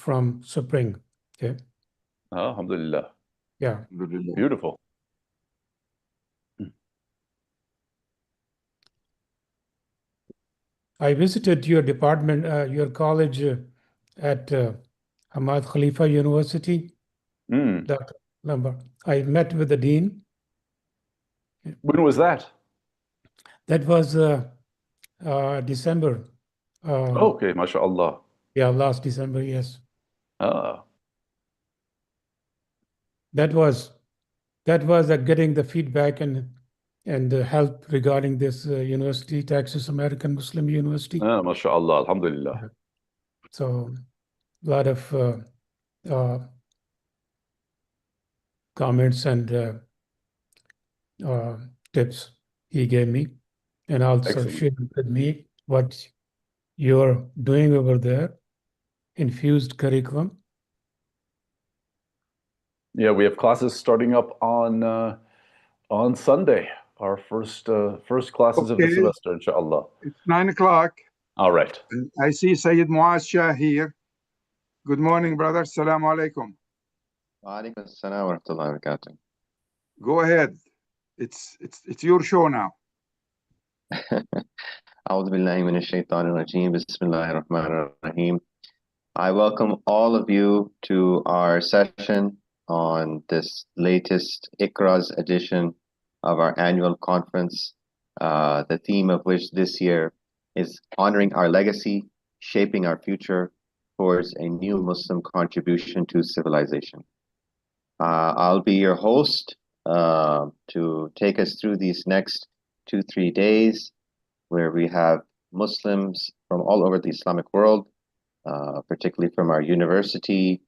from spring. Okay. Alhamdulillah. Yeah. Beautiful. I visited your department, your college at Ahmad Khalifa University. Dr. Lumber. I met with the dean. When was that? That was December. Okay, mashallah. Yeah, last December, yes. Ah. That was getting the feedback and the help regarding this university, Texas American Muslim University. Mashallah, alhamdulillah. So a lot of comments and tips he gave me, and also Excellent. shared with me what you're doing over there, infused curriculum. Yeah, we have classes starting up on Sunday. Our first classes of the semester, inshallah. It's 9 o'clock. All right. I see Sayyid Muaz Shah here. Good morning, brother. Assalamu alaikum. Wa alaikum assalam wa rahmatullahi wa barakatuh. Go ahead. It's your show now. A'udhu billahi minash shaitanir rajeem. Bismillahir rahmanir rahim. I welcome all of you to our session on this latest IQRA's edition of our annual conference, the theme of which this year is honoring our legacy, shaping our future towards a new Muslim contribution to civilization. I'll be your host to take us through these next 2-3 days, where we have Muslims from all over the Islamic world, particularly from our university,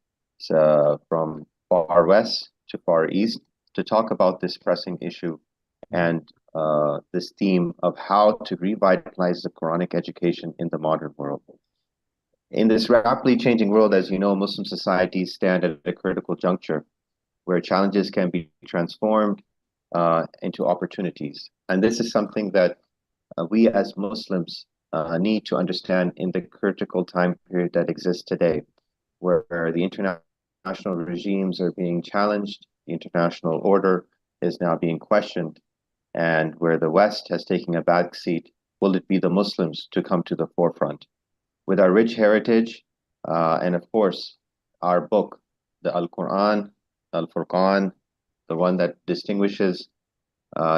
from far west to far east, to talk about this pressing issue and this theme of how to revitalize the Quranic education in the modern world. In this rapidly changing world, as you know, Muslim societies stand at a critical juncture where challenges can be transformed into opportunities. And this is something that we as Muslims need to understand in the critical time period that exists today, where the international regimes are being challenged, the international order is now being questioned, and where the West has taken a back seat, will it be the Muslims to come to the forefront? With our rich heritage, and of course, our book, the Al-Quran, Al-Furqan, the one that distinguishes,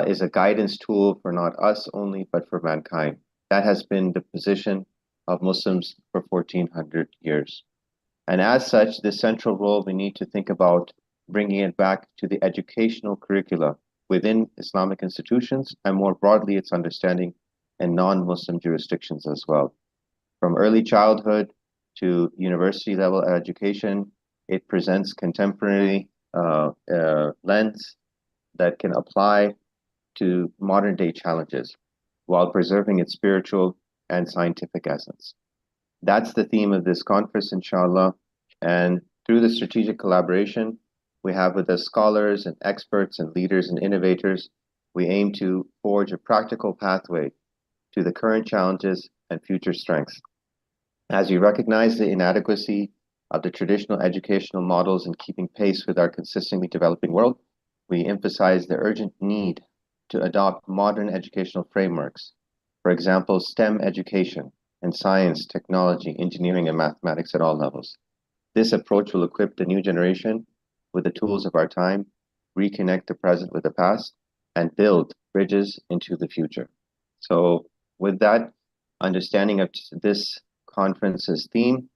is a guidance tool for not us only, but for mankind. That has been the position of Muslims for 1400 years. And as such, this central role, we need to think about bringing it back to the educational curricula within Islamic institutions, and more broadly, its understanding in non-Muslim jurisdictions as well. From early childhood to university level education, it presents contemporary lens that can apply to modern day challenges while preserving its spiritual and scientific essence. That's the theme of this conference, inshallah. And through the strategic collaboration we have with the scholars and experts and leaders and innovators, we aim to forge a practical pathway to the current challenges and future strengths. As we recognize the inadequacy of the traditional educational models in keeping pace with our consistently developing world, we emphasize the urgent need to adopt modern educational frameworks. For example, STEM education and science, technology, engineering, and mathematics at all levels. This approach will equip the new generation with the tools of our time, reconnect the present with the past, and build bridges into the future. So with that understanding of this conference's theme,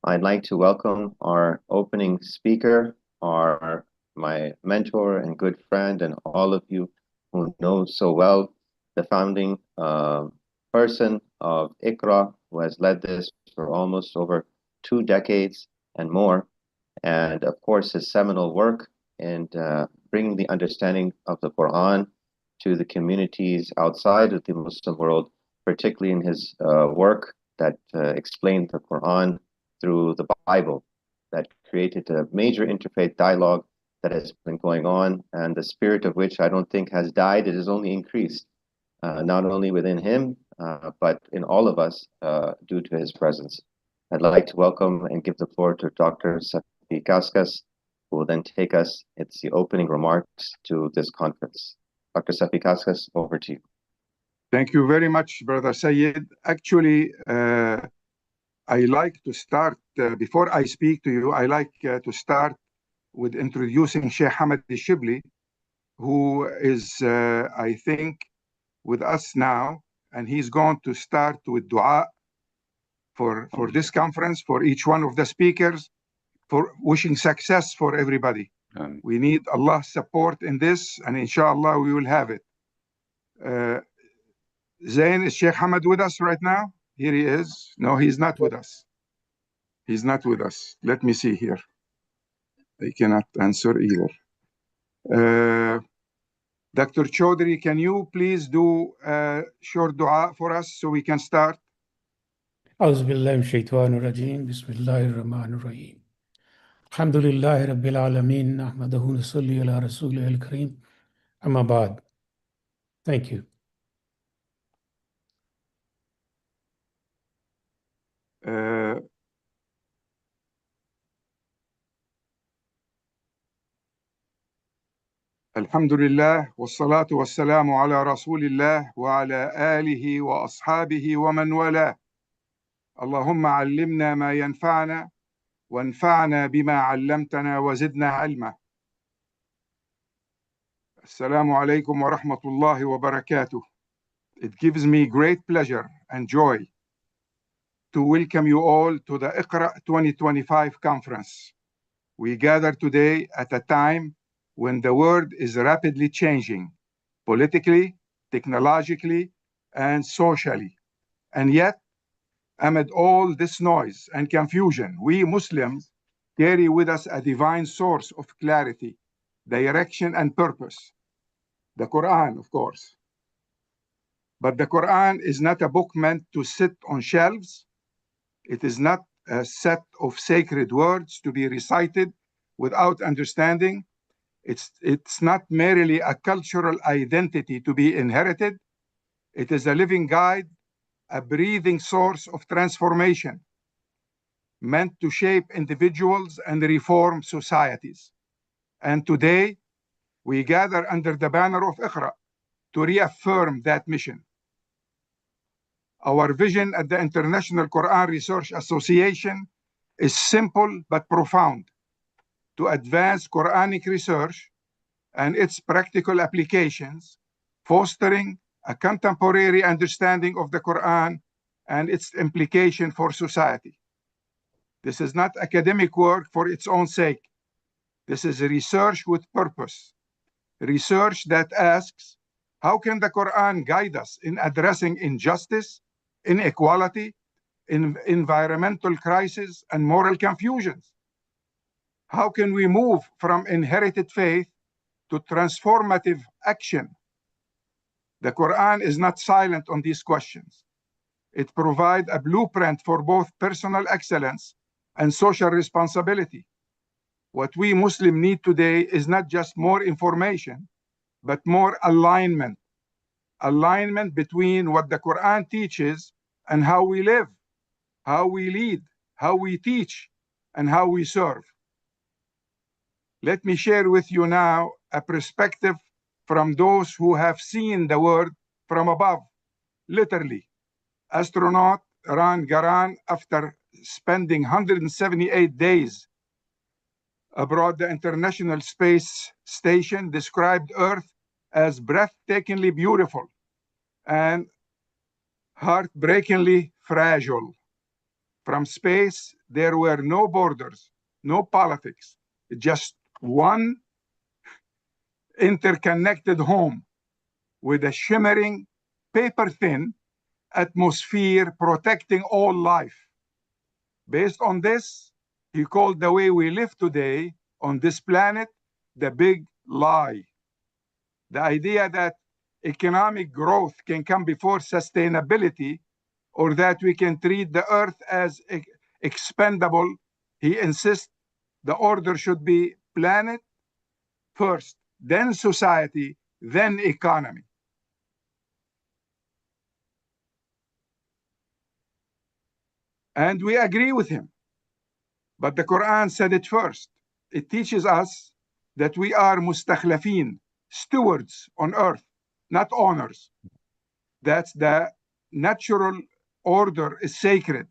I'd like to welcome our opening speaker, my mentor and good friend, and all of you who know so well, the founding person of IQRA, who has led this for almost over 2 decades and more, and of course his seminal work in bringing the understanding of the Quran to the communities outside of the Muslim world, particularly in his work that explained the Quran through the Bible, that created a major interfaith dialogue that has been going on, and the spirit of which I don't think has died. It has only increased, not only within him, but in all of us due to his presence. I'd like to welcome and give the floor to Dr. Safi Kaskas, who will then take us, it's the opening remarks to this conference. Dr. Safi Kaskas, over to you. Thank you very much, Brother Sayed. Actually, I like to start, before I speak to you, I like to start with introducing Sheikh Hamad Shibli, who is, I think, with us now, and he's going to start with dua for this conference, for each one of the speakers, for wishing success for everybody. We need Allah's support in this, and inshallah we will have it. Zain, is Sheikh Hamad with us right now? Here he is. No, he's not with us. He's not with us. Let me see here. I cannot answer either. Dr. Chaudhry, can you please do a short dua for us so we can start? أعوذ بالله من الشيطان الرجيم بسم الله الرحمن الرحيم الحمد لله رب العالمين نحمده ونصلي على رسوله الكريم أما بعد. Thank you. الحمد لله والصلاة والسلام على رسول الله وعلى آله وأصحابه ومن والاه. اللهم علمنا ما ينفعنا وانفعنا بما علمتنا وزدنا علما. Assalamu alaikum wa rahmatullahi wa barakatuh. It gives me great pleasure and joy to welcome you all to the IQRA 2025 conference. We gather today at a time when the world is rapidly changing, politically, technologically, and socially. And yet, amid all this noise and confusion, we Muslims carry with us a divine source of clarity, direction, and purpose. The Quran, of course. But the Quran is not a book meant to sit on shelves. It is not a set of sacred words to be recited without understanding. It's not merely a cultural identity to be inherited. It is a living guide, a breathing source of transformation, meant to shape individuals and reform societies. And today, we gather under the banner of IQRA to reaffirm that mission. Our vision at the International Quran Research Association is simple but profound: to advance Quranic research and its practical applications, fostering a contemporary understanding of the Quran and its implication for society. This is not academic work for its own sake. This is research with purpose. Research that asks, how can the Quran guide us in addressing injustice, inequality, environmental crisis, and moral confusions? How can we move from inherited faith to transformative action? The Quran is not silent on these questions. It provides a blueprint for both personal excellence and social responsibility. What we Muslims need today is not just more information, but more alignment. Alignment between what the Quran teaches and how we live, how we lead, how we teach, and how we serve. Let me share with you now a perspective from those who have seen the world from above, literally. Astronaut Ran Garan, after spending 178 days aboard the International Space Station, described Earth as breathtakingly beautiful and heartbreakingly fragile. From space, there were no borders, no politics, just one interconnected home with a shimmering, paper-thin atmosphere protecting all life. Based on this, he called the way we live today on this planet the big lie. The idea that economic growth can come before sustainability, or that we can treat the earth as expendable. He insists the order should be planet first, then society, then economy. And we agree with him. But the Quran said it first. It teaches us that we are mustakhlafin, stewards on earth, not owners. That's the natural order is sacred,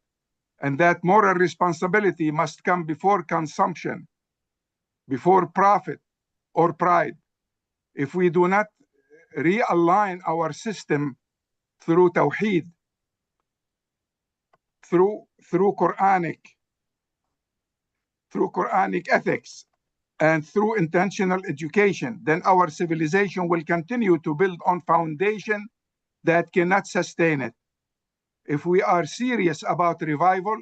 and that moral responsibility must come before consumption, before profit or pride. If we do not realign our system through Tawheed, through Quranic ethics, and through intentional education, then our civilization will continue to build on foundation that cannot sustain it. If we are serious about revival,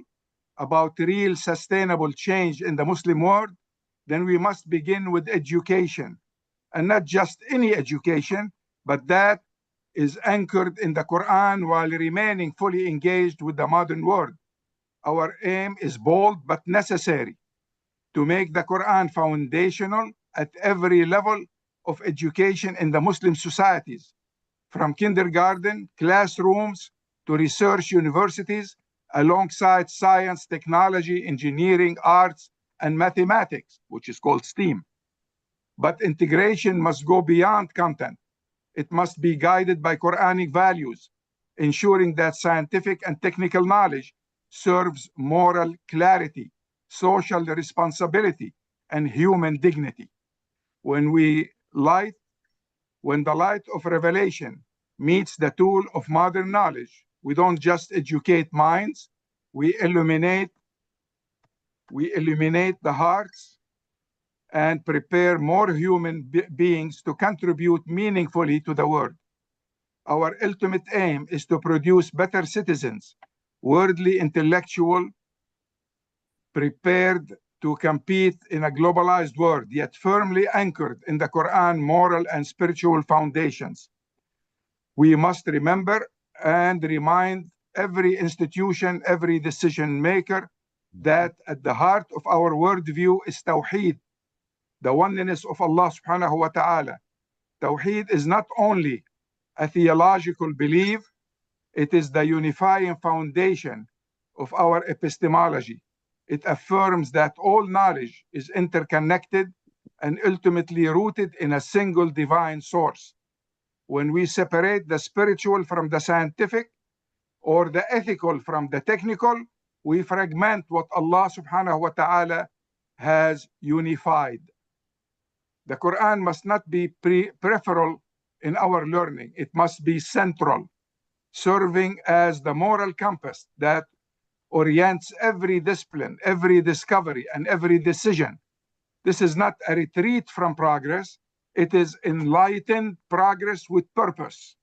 about real sustainable change in the Muslim world, then we must begin with education, and not just any education, but that is anchored in the Quran while remaining fully engaged with the modern world. Our aim is bold but necessary, to make the Quran foundational at every level of education in the Muslim societies, from kindergarten, classrooms, to research universities, alongside science, technology, engineering, arts, and mathematics, which is called STEAM. But integration must go beyond content. It must be guided by Quranic values, ensuring that scientific and technical knowledge serves moral clarity, social responsibility, and human dignity. When the light of revelation meets the tool of modern knowledge, we don't just educate minds, we illuminate the hearts and prepare more human beings to contribute meaningfully to the world. Our ultimate aim is to produce better citizens, worldly, intellectual, prepared to compete in a globalized world, yet firmly anchored in the Quran moral and spiritual foundations. We must remember and remind every institution, every decision maker, that at the heart of our worldview is Tawheed, the oneness of Allah subhanahu wa ta'ala. Tawheed is not only a theological belief, it is the unifying foundation of our epistemology. It affirms that all knowledge is interconnected and ultimately rooted in a single divine source. When we separate the spiritual from the scientific, or the ethical from the technical, we fragment what Allah subhanahu wa ta'ala has unified. The Quran must not be peripheral in our learning. It must be central, serving as the moral compass that orients every discipline, every discovery, and every decision. This is not a retreat from progress. It is enlightened progress with purpose.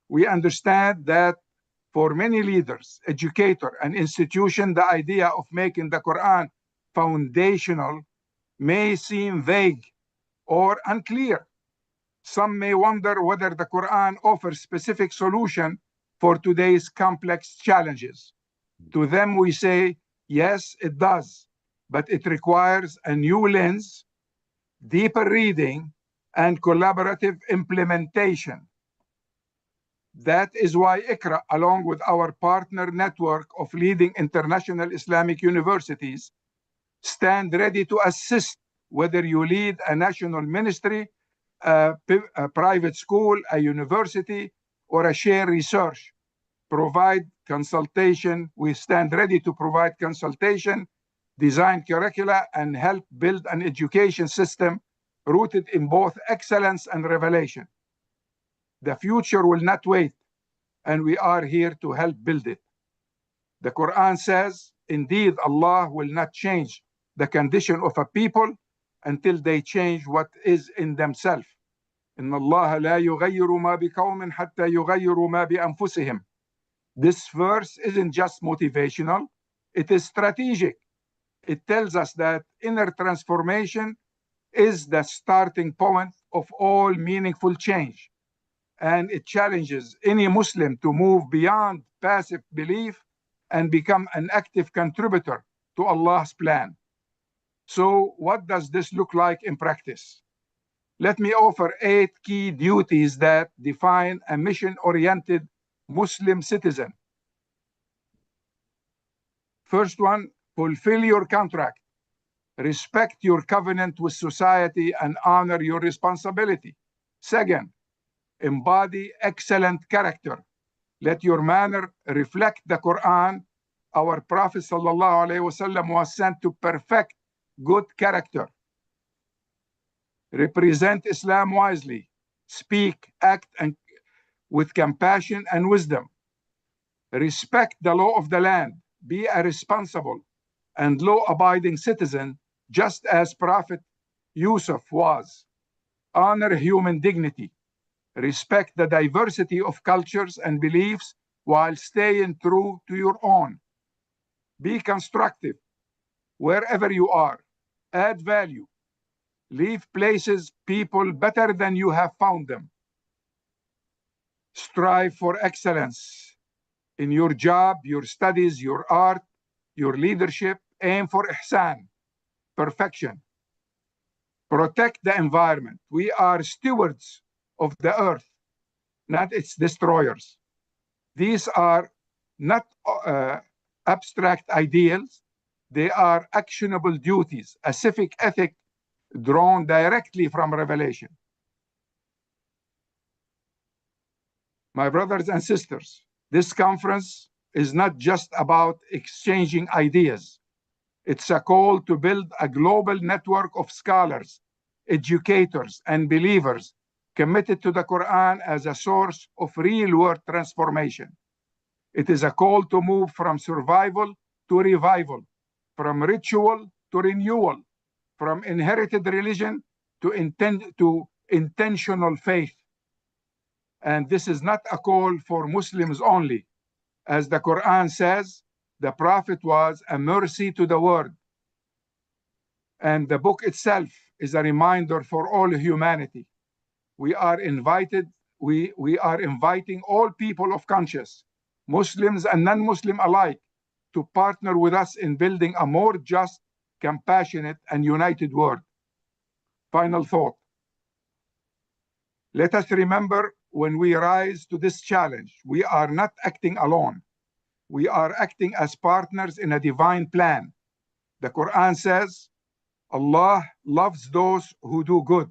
We understand that for many leaders, educators, and institutions, the idea of making the Quran foundational may seem vague or unclear. Some may wonder whether the Quran offers specific solution for today's complex challenges. To them we say, yes, it does, but it requires a new lens, deeper reading, and collaborative implementation. That is why IQRA, along with our partner network of leading international Islamic universities, stand ready to assist, whether you lead a national ministry, a private school, a university, or a shared research. Provide consultation. We stand ready to provide consultation, design curricula, and help build an education system rooted in both excellence and revelation. The future will not wait, and we are here to help build it. The Quran says, indeed, Allah will not change the condition of a people until they change what is in themselves. إن الله لا يغير ما بقوم حتى يغيروا ما بأنفسهم. This verse isn't just motivational, it is strategic. It tells us that inner transformation is the starting point of all meaningful change. And it challenges any Muslim to move beyond passive belief and become an active contributor to Allah's plan. So what does this look like in practice? Let me offer 8 key duties that define a mission-oriented Muslim citizen. First one, fulfill your contract. Respect your covenant with society and honor your responsibility. Second, embody excellent character. Let your manner reflect the Quran. Our Prophet ﷺ was sent to perfect good character. Represent Islam wisely. Speak, act, and with compassion and wisdom. Respect the law of the land. Be a responsible and law-abiding citizen, just as Prophet Yusuf was. Honor human dignity. Respect the diversity of cultures and beliefs while staying true to your own. Be constructive wherever you are. Add value. Leave places, people better than you have found them. Strive for excellence in your job, your studies, your art, your leadership. Aim for ihsan, perfection. Protect the environment. We are stewards of the earth, not its destroyers. These are not abstract ideals. They are actionable duties, a civic ethic drawn directly from Revelation. My brothers and sisters, this conference is not just about exchanging ideas. It's a call to build a global network of scholars, educators, and believers committed to the Quran as a source of real-world transformation. It is a call to move from survival to revival, from ritual to renewal, from inherited religion to intentional faith. And this is not a call for Muslims only. As the Quran says, the Prophet was a mercy to the world. And the book itself is a reminder for all humanity. We are inviting all people of conscience, Muslims and non-Muslim alike, to partner with us in building a more just, compassionate, and united world. Final thought. Let us remember, when we rise to this challenge, we are not acting alone. We are acting as partners in a divine plan. The Quran says, Allah loves those who do good.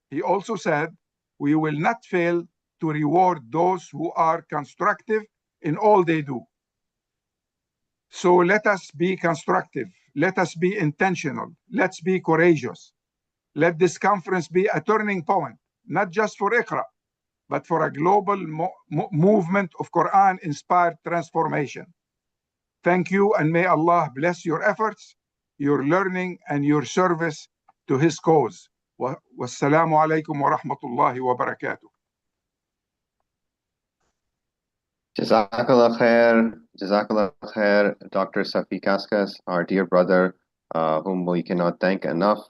He also said, we will not fail to reward those who are constructive in all they do. So let us be constructive. Let us be intentional. Let's be courageous. Let this conference be a turning point, not just for IQRA, but for a global movement of Quran-inspired transformation. Thank you, and may Allah bless your efforts, your learning, and your service to His cause. Wassalamu alaikum wa rahmatullahi wa barakatuh. Jazakallah khair, Dr. Safi Kaskas, our dear brother, whom we cannot thank enough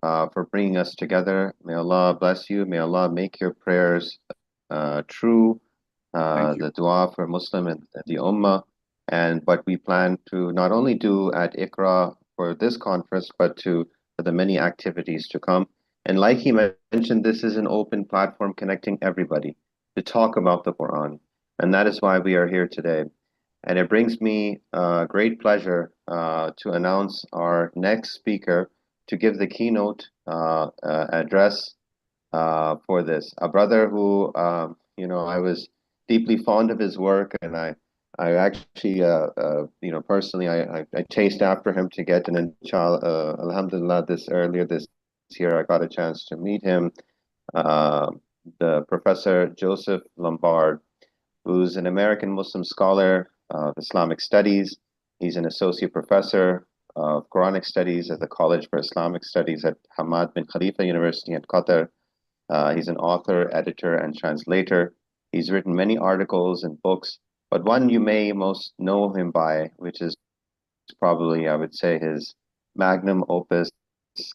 for bringing us together. May Allah bless you. May Allah make your prayers true, the dua for Muslim and the Ummah, and what we plan to not only do at IQRA for this conference, but for the many activities to come. And like he mentioned, this is an open platform connecting everybody to talk about the Quran. And that is why we are here today. And it brings me great pleasure to announce our next speaker to give the keynote address for this. A brother who, I was deeply fond of his work, and I actually, personally, I chased after him to get an inshallah, alhamdulillah, earlier this year, I got a chance to meet him, the Professor Joseph Lombard, who's an American Muslim scholar of Islamic studies. He's an associate professor of Quranic studies at the College for Islamic Studies at Hamad bin Khalifa University at Qatar. He's an author, editor, and translator. He's written many articles and books, but one you may most know him by, which is probably, I would say, his magnum opus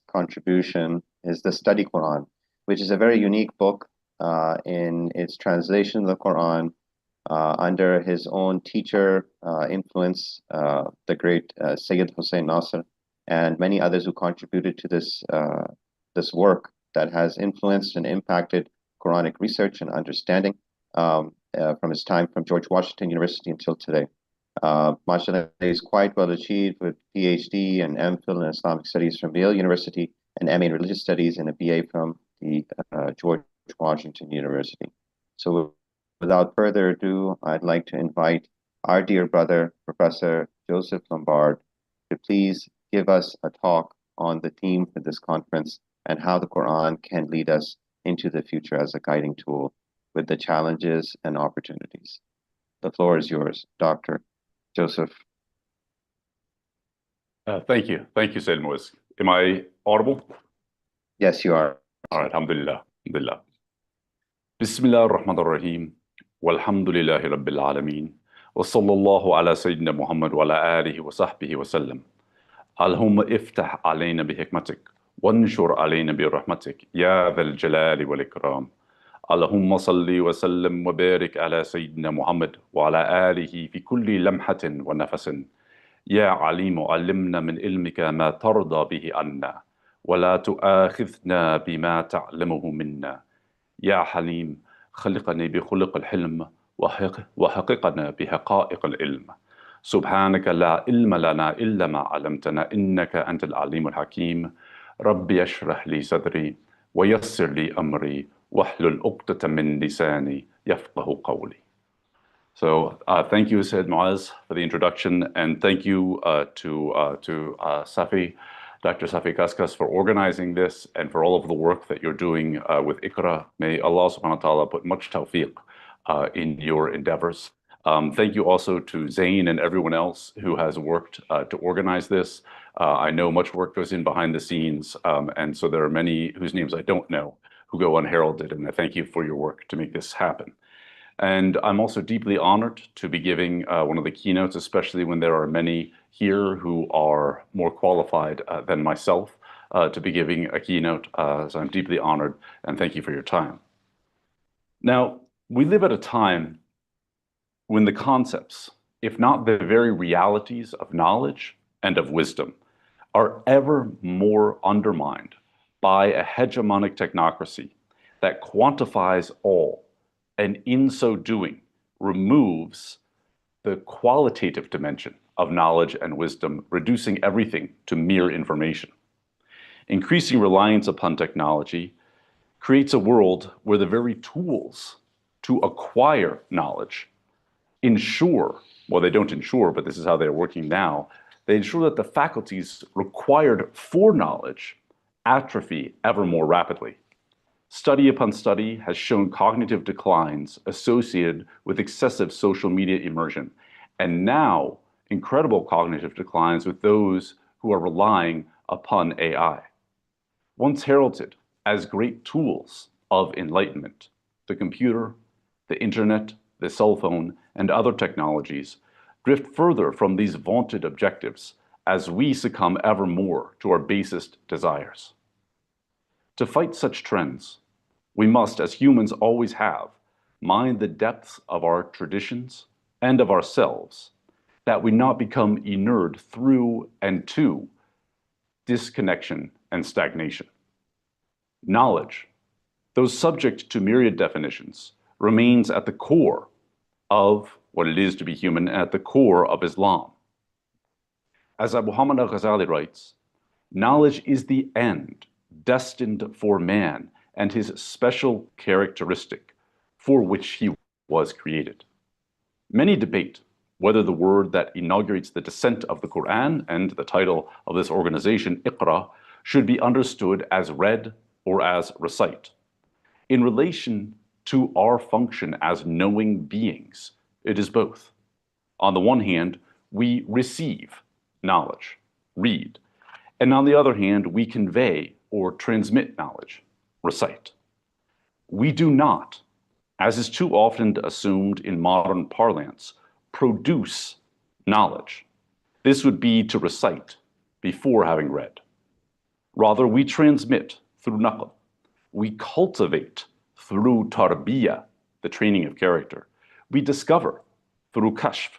contribution, is the Study Quran, which is a very unique book in its translation of the Quran under his own teacher influence, the great Sayyid Hussein Nasr, and many others who contributed to this work that has influenced and impacted Quranic research and understanding from his time from George Washington University until today. MashaAllah is quite well achieved with PhD and MPhil in Islamic Studies from Yale University, and MA in Religious Studies and a BA from the George Washington University. So without further ado, I'd like to invite our dear brother, Professor Joseph Lombard, to please give us a talk on the theme for this conference and how the Quran can lead us into the future as a guiding tool with the challenges and opportunities. The floor is yours, Dr. Joseph. Thank you. Thank you, Sayyid Muiz. Am I audible? Yes, you are. All right, alhamdulillah. Alhamdulillah. Bismillah ar-Rahman ar-Rahim. Walhamdulillahi Rabbil Alameen. Wa sallallahu ala Sayyidina Muhammad wa ala alihi wa sahbihi wa sallam. Allahumma iftah alayna bi hikmatik. Wanshur alayna bi rahmatik. Ya dhal jalali wal ikram. Allahumma salli wa sallim wa barik ala Sayyidina Muhammad wa ala alihi fi kulli lamhatin wa nafasin. Ya alimu allimna min ilmika ma tarda bihi anna. ولا تؤاخذنا بما تعلمه منا يا حليم خلقني بخلق الحلم وحققنا بحقائق العلم سبحانك لا علم لنا إلا ما علمتنا إنك أنت العليم الحكيم ربي اشرح لي صدري ويسر لي أمري واحلل عقدة من لساني يفقه قولي. So thank you, Sayyid Muaz, for the introduction, and thank you to Safi, Dr. Safi Kaskas, for organizing this and for all of the work that you're doing with IQRA. May Allah subhanahu wa ta'ala put much tawfiq in your endeavors. Thank you also to Zain and everyone else who has worked to organize this. I know much work goes in behind the scenes, and so there are many whose names I don't know who go unheralded, and I thank you for your work to make this happen. And I'm also deeply honored to be giving one of the keynotes, especially when there are many here who are more qualified than myself to be giving a keynote. So I'm deeply honored, and thank you for your time. Now, we live at a time when the concepts, if not the very realities of knowledge and of wisdom, are ever more undermined by a hegemonic technocracy that quantifies all, and in so doing, removes the qualitative dimension of knowledge and wisdom, reducing everything to mere information. Increasing reliance upon technology creates a world where the very tools to acquire knowledge ensure, well, they don't ensure, but this is how they're working now, they ensure that the faculties required for knowledge atrophy ever more rapidly. Study upon study has shown cognitive declines associated with excessive social media immersion, and now incredible cognitive declines with those who are relying upon AI. Once heralded as great tools of enlightenment, the computer, the internet, the cell phone, and other technologies drift further from these vaunted objectives as we succumb ever more to our basest desires. To fight such trends, we must, as humans always have, mind the depths of our traditions and of ourselves, that we not become inured through and to disconnection and stagnation. Knowledge, though subject to myriad definitions, remains at the core of what it is to be human, and at the core of Islam. As Abu Hamid al-Ghazali writes, knowledge is the end destined for man and his special characteristic for which he was created. Many debate whether the word that inaugurates the descent of the Quran and the title of this organization, IQRA, should be understood as read or as recite. In relation to our function as knowing beings, it is both. On the one hand, we receive knowledge, read, and on the other hand, we convey or transmit knowledge, recite. We do not, as is too often assumed in modern parlance, produce knowledge. This would be to recite before having read. Rather, we transmit through naql. We cultivate through tarbiyah, the training of character. We discover through kashf.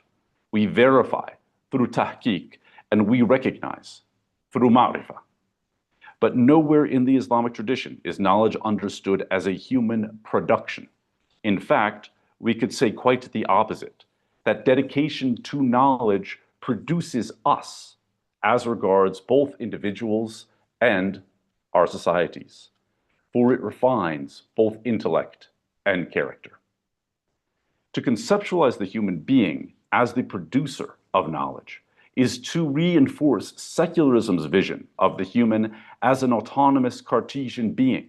We verify through tahqiq, and we recognize through ma'rifah. But nowhere in the Islamic tradition is knowledge understood as a human production. In fact, we could say quite the opposite. that dedication to knowledge produces us as regards both individuals and our societies, for it refines both intellect and character. To conceptualize the human being as the producer of knowledge is to reinforce secularism's vision of the human as an autonomous Cartesian being.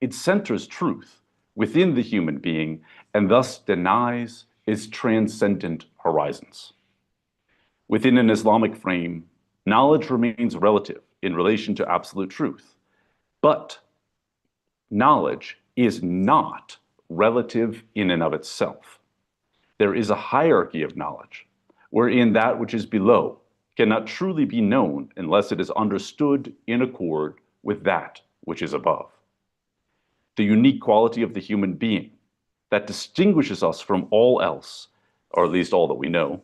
It centers truth within the human being and thus denies its transcendent horizons. Within an Islamic frame, knowledge remains relative in relation to absolute truth, but knowledge is not relative in and of itself. There is a hierarchy of knowledge, wherein that which is below cannot truly be known unless it is understood in accord with that which is above. The unique quality of the human being that distinguishes us from all else, or at least all that we know,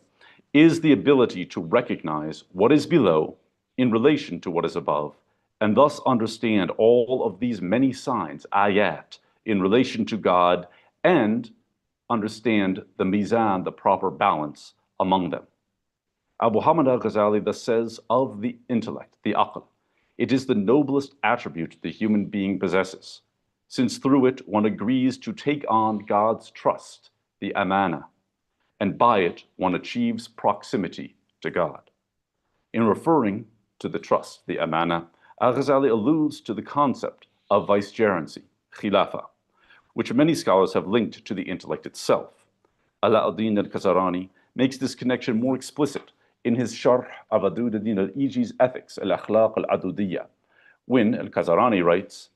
is the ability to recognize what is below in relation to what is above, and thus understand all of these many signs, ayat, in relation to God, and understand the mizan, the proper balance among them. Abu Hamid al-Ghazali thus says of the intellect, the aql, it is the noblest attribute the human being possesses, since through it one agrees to take on God's trust, the amana, and by it one achieves proximity to God. In referring to the trust, the amana, al-Ghazali alludes to the concept of vicegerency, khilafa, which many scholars have linked to the intellect itself. Alauddin al-Khazarani makes this connection more explicit in his Sharh of Adududdin al-Iji's Ethics, al-Akhlaq al-Adudiyya, when al-Khazarani writes,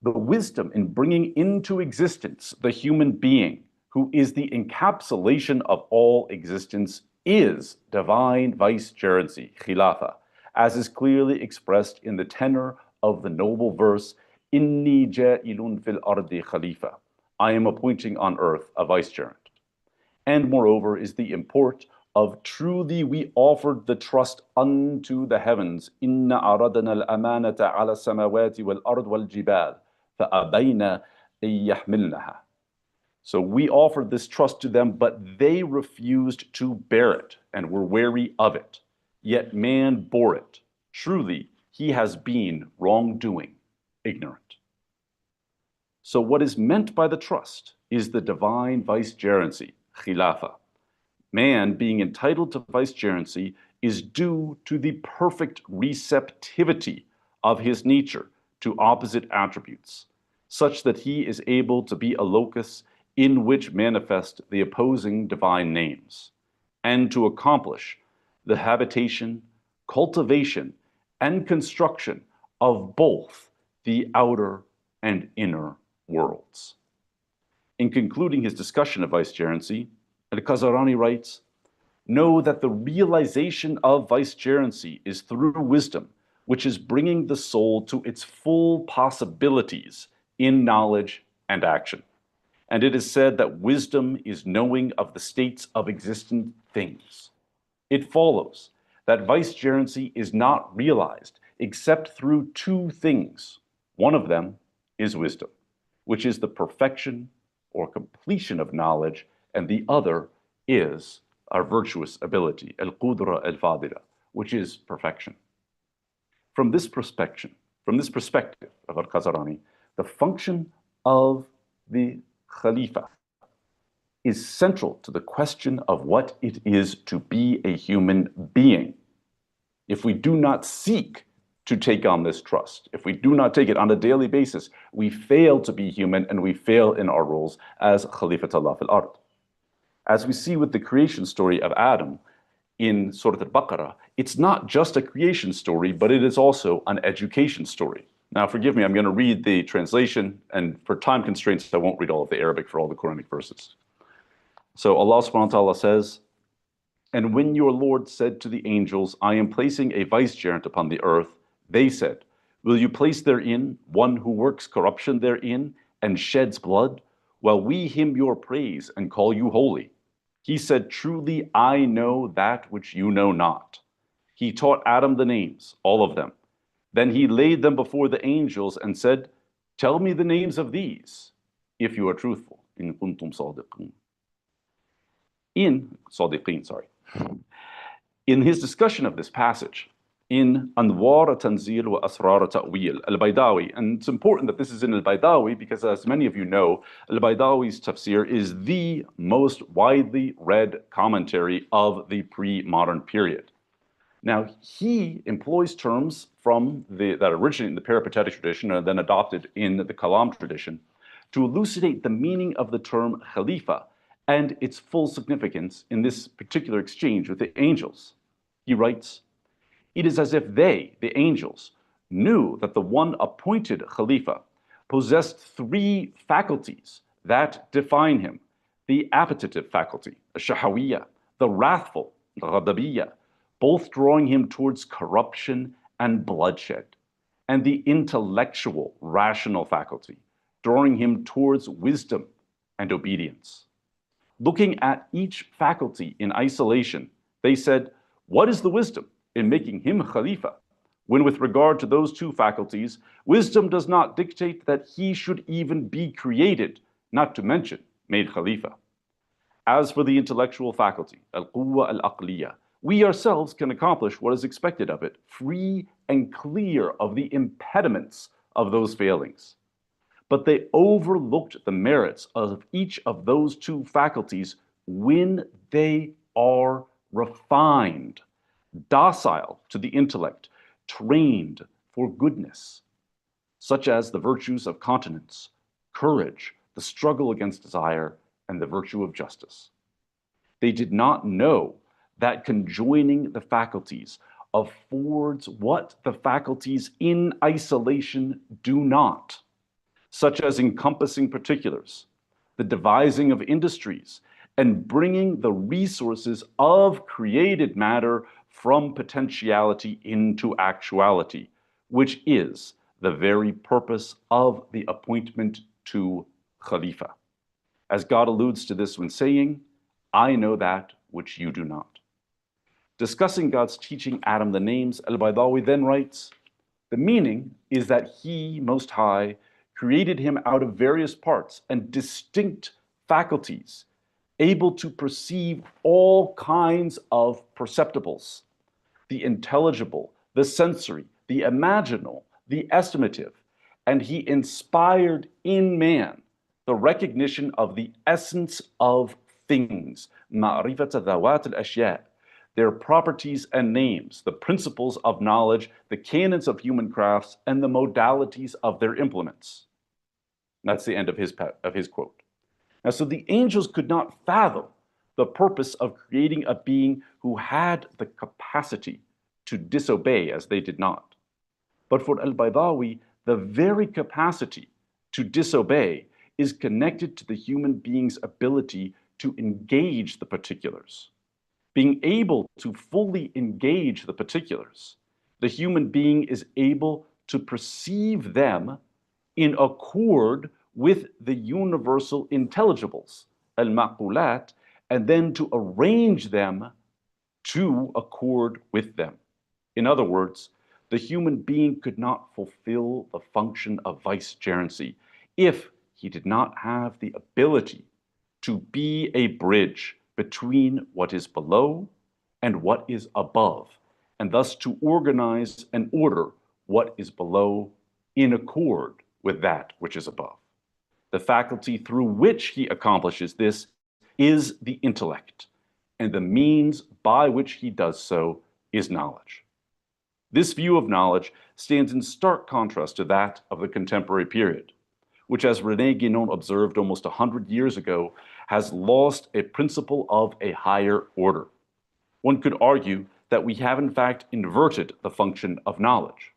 "The wisdom in bringing into existence the human being, who is the encapsulation of all existence, is divine vicegerency, khilafa, as is clearly expressed in the tenor of the noble verse, Inni ja'ilun fil ardi khalifa, I am appointing on earth a vicegerent. And moreover is the import of truly we offered the trust unto the heavens, Inna aradana al-amanata ala samawati wal ard wal jibal, fa'abayna yahmilnaha. So we offered this trust to them, but they refused to bear it and were wary of it. Yet man bore it. Truly, he has been wrongdoing, ignorant. So what is meant by the trust is the divine vicegerency, khilafa. Man being entitled to vicegerency is due to the perfect receptivity of his nature to opposite attributes, such that he is able to be a locus in which manifest the opposing divine names, and to accomplish the habitation, cultivation, and construction of both the outer and inner worlds. In concluding his discussion of vicegerency, al-Khazarani writes, "Know that the realization of vicegerency is through wisdom, which is bringing the soul to its full possibilities in knowledge and action. And it is said that wisdom is knowing of the states of existent things. It follows that vicegerency is not realized except through two things. One of them is wisdom, which is the perfection or completion of knowledge, and the other is our virtuous ability, al-qudra al-fadila, which is perfection." From this perspective of al-Khazarani, the function of the Khalifa is central to the question of what it is to be a human being. If we do not seek to take on this trust, if we do not take it on a daily basis, we fail to be human and we fail in our roles as Khalifatullah fil Ard. As we see with the creation story of Adam in Surah Al-Baqarah, it's not just a creation story, but it is also an education story. Now, forgive me, I'm going to read the translation, and for time constraints, I won't read all of the Arabic for all the Quranic verses. So Allah subhanahu wa ta'ala says, "And when your Lord said to the angels, I am placing a vicegerent upon the earth, they said, will you place therein one who works corruption therein and sheds blood, while we hymn your praise and call you holy? He said, truly, I know that which you know not. He taught Adam the names, all of them. Then he laid them before the angels and said, tell me the names of these, if you are truthful. In kuntum sadiqin. in his discussion of this passage, in Anwar Tanzil wa Asrar Ta'wil, Al-Baydawi, and it's important that this is in Al-Baydawi because, as many of you know, Al-Baydawi's tafsir is the most widely read commentary of the pre-modern period. Now, he employs terms from that originate in the peripatetic tradition and then adopted in the Kalam tradition to elucidate the meaning of the term Khalifa and its full significance in this particular exchange with the angels. He writes, "It is as if they, the angels, knew that the one appointed Khalifa possessed three faculties that define him: the appetitive faculty, ash-shahawiyya, the wrathful, the ghadabiyya, both drawing him towards corruption and bloodshed, and the intellectual, rational faculty, drawing him towards wisdom and obedience. Looking at each faculty in isolation, they said, what is the wisdom in making him Khalifa, when with regard to those two faculties, wisdom does not dictate that he should even be created, not to mention made Khalifa? As for the intellectual faculty, al-quwwa al-aqliya, we ourselves can accomplish what is expected of it, free and clear of the impediments of those failings. But they overlooked the merits of each of those two faculties when they are refined, docile to the intellect, trained for goodness, such as the virtues of continence, courage, the struggle against desire, and the virtue of justice. They did not know that conjoining the faculties affords what the faculties in isolation do not, such as encompassing particulars, the devising of industries, and bringing the resources of created matter from potentiality into actuality, which is the very purpose of the appointment to Khalifa. As God alludes to this when saying, I know that which you do not. Discussing God's teaching Adam the names, Al-Baydawi then writes, the meaning is that He, Most High, created him out of various parts and distinct faculties, able to perceive all kinds of perceptibles, the intelligible, the sensory, the imaginal, the estimative, and he inspired in man the recognition of the essence of things, ma'rifat dhawat al-ashya', their properties and names, the principles of knowledge, the canons of human crafts, and the modalities of their implements. That's the end of his quote. Now, so the angels could not fathom the purpose of creating a being who had the capacity to disobey as they did not. But for Al-Baydawi, the very capacity to disobey is connected to the human being's ability to engage the particulars. Being able to fully engage the particulars, the human being is able to perceive them in accord with the universal intelligibles, al-maqulat, and then to arrange them to accord with them. In other words, the human being could not fulfill the function of vicegerency if he did not have the ability to be a bridge between what is below and what is above, and thus to organize and order what is below in accord with that which is above. The faculty through which he accomplishes this is the intellect, and the means by which he does so is knowledge. This view of knowledge stands in stark contrast to that of the contemporary period, which, as René Guénon observed almost 100 years ago, has lost a principle of a higher order. One could argue that we have in fact inverted the function of knowledge.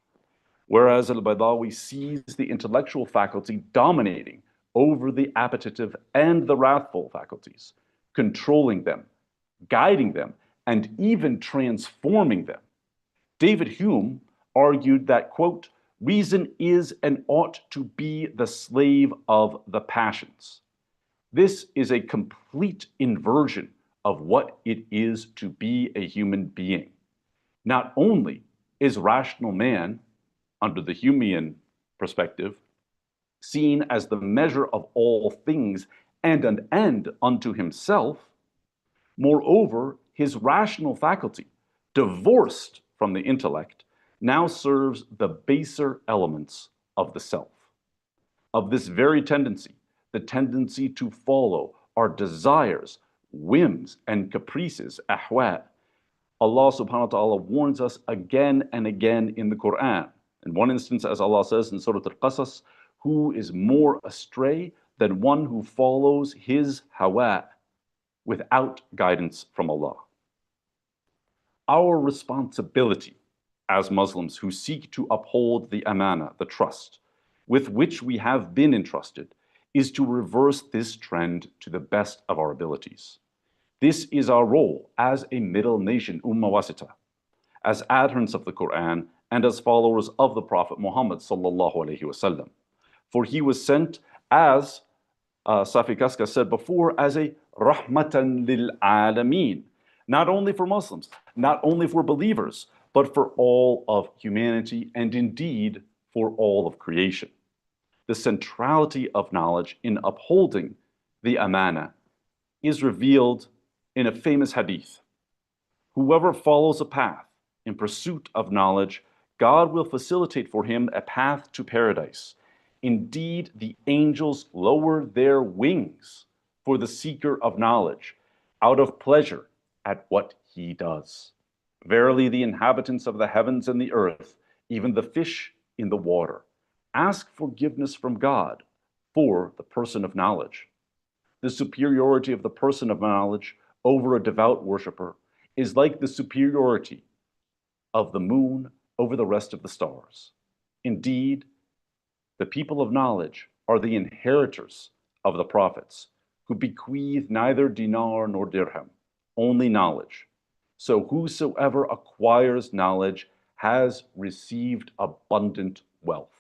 Whereas Al-Baydawi sees the intellectual faculty dominating over the appetitive and the wrathful faculties, controlling them, guiding them, and even transforming them. David Hume argued that, quote, reason is and ought to be the slave of the passions. This is a complete inversion of what it is to be a human being. Not only is rational man, under the Humean perspective, seen as the measure of all things and an end unto himself, Moreover, his rational faculty, divorced from the intellect, now serves the baser elements of the self. Of this very tendency, the tendency to follow our desires, whims, and caprices, ahwa, Allah subhanahu wa ta'ala warns us again and again in the Quran. In one instance, as Allah says in Surah Al-Qasas, who is more astray than one who follows his hawa without guidance from Allah. Our responsibility as Muslims who seek to uphold the amana, the trust, with which we have been entrusted, is to reverse this trend to the best of our abilities. This is our role as a middle nation, Ummah Wasita, as adherents of the Quran and as followers of the Prophet Muhammad sallallahu alaihi wasallam. For he was sent, as Safi Kaska said before, as a rahmatan lil alameen, not only for Muslims, not only for believers, but for all of humanity and indeed for all of creation. The centrality of knowledge in upholding the amana is revealed in a famous hadith. Whoever follows a path in pursuit of knowledge, God will facilitate for him a path to paradise. Indeed, the angels lower their wings for the seeker of knowledge out of pleasure at what he does. Verily, the inhabitants of the heavens and the earth, even the fish in the water, ask forgiveness from God for the person of knowledge. The superiority of the person of knowledge over a devout worshiper is like the superiority of the moon over the rest of the stars. Indeed, the people of knowledge are the inheritors of the prophets, who bequeath neither dinar nor dirham, only knowledge. So whosoever acquires knowledge has received abundant wealth.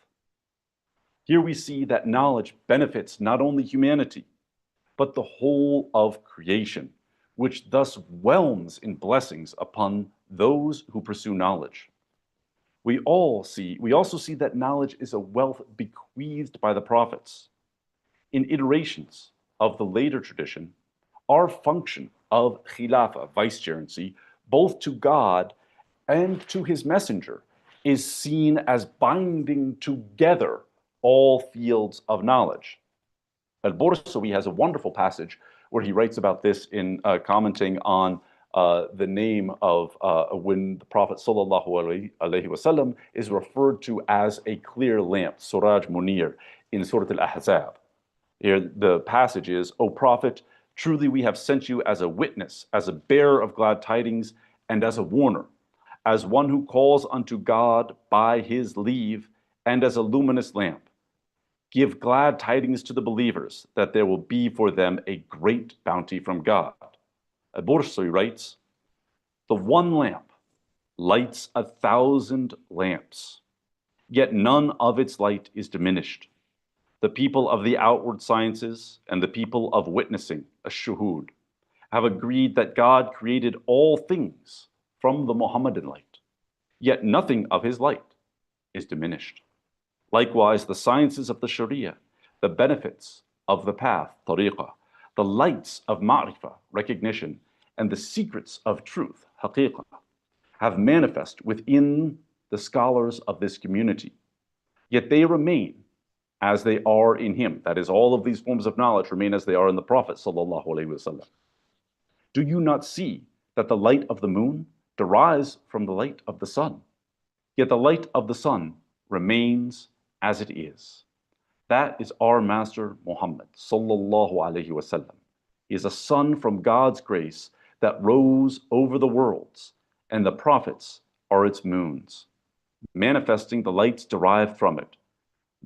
Here we see that knowledge benefits not only humanity, but the whole of creation, which thus whelms in blessings upon those who pursue knowledge. We also see that knowledge is a wealth bequeathed by the prophets. In iterations of the later tradition, our function of khilafa, vicegerency, both to God and to his messenger, is seen as binding together all fields of knowledge. Al-Bursawi has a wonderful passage where he writes about this in commenting on the name of when the Prophet sallallahu alaihi wasallam is referred to as a clear lamp, Suraj Munir, in Surah Al-Ahzab. Here the passage is, O Prophet, truly we have sent you as a witness, as a bearer of glad tidings, and as a warner, as one who calls unto God by his leave, and as a luminous lamp. Give glad tidings to the believers that there will be for them a great bounty from God. Al-Bursawi writes, the one lamp lights 1,000 lamps, yet none of its light is diminished. The people of the outward sciences and the people of witnessing, ash-shuhud, have agreed that God created all things from the Muhammadan light, yet nothing of his light is diminished. Likewise, the sciences of the Sharia, the benefits of the path, tariqah, the lights of ma'rifah, recognition, and the secrets of truth, haqiqah, have manifest within the scholars of this community. Yet they remain as they are in him. That is, all of these forms of knowledge remain as they are in the Prophet sallallahu alaihi wasallam. Do you not see that the light of the moon derives from the light of the sun? Yet the light of the sun remains as it is. That is our Master Muhammad sallallahu alaihi wasallam. He is a sun from God's grace that rose over the worlds, and the prophets are its moons, manifesting the lights derived from it,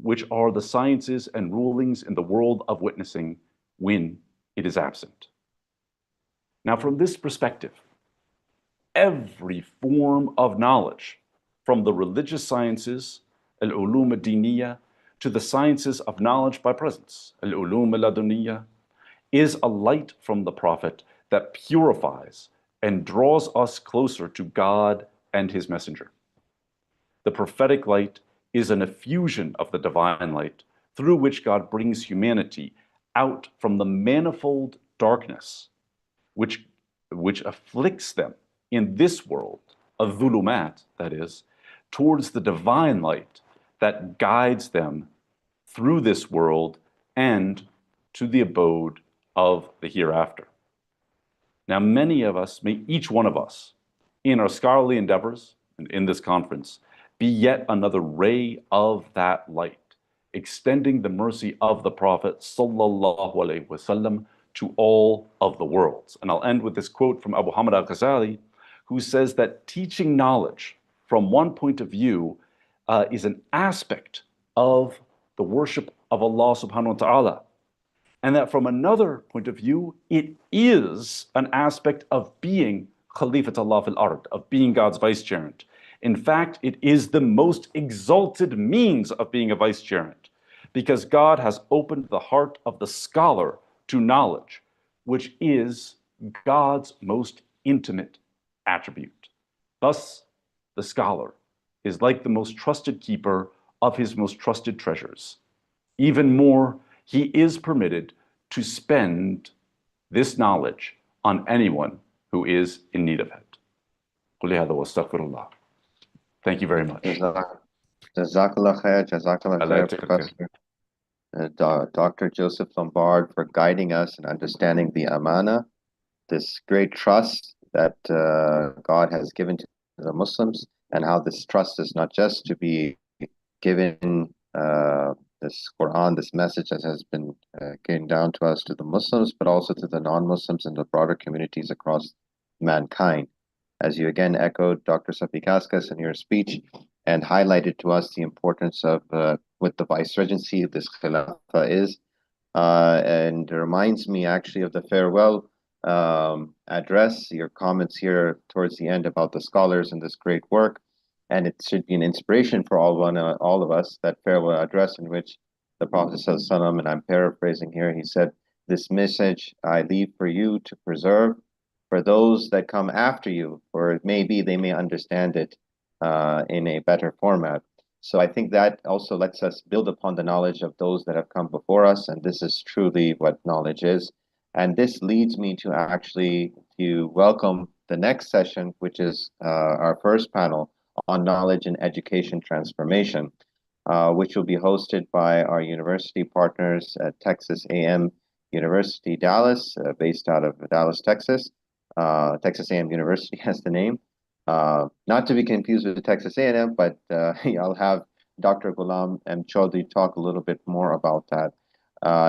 which are the sciences and rulings in the world of witnessing when it is absent. Now, from this perspective, every form of knowledge, from the religious sciences, al-ulum ad-diniyya, to the sciences of knowledge by presence, al-ulum al-laduniyya, is a light from the Prophet that purifies and draws us closer to God and his messenger. The prophetic light is an effusion of the divine light through which God brings humanity out from the manifold darkness which which afflicts them in this world, a dhulumat, that is, towards the divine light that guides them through this world and to the abode of the hereafter. Now, many of us, may each one of us, in our scholarly endeavors and in this conference, be yet another ray of that light, extending the mercy of the Prophet sallallahu alaihi wasallam to all of the worlds. And I'll end with this quote from Abu Hamid al-Ghazali, who says that teaching knowledge from one point of view is an aspect of the worship of Allah subhanahu wa ta'ala. And that from another point of view, it is an aspect of being Khalifat Allah fil Ard, of being God's vicegerent. In fact, it is the most exalted means of being a vicegerent, because God has opened the heart of the scholar to knowledge, which is God's most intimate attribute. Thus, the scholar is like the most trusted keeper of his most trusted treasures. Even more, he is permitted to spend this knowledge on anyone who is in need of it. Thank you very much. Jazakallah khair, Professor Dr. Joseph Lombard, for guiding us and understanding the amana, this great trust that God has given to the Muslims, and how this trust is not just to be given this Quran, this message that has been given down to us, to the Muslims, but also to the non-Muslims and the broader communities across mankind. As you again echoed, Dr. Safi Kaskas, in your speech, and highlighted to us the importance of what the vicegerency, this Khilafah is, and it reminds me actually of the farewell address, your comments here towards the end about the scholars and this great work. And it should be an inspiration for all of us, that farewell address in which the Prophet ﷺ, and I'm paraphrasing here, he said, "This message I leave for you to preserve for those that come after you, or maybe they may understand it in a better format." So I think that also lets us build upon the knowledge of those that have come before us, and this is truly what knowledge is. And this leads me to actually to welcome the next session, which is our first panel on knowledge and education transformation, which will be hosted by our university partners at Texas A&M University, Dallas, based out of Dallas, Texas. Texas A&M University has the name. Not to be confused with the Texas A&M, but I'll have Dr. Ghulam M. Chaudhry talk a little bit more about that.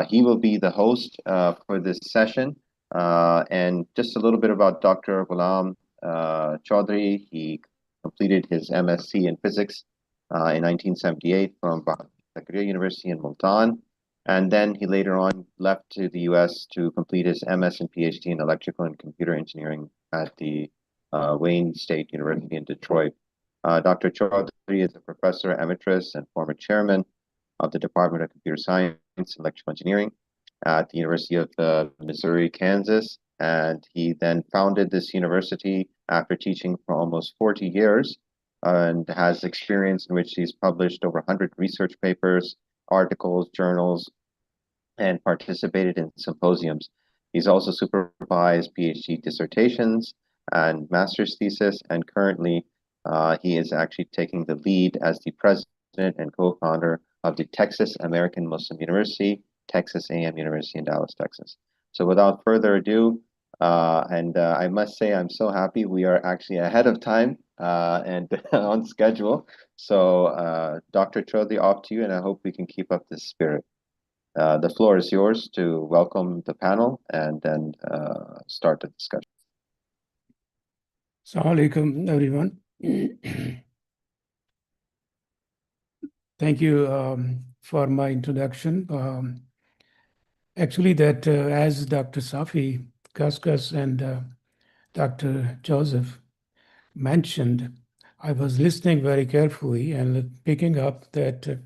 He will be the host for this session. And just a little bit about Dr. Ghulam Chaudhry. He completed his MSc in physics in 1978 from Zakaria University in Multan. And then he later on left to the US to complete his MS and PhD in electrical and computer engineering at the Wayne State University in Detroit. Dr. Chaudhry is a professor emeritus and former chairman of the Department of Computer Science and Electrical Engineering at the University of Missouri, Kansas. And he then founded this university after teaching for almost 40 years, and has experience in which he's published over 100 research papers, articles, journals, and participated in symposiums. He's also supervised PhD dissertations and master's thesis, and currently he is actually taking the lead as the president and co-founder of the Texas American Muslim University, Texas A&M University in Dallas, Texas. So without further ado, I must say I'm so happy we are actually ahead of time and on schedule. So Dr. Chaudhry, off to you, and I hope we can keep up this spirit. The floor is yours to welcome the panel and then start the discussion. Assalamu alaikum, everyone. Thank you for my introduction. Actually, that as Dr. Safi Kaskas and Dr. Joseph mentioned, I was listening very carefully and picking up that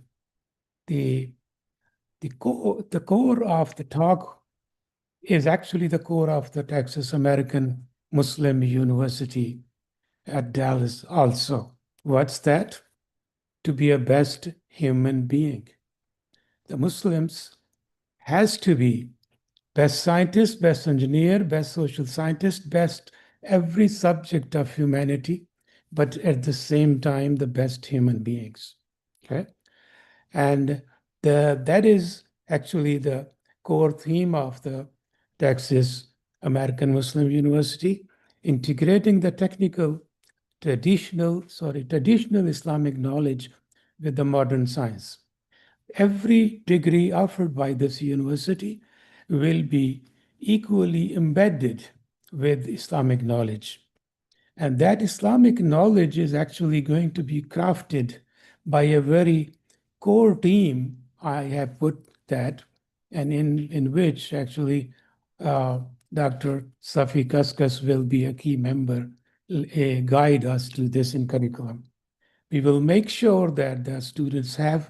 the core of the talk is actually the core of the Texas American Muslim University at Dallas also. What's that? To be a best human being. The Muslims has to be best scientist, best engineer, best social scientist, best every subject of humanity, but at the same time, the best human beings. Okay? And that is actually the core theme of the Texas American Muslim University, integrating the traditional Islamic knowledge with the modern science. Every degree offered by this university will be equally embedded with Islamic knowledge. And that Islamic knowledge is actually going to be crafted by a very core team, I have put that, and in which actually Dr. Safi Kaskas will be a key member, guide us to this in curriculum. We will make sure that the students have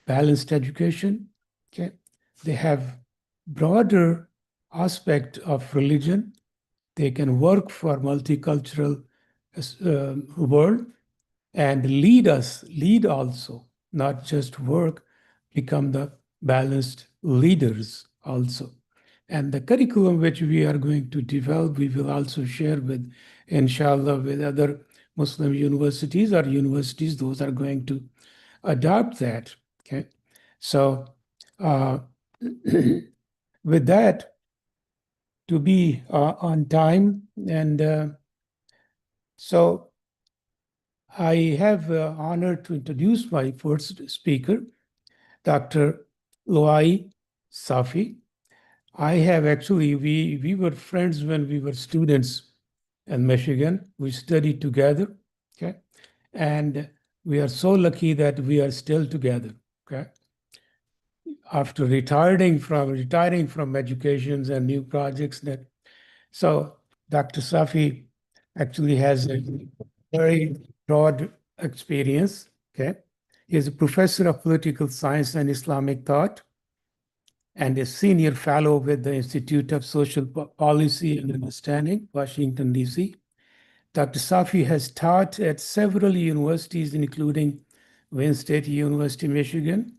balanced education. Okay, they have broader aspect of religion. They can work for multicultural world and lead also, not just work, become the balanced leaders also. And the curriculum which we are going to develop, we will also share with, inshallah, with other Muslim universities or universities, those are going to adopt that. Okay, so with that, to be on time, and so I have honor to introduce my first speaker, Dr. Loai Safi. I have actually, we were friends when we were students in Michigan. We studied together, okay? And we are so lucky that we are still together, okay? After retiring from educations and new projects so Dr. Safi actually has a very broad experience, okay? He is a professor of political science and Islamic thought and a senior fellow with the Institute of Social Policy and Understanding, Washington, D.C. Dr. Safi has taught at several universities, including Wayne State University, Michigan,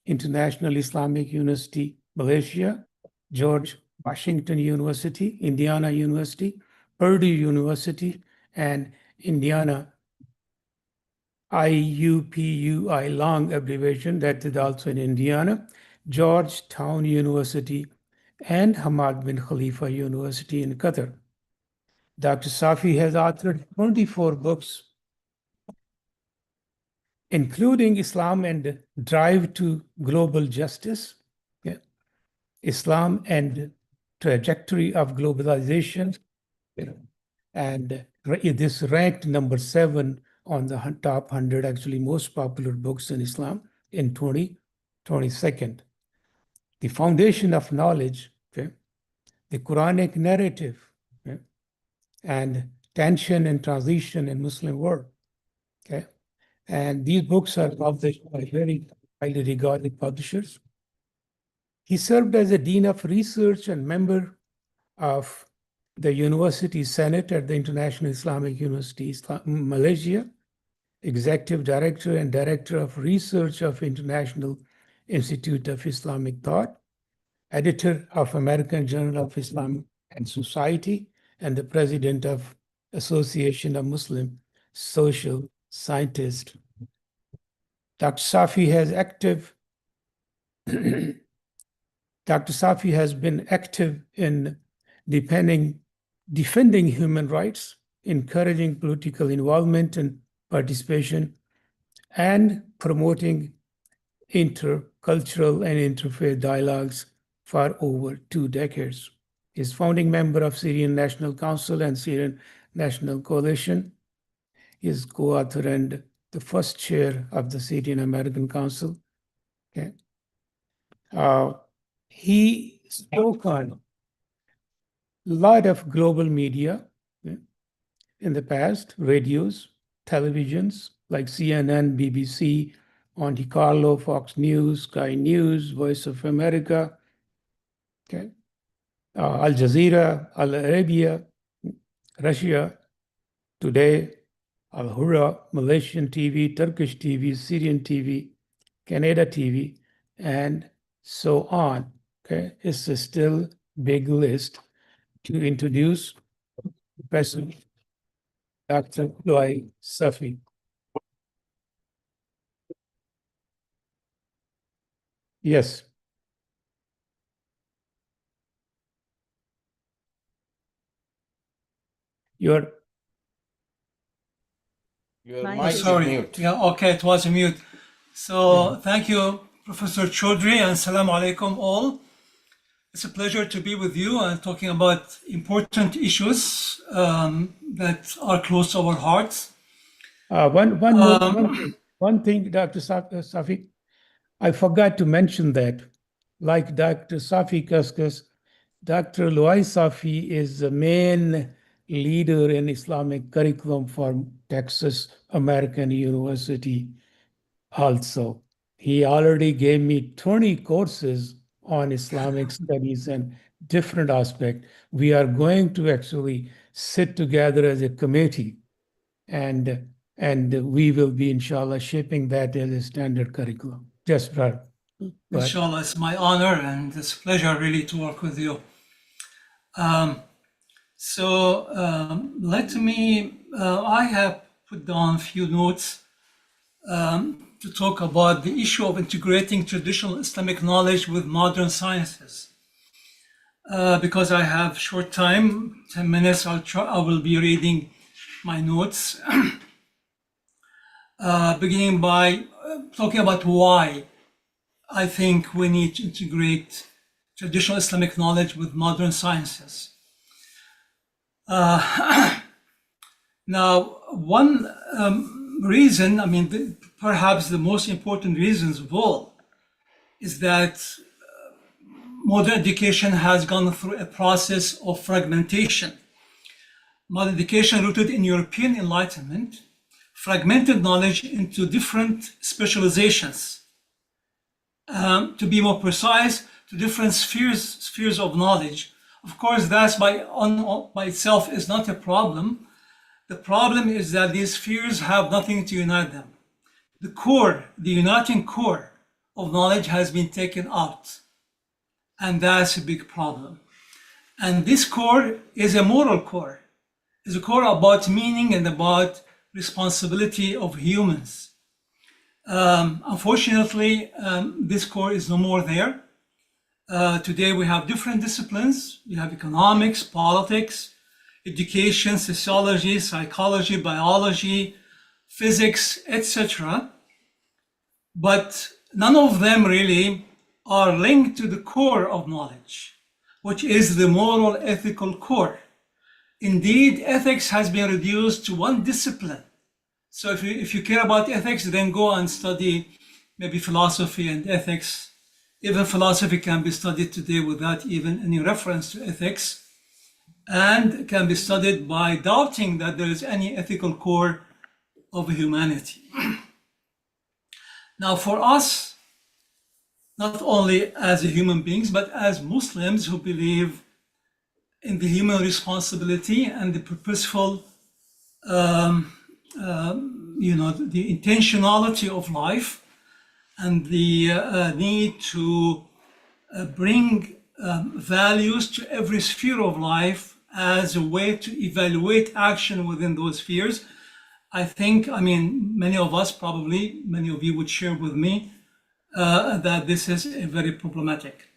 International Islamic University, Malaysia, George Washington University, Indiana University, Purdue University, and Indiana IUPUI, long abbreviation, that is also in Indiana, Georgetown University, and Hamad bin Khalifa University in Qatar. Dr. Safi has authored 24 books, including Islam and Drive to Global Justice, Islam and Trajectory of Globalization, and this ranked number 7 on the top 100 actually most popular books in Islam in 2022. The Foundation of Knowledge, okay? The Quranic Narrative, okay? And Tension and Transition in Muslim World. Okay? And these books are published by very highly regarded publishers. He served as a Dean of Research and member of the University Senate at the International Islamic University, Malaysia, Executive Director and Director of Research of International Institute of Islamic Thought, Editor of American Journal of Islam and Society, and the President of Association of Muslim Social Scientists. Dr. Safi has been active in defending human rights, encouraging political involvement and participation, and promoting intercultural and interfaith dialogues for over 2 decades. He is founding member of Syrian National Council and Syrian National Coalition. He is co-author and the first chair of the Syrian American Council. Okay. He spoke on a lot of global media in the past, radios, televisions like CNN, BBC, Monte Carlo, Fox News, Sky News, Voice of America, okay, Al Jazeera, Al Arabia, Russia Today, Al Hurra, Malaysian TV, Turkish TV, Syrian TV, Canada TV, and so on. Okay, it's still big list to introduce Professor Dr. Loy Safi. Yes. Your mic is mute. Yeah, okay, it was mute. So thank you, Professor Chaudhry, and Assalamu alaikum all. It's a pleasure to be with you and talking about important issues that are close to our hearts. One thing, Dr. Safi, I forgot to mention that, like Dr. Safi Kaskas, Dr. Loy Safi is the main leader in Islamic curriculum for Texas American University also. He already gave me 20 courses on Islamic studies and different aspects. We are going to actually sit together as a committee and we will be, inshallah, shaping that as a standard curriculum. Just right. Inshallah, it's my honor and it's a pleasure really to work with you. Let me, I have put down a few notes to talk about the issue of integrating traditional Islamic knowledge with modern sciences. Because I have short time, 10 minutes, I will be reading my notes, beginning by talking about why I think we need to integrate traditional Islamic knowledge with modern sciences. Now, one reason, I mean, perhaps the most important reasons of all, is that modern education has gone through a process of fragmentation. Modern education, rooted in European Enlightenment, fragmented knowledge into different specializations. To be more precise, to different spheres of knowledge. Of course, that's by itself is not a problem. The problem is that these spheres have nothing to unite them. The core, the uniting core of knowledge has been taken out. And that's a big problem. And this core is a moral core. It's a core about meaning and about responsibility of humans. Unfortunately, this core is no more there. Today we have different disciplines. We have economics, politics, education, sociology, psychology, biology, physics, etc. But none of them really are linked to the core of knowledge, which is the moral ethical core. Indeed, ethics has been reduced to one discipline. So if you care about ethics, then go and study maybe philosophy and ethics. Even philosophy can be studied today without even any reference to ethics, and can be studied by doubting that there is any ethical core of humanity. Now, for us, not only as human beings, but as Muslims who believe in the human responsibility and the purposeful, the intentionality of life, and the need to bring values to every sphere of life as a way to evaluate action within those spheres. I think, many of us probably, many of you would share with me that this is very problematic.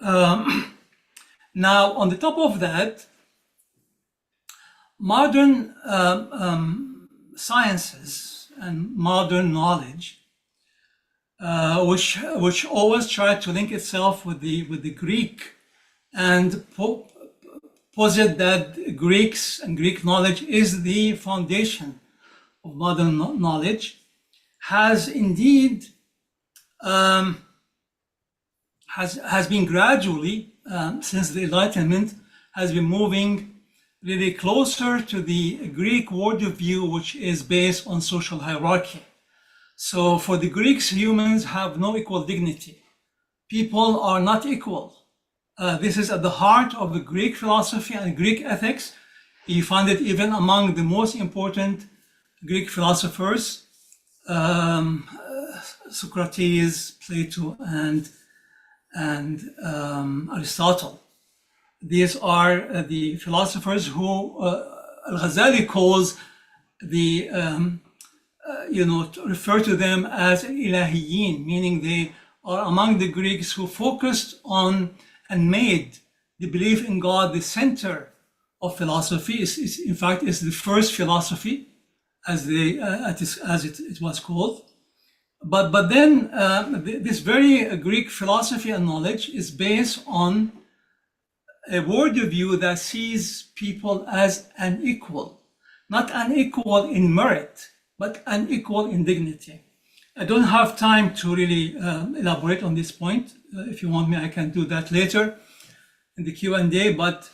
Now, on the top of that, modern sciences and modern knowledge, which always try to link itself with the Greek and posit that Greeks and Greek knowledge is the foundation of modern knowledge, has indeed has been gradually, since the Enlightenment, has been moving really closer to the Greek worldview, which is based on social hierarchy. So for the Greeks, humans have no equal dignity. People are not equal. This is at the heart of the Greek philosophy and Greek ethics. You find it even among the most important Greek philosophers, Socrates, Plato, and and Aristotle. These are the philosophers who Al-Ghazali calls the, refer to them as ilahiyin, meaning they are among the Greeks who focused on and made the belief in God the center of philosophy. In fact, it's the first philosophy, as it was called. But then this very Greek philosophy and knowledge is based on a worldview that sees people as unequal, not unequal in merit, but unequal in dignity. I don't have time to really elaborate on this point. If you want me, I can do that later in the Q&A, but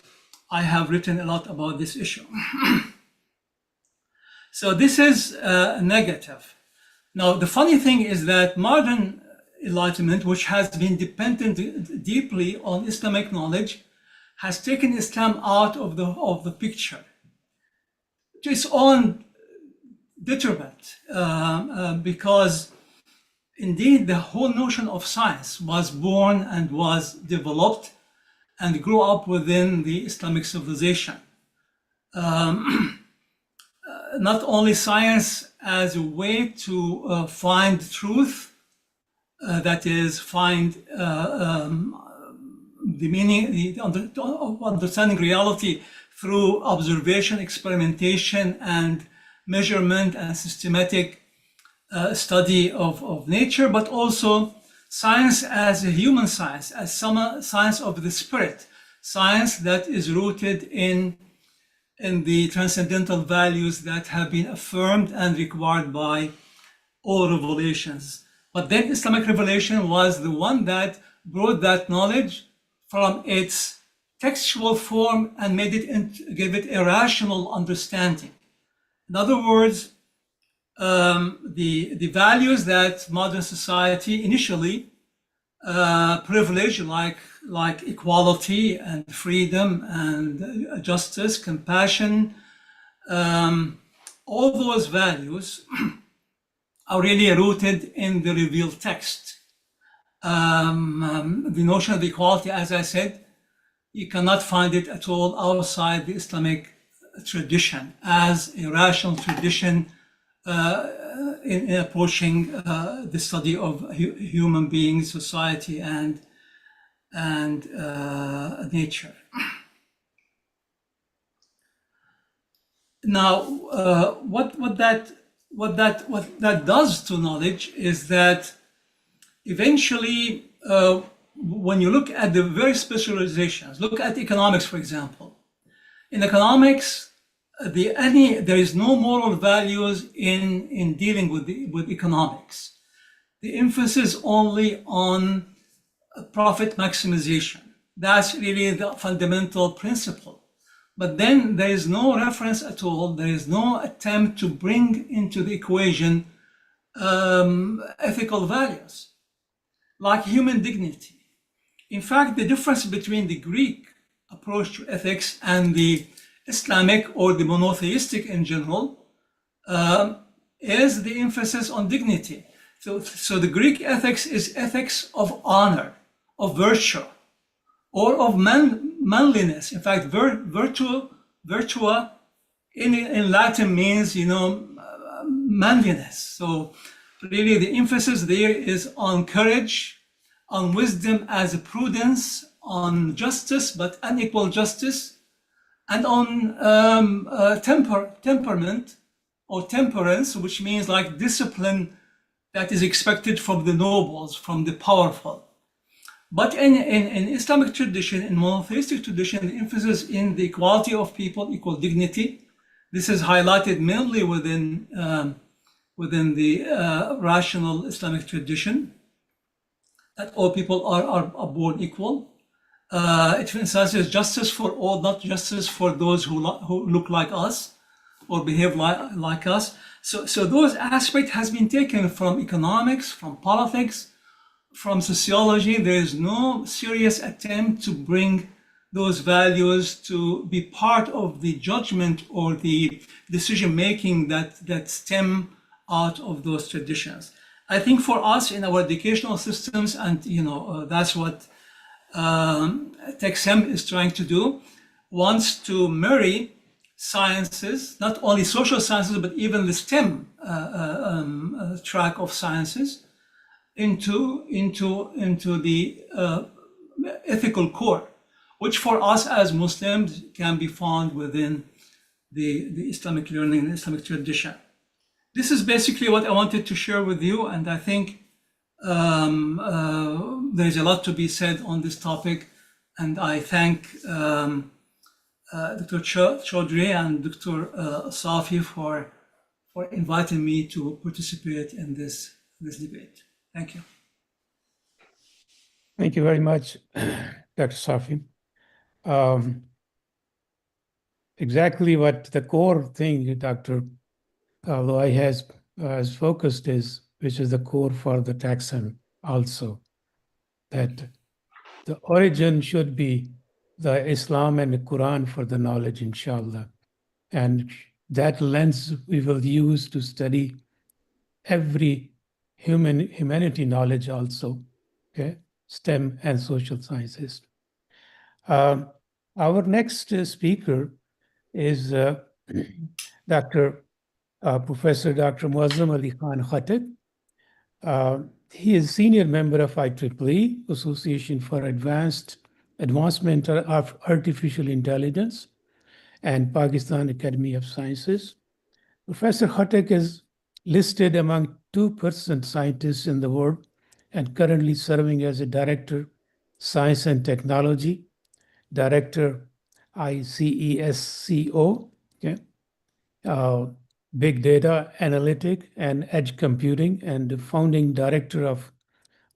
I have written a lot about this issue. So this is negative. Now, the funny thing is that modern enlightenment, which has been dependent deeply on Islamic knowledge, has taken Islam out of the picture to its own detriment, because indeed the whole notion of science was born and was developed and grew up within the Islamic civilization. Not only science as a way to find truth, that is, find the meaning, understanding reality through observation, experimentation, and measurement and systematic study of nature, but also science as a human science, as some science of the spirit, science that is rooted in the transcendental values that have been affirmed and required by all revelations. But then Islamic revelation was the one that brought that knowledge from its textual form and gave it a rational understanding. In other words, the values that modern society initially privileged, like equality and freedom and justice, compassion, all those values are really rooted in the revealed text. The notion of equality, as I said, you cannot find it at all outside the Islamic tradition as a rational tradition in approaching the study of human beings, society, and nature. Now, what that does to knowledge is that eventually, when you look at the very specializations, look at economics, for example. In economics, there is no moral values in dealing with economics. The emphasis only on profit maximization. That's really the fundamental principle. But then there is no reference at all. There is no attempt to bring into the equation ethical values, like human dignity. In fact, the difference between the Greek approach to ethics and the Islamic or the monotheistic in general is the emphasis on dignity. So the Greek ethics is ethics of honor, of virtue, or of manliness. In fact, virtua in Latin means, manliness. So really the emphasis there is on courage, on wisdom as a prudence, on justice, but unequal justice, and on temperament or temperance, which means like discipline that is expected from the nobles, from the powerful. But in Islamic tradition, in monotheistic tradition, the emphasis in the equality of people, equal dignity. This is highlighted mainly within the rational Islamic tradition, that all people are born equal. It emphasizes justice for all, not justice for those who look like us or behave like us. So those aspects has been taken from economics, from politics, from sociology. There is no serious attempt to bring those values to be part of the judgment or the decision making that stem out of those traditions. I think for us in our educational systems, and that's what TechSem is trying to do, wants to marry sciences, not only social sciences, but even the STEM track of sciences into the ethical core, which for us as Muslims can be found within the Islamic learning, the Islamic tradition. This is basically what I wanted to share with you, and I think there's a lot to be said on this topic, and I thank Dr. Chaudhry and Dr. Safi for inviting me to participate in this debate. Thank you. Thank you very much, Dr. Safi. Exactly what the core thing Dr. Loy has focused is, which is the core for the taxon also, that the origin should be the Islam and the Quran for the knowledge, inshallah. And that lens we will use to study every humanity knowledge also, okay? STEM and social sciences. Our next speaker is Professor Dr. Muazzam Ali Khan Khatib. He is senior member of IEEE, Association for Advancement of Artificial Intelligence, and Pakistan Academy of Sciences. Professor Khatib is listed among 2% scientists in the world and currently serving as a Director, Science and Technology, Director, ICESCO, okay? Big Data Analytic and Edge Computing, and the founding director of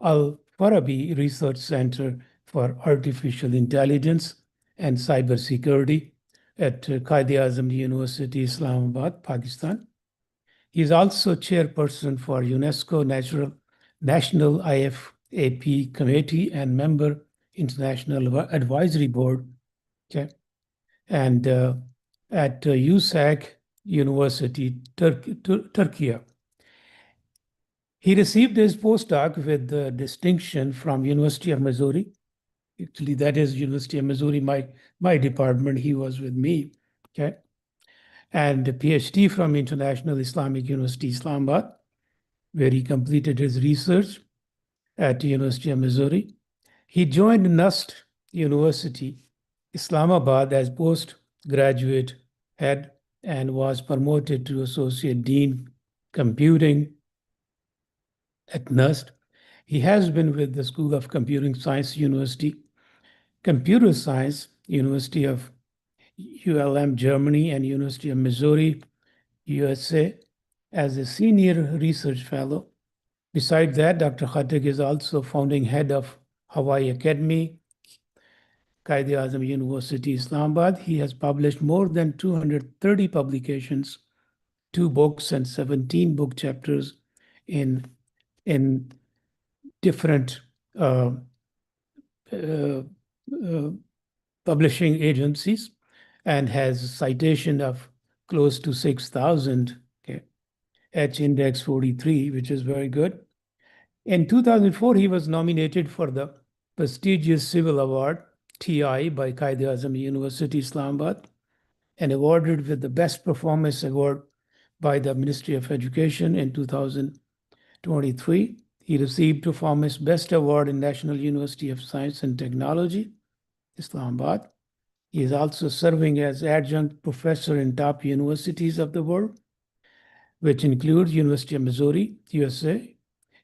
Al-Farabi Research Center for Artificial Intelligence and Cybersecurity at Quaid-e-Azam University, Islamabad, Pakistan. He is also chairperson for UNESCO National IFAP Committee and member International Advisory Board, okay? And at USAC University, Turkey. He received his postdoc with the distinction from University of Missouri. Actually, that is University of Missouri, my department. He was with me, okay? And a PhD from International Islamic University, Islamabad, where he completed his research at the University of Missouri. He joined NUST University, Islamabad, as postgraduate head and was promoted to Associate Dean Computing at NUST. He has been with the School of Computing Science University, Computer Science University of ULM, Germany, and University of Missouri, USA, as a senior research fellow. Besides that, Dr. Khatib is also founding head of Hawaii Academy, Quaid-e-Azam University, Islamabad. He has published more than 230 publications, 2 books, and 17 book chapters in different publishing agencies, and has a citation of close to 6,000, okay, H index 43, which is very good. In 2004, he was nominated for the prestigious Civil Award, TI, by Quaid-e-Azam University, Islamabad, and awarded with the Best Performance Award by the Ministry of Education in 2023. He received Performance Best Award in National University of Science and Technology, Islamabad. He is also serving as adjunct professor in top universities of the world, which include University of Missouri, USA,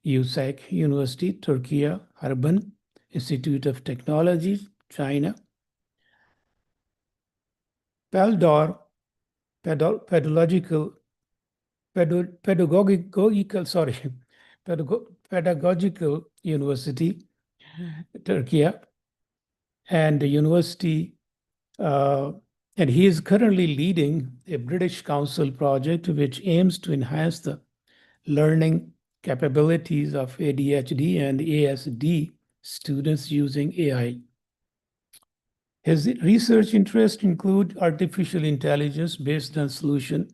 USAC University, Turkey, Harban Institute of Technology, China, Pedagogical University, Turkey, and the university, and he is currently leading a British Council project which aims to enhance the learning capabilities of ADHD and ASD students using AI. His research interests include artificial intelligence based on solutions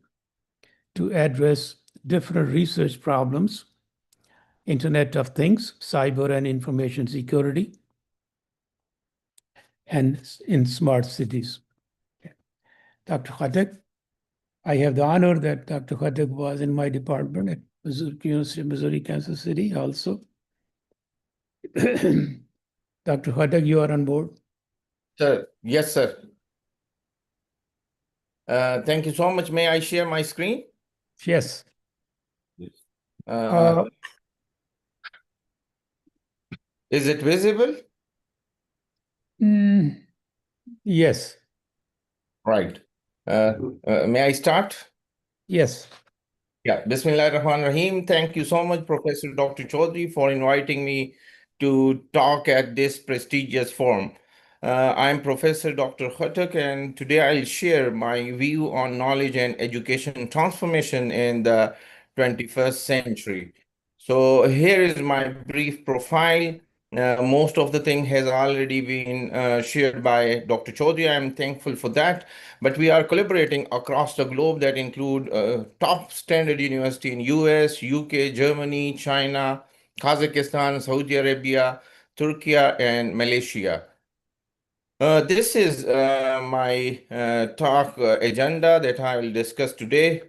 to address different research problems, Internet of Things, Cyber and Information Security, and in smart cities. Dr. Khattak, I have the honor that Dr. Khattak was in my department at University of Missouri, Kansas City also. Dr. Khattak, you are on board. Sir, yes, sir. Thank you so much. May I share my screen? Yes. Uh, is it visible? Yes. Right. May I start? Yes. Yeah, Bismillahirrahmanirrahim. Thank you so much, Professor Dr. Chaudhary, for inviting me to talk at this prestigious forum. I'm Professor Dr. Khattak, and today I'll share my view on knowledge and education transformation in the 21st century. So here is my brief profile. Most of the thing has already been shared by Dr. Chaudhary. I'm thankful for that. But we are collaborating across the globe that include top standard university in US, UK, Germany, China, Kazakhstan, Saudi Arabia, Turkey, and Malaysia. This is my talk agenda that I will discuss today.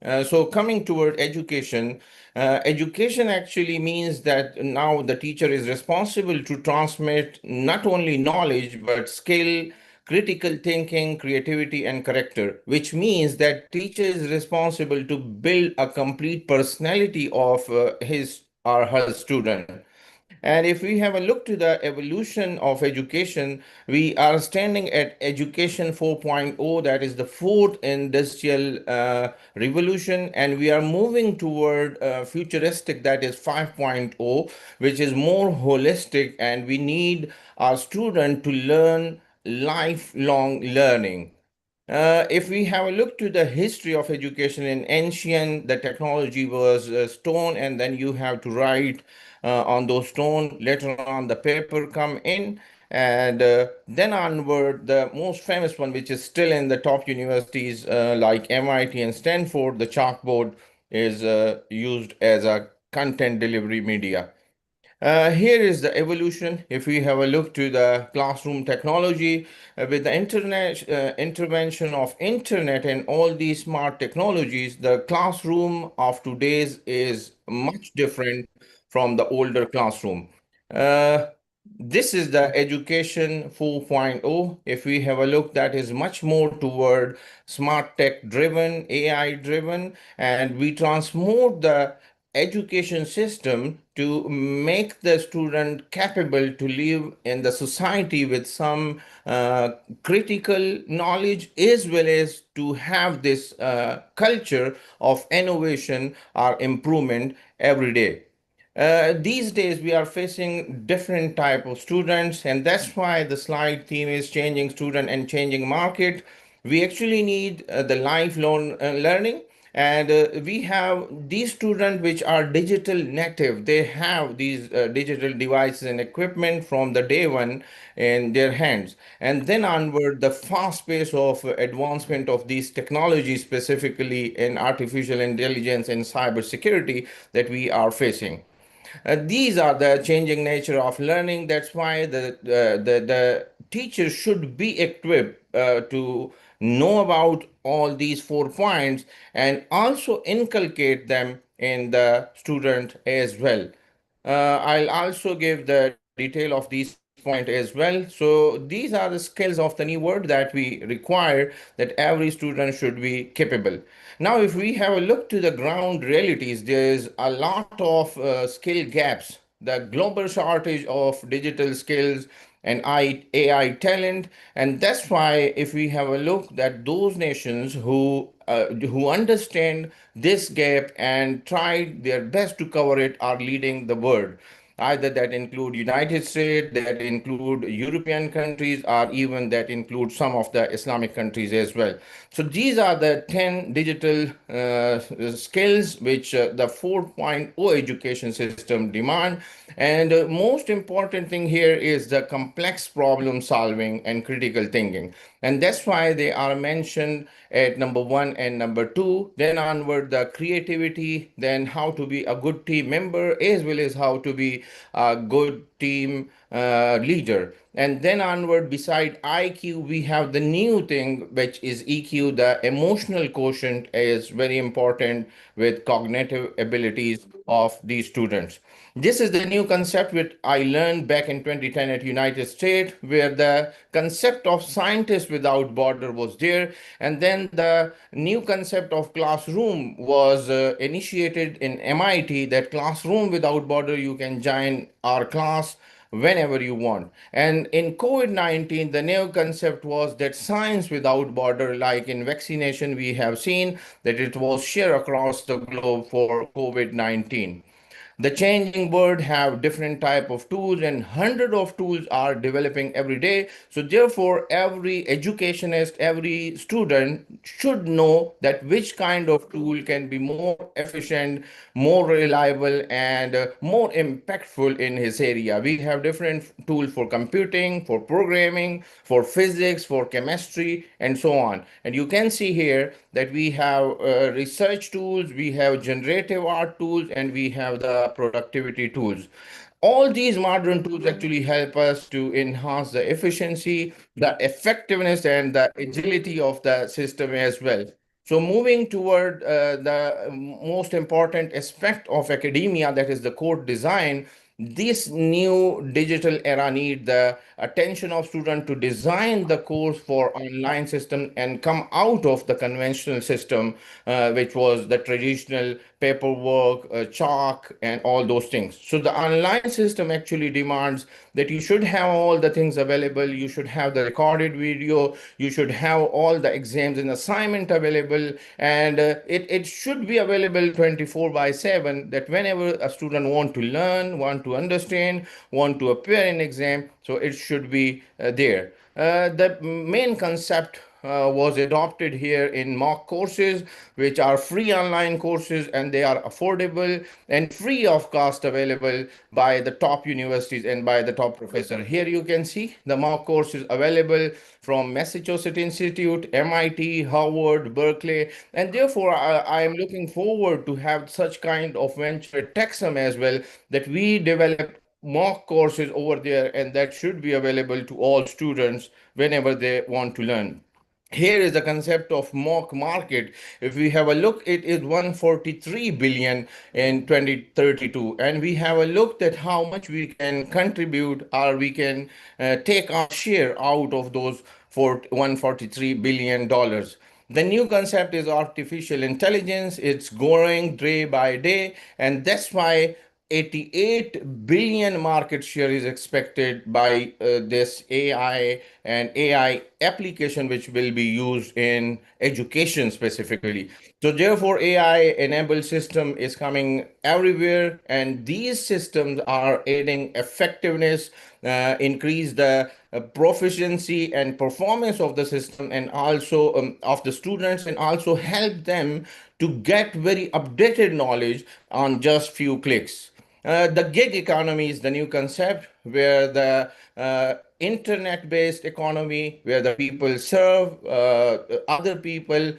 So coming toward education, education actually means that now the teacher is responsible to transmit not only knowledge, but skill, critical thinking, creativity, and character, which means that teacher is responsible to build a complete personality of his or her student. And if we have a look to the evolution of education, we are standing at education 4.0, that is the fourth industrial revolution, and we are moving toward futuristic, that is 5.0, which is more holistic, and we need our student to learn lifelong learning. If we have a look to the history of education in ancient, the technology was stone, and then you have to write on those stone. Later on, the paper come in, and then onward, the most famous one, which is still in the top universities like MIT and Stanford, the chalkboard is used as a content delivery media. Here is the evolution. If we have a look to the classroom technology, with the internet intervention of internet and all these smart technologies, the classroom of today's is much different from the older classroom. Uh, this is the education 4.0. If we have a look, that is much more toward smart tech driven, AI driven, and we transmute the education system to make the student capable to live in the society with some critical knowledge, as well as to have this culture of innovation or improvement every day. These days we are facing different type of students, and that's why the slide theme is changing student and changing market. We actually need the lifelong learning, and we have these students which are digital native. They have these digital devices and equipment from the day one in their hands, and then onward the fast pace of advancement of these technologies, specifically in artificial intelligence and cyber security, that we are facing. These are the changing nature of learning. That's why the teacher should be equipped to know about all these 4 points and also inculcate them in the student as well. I'll also give the detail of these points as well. So these are the skills of the new world that we require that every student should be capable. Now, if we have a look to the ground realities, there's a lot of skill gaps, the global shortage of digital skills and AI talent, and that's why if we have a look that those nations who understand this gap and tried their best to cover it are leading the world. either that include United States, that include European countries, or even that include some of the Islamic countries as well. So these are the 10 digital skills which the 4.0 education system demand. And most important thing here is the complex problem solving and critical thinking. And that's why they are mentioned at number 1 and number 2. Then onward, the creativity, then how to be a good team member, as well as how to be a good team leader. And then onward, beside IQ, we have the new thing, which is EQ. The emotional quotient is very important with cognitive abilities of these students. This is the new concept which I learned back in 2010 at United States, where the concept of scientists without border was there. And then the new concept of classroom was initiated in MIT, that classroom without border, you can join our class whenever you want. And in COVID-19, the new concept was that science without border, like in vaccination, we have seen that it was shared across the globe for COVID-19. The changing world have different type of tools, and hundred of tools are developing every day. So therefore, every educationist, every student should know that which kind of tool can be more efficient, more reliable, and more impactful in his area. We have different tools for computing, for programming, for physics, for chemistry, and so on. And you can see here that we have research tools, we have generative art tools, and we have the productivity tools. All these modern tools actually help us to enhance the efficiency, the effectiveness, and the agility of the system as well. So moving toward the most important aspect of academia, that is the code design, this new digital era need the attention of students to design the course for online system and come out of the conventional system, which was the traditional paperwork, chalk, and all those things. So the online system actually demands that you should have all the things available. You should have the recorded video. You should have all the exams and assignment available. And it should be available 24 by 7, that whenever a student want to learn, want to understand, want to appear in exam, so it should be there. The main concept was adopted here in mock courses, which are free online courses, and they are affordable and free of cost, available by the top universities and by the top professor. Here you can see the mock courses available from Massachusetts Institute, MIT, Harvard, Berkeley, and therefore I am looking forward to have such kind of venture at Texas as well, that we develop mock courses over there, and that should be available to all students whenever they want to learn. Here is the concept of mock market. If we have a look, it is 143 billion in 2032, and we have a look at how much we can contribute, or we can take our share out of those for 143 billion dollars. The new concept is artificial intelligence. It's growing day by day, and that's why 88 billion market share is expected by this AI and AI application, which will be used in education specifically. So therefore, AI enabled system is coming everywhere, and these systems are aiding effectiveness, increase the proficiency and performance of the system, and also of the students, and also help them to get very updated knowledge on just few clicks. The gig economy is the new concept, where the internet-based economy, where the people serve other people,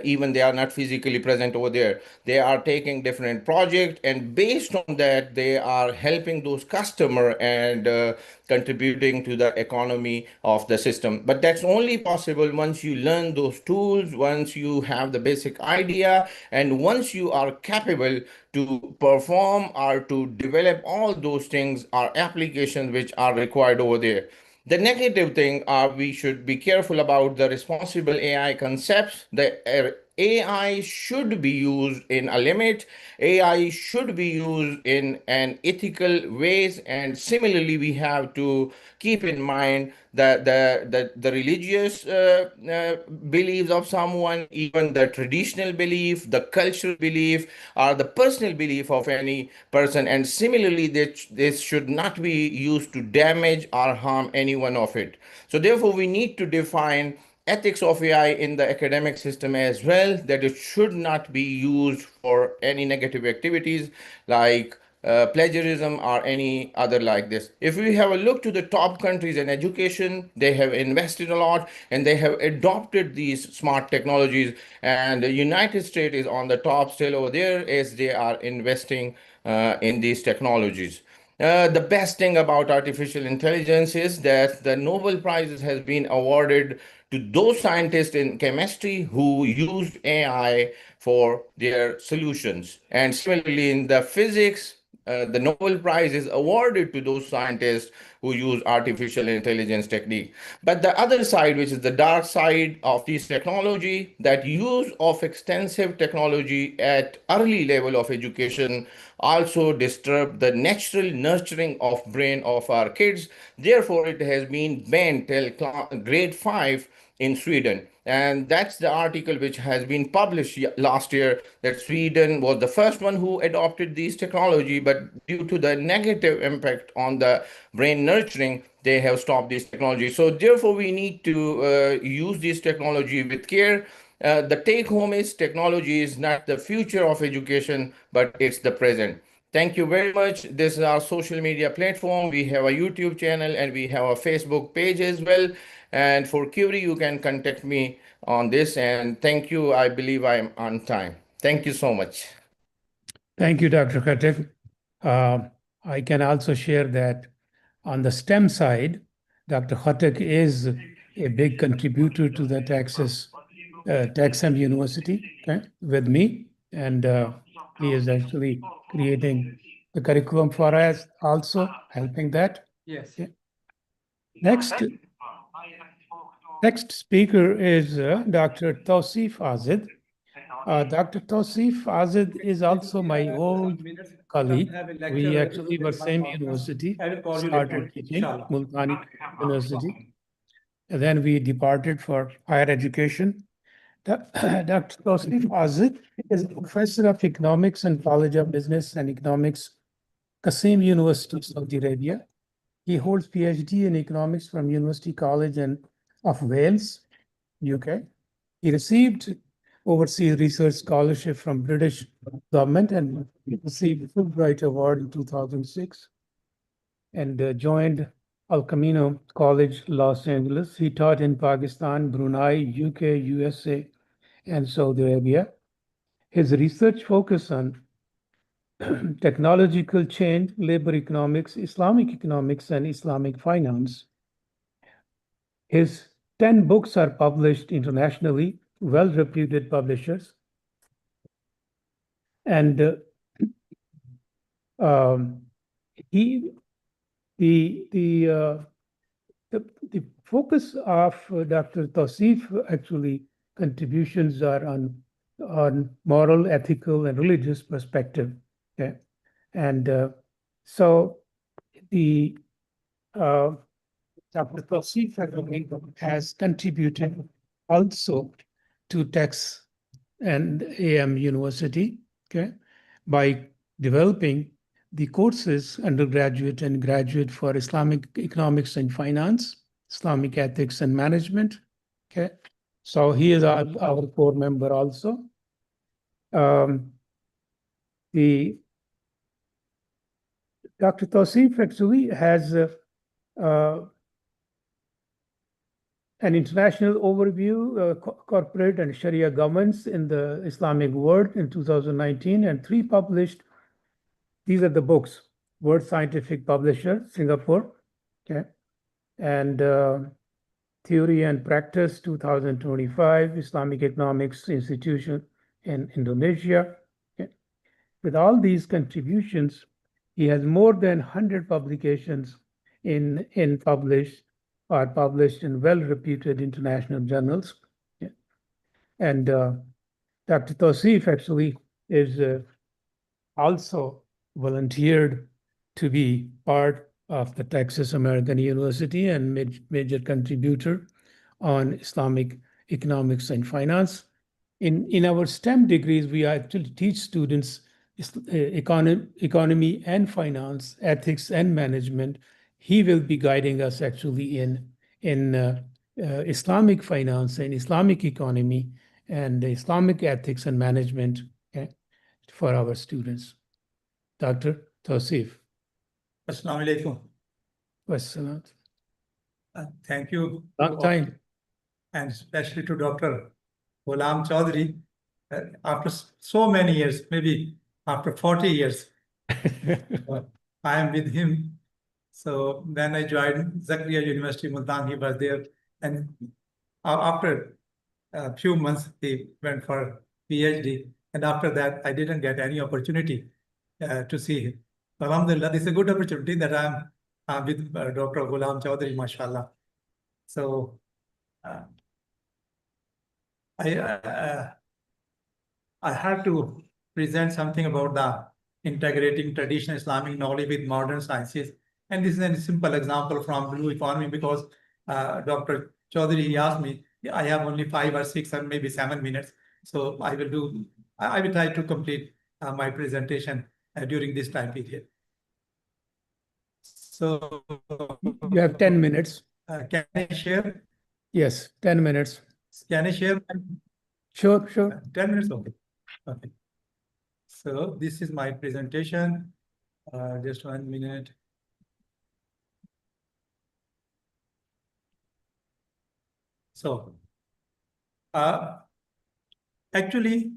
even they are not physically present over there. They are taking different projects, and based on that, they are helping those customers and contributing to the economy of the system. But that's only possible once you learn those tools, once you have the basic idea, and once you are capable to perform or to develop all those things or applications which are required over there. The negative thing, we should be careful about the responsible AI concepts. The AI should be used in a limit. AI should be used in an ethical ways, and similarly, we have to keep in mind that the religious beliefs of someone, even the traditional belief, the cultural belief, or the personal belief of any person, and similarly, this should not be used to damage or harm any one of it. So therefore, we need to define ethics of AI in the academic system as well, that it should not be used for any negative activities like plagiarism or any other like this. If we have a look to the top countries in education, they have invested a lot and they have adopted these smart technologies, and the United States is on the top still over there as they are investing in these technologies. The best thing about artificial intelligence is that the Nobel Prizes has been awarded to those scientists in chemistry who used AI for their solutions. And similarly, in the physics, the Nobel Prize is awarded to those scientists who use artificial intelligence technique. But the other side, which is the dark side of this technology, that use of extensive technology at early level of education also disturb the natural nurturing of brain of our kids. Therefore, it has been banned till grade 5 in Sweden. And that's the article which has been published last year, that Sweden was the first one who adopted these technology, but due to the negative impact on the brain nurturing, they have stopped this technology. So therefore, we need to use this technology with care. The take home is technology is not the future of education, but it's the present. Thank you very much. This is our social media platform. We have a YouTube channel and we have a Facebook page as well. And for query, you can contact me on this. And thank you. I believe I'm on time. Thank you so much. Thank you, Dr. Khattak. I can also share that on the STEM side, Dr. Khattak is a big contributor to the Texas Texas University, okay, with me. And he is actually creating the curriculum for us, also helping that. Yes. Okay. Next speaker is Dr. Tausif Azid. Dr. Tausif Azid is also my old colleague. We actually were same university, started teaching, Multani University. And then we departed for higher education. Dr. Tausif Azid is a professor of economics and College of Business and Economics, Qasim University, Saudi Arabia. He holds PhD in economics from University College of Wales, UK. He received overseas research scholarship from British government and received Fulbright Award in 2006 and joined Al Camino College, Los Angeles. He taught in Pakistan, Brunei, UK, USA, and Saudi Arabia. His research focus on technological change, labor economics, and Islamic finance. His 10 books are published internationally, well-reputed publishers. And the focus of Dr. Tausif actually contributions are on moral, ethical, and religious perspective. Okay, and so the Dr. Tausif has contributed also to Texas and AM University, okay, by developing the courses, undergraduate and graduate, for Islamic economics and finance, Islamic ethics and management. Okay, so he is our core member also. The Dr. Tausif actually has an international overview, corporate and Sharia governance in the Islamic world in 2019, and 3 published. These are the books. World Scientific Publisher, Singapore, okay, and Theory and Practice, 2025, Islamic Economics Institution in Indonesia. Okay. With all these contributions, he has more than 100 publications published in well-reputed international journals. Okay. And Dr. Tausif actually is also volunteered to be part of the Texas American University and major contributor on Islamic economics and finance. In our STEM degrees, we actually teach students economy and finance, ethics and management. He will be guiding us actually in Islamic finance and Islamic economy and Islamic ethics and management for our students. Dr. Tausif. Assalamu alaikum. Wassalam. Thank you. Long time. And especially to Dr. Ghulam Chaudhry. After so many years, maybe after 40 years, I am with him. So then I joined Zakaria University, Multan. He was there. And after a few months, he went for PhD. And after that, I didn't get any opportunity to see him. Alhamdulillah, this is a good opportunity that I'm with Dr. Ghulam Chaudhry, mashallah. So I have to present something about the integrating traditional Islamic knowledge with modern sciences. And this is a simple example from Blue Economy because Dr. Chaudhry, he asked me, I have only 5 or 6 or maybe 7 minutes. So I will try to complete my presentation during this time period. So you have 10 minutes. Can I share? Yes, 10 minutes. Can I share? Sure. 10 minutes, okay. Okay. So this is my presentation. Just 1 minute. So actually,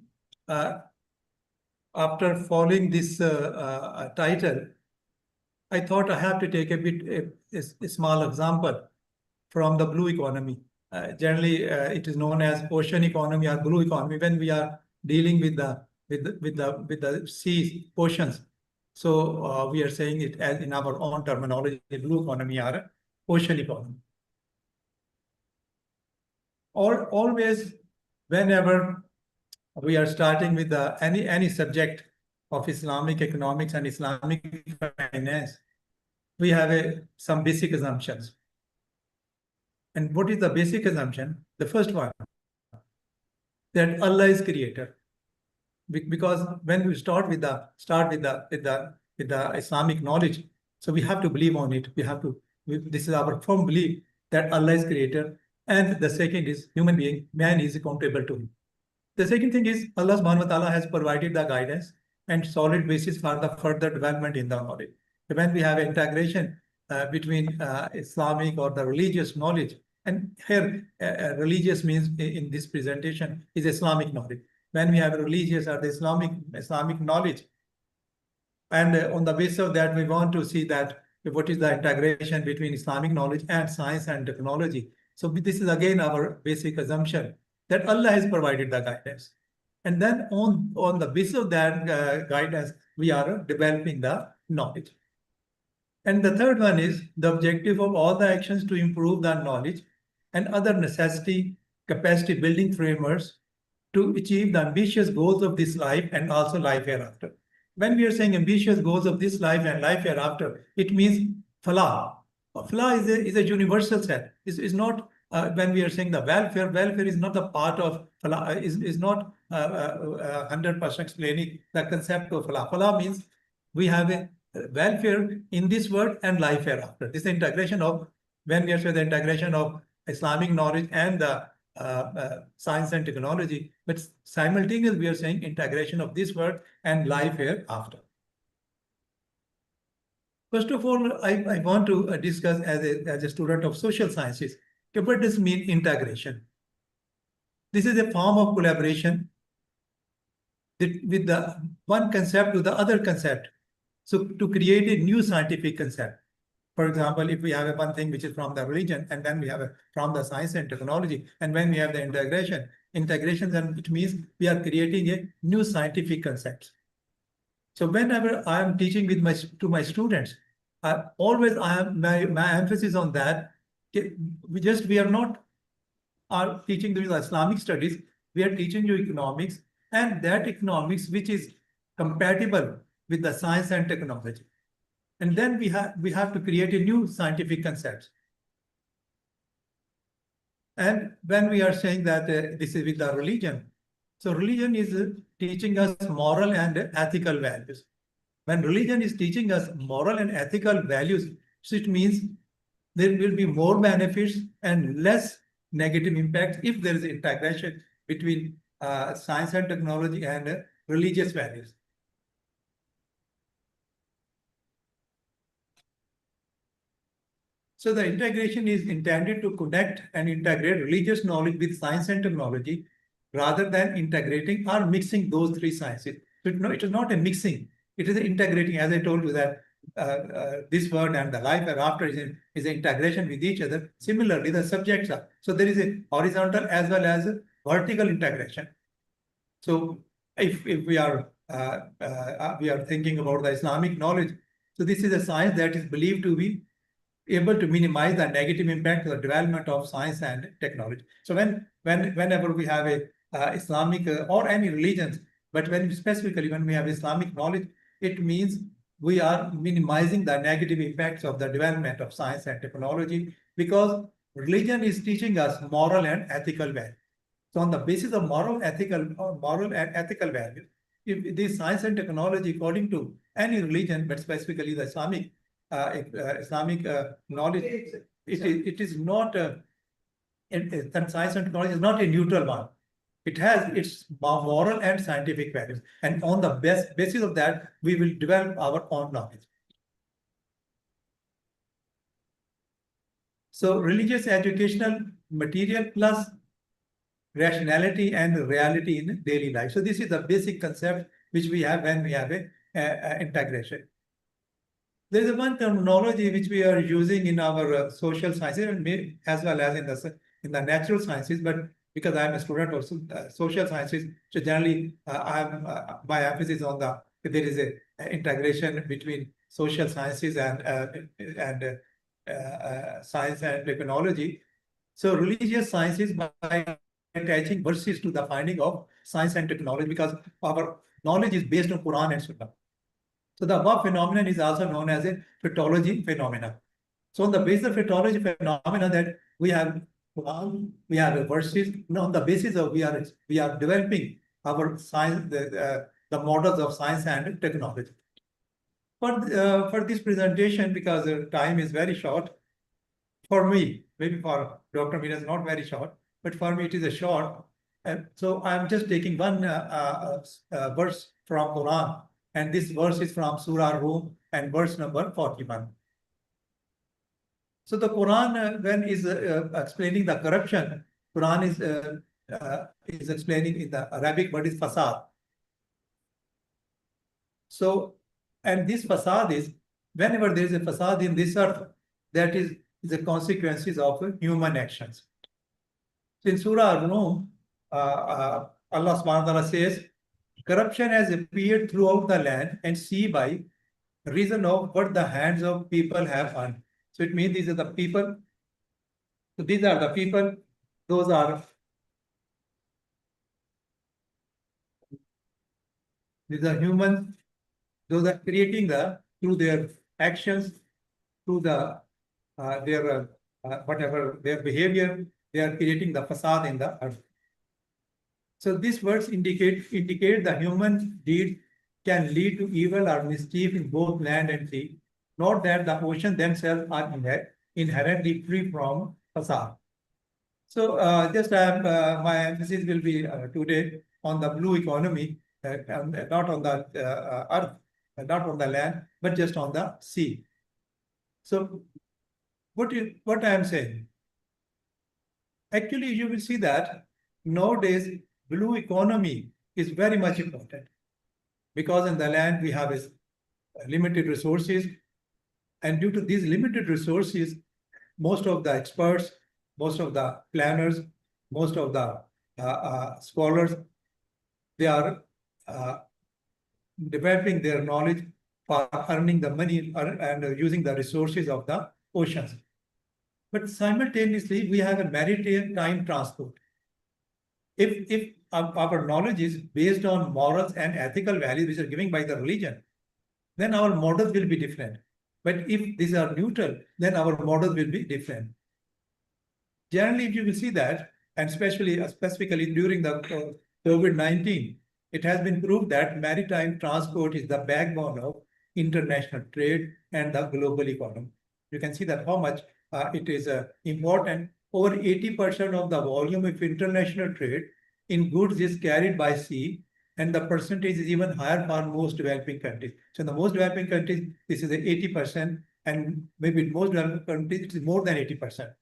after following this title, I thought I have to take a small example from the blue economy. Generally, it is known as ocean economy or blue economy when we are dealing with the sea oceans. So we are saying it as in our own terminology, the blue economy or ocean economy. Always, whenever we are starting with any subject of Islamic economics and Islamic finance, we have some basic assumptions. And what is the basic assumption? The first one, that Allah is creator. Because when we start with the Islamic knowledge, so we have to believe on it. This is our firm belief that Allah is creator. And the second is human being, man is accountable to him. The second thing is Allah subhanahu wa ta'ala has provided the guidance and solid basis for the further development in the knowledge. When we have integration between Islamic or the religious knowledge, and here religious means in this presentation is Islamic knowledge. When we have religious or the Islamic knowledge, and on the basis of that, we want to see that what is the integration between Islamic knowledge and science and technology. So this is again our basic assumption that Allah has provided the guidance. And then on the basis of that guidance, we are developing the knowledge. And the third one is the objective of all the actions to improve the knowledge and other necessity, capacity building frameworks to achieve the ambitious goals of this life and also life hereafter. When we are saying ambitious goals of this life and life hereafter, it means falah. Falah is a universal set. It's not when we are saying the welfare is not the part of falah, is not 100% explaining the concept of falah. Falah means we have a welfare in this world and life hereafter. This is the integration of, when we are saying the integration of Islamic knowledge and the science and technology, but simultaneously we are saying integration of this world and life hereafter. First of all, I want to discuss as a student of social sciences, what does mean integration? This is a form of collaboration with the one concept to the other concept. So to create a new scientific concept. For example, if we have one thing which is from the religion, and then we have from the science and technology, and when we have the integration, then it means we are creating a new scientific concept. So whenever I am teaching to my students, always I have my emphasis on that. We are not teaching the Islamic studies. We are teaching you economics, and that economics which is compatible with the science and technology. And then we have to create a new scientific concept. And when we are saying that this is with the religion, so religion is teaching us moral and ethical values. When religion is teaching us moral and ethical values, so it means there will be more benefits and less negative impacts if there is integration between science and technology and religious values. So the integration is intended to connect and integrate religious knowledge with science and technology rather than integrating or mixing those three sciences. So it is not a mixing, it is integrating, as I told you that this world and the life hereafter is an integration with each other. Similarly, the subjects are. So there is a horizontal as well as a vertical integration. So if we are thinking about the Islamic knowledge, so this is a science that is believed to be able to minimize the negative impact of the development of science and technology. So whenever we have a Islamic or any religions, but specifically when we have Islamic knowledge, it means we are minimizing the negative impacts of the development of science and technology, because religion is teaching us moral and ethical values. So on the basis of moral and ethical values, if this science and technology, according to any religion, but specifically the Islamic knowledge, it is not science and technology is not a neutral one. It has its moral and scientific values, and on the basis of that, we will develop our own knowledge. So religious educational material plus rationality and reality in daily life. So this is the basic concept which we have when we have a integration. There is one terminology which we are using in our social sciences and as well as in the natural sciences, but because I am a student of social sciences, so generally my emphasis on if there is a integration between social sciences and science and technology. So religious sciences by attaching verses to the finding of science and technology, because our knowledge is based on Quran and Sunnah. So the above phenomenon is also known as a photology phenomena. So on the basis of photology phenomena, that we have Quran, we have verses. On the basis of we are developing our science, the models of science and technology. For this presentation, because the time is very short, for me, maybe for Dr. Meena is not very short, but for me it is a short. So I'm just taking one verse from Quran, and this verse is from Surah Rum and verse number 41. So the Quran, when is explaining the corruption, Quran is explaining in the Arabic word is fasad. So, and this fasad is, whenever there is a fasad in this earth, that is the consequences of human actions. So in Surah Rum, Allah subhanahu wa ta'ala says, corruption has appeared throughout the land and sea by reason of what the hands of people have done. So it means these are the people. So these are the people. Those are humans. Those are creating through their actions, through their whatever their behavior, they are creating the facade in the earth. So these words indicate the human deed can lead to evil or mischief in both land and sea. Not that the ocean themselves are inherently free from facade. So just my emphasis will be today on the blue economy, not on the earth, not on the land, but just on the sea. So what I am saying, actually you will see that nowadays blue economy is very much important, because in the land we have limited resources, and due to these limited resources, most of the experts, most of the planners, most of the scholars, they are developing their knowledge for earning the money and using the resources of the oceans. But simultaneously, we have a maritime transport. If our knowledge is based on morals and ethical values which are given by the religion, then our models will be different. But if these are neutral, then our models will be different. Generally, if you will see that, and specifically during the COVID-19, it has been proved that maritime transport is the backbone of international trade and the global economy. You can see that how much it is important. Over 80% of the volume of international trade in goods is carried by sea, and the percentage is even higher for most developing countries. So in the most developing countries, this is 80%, and maybe in most developing countries, it is more than 80%.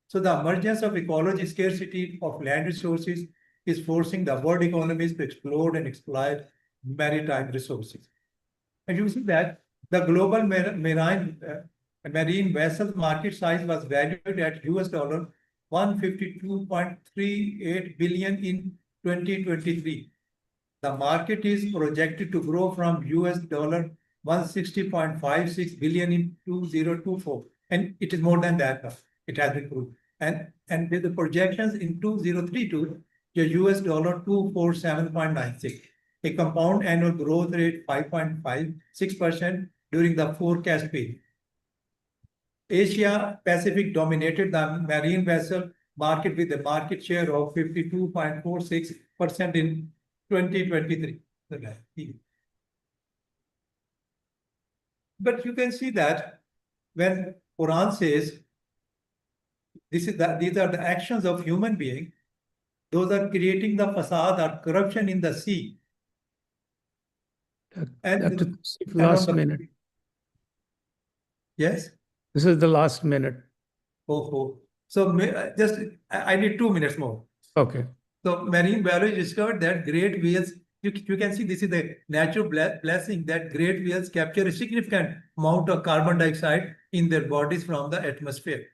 So the emergence of ecology scarcity of land resources is forcing the world economies to explode and exploit maritime resources. And you see that the global marine vessel market size was valued at US dollar 152.38 billion in 2023. The market is projected to grow from US dollar 160.56 billion in 2024. And it is more than that now. It has been proved. And with the projections in 2032, the US dollar 247.96, a compound annual growth rate 5.56% during the forecast period. Asia Pacific dominated the marine vessel market with a market share of 52.46% in 2023. But you can see that when Quran says these are the actions of human being, those are creating the facade or corruption in the sea. And last minute. Yes? This is the last minute. Oh. So just I need 2 minutes more. Okay. So marine biology discovered that great whales, you can see this is the natural blessing that great whales capture a significant amount of carbon dioxide in their bodies from the atmosphere.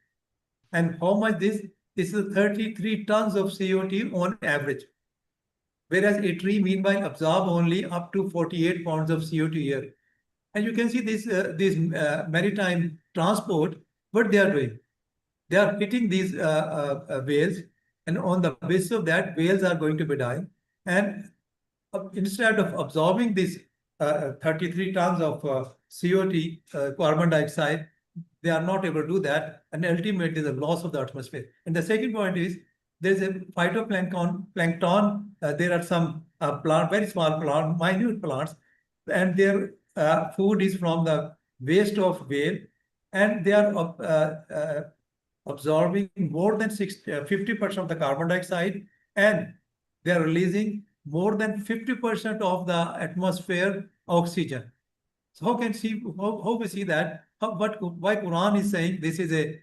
And how much this? This is 33 tons of CO2 on average. Whereas a tree, meanwhile, absorbs only up to 48 pounds of CO2 a year. And you can see this maritime transport, what they are doing. They are hitting these whales, and on the basis of that, whales are going to be dying. And instead of absorbing this 33 tons of CO2, carbon dioxide, they are not able to do that, and ultimately the loss of the atmosphere. And the second point is there's a phytoplankton. There are some very small minute plants, and their food is from the waste of whale, and they are absorbing more than 50% of the carbon dioxide, and they are releasing more than 50% of the atmosphere oxygen. So how we see that? Why Quran is saying this is a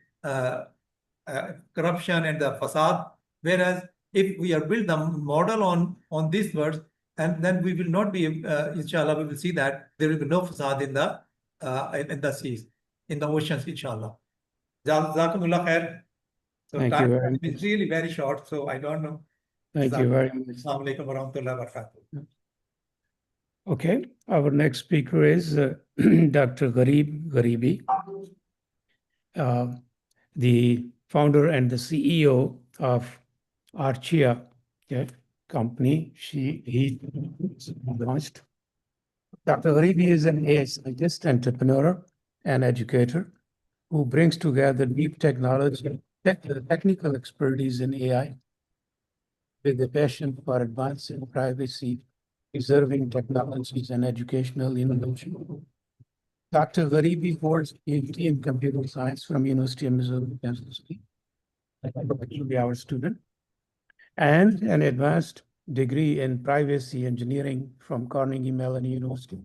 corruption and the facade, whereas if we are build the model on these words, and then we will not be, inshallah, we will see that there will be no facade in the seas, in the oceans, inshallah. Jazakumullah khair. So Thank you very much. It's really very short, so I don't know. Thank you very much. Assalamu alaikum wa rahmatullahi wa barakatuh. Okay, our next speaker is Dr. Gharibi, the founder and the CEO of Archia company. He launched. Dr. Gharibi is an AI scientist, entrepreneur, and educator who brings together deep technology, technical expertise in AI with a passion for advancing privacy, preserving technologies, and educational innovation. Dr. Gharibi holds PhD in computer science from University of Missouri, Kansas City, actually our student, and an advanced degree in privacy engineering from Carnegie Mellon University.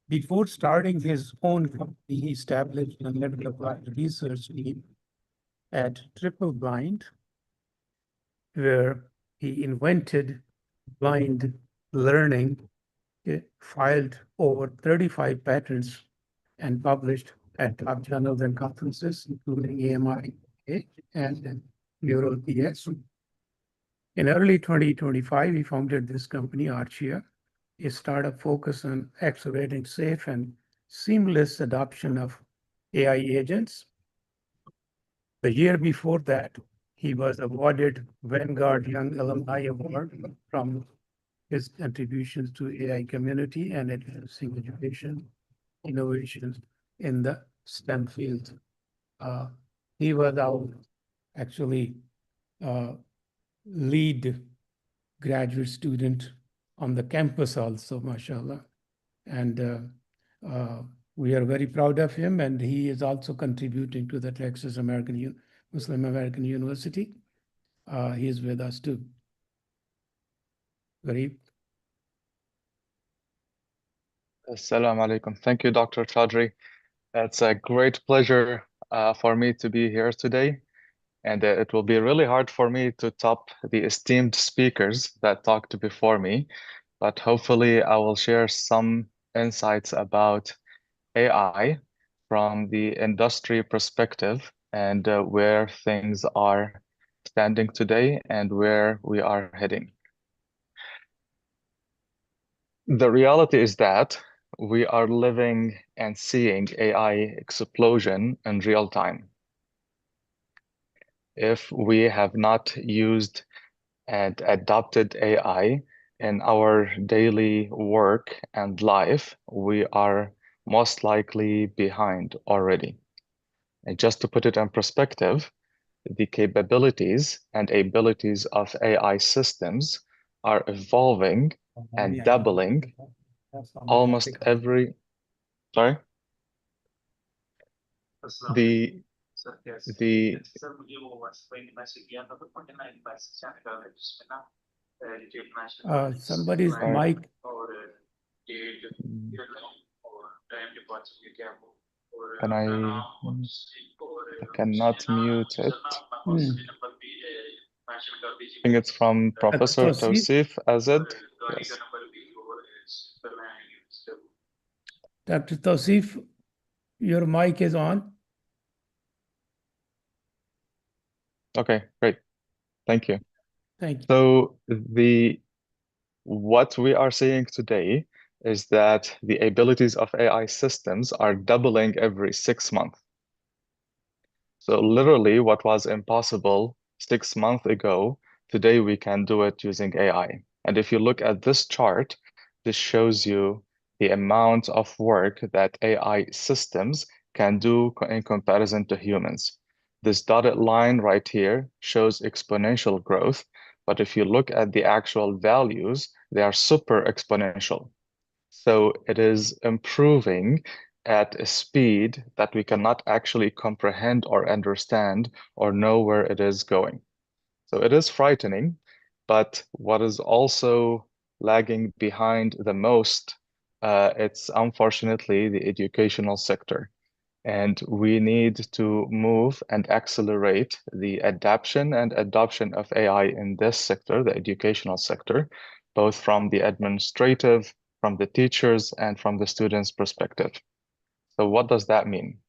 Before starting his own company, he established a medical research team at Triple Blind, where he invented blind learning, filed over 35 patents, and published at top journals and conferences, including AMI and Neural PS. In early 2025, he founded this company, Archia, a startup focused on accelerating safe and seamless adoption of AI agents. The year before that, He was awarded Vanguard Young Alumni Award from his contributions to AI community and advancing education innovations in the STEM field. He was our actually lead graduate student on the campus also, mashallah. And we are very proud of him, and he is also contributing to the Texas Muslim American University. He is with us too. Garib. Assalamu alaikum. Thank you, Dr. Chaudhry. It's a great pleasure for me to be here today. And it will be really hard for me to top the esteemed speakers that talked before me. But hopefully, I will share some insights about AI from the industry perspective and where things are standing today and where we are heading. The reality is that we are living and seeing AI explosion in real time. If we have not used and adopted AI in our daily work and life, we are most likely behind already. And just to put it in perspective, the capabilities and abilities of AI systems are evolving and doubling almost every, sorry? Somebody's mic. Can I cannot mute it. I think it's from Professor Tawsif Azad. Yes. Dr. Tawsif, your mic is on. Okay, great. Thank you. Thank you. So what we are seeing today is that the abilities of AI systems are doubling every 6 months. So literally what was impossible 6 months ago, today we can do it using AI. And if you look at this chart, this shows you the amount of work that AI systems can do in comparison to humans. This dotted line right here shows exponential growth, but if you look at the actual values, they are super exponential. So it is improving at a speed that we cannot actually comprehend or understand or know where it is going. So it is frightening, but what is also lagging behind the most, it's unfortunately the educational sector. And we need to move and accelerate the adaptation and adoption of AI in this sector, the educational sector, both from the administrative, from the teachers, and from the students' perspective. So what does that mean?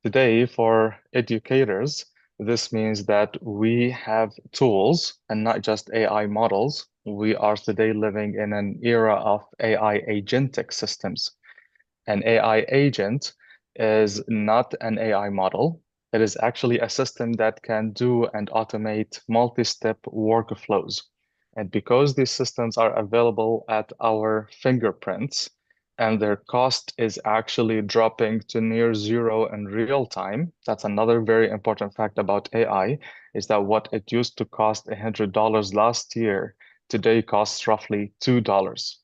Today, for educators, this means that we have tools and not just AI models. We are today living in an era of AI agentic systems. An AI agent is not an AI model. It is actually a system that can do and automate multi-step workflows. And because these systems are available at our fingerprints and their cost is actually dropping to near zero in real time, that's another very important fact about AI, is that what it used to cost $100 last year, today costs roughly $2.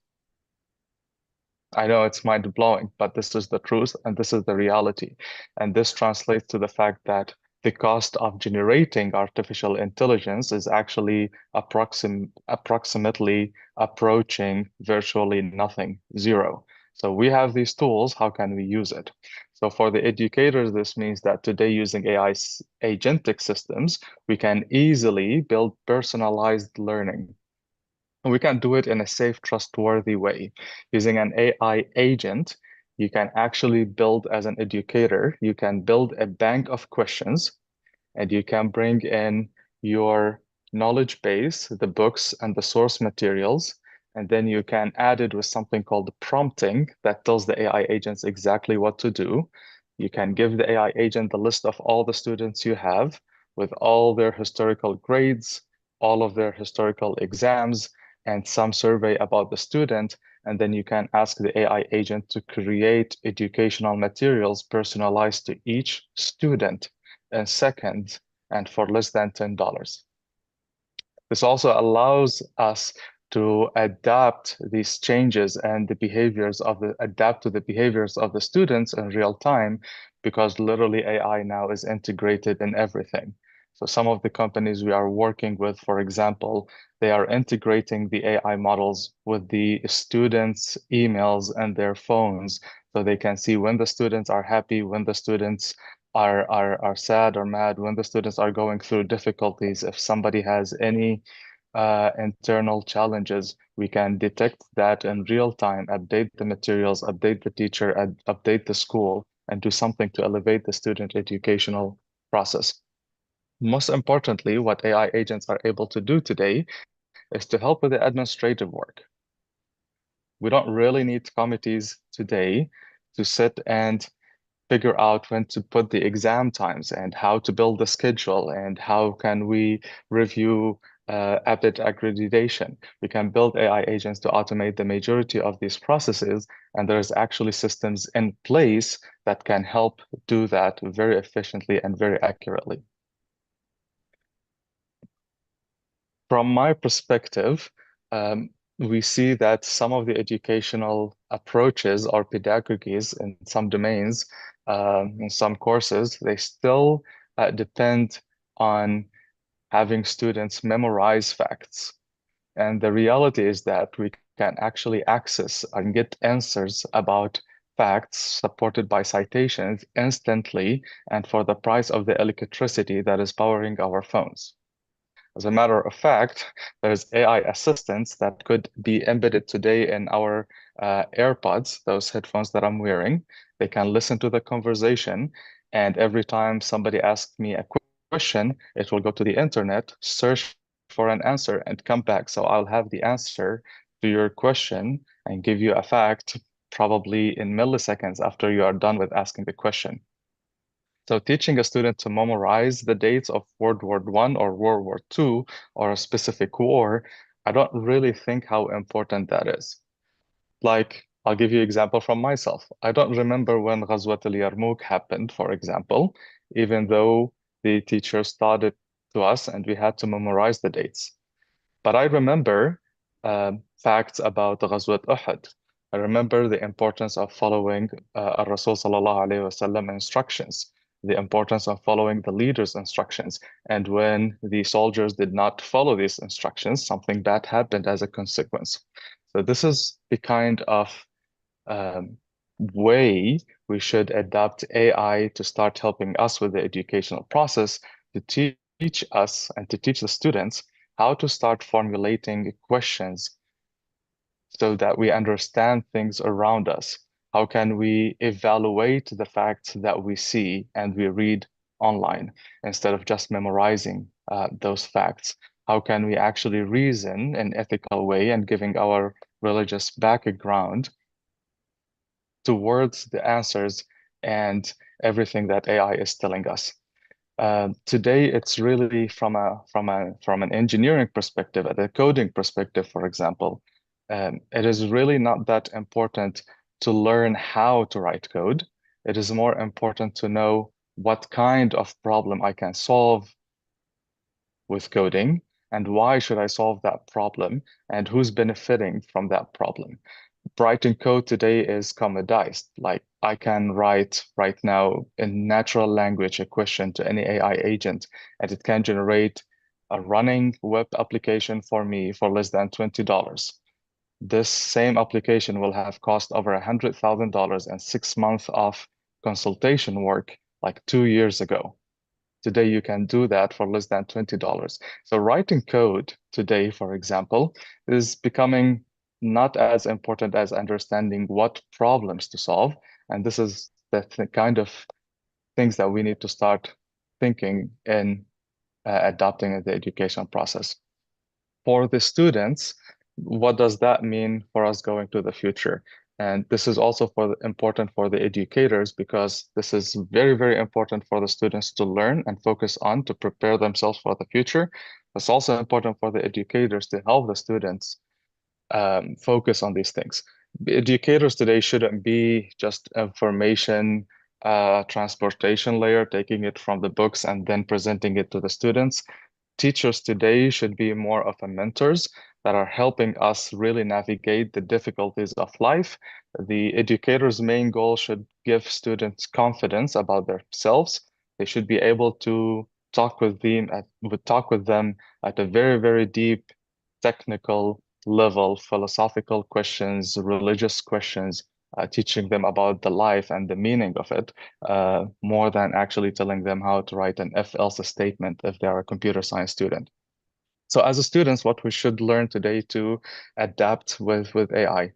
I know it's mind-blowing, but this is the truth and this is the reality. And this translates to the fact that the cost of generating artificial intelligence is actually approximately approaching virtually nothing, zero. So we have these tools, how can we use it? So for the educators, this means that today using AI agentic systems, we can easily build personalized learning. We can do it in a safe, trustworthy way. Using an AI agent, you can actually build as an educator, you can build a bank of questions and you can bring in your knowledge base, the books and the source materials, and then you can add it with something called prompting that tells the AI agents exactly what to do. You can give the AI agent the list of all the students you have, with all their historical grades, all of their historical exams, and some survey about the student. And then you can ask the AI agent to create educational materials personalized to each student in seconds and for less than $10. This also allows us to adapt these changes and adapt to the behaviors of the students in real time, because literally AI now is integrated in everything. So some of the companies we are working with, for example, they are integrating the AI models with the students' emails and their phones, so they can see when the students are happy, when the students are sad or mad, when the students are going through difficulties. If somebody has any internal challenges, we can detect that in real time, update the materials, update the teacher, update the school, and do something to elevate the student educational process. Most importantly, what AI agents are able to do today is to help with the administrative work. We don't really need committees today to sit and figure out when to put the exam times and how to build the schedule and how can we review EPIT accreditation. We can build AI agents to automate the majority of these processes, and there's actually systems in place that can help do that very efficiently and very accurately. From my perspective, we see that some of the educational approaches or pedagogies in some domains, in some courses, they still depend on having students memorize facts. And the reality is that we can actually access and get answers about facts supported by citations instantly and for the price of the electricity that is powering our phones. As a matter of fact, there's AI assistants that could be embedded today in our AirPods, those headphones that I'm wearing. They can listen to the conversation, and every time somebody asks me a question, it will go to the internet, search for an answer, and come back. So I'll have the answer to your question and give you a fact probably in milliseconds after you are done with asking the question. So teaching a student to memorize the dates of World War I or World War II or a specific war, I don't really think how important that is. Like, I'll give you an example from myself. I don't remember when Ghazwat al-Yarmouk happened, for example, even though the teachers taught it to us and we had to memorize the dates. But I remember facts about Ghazwat Uhud. I remember the importance of following Rasul sallallahu alayhi wasallam instructions, the importance of following the leader's instructions. And when the soldiers did not follow these instructions, something bad happened as a consequence. So this is the kind of way we should adapt AI to start helping us with the educational process, to teach us and to teach the students how to start formulating questions so that we understand things around us. How can we evaluate the facts that we see and we read online instead of just memorizing those facts? How can we actually reason in an ethical way and giving our religious background towards the answers and everything that AI is telling us? Today, it's really from an engineering perspective, at a coding perspective, for example, it is really not that important to learn how to write code. It is more important to know what kind of problem I can solve with coding and why should I solve that problem and who's benefiting from that problem. Writing code today is commodized. Like I can write right now in natural language a question to any AI agent, and it can generate a running web application for me for less than $20. This same application will have cost over $100,000 and 6 months of consultation work like 2 years ago. Today, you can do that for less than $20. So writing code today, for example, is becoming not as important as understanding what problems to solve. And this is the kind of things that we need to start thinking in adopting in the education process. For the students, what does that mean for us going to the future? And this is also important for the educators because this is very, very important for the students to learn and focus on to prepare themselves for the future. It's also important for the educators to help the students focus on these things. Educators today shouldn't be just information transportation layer, taking it from the books and then presenting it to the students. Teachers today should be more of a mentors that are helping us really navigate the difficulties of life. The educator's main goal should give students confidence about themselves. They should be able to talk with them at a very, very deep technical level, philosophical questions, religious questions, teaching them about the life and the meaning of it, more than actually telling them how to write an if-else statement if they are a computer science student. So as a students, what we should learn today to adapt with AI.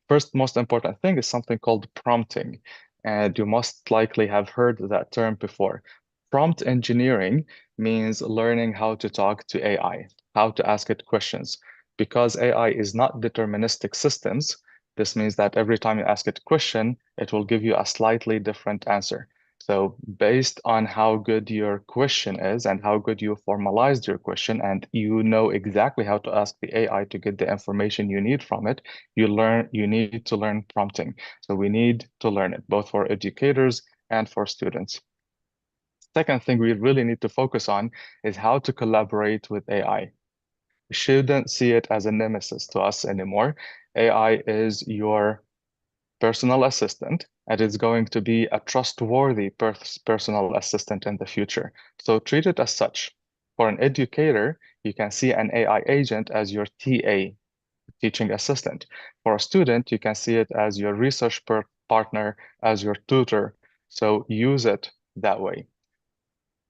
First, most important thing is something called prompting. And you must likely have heard that term before. Prompt engineering means learning how to talk to AI, how to ask it questions. Because AI is not deterministic systems, this means that every time you ask it a question, it will give you a slightly different answer. So based on how good your question is and how good you formalized your question, and you know exactly how to ask the AI to get the information you need from it, you need to learn prompting. So we need to learn it, both for educators and for students. Second thing we really need to focus on is how to collaborate with AI. We shouldn't see it as a nemesis to us anymore. AI is your personal assistant, and it's going to be a trustworthy personal assistant in the future. So treat it as such. For an educator, you can see an AI agent as your TA, teaching assistant. For a student, you can see it as your research partner, as your tutor. So use it that way.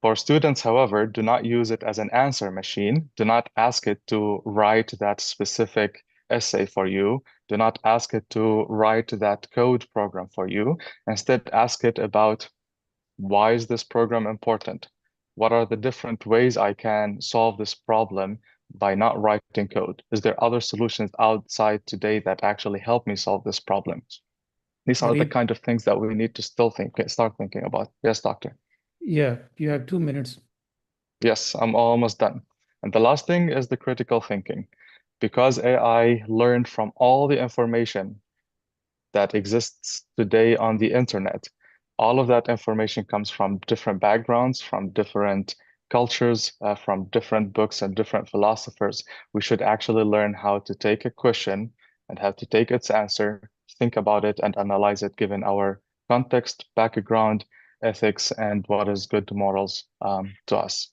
For students, however, do not use it as an answer machine. Do not ask it to write that specific essay for you. Do not ask it to write that code program for you. Instead, ask it about why is this program important? What are the different ways I can solve this problem by not writing code? Is there other solutions outside today that actually help me solve this problem? These are the Arif, kind of things that we need to start thinking about. Yes, doctor. yeah, you have 2 minutes. Yes, I'm almost done. And the last thing is the critical thinking. Because AI learned from all the information that exists today on the internet, all of that information comes from different backgrounds, from different cultures, from different books and different philosophers. We should actually learn how to take a question and how to take its answer, think about it, and analyze it given our context, background, ethics, and what is good morals to us.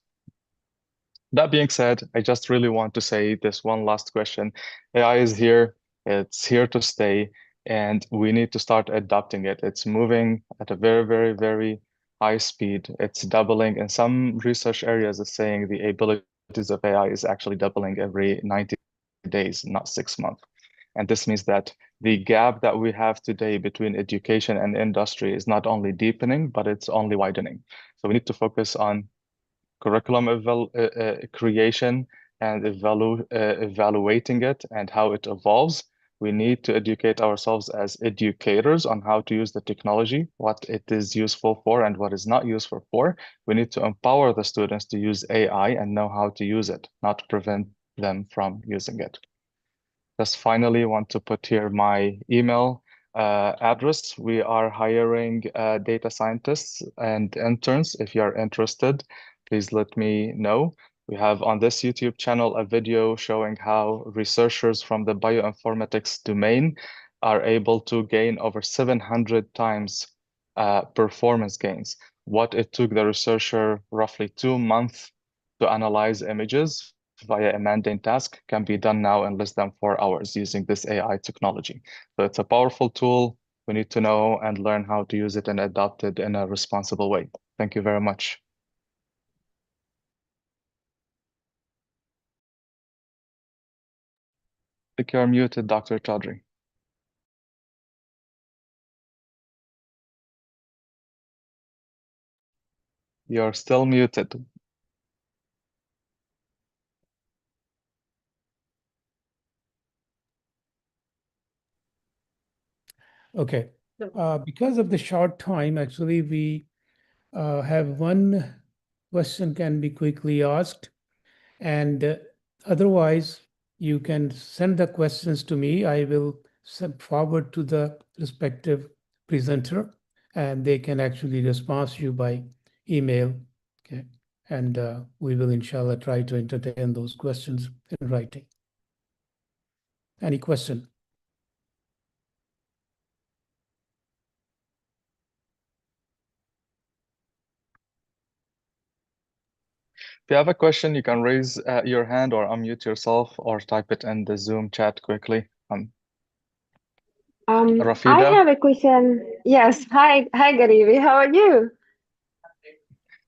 That being said, I just really want to say this one last question. AI is here, it's here to stay, and we need to start adopting it. It's moving at a very, very, very high speed. It's doubling. In some research areas, it's saying the abilities of AI is actually doubling every 90 days, not 6 months. And this means that the gap that we have today between education and industry is not only deepening, but it's only widening. So we need to focus on curriculum creation and evaluating it and how it evolves. We need to educate ourselves as educators on how to use the technology, what it is useful for and what is not useful for. We need to empower the students to use AI and know how to use it, not prevent them from using it. Just finally want to put here my email address. We are hiring data scientists and interns. If you're interested, please let me know. We have on this YouTube channel a video showing how researchers from the bioinformatics domain are able to gain over 700 times performance gains. What it took the researcher roughly 2 months to analyze images via a mundane task can be done now in less than 4 hours using this AI technology. So it's a powerful tool. We need to know and learn how to use it and adopt it in a responsible way. Thank you very much. I think you're muted, Dr. Chaudhry. You're still muted. Okay. Because of the short time, actually, we have one question can be quickly asked, and otherwise you can send the questions to me. I will send forward to the respective presenter, and they can actually respond you by email. Okay, and we will inshallah try to entertain those questions in writing. Any question? If you have a question, you can raise your hand or unmute yourself or type it in the Zoom chat quickly. I Rafida? have a question. Yes. Hi, Garibi. How are you?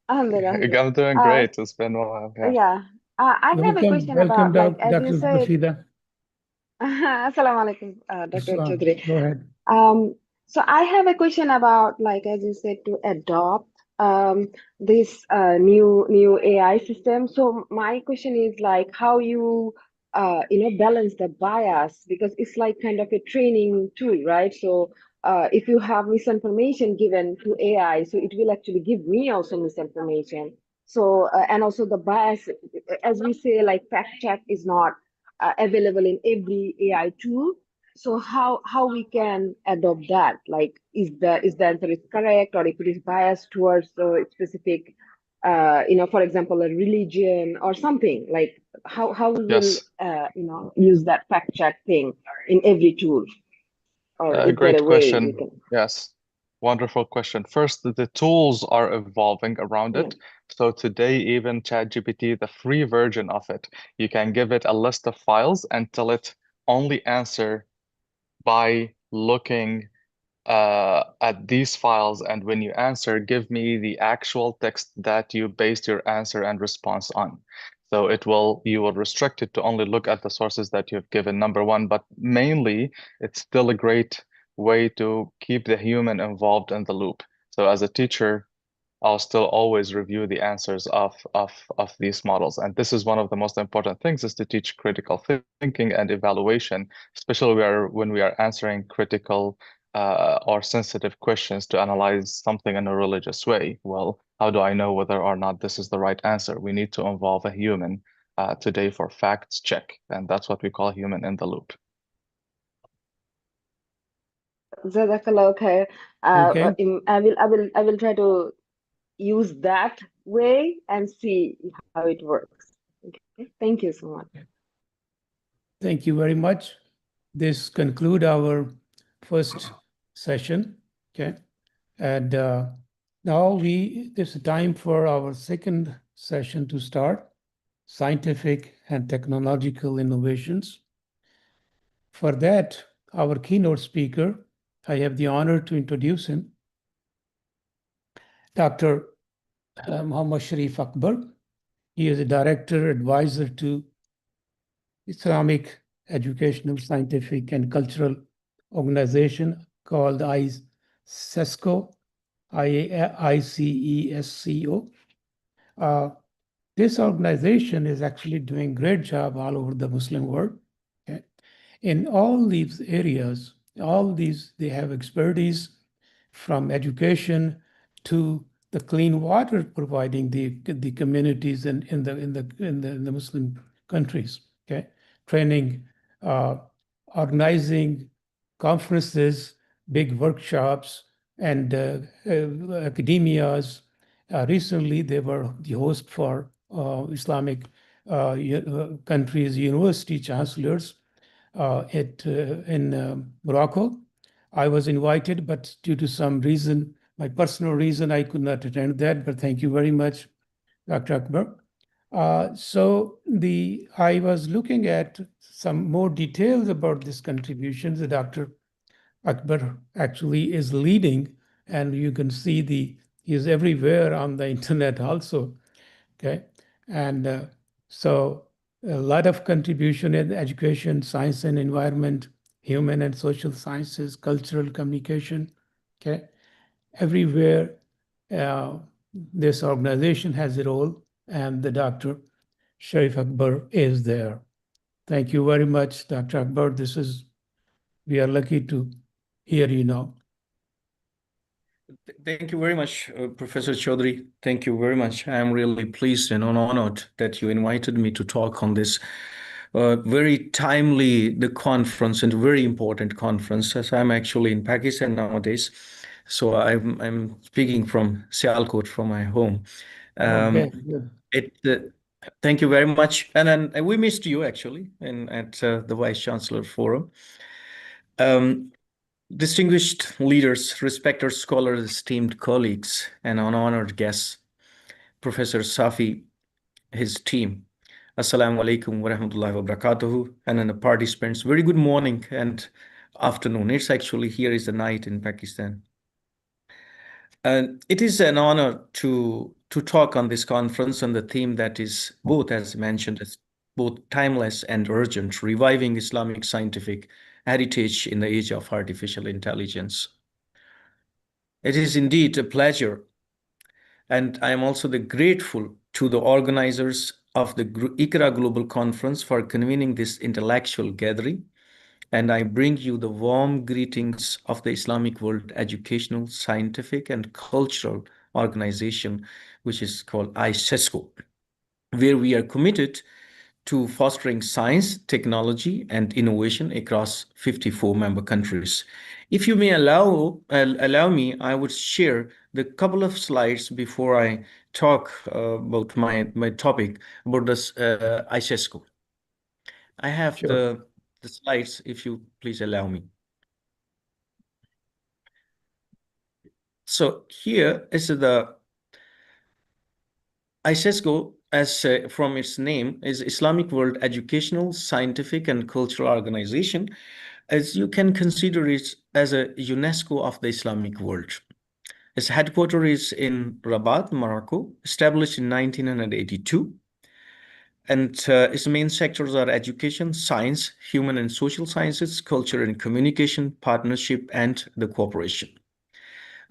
Alhamdulillah. I'm doing great. It's been a while. Yeah. Yeah. I have a question about, like, as Dr. you said, Rafida. Assalamu alaikum, Dr. Islam. Chaudhry. Go ahead. So I have a question about, like, as you said, to adopt this new AI system. So my question is, like, how you balance the bias, because it's like kind of a training tool, right? So if you have misinformation given to AI, so it will actually give me also misinformation. So and also the bias, as we say, like, fact check is not available in every AI tool. So how we can adopt that? Like, is the answer is correct, or if it is biased towards a specific, for example, a religion or something, like how we will Yes. use that fact check thing in every tool, or is there Great a way we question. can? Yes. Wonderful question. First, the tools are evolving around Yeah. it. So today, even ChatGPT, the free version of it, you can give it a list of files and tell it only answer by looking at these files, and when you answer, give me the actual text that you based your answer and response on. So you will restrict it to only look at the sources that you've given, number one, but mainly it's still a great way to keep the human involved in the loop. So as a teacher, I'll still always review the answers of these models. And this is one of the most important things, is to teach critical thinking and evaluation, especially when we are answering critical or sensitive questions to analyze something in a religious way. Well, how do I know whether or not this is the right answer? We need to involve a human today for facts check, and that's what we call human in the loop. Jazakallah khair. Okay. I will try to use that way and see how it works. Okay. Thank you so much. Thank you very much. This concludes our first session. Okay. And now this is time for our second session to start, scientific and technological innovations. For that, our keynote speaker, I have the honor to introduce him, Dr. Muhammad Sharif Akbar. He is a director, advisor to Islamic Educational, Scientific, and Cultural Organization called ICESCO, ICESCO. This organization is actually doing a great job all over the Muslim world. Okay? In all these areas, they have expertise from education to the clean water providing the communities in the Muslim countries. Okay, training, organizing conferences, big workshops, and academias. Recently, they were the host for Islamic countries' university chancellors in Morocco. I was invited, but due to some reason, my personal reason, I could not attend that. But thank you very much, Dr. Akbar. I was looking at some more details about this contribution that Dr. Akbar actually is leading, and you can see he is everywhere on the internet also. Okay, and so a lot of contribution in education, science and environment, human and social sciences, cultural communication. Okay, everywhere this organization has a role, and the Dr. Sharif Akbar is there. Thank you very much, Dr. Akbar. We are lucky to hear you now. Thank you very much, Professor Chaudhry. Thank you very much. I'm really pleased and honored that you invited me to talk on this very timely the conference and very important conference, as I'm actually in Pakistan nowadays. So I'm speaking from Sialkot, from my home. Okay. Thank you very much. And then we missed you actually at the Vice Chancellor Forum. Distinguished leaders, respected scholars, esteemed colleagues, and honored guests, Professor Safi, his team. Assalamu alaikum wa rahmatullahi wa barakatuhu. And then the participants, very good morning and afternoon. It's actually here is the night in Pakistan. It is an honor to talk on this conference on the theme that is both, as mentioned, as both timeless and urgent, reviving Islamic scientific heritage in the age of artificial intelligence. It is indeed a pleasure, and I am also grateful to the organizers of the IQRA Global Conference for convening this intellectual gathering. And I bring you the warm greetings of the Islamic World Educational, Scientific, and Cultural Organization, which is called ISESCO, where we are committed to fostering science, technology, and innovation across 54 member countries. If you may allow me, I would share the couple of slides before I talk about my topic about this ISESCO. I have the slides, if you please allow me. So here is the ISESCO, as from its name, is Islamic World Educational, Scientific, and Cultural Organization, as you can consider it as a UNESCO of the Islamic world. Its headquarters is in Rabat, Morocco, established in 1982. And its main sectors are education, science, human and social sciences, culture and communication, partnership, and the cooperation.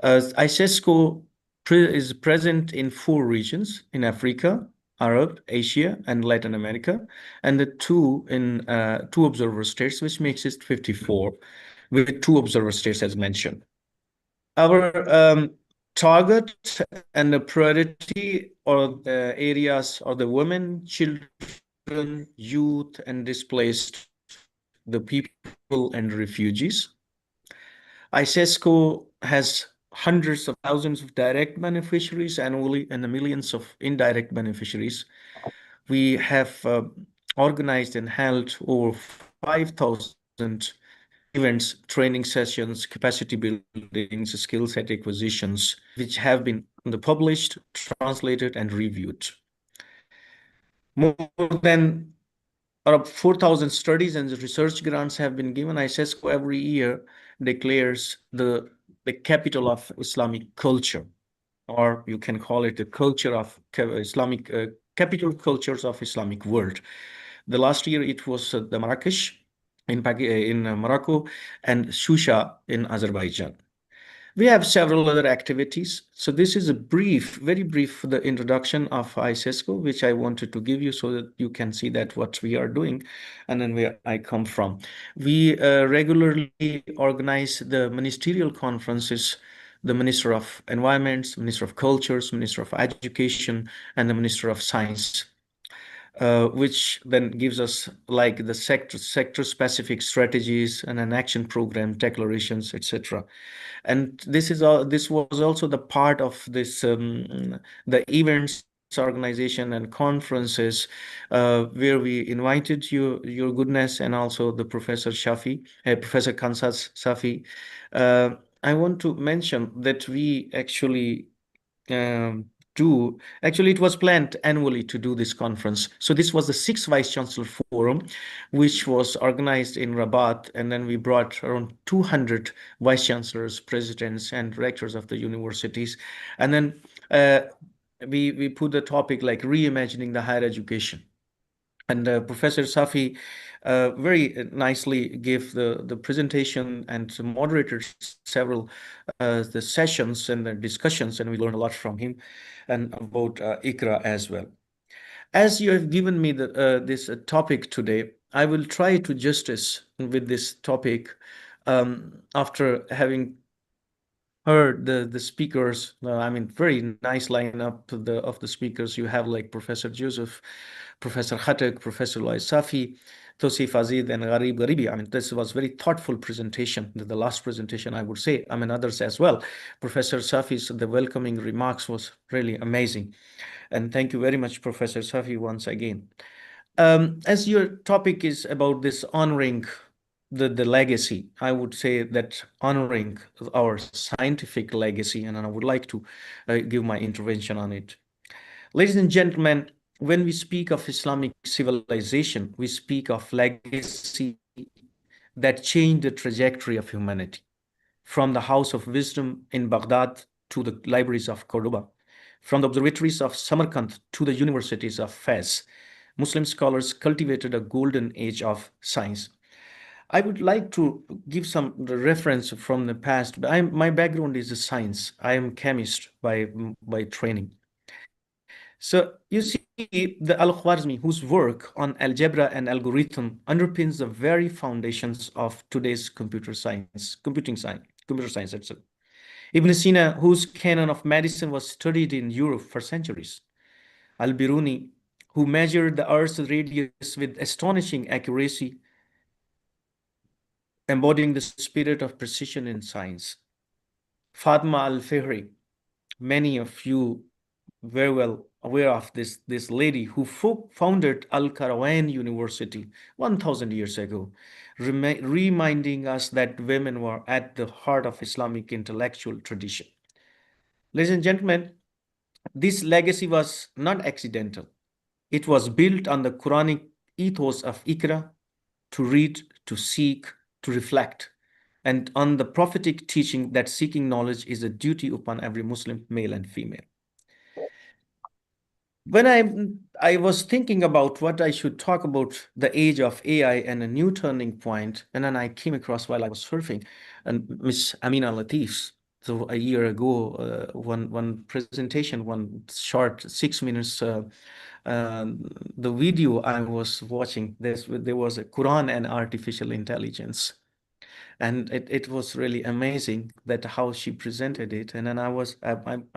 ISESCO is present in 4 regions in Africa, Arab, Asia, and Latin America, and the 2 observer states, which makes it 54, with 2 observer states as mentioned. Our target and the priority or the areas are the women, children, youth, and displaced, the people and refugees. ISESCO has hundreds of thousands of direct beneficiaries annually and millions of indirect beneficiaries. We have organized and held over 5,000 events, training sessions, capacity buildings, skill set acquisitions, which have been published, translated, and reviewed. More than 4,000 studies and research grants have been given. ISESCO every year declares the capital of Islamic culture, or you can call it the culture of Islamic capital cultures of Islamic world. The last year it was the Marrakesh in Morocco and Shusha in Azerbaijan. We have several other activities. So this is a very brief, the introduction of ISESCO, which I wanted to give you so that you can see that what we are doing and then where I come from. We regularly organize the ministerial conferences, the Minister of Environment, Minister of Cultures, Minister of Education, and the Minister of Science. Which then gives us like the sector-specific strategies and an action program, declarations, etc. And this was also the part of this the events organization and conferences where we invited your goodness and also the Professor Kansas Safi. I want to mention that we actually it was planned annually to do this conference. So this was the 6th Vice Chancellor Forum, which was organized in Rabat, and then we brought around 200 Vice Chancellors, Presidents, and Rectors of the universities. And then we put the topic like reimagining the higher education. And Professor Safi very nicely gave the presentation and moderated several the sessions and the discussions, and we learned a lot from him and about IQRA as well. As you have given me this topic today, I will try to justice with this topic after having heard the speakers, I mean, very nice lineup of the speakers. You have like Professor Joseph, Professor Khatak, Professor Lois Safi, Tosif Azid, and Gharib Gharibi. I mean, this was very thoughtful presentation. The last presentation, I would say, I mean, others as well. Professor Safi's, the welcoming remarks was really amazing. And thank you very much, Professor Safi, once again. As your topic is about this honoring the legacy, I would say that honoring our scientific legacy, and I would like to give my intervention on it. Ladies and gentlemen, when we speak of Islamic civilization, we speak of legacy that changed the trajectory of humanity, from the House of Wisdom in Baghdad to the libraries of Cordoba, from the observatories of Samarkand to the universities of Fez. Muslim scholars cultivated a golden age of science. I would like to give some reference from the past. My background is science. I am chemist by training. So you see the Al-Khwarizmi, whose work on algebra and algorithm underpins the very foundations of today's computer science, etc. Ibn Sina, whose canon of medicine was studied in Europe for centuries. Al-Biruni, who measured the Earth's radius with astonishing accuracy, embodying the spirit of precision in science. Fatma al-Fihri, many of you very well aware of this lady who founded Al-Qarawaan University 1,000 years ago, reminding us that women were at the heart of Islamic intellectual tradition. Ladies and gentlemen, this legacy was not accidental. It was built on the Quranic ethos of IQRA, to read, to seek, to reflect, and on the prophetic teaching that seeking knowledge is a duty upon every Muslim, male and female. When I was thinking about what I should talk about the age of AI and a new turning point, and then I came across while I was surfing, and Miss Amina Latif's. So a year ago, one presentation, one short 6 minutes, the video I was watching, there was a Quran and artificial intelligence. And it was really amazing that how she presented it. And then I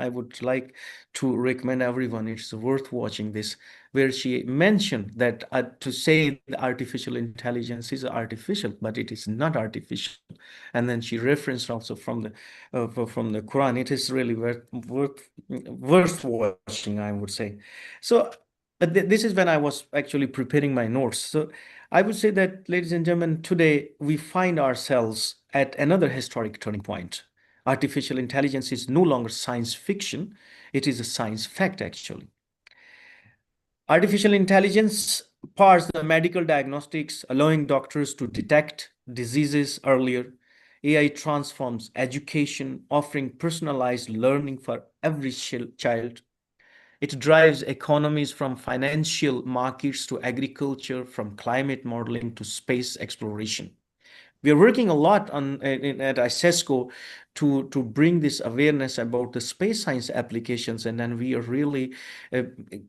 would like to recommend everyone, it's worth watching this, where she mentioned that to say the artificial intelligence is artificial, but it is not artificial. And then she referenced also from the Quran. It is really worth watching, I would say. So this is when I was actually preparing my notes. So I would say that, ladies and gentlemen, today we find ourselves at another historic turning point. Artificial intelligence is no longer science fiction. It is a science fact, actually. Artificial intelligence powers the medical diagnostics, allowing doctors to detect diseases earlier. AI transforms education, offering personalized learning for every child. It drives economies from financial markets to agriculture, from climate modeling to space exploration. We are working a lot at Isco to bring this awareness about the space science applications, and then we are really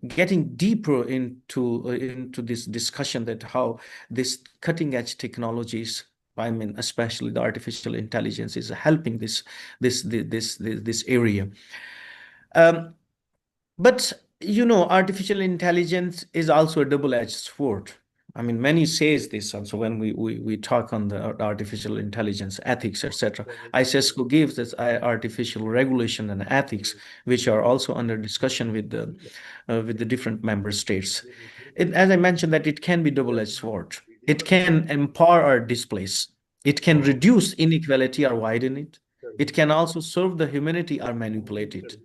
getting deeper into this discussion that how this cutting edge technologies, I mean, especially the artificial intelligence, is helping this area. But you know, artificial intelligence is also a double-edged sword. I mean, many says this also when we talk on the artificial intelligence ethics, etc. ISESCO gives this artificial regulation and ethics, which are also under discussion with the different member states. As I mentioned, that it can be double-edged sword. It can empower or displace. It can reduce inequality or widen it. It can also serve the humanity or manipulate it.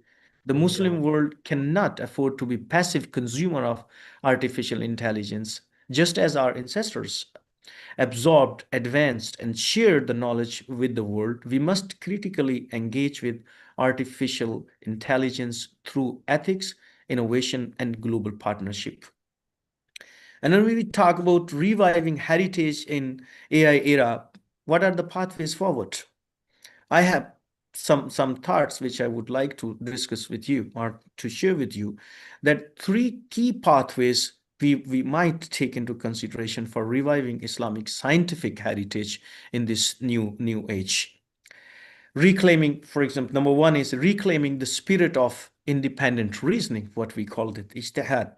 The Muslim world cannot afford to be passive consumer of artificial intelligence, just as our ancestors absorbed, advanced, and shared the knowledge with the world. We must critically engage with artificial intelligence through ethics, innovation, and global partnership. And then we talk about reviving heritage in AI era. What are the pathways forward? I have some thoughts which I would like to discuss with you or to share with you, that 3 key pathways we might take into consideration for reviving Islamic scientific heritage in this new age. Reclaiming, for example, number one is reclaiming the spirit of independent reasoning, what we called it, ijtihad.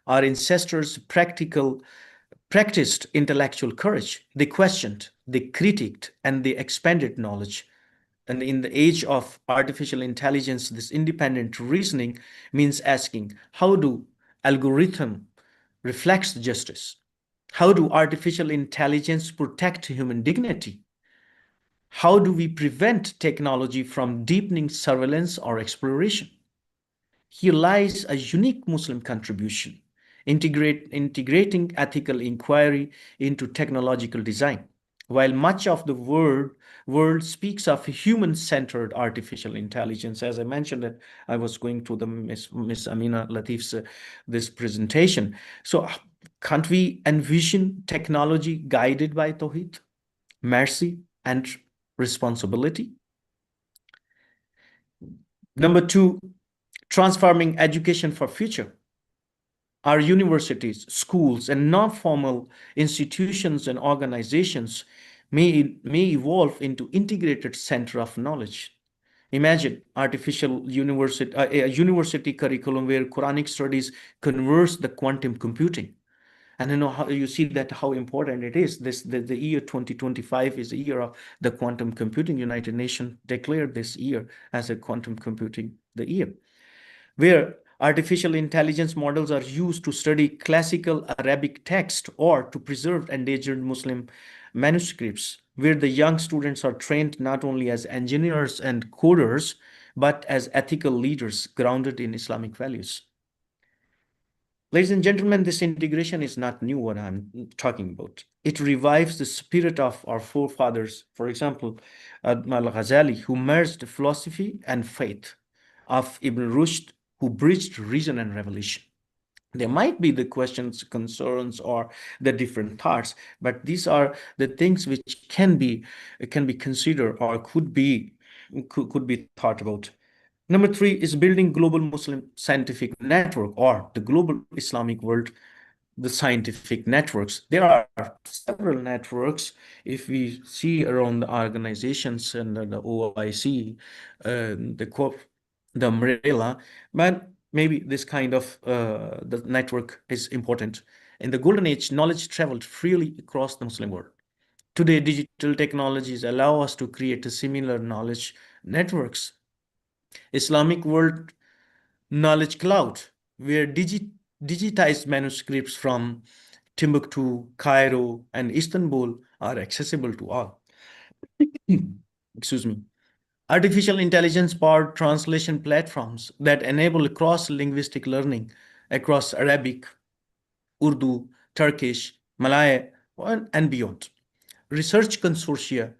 Our ancestors practiced intellectual courage. They questioned, they critiqued, and they expanded knowledge. And in the age of artificial intelligence, this independent reasoning means asking, how do algorithm reflects justice? How do artificial intelligence protect human dignity? How do we prevent technology from deepening surveillance or exploration? Here lies a unique Muslim contribution, integrating ethical inquiry into technological design. While much of the world speaks of human-centered artificial intelligence, as I mentioned that I was going to the Miss Amina Latif's this presentation. So can't we envision technology guided by Tawheed, mercy, and responsibility? Number two, transforming education for future. Our universities, schools, and non-formal institutions and organizations may evolve into integrated center of knowledge. Imagine artificial university, a university curriculum where Quranic studies converse the quantum computing. And you know how you see that how important it is. The year 2025 is the year of the quantum computing. United Nations declared this year as a quantum computing the year, where artificial intelligence models are used to study classical Arabic text or to preserve endangered Muslim manuscripts, where the young students are trained not only as engineers and coders, but as ethical leaders grounded in Islamic values. Ladies and gentlemen, this integration is not new, what I'm talking about. It revives the spirit of our forefathers. For example, Al-Ghazali, who merged philosophy and faith, of Ibn Rushd, who bridged reason and revelation. There might be the questions, concerns, or the different thoughts, but these are the things which can be considered or could be thought about. Number three is building global Muslim scientific network, or the global Islamic world, the scientific networks. There are several networks. If we see around the organizations and the OIC, the umbrella, but maybe this kind of the network is important. In the golden age, knowledge traveled freely across the Muslim world. Today, digital technologies allow us to create a similar knowledge networks. Islamic World Knowledge Cloud, where digitized manuscripts from Timbuktu, Cairo, and Istanbul are accessible to all. Excuse me. Artificial intelligence-powered translation platforms that enable cross-linguistic learning across Arabic, Urdu, Turkish, Malay, and beyond. Research consortia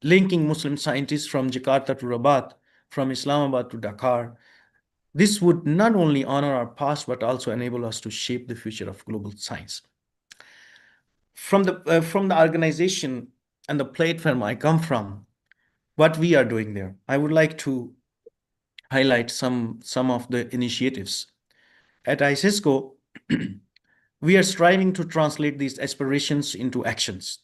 linking Muslim scientists from Jakarta to Rabat, from Islamabad to Dakar. This would not only honor our past, but also enable us to shape the future of global science. From the organization and the platform I come from, what we are doing there, I would like to highlight some of the initiatives. At Isco, we are striving to translate these aspirations into actions.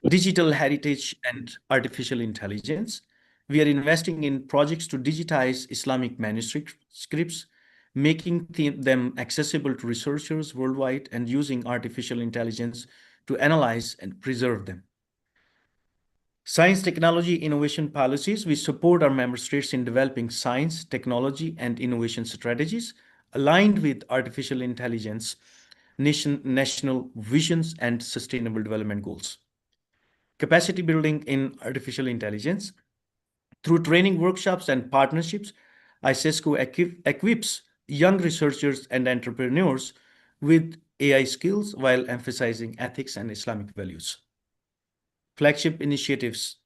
Digital heritage and artificial intelligence. We are investing in projects to digitize Islamic manuscripts, making them accessible to researchers worldwide, and using artificial intelligence to analyze and preserve them. Science, technology, innovation policies. We support our member states in developing science, technology, and innovation strategies aligned with artificial intelligence, national visions, and sustainable development goals. Capacity building in artificial intelligence. Through training workshops and partnerships, ISESCO equips young researchers and entrepreneurs with AI skills while emphasizing ethics and Islamic values. Flagship initiatives.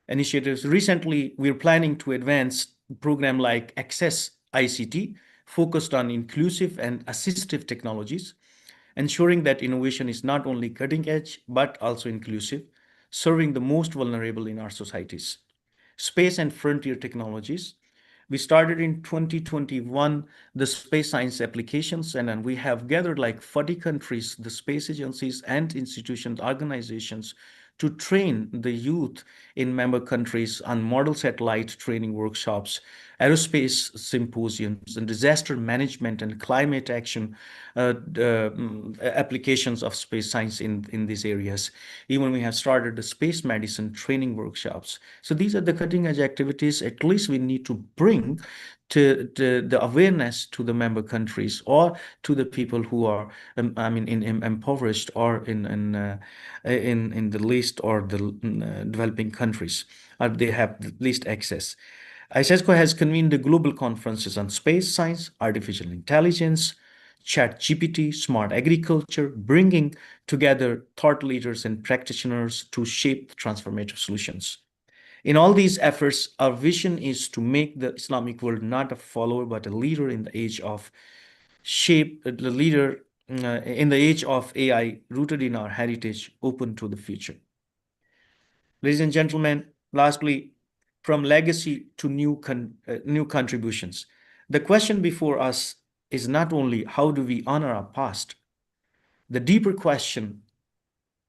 Recently, we're planning to advance a program like Access ICT, focused on inclusive and assistive technologies, ensuring that innovation is not only cutting edge, but also inclusive, serving the most vulnerable in our societies. Space and frontier technologies. We started in 2021, the space science applications, and then we have gathered like 40 countries, the space agencies and institutions, organizations, to train the youth in member countries on model satellite training workshops, aerospace symposiums, and disaster management and climate action applications of space science in these areas. Even we have started the space medicine training workshops. So these are the cutting edge activities at least we need to bring to the awareness to the member countries or to the people who are, impoverished or in the least or the developing countries, or they have the least access. ISESCO has convened the global conferences on space science, artificial intelligence, ChatGPT, smart agriculture, bringing together thought leaders and practitioners to shape transformative solutions. In all these efforts, our vision is to make the Islamic world not a follower, but a leader in the age of in the age of AI, rooted in our heritage, open to the future. Ladies and gentlemen, lastly, from legacy to new contributions, the question before us is not only how do we honor our past, the deeper question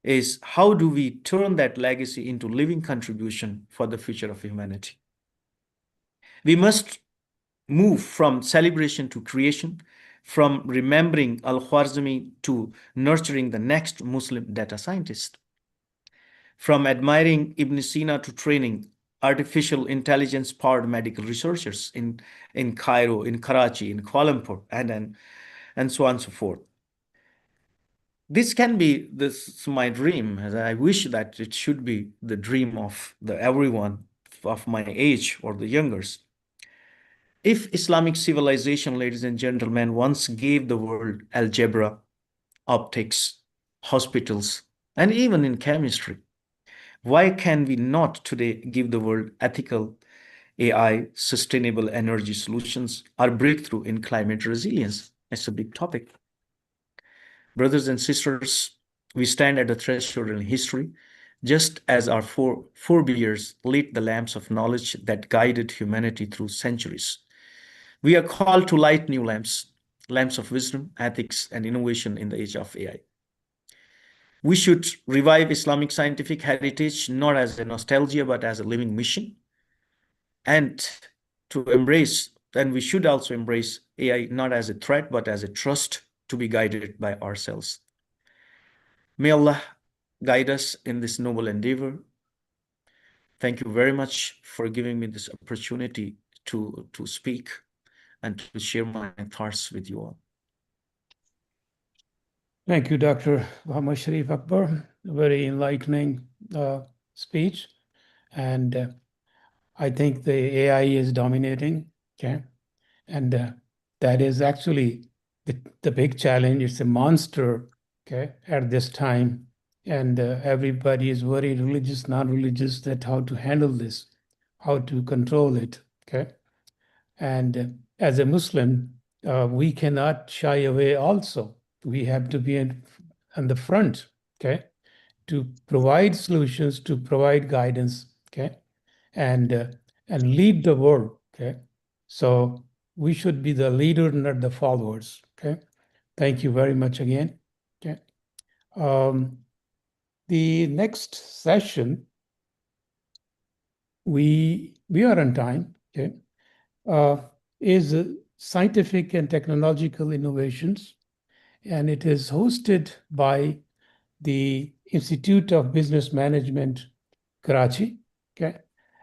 is how do we turn that legacy into living contribution for the future of humanity. We must move from celebration to creation, from remembering Al-Khwarizmi to nurturing the next Muslim data scientist, from admiring Ibn Sina to training artificial intelligence-powered medical researchers in Cairo, in Karachi, in Kuala Lumpur, and so on and so forth. This can be my dream, as I wish that it should be the dream of everyone of my age or the youngers. If Islamic civilization, ladies and gentlemen, once gave the world algebra, optics, hospitals, and even in chemistry, why can we not today give the world ethical AI, sustainable energy solutions, or breakthrough in climate resilience? It's a big topic. Brothers and sisters, we stand at a threshold in history, just as our forebears lit the lamps of knowledge that guided humanity through centuries. We are called to light new lamps, lamps of wisdom, ethics, and innovation in the age of AI. We should revive Islamic scientific heritage not as a nostalgia, but as a living mission. And we should also embrace AI not as a threat, but as a trust to be guided by ourselves. May Allah guide us in this noble endeavor. Thank you very much for giving me this opportunity to speak and to share my thoughts with you all. Thank you, Dr. Muhammad Sharif Akbar. Very enlightening speech. And I think the AI is dominating, okay? And that is actually the big challenge. It's a monster, okay, at this time. And everybody is worried, religious, non-religious, that how to handle this, how to control it, okay? And as a Muslim, we cannot shy away also. We have to be on the front, okay, to provide solutions, to provide guidance, okay, and lead the world, okay. So we should be the leader, not the followers, okay. Thank you very much again, okay. The next session, we are on time, okay, is scientific and technological innovations. And it is hosted by the Institute of Business Management, Karachi. Okay,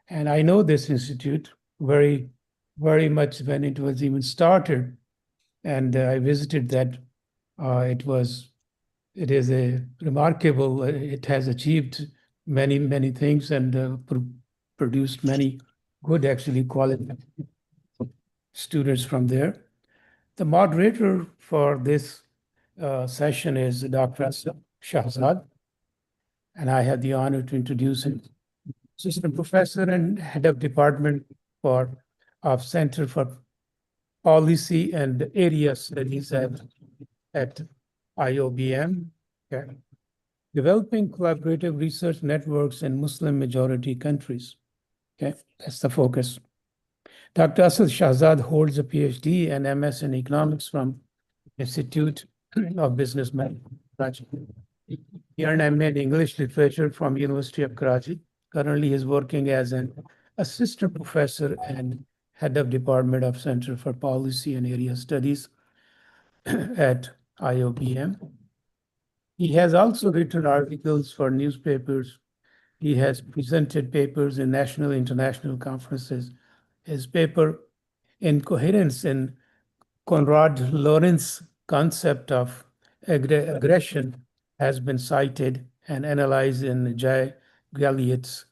and I know this institute very, very much when it was even started, and I visited that. It is a remarkable. It has achieved many, many things and produced many good, actually, quality students from there. The moderator for this session is Dr. Shahzad, and I had the honor to introduce him. Assistant Professor and Head of Department of Center for Policy and Area Studies at IOBM. Okay. Developing collaborative research networks in Muslim majority countries. Okay, that's the focus. Dr. Asad Shahzad holds a PhD and MS in economics from Institute of Business Management, Karachi. He earned MA in English literature from University of Karachi. Currently, he is working as an assistant professor and head of Department of Center for Policy and Area Studies at IOBM. He has also written articles for newspapers. He has presented papers in national and international conferences. His paper, Incoherence in Konrad Lorenz's Concept of Aggression, has been cited and analyzed in Jay Galliott's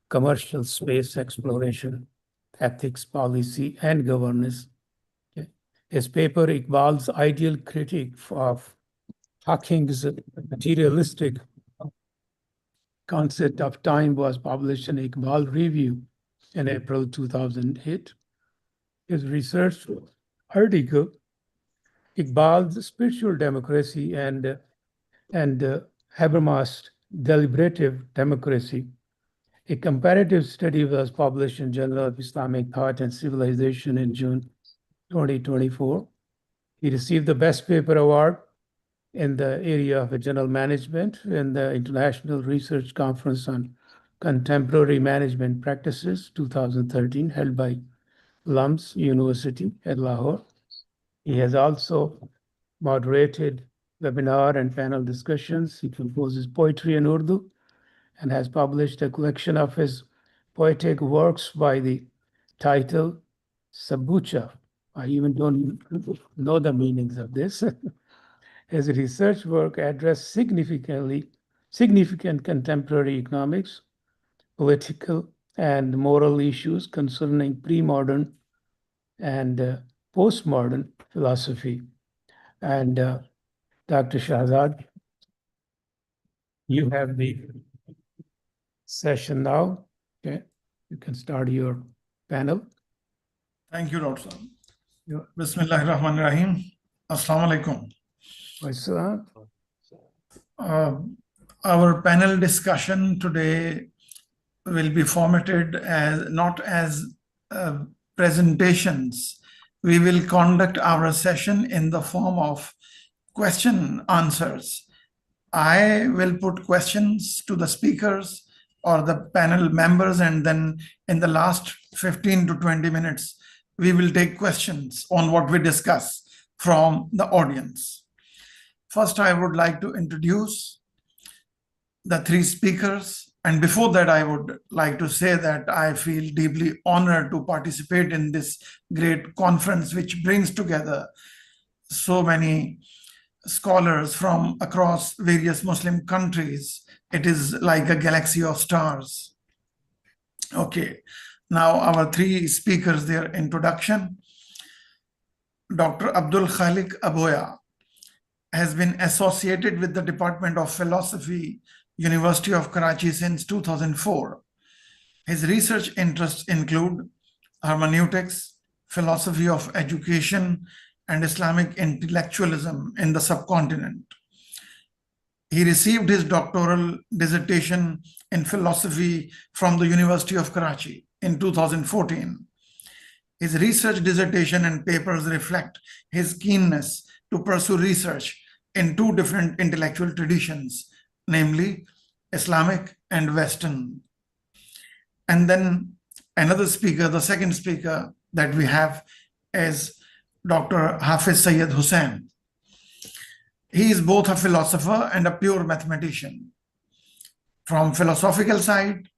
Commercial Space Exploration, Ethics, Policy, and Governance. His paper, Iqbal's Ideal Critique of Hawking's Materialistic Concept of Time, was published in Iqbal Review in April 2008. His research article, Iqbal's Spiritual Democracy and Habermas' Deliberative Democracy, a comparative study, was published in Journal of Islamic Thought and Civilization in June 2024. He received the Best Paper Award in the area of general management in the International Research Conference on Contemporary Management Practices 2013, held by Lums University at Lahore. He has also moderated webinar and panel discussions. He composes poetry in Urdu and has published a collection of his poetic works by the title Sabucha. I even don't know the meanings of this. His research work addressed significant contemporary economics, political, and moral issues concerning pre-modern and postmodern philosophy. And Dr. Shahzad, you have the session now. Okay, you can start your panel. Thank you, Dr. Bismillahirrahmanirrahim. Assalamu alaikum. Our panel discussion today will be formatted as not as presentations. We will conduct our session in the form of question answers. I will put questions to the speakers or the panel members, and then in the last 15 to 20 minutes, we will take questions on what we discuss from the audience. First, I would like to introduce the three speakers. And before that, I would like to say that I feel deeply honored to participate in this great conference, which brings together so many scholars from across various Muslim countries. It is like a galaxy of stars. Okay, now our three speakers, their introduction. Dr. Abdul Khalik Aboya has been associated with the Department of Philosophy, University of Karachi since 2004. His research interests include hermeneutics, philosophy of education, and Islamic intellectualism in the subcontinent. He received his doctoral dissertation in philosophy from the University of Karachi in 2014. His research dissertation and papers reflect his keenness to pursue research in two different intellectual traditions, namely Islamic and Western. And then another speaker, the second speaker that we have is Dr. Hafiz Sayyid Hussain. He is both a philosopher and a pure mathematician. From philosophical side,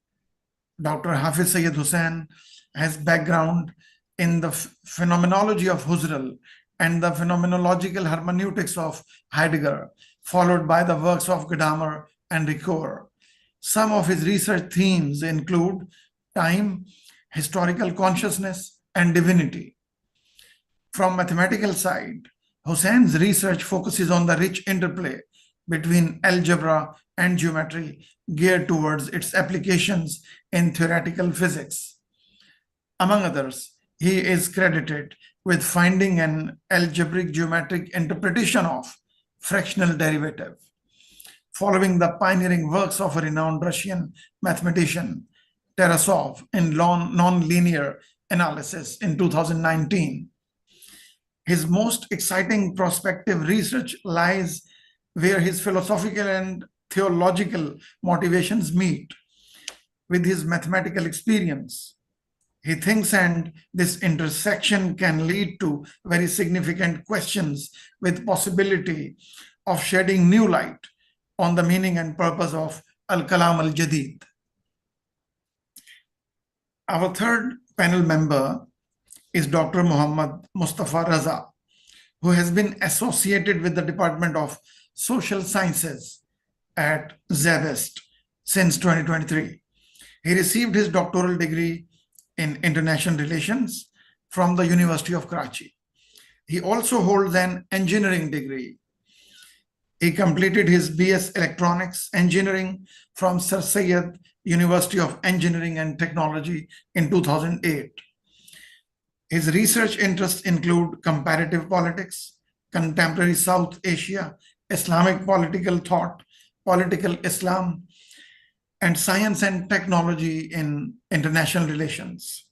Dr. Hafiz Sayyid Hussain has background in the phenomenology of Husserl and the phenomenological hermeneutics of Heidegger, followed by the works of Gadamer and Ricoeur. Some of his research themes include time, historical consciousness, and divinity. From mathematical side, Hussein's research focuses on the rich interplay between algebra and geometry geared towards its applications in theoretical physics. Among others, he is credited with finding an algebraic geometric interpretation of fractional derivative. Following the pioneering works of a renowned Russian mathematician, Tarasov, in nonlinear analysis in 2019. His most exciting prospective research lies where his philosophical and theological motivations meet with his mathematical experience. He thinks, and this intersection can lead to very significant questions with possibility of shedding new light on the meaning and purpose of Al-Kalam al-Jadid. Our third panel member is Dr. Muhammad Mustafa Raza, who has been associated with the Department of Social Sciences at ZBEST since 2023. He received his doctoral degree in International Relations from the University of Karachi. He also holds an engineering degree. He completed his BS Electronics Engineering from Sir Syed University of Engineering and Technology in 2008. His research interests include comparative politics, contemporary South Asia, Islamic political thought, political Islam, and science and technology in international relations.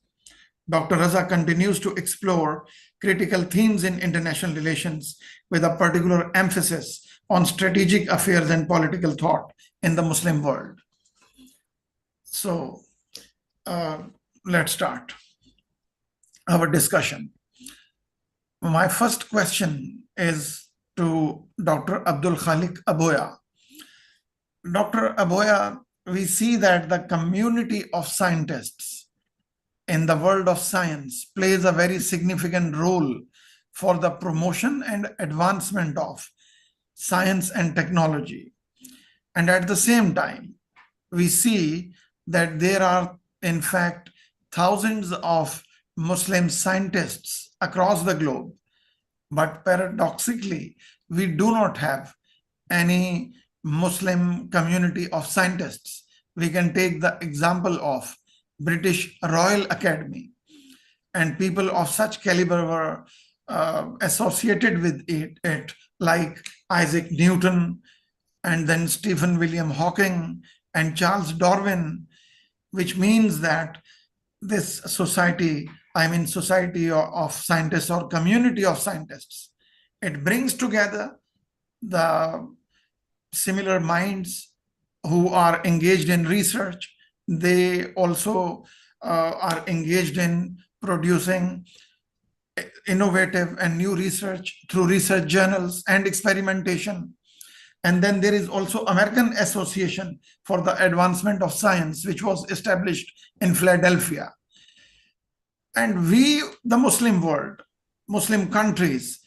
Dr. Raza continues to explore critical themes in international relations with a particular emphasis on strategic affairs and political thought in the Muslim world. So let's start our discussion. My first question is to Dr. Abdul Khalik Aboya. Dr. Aboya, we see that the community of scientists in the world of science plays a very significant role for the promotion and advancement of science and technology. And at the same time, we see that there are, in fact, thousands of Muslim scientists across the globe. But paradoxically, we do not have any Muslim community of scientists. We can take the example of British Royal Academy, and people of such caliber were associated with it, like Isaac Newton, and then Stephen William Hawking and Charles Darwin, which means that this society, society of scientists or community of scientists, it brings together the similar minds who are engaged in research. They also are engaged in producing innovative and new research through research journals and experimentation. And then there is also American Association for the Advancement of Science, which was established in Philadelphia. And we, the Muslim world, Muslim countries,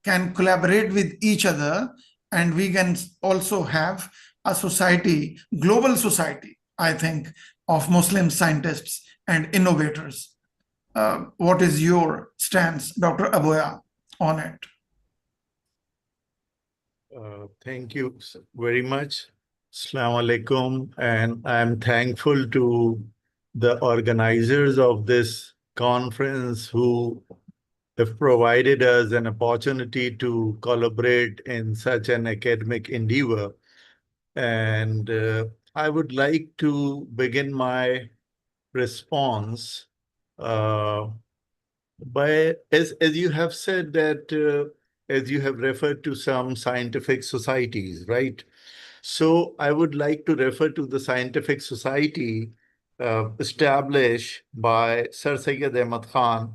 can collaborate with each other, and we can also have a society, global society, I think, of Muslim scientists and innovators. What is your stance, Dr. Aboya, on it? Thank you very much. Assalamu alaikum. And I'm thankful to the organizers of this conference who have provided us an opportunity to collaborate in such an academic endeavor. And I would like to begin my response by, as you have said that, as you have referred to some scientific societies, right? So I would like to refer to the scientific society established by Sir Syed Ahmad Khan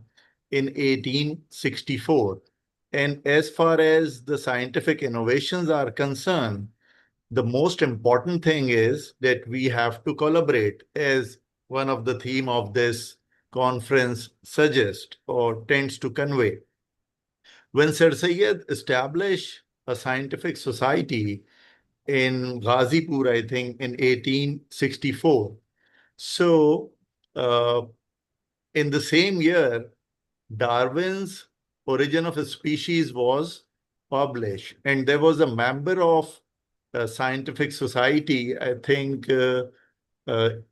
in 1864. And as far as the scientific innovations are concerned, the most important thing is that we have to collaborate, as one of the theme of this conference suggests or tends to convey. When Sir Syed established a scientific society in Ghazipur, I think in 1864. So in the same year, Darwin's Origin of a Species was published, and there was a member of a scientific society, I think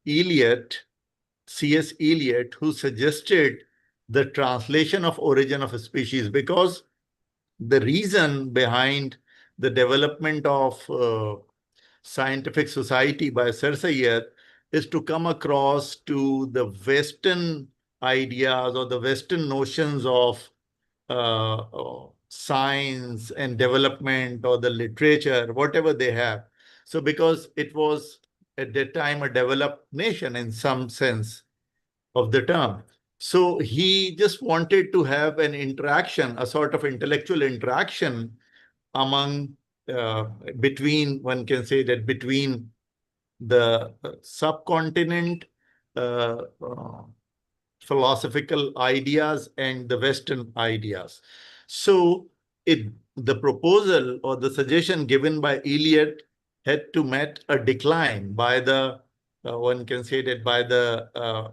Eliot, C.S. Eliot, who suggested the translation of Origin of a Species, because the reason behind the development of scientific society by Sir Syed is to come across to the Western ideas or the Western notions of science and development or the literature, whatever they have. So because it was at that time a developed nation in some sense of the term. So he just wanted to have an interaction, a sort of intellectual interaction among, between, one can say that between the subcontinent philosophical ideas and the Western ideas. So the proposal or the suggestion given by Eliot had to meet a decline by the, one can say that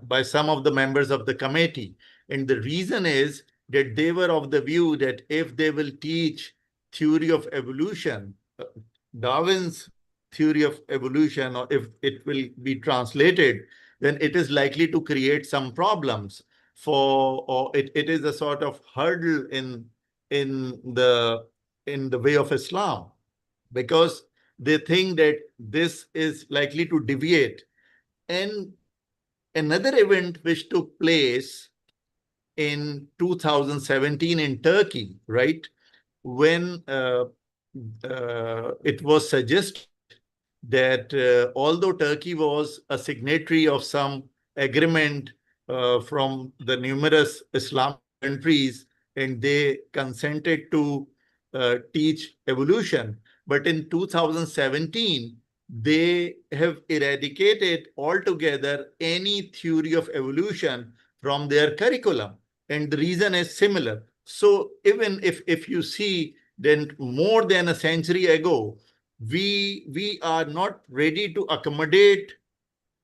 by some of the members of the committee. And the reason is that they were of the view that if they will teach theory of evolution, Darwin's theory of evolution, or if it will be translated, then it is likely to create some problems or it is a sort of hurdle in the way of Islam, because they think that this is likely to deviate. And another event which took place in 2017 in Turkey, right, when it was suggested that although Turkey was a signatory of some agreement from the numerous Islamic countries, and they consented to teach evolution, but in 2017, they have eradicated altogether any theory of evolution from their curriculum. And the reason is similar. So even if you see, then more than a century ago, we are not ready to accommodate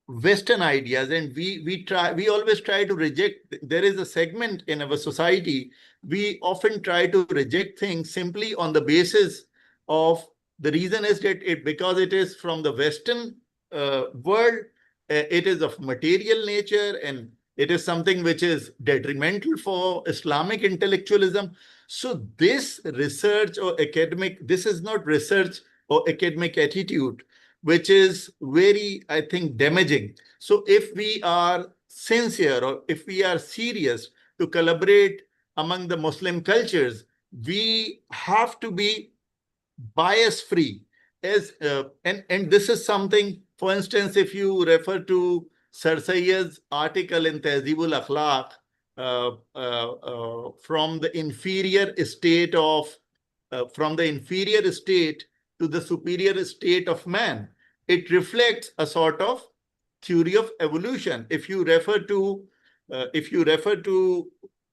Western ideas, and we always try to reject. There is a segment in our society, we often try to reject things simply on the basis of, the reason is that because it is from the Western world, it is of material nature, and it is something which is detrimental for Islamic intellectualism. So this research or academic, this is not research or academic attitude, which is very, I think, damaging. So if we are sincere or if we are serious to collaborate among the Muslim cultures, we have to be bias-free. And this is something, for instance, if you refer to Sir Sayyid's article in Tehzeebul Akhlaq, from the inferior state to the superior state of man, it reflects a sort of theory of evolution. If you refer to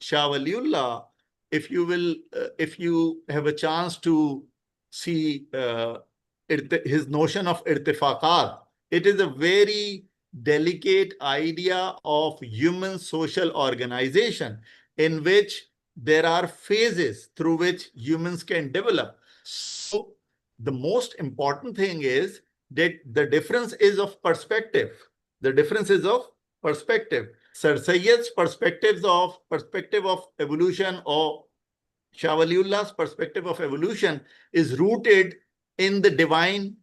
Shah Waliullah, if you have a chance to see his notion of irtifaqat, it is a very delicate idea of human social organization in which there are phases through which humans can develop. So the most important thing is that the difference is of perspective. The difference is of perspective. Sir Sayyid's perspective of evolution, or Shah Waliullah's perspective of evolution, is rooted in the divine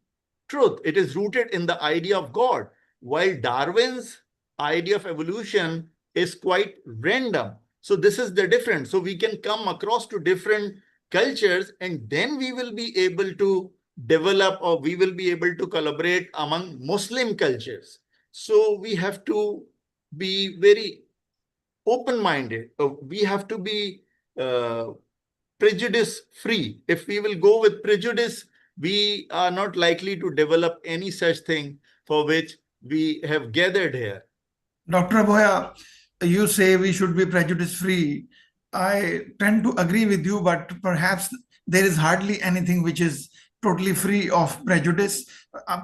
truth. It is rooted in the idea of God, while Darwin's idea of evolution is quite random. So this is the difference. So we can come across to different cultures, and then we will be able to develop, or we will be able to collaborate among Muslim cultures. So we have to be very open-minded. We have to be prejudice-free. If we will go with prejudice, we are not likely to develop any such thing for which we have gathered here. Dr. Aboya, you say we should be prejudice-free. I tend to agree with you, but perhaps there is hardly anything which is totally free of prejudice.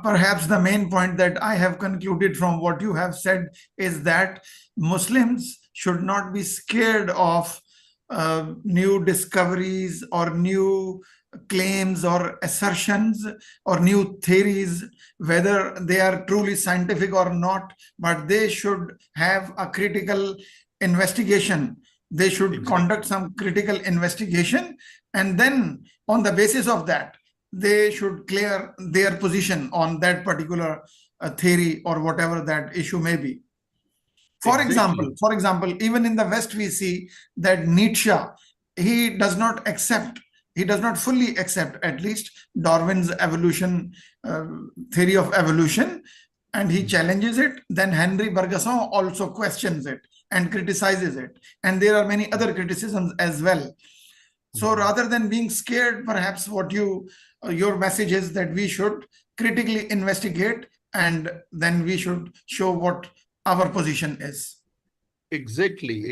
Perhaps the main point that I have concluded from what you have said is that Muslims should not be scared of new discoveries or new claims or assertions or new theories, whether they are truly scientific or not, but they should have a critical investigation. They should conduct some critical investigation, and then on the basis of that, they should clear their position on that particular theory or whatever that issue may be. For example, even in the West, we see that Nietzsche, he does not fully accept, at least, Darwin's evolution theory of evolution, and he challenges it. Then Henry Bergson also questions it and criticizes it. And there are many other criticisms as well. So rather than being scared, perhaps your message is that we should critically investigate, and then we should show what our position is. Exactly.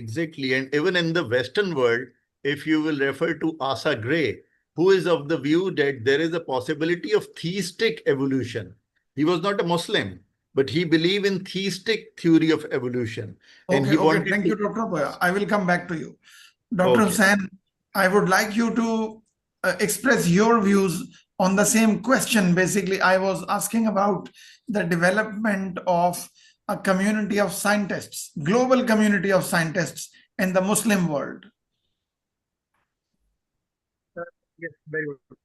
And even in the Western world, if you will refer to Asa Gray, who is of the view that there is a possibility of theistic evolution. He was not a Muslim, but he believed in theistic theory of evolution. And Okay, thank you, Dr. Boya. I will come back to you. Dr. Hussain, I would like you to express your views on the same question. Basically, I was asking about the development of a community of scientists, global community of scientists in the Muslim world. Yes, very good.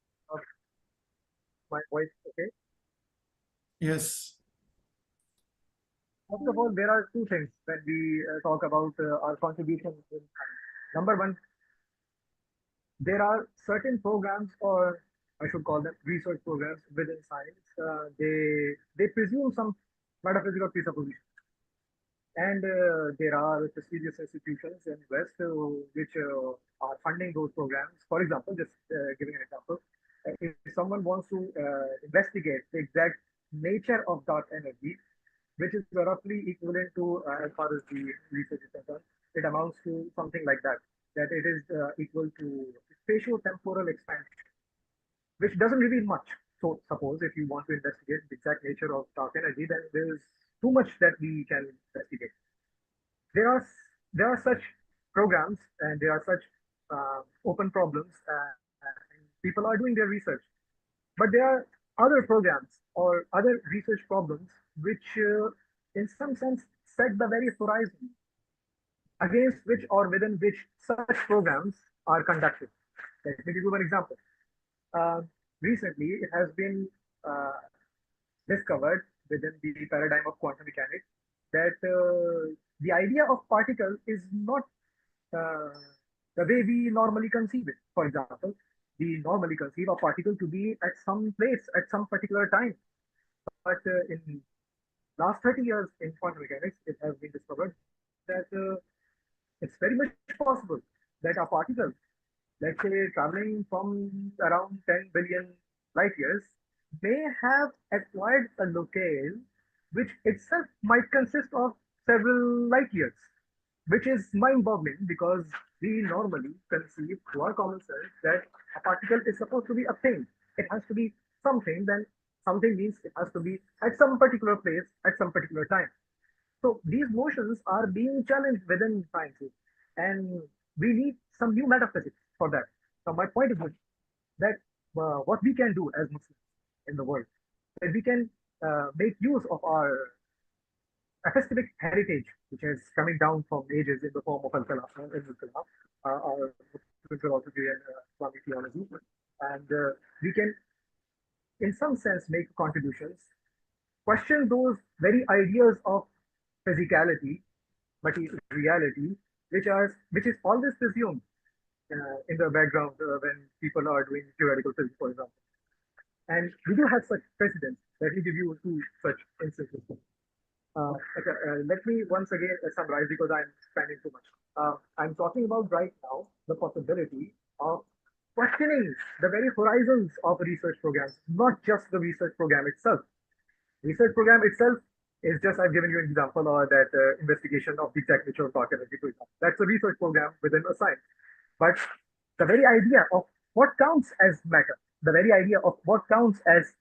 My voice, okay? Yes. First of all, there are two things when we talk about our contribution in science. Number one, there are certain programs, or I should call them research programs within science. They presume some metaphysical presuppositions. And there are prestigious institutions in West which are funding those programs. For example, just giving an example, if someone wants to investigate the exact nature of dark energy, which is roughly equivalent to, as far as the research is concerned, it amounts to something like that it is equal to spatio-temporal expansion, which doesn't reveal much. So suppose if you want to investigate the exact nature of dark energy, then there is too much that we can investigate. There are such programs, and there are such open problems, and people are doing their research. But there are other programs or other research problems which, in some sense, set the very horizon against which or within which such programs are conducted. Let me give you one example. Recently, it has been discovered within the paradigm of quantum mechanics that the idea of particle is not the way we normally conceive it. For example, we normally conceive a particle to be at some place at some particular time. But in last 30 years in quantum mechanics, it has been discovered that it's very much possible that a particle, let's say traveling from around 10 billion light years, may have acquired a locale which itself might consist of several light years, which is mind-boggling because we normally conceive to our common sense that a particle is supposed to be a thing. It has to be something, then something means it has to be at some particular place at some particular time. So these notions are being challenged within sciences, and we need some new metaphysics for that. So my point is that what we can do as Muslims in the world, that we can make use of our epistemic heritage, which is coming down from ages in the form of al-Kalam, our philosophy and Islamic theology, and we can, in some sense, make contributions, question those very ideas of physicality, materiality, which is always presumed in the background when people are doing theoretical physics, for example. And we do have such precedents. Let me give you two such instances. Let me once again summarize because I'm spending too much. I'm talking about right now the possibility of questioning the very horizons of research programs, not just the research program itself. Research program itself is just, I've given you an example, or that investigation of the exact nature of dark energy, for example. That's a research program within a science. But the very idea of what counts as matter, the very idea of what counts as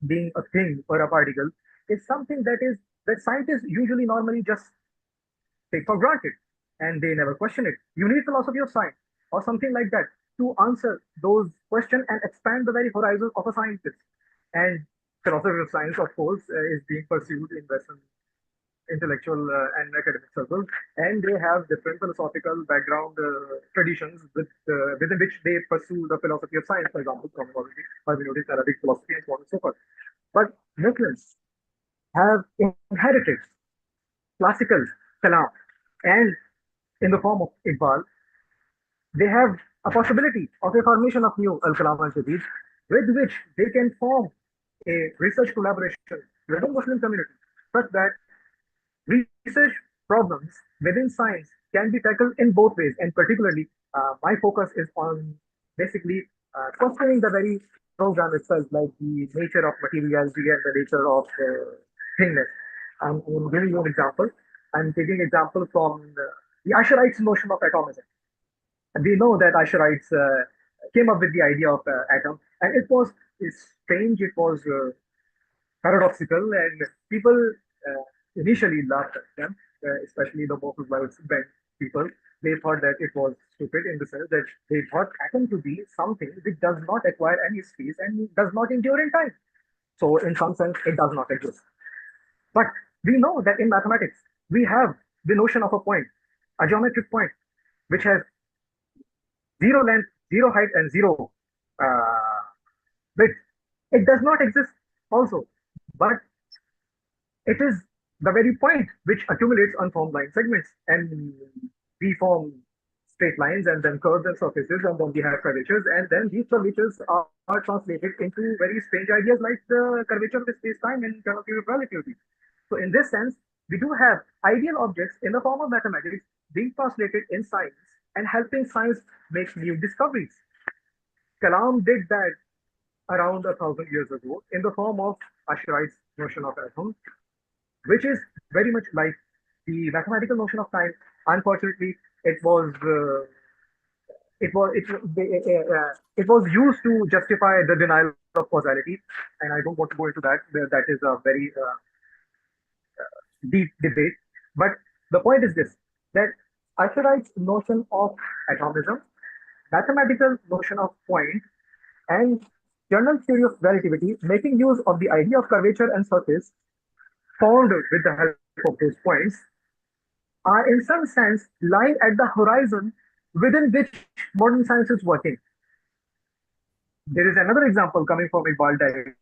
being a thing or a particle is something that scientists usually normally just take for granted, and they never question it. You need philosophy of science or something like that to answer those questions and expand the very horizon of a scientist. And philosophy of science, of course, is being pursued in Western intellectual and academic circles, and they have different philosophical background traditions within which they pursue the philosophy of science, for example, criminology, hermeneutics, Arabic philosophy, and so on and so forth. But Muslims have inherited classical kalam, And in the form of Iqbal, they have a possibility of a formation of new Al-Kalam al-Jadid, with which they can form a research collaboration with the Muslim community, such that research problems within science can be tackled in both ways. And particularly, my focus is on basically questioning the very program itself, like the nature of materiality and the nature of thingness. I'm giving you an example. I'm taking example from the Asherites' notion of atomism. And we know that Asherites came up with the idea of atom, and it was strange, it was paradoxical, and people initially laughed at them, especially the more bent people. They thought that it was stupid in the sense that they thought atom to be something which does not acquire any space and does not endure in time. So, in some sense, it does not exist. But we know that in mathematics, we have the notion of a point, a geometric point, which has zero length, zero height, and zero width. It does not exist also, but it is the very point which accumulates unformed line segments, and we form straight lines and then curves and surfaces, and then we have curvatures, and then these curvatures are translated into very strange ideas like the curvature of space-time and internal theory of relativity. So in this sense, we do have ideal objects in the form of mathematics being translated in science and helping science make new discoveries. Kalam did that around 1,000 years ago in the form of Asherites' notion of atom, which is very much like the mathematical notion of time. Unfortunately, it was used to justify the denial of causality, and I don't want to go into that. That is a very deep debate. But the point is this: that Asherites' notion of atomism, mathematical notion of point, and general theory of relativity, making use of the idea of curvature and surface, found with the help of those points, are in some sense lying at the horizon within which modern science is working. There is another example coming from Iqbal directly.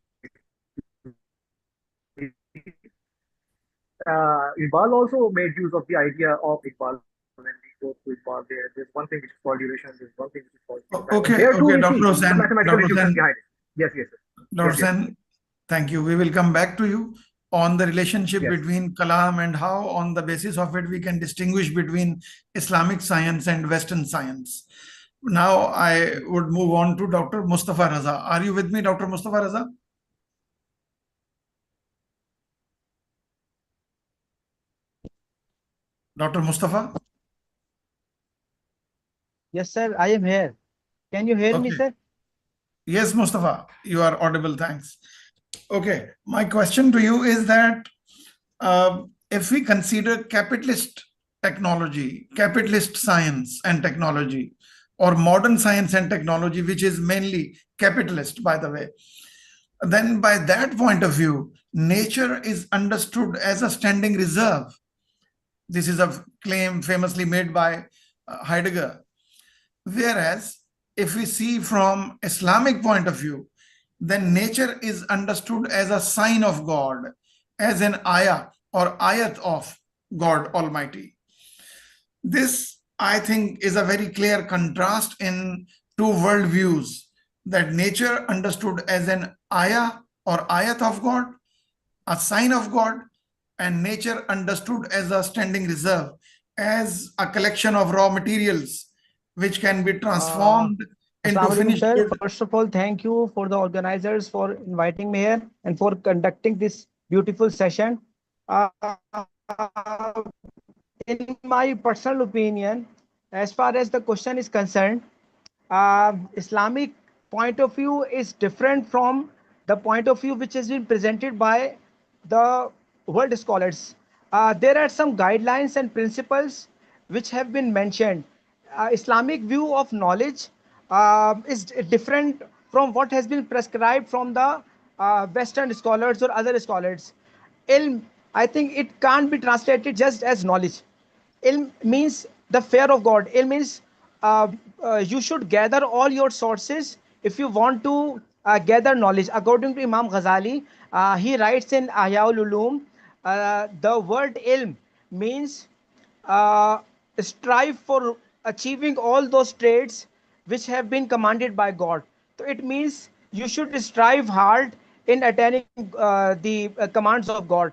Iqbal also made use of the idea of Iqbal. When we go to Iqbal, there's one thing which is called duration, there's one thing which is called Okay, there too we Dr. see Hussain, the mathematical Dr. equation Hussain, behind it. Yes, yes, sir. Dr. Yes, yes. Hussain, thank you. We will come back to you on the relationship Yes. between Kalam and how, on the basis of it, we can distinguish between Islamic science and Western science. Now, I would move on to Dr. Mustafa Raza. Are you with me, Dr. Mustafa Raza? Dr. Mustafa? Yes, sir, I am here. Can you hear me, Okay. sir? Yes, Mustafa, you are audible. Thanks. Okay, my question to you is that if we consider capitalist technology, capitalist science and technology, or modern science and technology, which is mainly capitalist, by the way, then by that point of view, nature is understood as a standing reserve. This is a claim famously made by Heidegger. Whereas, if we see from Islamic point of view, then nature is understood as a sign of God, as an ayah or ayat of God Almighty. This, I think, is a very clear contrast in two worldviews, that nature understood as an ayah or ayat of God, a sign of God, and nature understood as a standing reserve, as a collection of raw materials which can be transformed into Assalamu alaikum, finished sir. good. First of all, thank you for the organizers for inviting me here and for conducting this beautiful session. In my personal opinion, as far as the question is concerned, Islamic point of view is different from the point of view which has been presented by the world scholars. There are some guidelines and principles which have been mentioned. Islamic view of knowledge is different from what has been prescribed from the Western scholars or other scholars. Ilm, I think it can't be translated just as knowledge. Ilm means the fear of God. Ilm means you should gather all your sources if you want to gather knowledge. According to Imam Ghazali, he writes in Ahyaul Ulum, the word ilm means uh, strive for achieving all those traits which have been commanded by God. So it means you should strive hard in attaining the commands of God.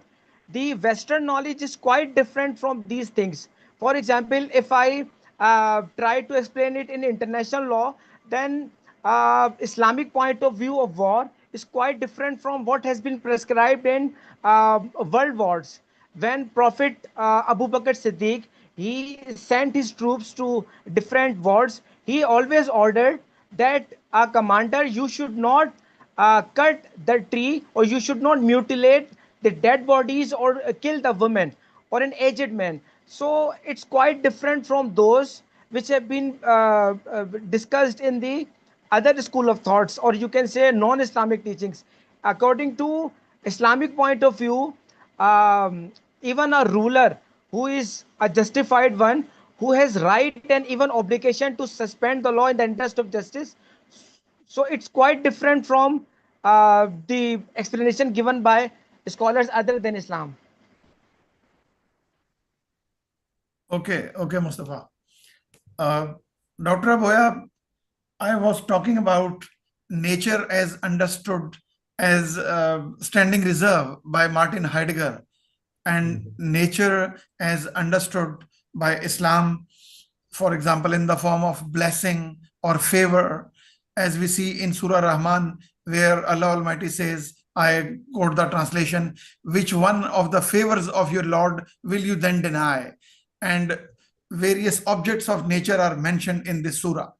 The Western knowledge is quite different from these things. For example, if I try to explain it in international law, then Islamic point of view of war is quite different from what has been prescribed in world wars. When Prophet Abu Bakr Siddiq, he sent his troops to different wars, he always ordered that a commander, you should not cut the tree, or you should not mutilate the dead bodies, or kill the women or an aged man. So it's quite different from those which have been discussed in the other school of thoughts, or you can say non-Islamic teachings. According to Islamic point of view, even a ruler who is a justified one, who has right and even obligation to suspend the law in the interest of justice. So it's quite different from the explanation given by scholars other than Islam. Okay, Mustafa. Dr. Aboya, I was talking about nature as understood as standing reserve by Martin Heidegger, and nature as understood by Islam, for example, in the form of blessing or favor, as we see in Surah Rahman, where Allah Almighty says, I quote the translation, which one of the favors of your Lord will you then deny? And various objects of nature are mentioned in this surah.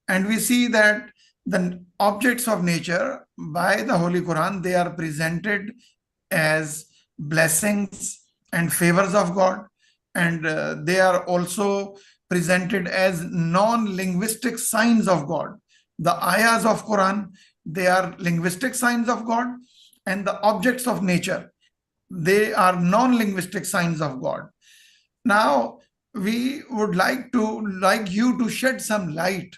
And we see that the objects of nature by the Holy Quran, they are presented as blessings and favors of God. And they are also presented as non-linguistic signs of God. The ayahs of Quran, they are linguistic signs of God, and the objects of nature, they are non-linguistic signs of God. Now, we would like you to shed some light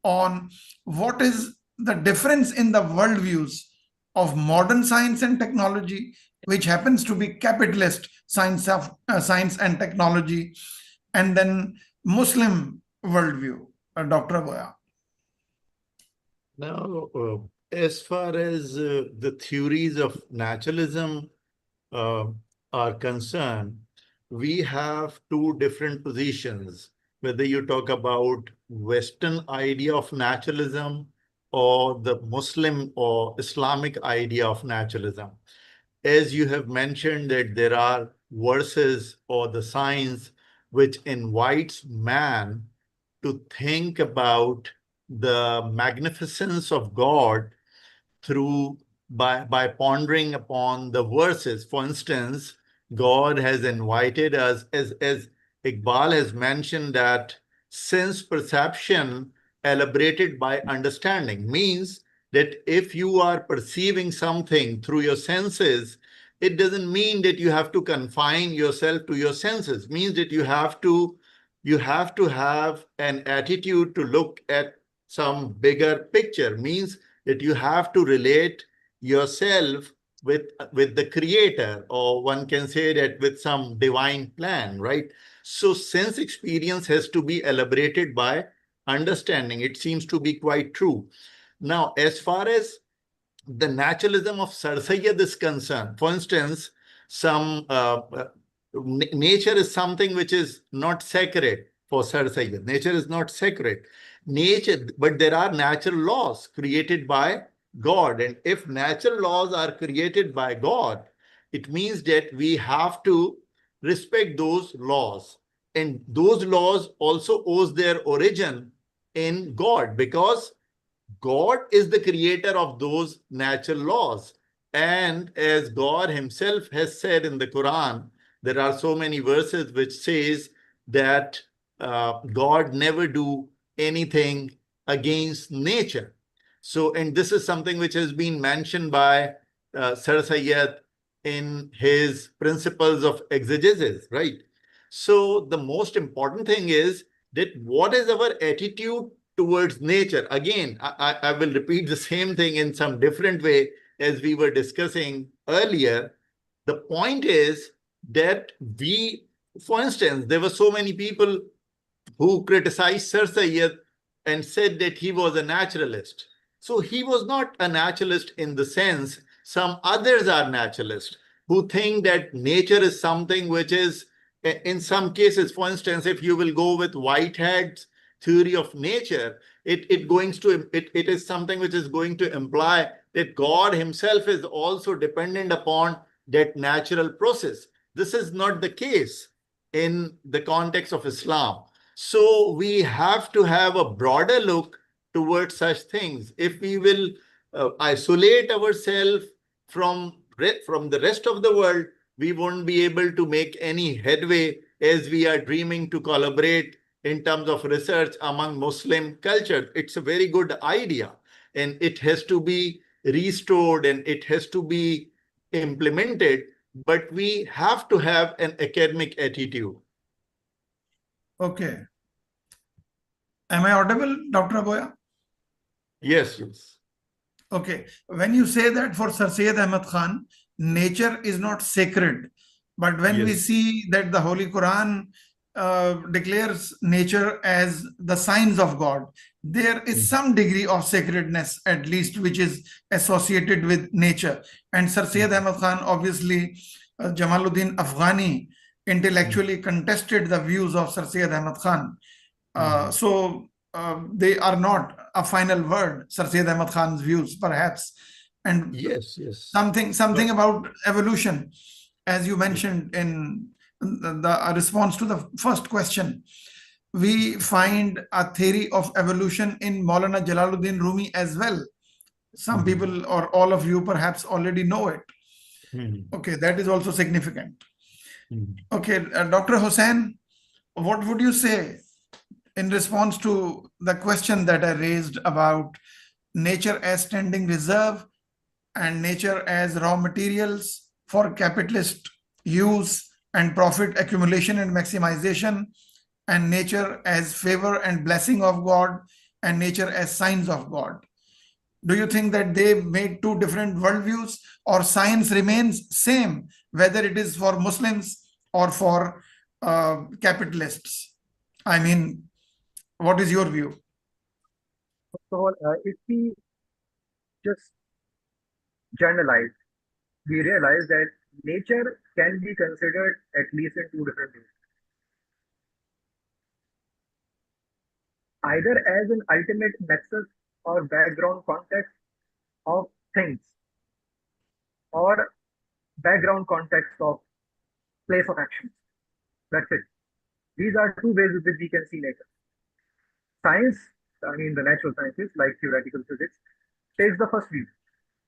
on what is the difference in the worldviews of modern science and technology, which happens to be capitalist science and technology, and then Muslim worldview, Dr. Aboya. Now, as far as the theories of naturalism are concerned, we have two different positions, whether you talk about Western idea of naturalism or the Muslim or Islamic idea of naturalism. As you have mentioned that there are verses or the science which invites man to think about the magnificence of God through by pondering upon the verses. For instance, God has invited us, as Iqbal has mentioned, that sense perception elaborated by understanding means that if you are perceiving something through your senses, it doesn't mean that you have to confine yourself to your senses. It means that you have to have an attitude to look at some bigger picture. Means that you have to relate yourself with the creator, or one can say that with some divine plan, right? So sense experience has to be elaborated by understanding. It seems to be quite true. Now, as far as the naturalism of Sir Sayyid is concerned, for instance, some nature is something which is not sacred for Sir Sayyid. Nature is not sacred. Nature, but there are natural laws created by God. And if natural laws are created by God, it means that we have to respect those laws. And those laws also owes their origin in God, because God is the creator of those natural laws. And as God himself has said in the Quran, there are so many verses which says that God never do anything against nature. So, and this is something which has been mentioned by Sir Sayyid in his principles of exegesis, right? So the most important thing is that what is our attitude towards nature? Again, I will repeat the same thing in some different way as we were discussing earlier. The point is that we For instance, there were so many people who criticized Sir Sayyid and said that he was a naturalist. So he was not a naturalist in the sense some others are naturalists who think that nature is something which is, in some cases, for instance, if you will go with Whitehead's theory of nature, it is something which is going to imply that God himself is also dependent upon that natural process. This is not the case in the context of Islam. So we have to have a broader look towards such things. If we will isolate ourselves from the rest of the world, we won't be able to make any headway as we are dreaming to collaborate in terms of research among Muslim culture. It's a very good idea, and it has to be restored and it has to be implemented, but we have to have an academic attitude. Okay. Am I audible, Dr. Aboya? Yes, yes. Okay. When you say that for Sir Syed Ahmad Khan, nature is not sacred, but when we see that the Holy Quran declares nature as the signs of God, there is some degree of sacredness, at least, which is associated with nature. And Sir Syed Ahmad Khan, obviously, Jamaluddin Afghani intellectually contested the views of Sir Syed Ahmad Khan. So they are not a final word, Sir Syed Ahmad Khan's views, perhaps. And something about evolution, as you mentioned in the response to the first question, we find a theory of evolution in Maulana Jalaluddin Rumi as well. Some people or all of you perhaps already know it. Okay, that is also significant. Okay, Dr. Hussain, what would you say in response to the question that I raised about nature as standing reserve and nature as raw materials for capitalist use and profit accumulation and maximization, and nature as favor and blessing of God, and nature as signs of God? Do you think that they made two different worldviews, or science remains same, whether it is for Muslims or for capitalists? I mean, what is your view? First of all, if we just generalize, we realize that nature can be considered at least in two different ways. Either as an ultimate nexus or background context of things, or background context of place of action. That's it. These are two ways with which we can see nature. Science, I mean the natural sciences like theoretical physics, takes the first view.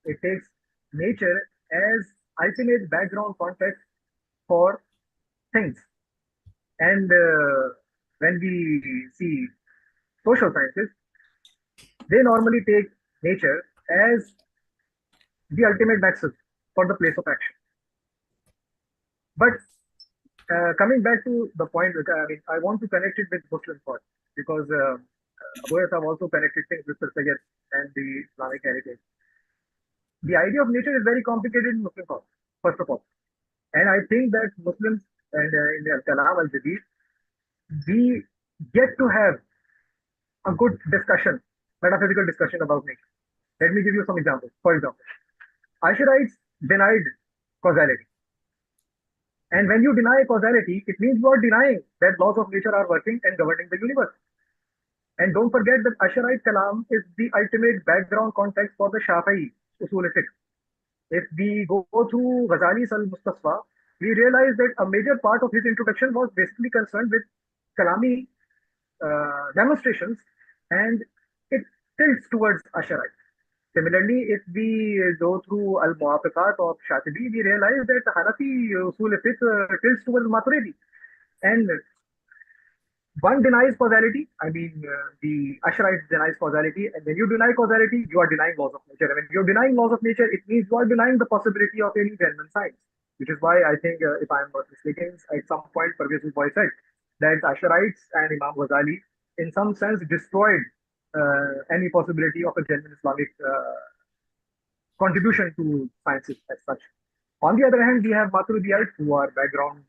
It takes nature as ultimate background context for things. And when we see social sciences, they normally take nature as the ultimate nexus for the place of action. But coming back to the point, I want to connect it with Muslim thought, because Aboyas have also connected things with Sayyid and the Islamic heritage. The idea of nature is very complicated in Muslim thought, first of all. And I think that Muslims and in the Kalam al-Jadid, we get to have a good discussion, metaphysical discussion about nature. Let me give you some examples. For example, Asharites denied causality. And when you deny causality, it means you are denying that laws of nature are working and governing the universe. And don't forget that Asharite Kalam is the ultimate background context for the Shafi'i usul fiqh. If we go through Ghazali's Al-Mustasfa, we realize that a major part of his introduction was basically concerned with Kalami demonstrations, and it tilts towards Asharite. Similarly, if we go through Al-Muwafiqat of Shatibi, we realize that Hanafi usul fiqh tilts towards Maturidi. And one denies causality. I mean, the Asharites denies causality, and when you deny causality, you are denying laws of nature. And when you're denying laws of nature, it means you are denying the possibility of any genuine science. Which is why I think, if I am not mistaken, at some point, Parvez Boy said that Asharites and Imam Ghazali, in some sense, destroyed any possibility of a genuine Islamic contribution to sciences as such. On the other hand, we have Maturidites who are background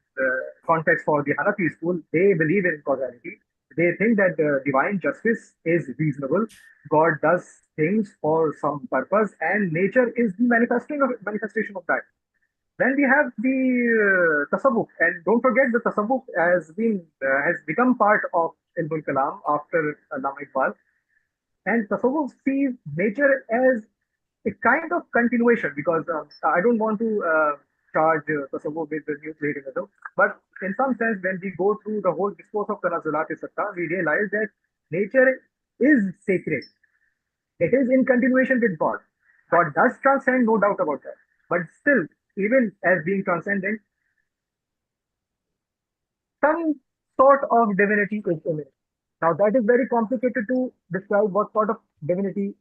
context for the Hanafi school, they believe in causality. They think that divine justice is reasonable. God does things for some purpose, and nature is the manifestation of that. Then we have the tasawwuf, and don't forget the tasawwuf has become part of Ilmul Kalam after Allama Iqbal. And tasawwuf sees nature as a kind of continuation, because I don't want to charge tasawwuf with the new Platonism, but in some sense, when we go through the whole discourse of Tanazzulat-e-Satta, we realize that nature is sacred. It is in continuation with God. God does transcend, no doubt about that. But still, even as being transcendent, some sort of divinity is immanent. Now, that is very complicated to describe what sort of divinity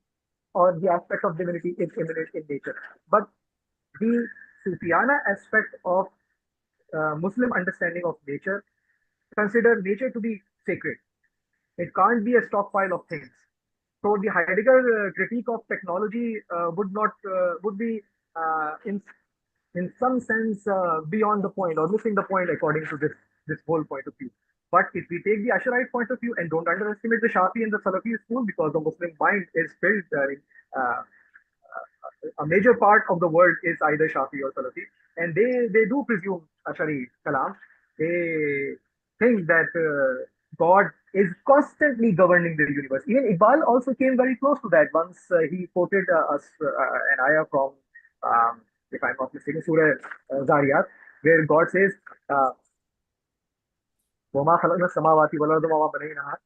or the aspect of divinity is immanent in nature. But the Sufiana aspect of Muslim understanding of nature consider nature to be sacred. It can't be a stockpile of things. So the Heidegger critique of technology would be in some sense beyond the point or missing the point according to this whole point of view. But if we take the Asharite point of view and don't underestimate the Shafi and the Salafi school, because the Muslim mind is filled, a major part of the world is either Shafi or Salafi, and they do presume Ashari Kalam. They think that God is constantly governing the universe. Even Iqbal also came very close to that once he quoted us an ayah from, if I'm not mistaken, Surah Zariyat, where God says, وَمَا خَلَقْنَا السَّمَاوَاتِ وَالْأَرْضَ وَمَا بَنَيْنَاهَا.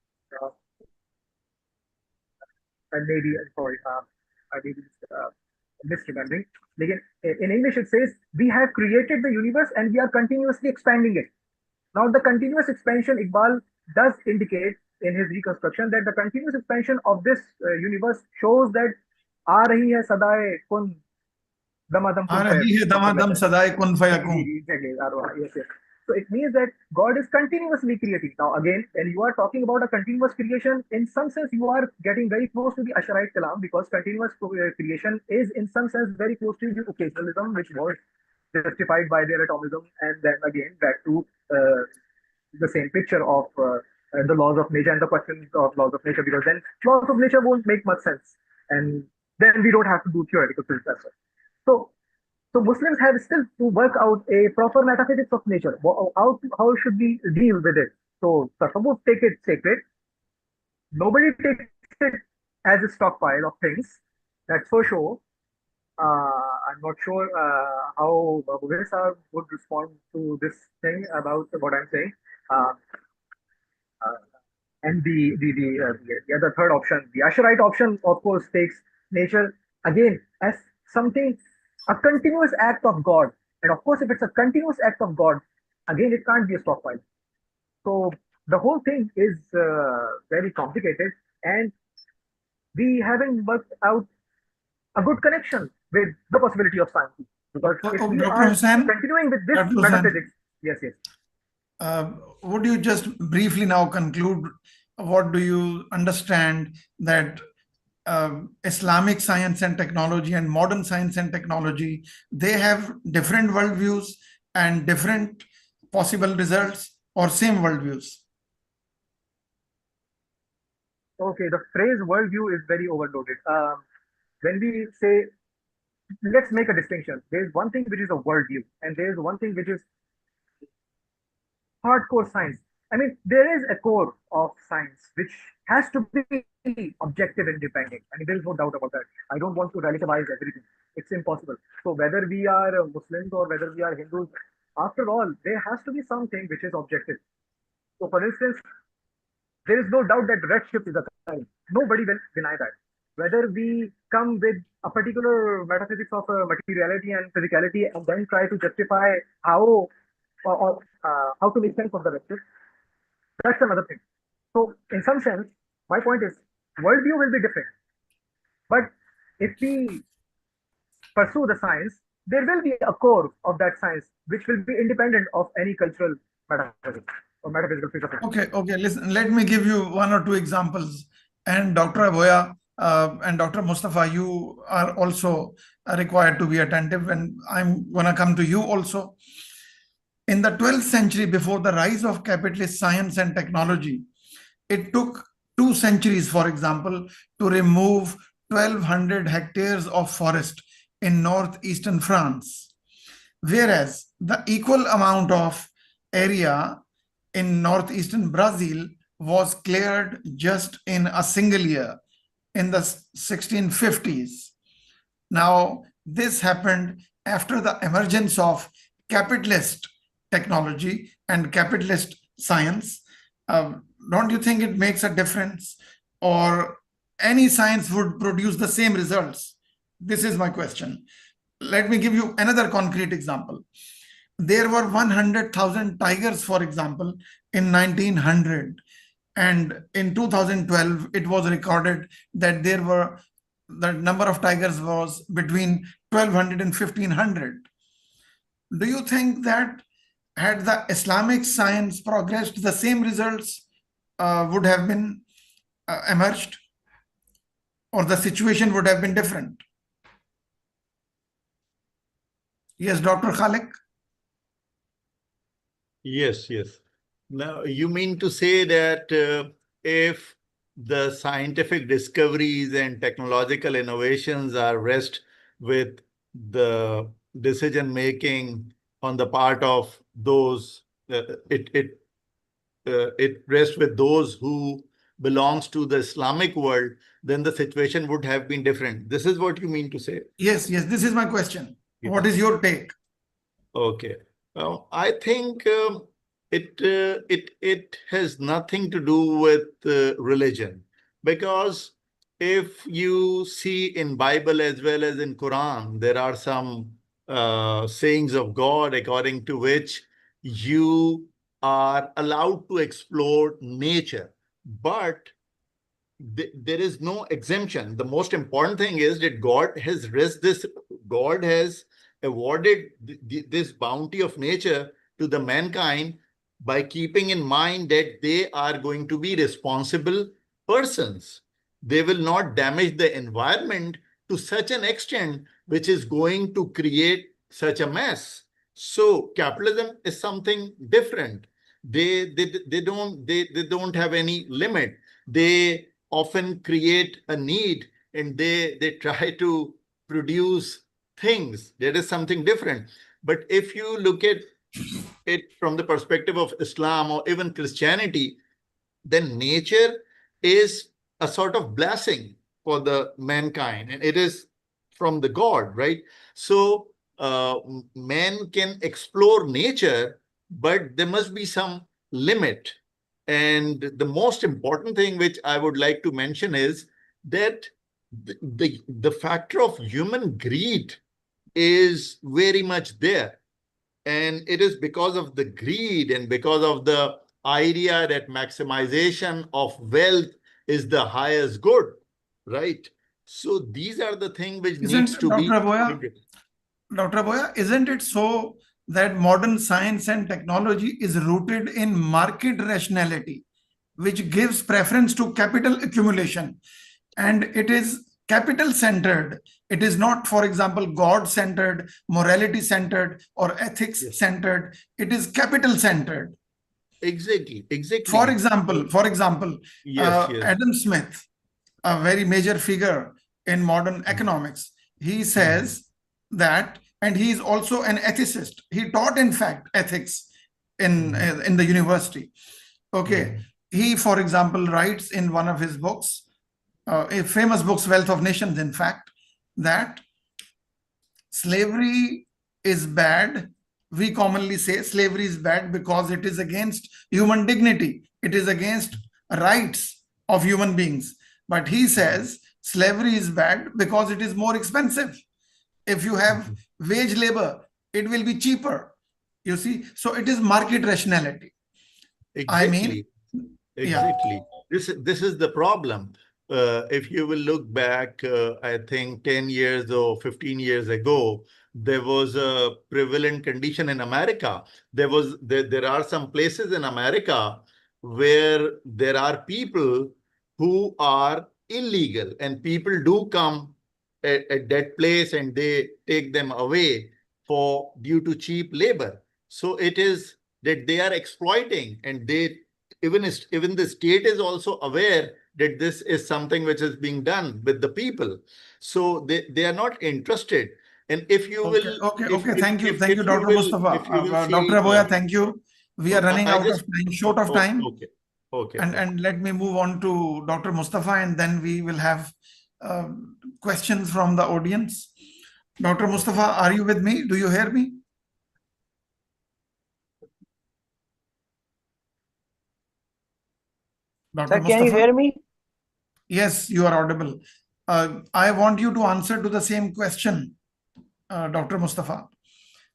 And maybe, sorry, I may be misremembering. In English, it says, we have created the universe and we are continuously expanding it. Now, the continuous expansion, Iqbal does indicate in his reconstruction that the continuous expansion of this universe shows that aa rahi hai sadaye kun damadam kun fayakun. Exactly. Yes, yes. So it means that God is continuously creating. Now, again, when you are talking about a continuous creation, in some sense, you are getting very close to the Asharite Kalam, because continuous creation is, in some sense, very close to the occasionalism, which was justified by their atomism, and then again back to the same picture of the laws of nature and the questions of laws of nature, because then laws of nature won't make much sense, and then we don't have to do theoretical physics as well. So Muslims have still to work out a proper metaphysics of nature. How should we deal with it? So tasawwuf take it sacred. Nobody takes it as a stockpile of things. That's for sure. I'm not sure how Bhuvesh would respond to this thing about what I'm saying. And the other third option, the Asharite option, of course, takes nature again as something, a continuous act of God. And of course, if it's a continuous act of God, again, it can't be a stockpile. So the whole thing is very complicated, and we haven't worked out a good connection with the possibility of science. Because if we are continuing with this metaphysics, yes. Would you just briefly now conclude, what do you understand that Islamic science and technology and modern science and technology, they have different worldviews and different possible results, or same worldviews? Okay, the phrase worldview is very overloaded. When we say, let's make a distinction. There's one thing which is a worldview, and there's one thing which is hardcore science. I mean, there is a core of science which has to be objective and independent. I mean, there is no doubt about that. I don't want to relativize everything. It's impossible. So whether we are Muslims or whether we are Hindus, after all, there has to be something which is objective. So for instance, there is no doubt that redshift is a crime. Nobody will deny that. Whether we come with a particular metaphysics of materiality and physicality and then try to justify how to make sense of the redshift, that's another thing. So in some sense, my point is, worldview will be different. But if we pursue the science, there will be a core of that science which will be independent of any cultural metaphysics or metaphysical philosophy. Okay, listen, let me give you one or two examples. And Dr. Aboya and Dr. Mustafa, you are also required to be attentive, and I'm going to come to you also. In the 12th century, before the rise of capitalist science and technology, it took 2 centuries, for example, to remove 1,200 hectares of forest in northeastern France, whereas the equal amount of area in northeastern Brazil was cleared just in a single year in the 1650s. Now, this happened after the emergence of capitalist technology and capitalist science. Don't you think it makes a difference, or any science would produce the same results? This is my question. Let me give you another concrete example. There were 100,000 tigers, for example, in 1900. And in 2012, it was recorded that the number of tigers was between 1,200 and 1,500. Do you think that had the Islamic science progressed, the same results would have been emerged, or the situation would have been different? Yes, Dr. Khalik? Yes, yes. Now, you mean to say that if the scientific discoveries and technological innovations are rest with the decision making on the part of those, it rests with those who belongs to the Islamic world, then the situation would have been different. This is what you mean to say? Yes, yes. This is my question. Yeah. What is your take? Okay. I think it has nothing to do with religion, because if you see in Bible as well as in Quran, there are some sayings of God according to which you are allowed to explore nature, but there is no exemption. The most important thing is that God has awarded this bounty of nature to the mankind by keeping in mind that they are going to be responsible persons. They will not damage the environment to such an extent which is going to create such a mess. So capitalism is something different. They don't have any limit. They often create a need, and they try to produce things. That is something different. But if you look at it from the perspective of Islam or even Christianity, then nature is a sort of blessing for the mankind, and it is from the God, right? So man can explore nature, but there must be some limit. And the most important thing which I would like to mention is that the factor of human greed is very much there. And it is because of the greed and because of the idea that maximization of wealth is the highest good, right? So these are the things which needs to be... Dr. Boya, isn't it so that modern science and technology is rooted in market rationality, which gives preference to capital accumulation, and it is capital-centered? It is not, for example, God-centered, morality-centered, or ethics-centered. It is capital-centered. Exactly. For example, yes. Adam Smith, a very major figure in modern economics, he says that, and he is also an ethicist. He taught, in fact, ethics in the university. Okay. He, for example, writes in one of his books, a famous book, Wealth of Nations, in fact, that slavery is bad. We commonly say slavery is bad because it is against human dignity. It is against rights of human beings. But he says slavery is bad because it is more expensive. If you have wage labor, it will be cheaper. You see, so it is market rationality. Exactly. Exactly. This is the problem. If you will look back, I think 10 years or 15 years ago, there was a prevalent condition in America. There are some places in America where there are people who are illegal, and people do come at that place and they take them away due to cheap labor. So it is that they are exploiting, and even the state is also aware that this is something which is being done with the people. So they are not interested. And if you will, Thank you, Dr. Mustafa. Dr. Aboya, thank you. We are running out of time, short of time. Okay. And let me move on to Dr. Mustafa, and then we will have questions from the audience. Dr. Mustafa, are you with me? Do you hear me? Dr. Sir, Mustafa? can you hear me? Yes, you are audible. I want you to answer to the same question, Dr. Mustafa,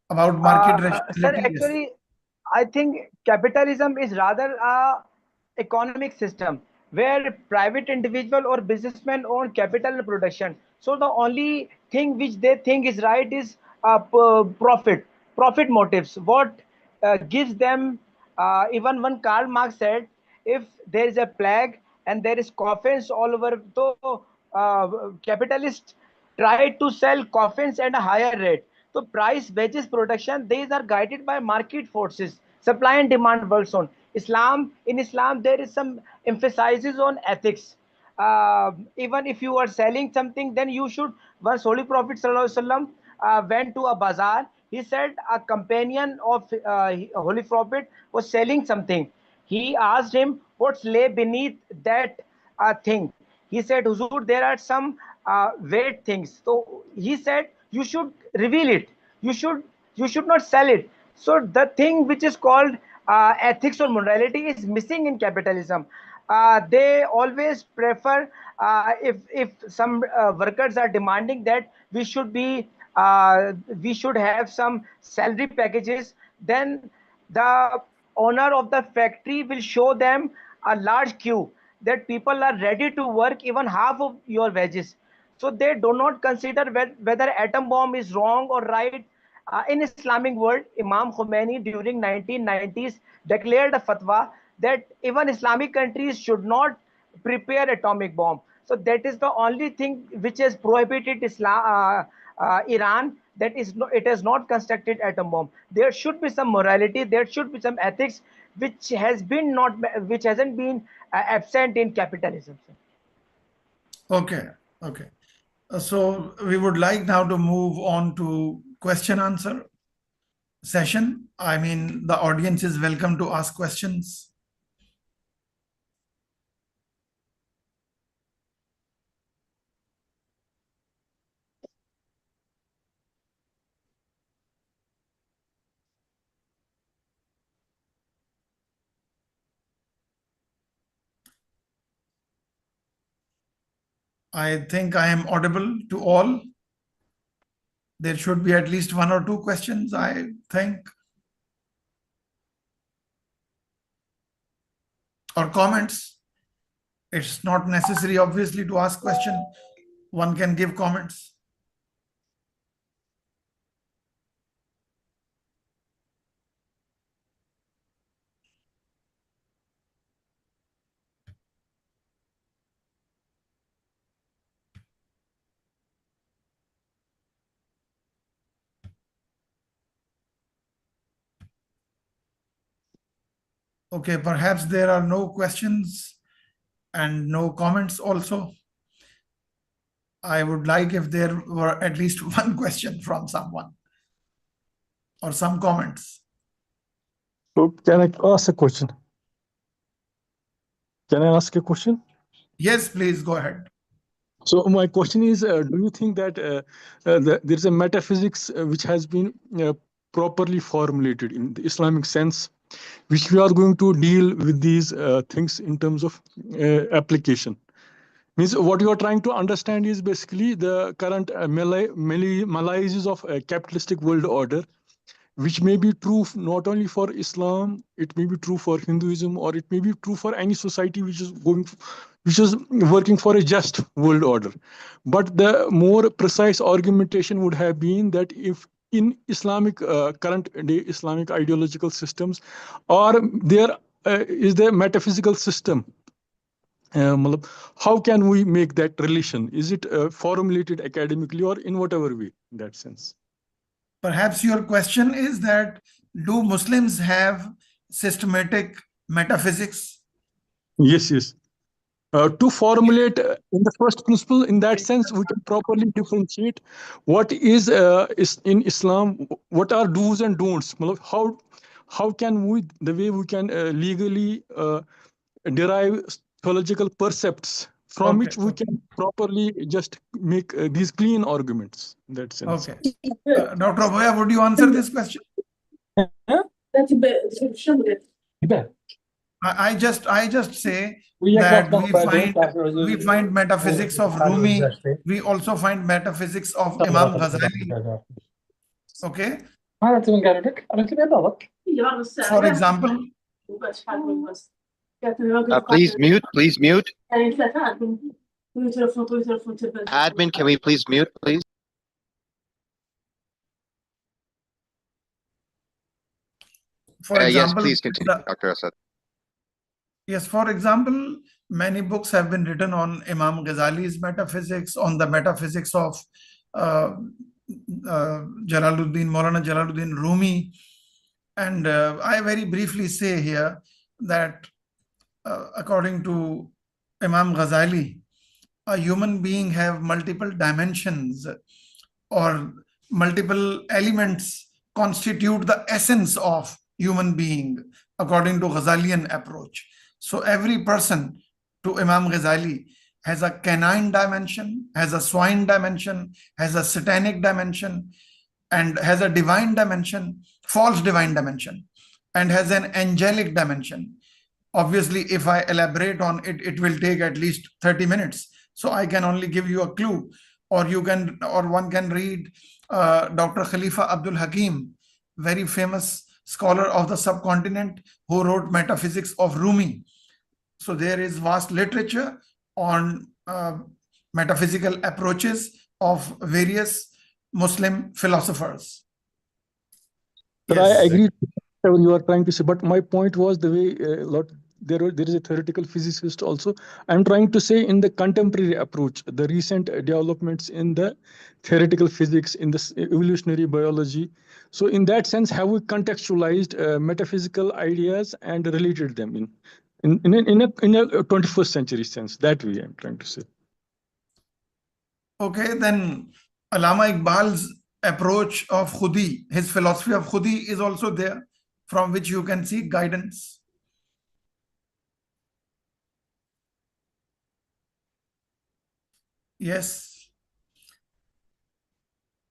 about market rationality. Sir, actually, I think capitalism is rather a economic system where private individual or businessmen own capital and production. So the only thing which they think is right is profit motives. What gives them, even one Karl Marx said, if there is a plague and there is coffins all over, so capitalists try to sell coffins at a higher rate. So price, wages, production, these are guided by market forces. Supply and demand works on. In Islam, there is some emphasizes on ethics. Even if you are selling something, then you should. Once Holy Prophet ﷺ, went to a bazaar, he said a companion of Holy Prophet was selling something. He asked him what's lay beneath that thing. He said, Huzur, there are some weight things. So he said, you should reveal it. You should not sell it. So the thing which is called ethics or morality is missing in capitalism. They always prefer, if some workers are demanding that we should have some salary packages, then the owner of the factory will show them a large queue that people are ready to work even half of your wages. So they do not consider whether atom bomb is wrong or right. In Islamic world, Imam Khomeini during 1990s declared a fatwa that even Islamic countries should not prepare atomic bomb. So that is the only thing which has prohibited Iran, that is it has not constructed atom bomb. There should be some morality, there should be some ethics, which hasn't been absent in capitalism. Okay. So we would like now to move on to question answer session. I mean, the audience is welcome to ask questions. I think I am audible to all. There should be at least one or two questions, I think, or comments. It's not necessary, obviously, to ask question. One can give comments. Okay, perhaps there are no questions and no comments also. I would like if there were at least one question from someone or some comments. So can I ask a question? Can I ask a question? Yes, please go ahead. So my question is, do you think that there's a metaphysics which has been properly formulated in the Islamic sense, which we are going to deal with these things in terms of application? Means what you are trying to understand is basically the current malaise of a capitalistic world order, which may be true not only for Islam, it may be true for Hinduism, or it may be true for any society which is working for a just world order. But the more precise argumentation would have been that if in Islamic current day Islamic ideological systems, or there is the metaphysical system, how can we make that relation? Is it formulated academically or in whatever way in that sense? Perhaps your question is that do Muslims have systematic metaphysics? Yes, yes. To formulate in the first principle, in that sense, we can properly differentiate what is in Islam, what are do's and don'ts. How can we, the way we can legally derive theological percepts from which we can properly just make these clean arguments in that sense. Okay. Dr. Aboya, would you answer this question? I just say that we find metaphysics of Rumi. We also find metaphysics of Imam Ghazali. Okay. For example, Please mute. Please mute. Admin, can we please mute, please? For example, yes, please continue, Dr. Asad. Yes, for example, many books have been written on Imam Ghazali's metaphysics, on the metaphysics of Maulana Jalaluddin Rumi. And I very briefly say here that according to Imam Ghazali, a human being have multiple dimensions or multiple elements constitute the essence of human being according to Ghazalian approach. So every person to Imam Ghazali has a canine dimension, has a swine dimension, has a satanic dimension, and has a divine dimension, false divine dimension, and has an angelic dimension. Obviously, if I elaborate on it, it will take at least 30 minutes. So I can only give you a clue, or one can read Dr. Khalifa Abdul Hakim, very famous scholar of the subcontinent, who wrote Metaphysics of Rumi. So there is vast literature on metaphysical approaches of various Muslim philosophers. But yes. I agree with what you are trying to say, but my point was the way there is a theoretical physicist also. I'm trying to say in the contemporary approach, the recent developments in the theoretical physics, in the evolutionary biology. So in that sense, have we contextualized metaphysical ideas and related them in a 21st century sense? That way I'm trying to say. Okay, then Allama Iqbal's approach of Khudi, his philosophy of Khudi is also there, from which you can seek guidance. Yes.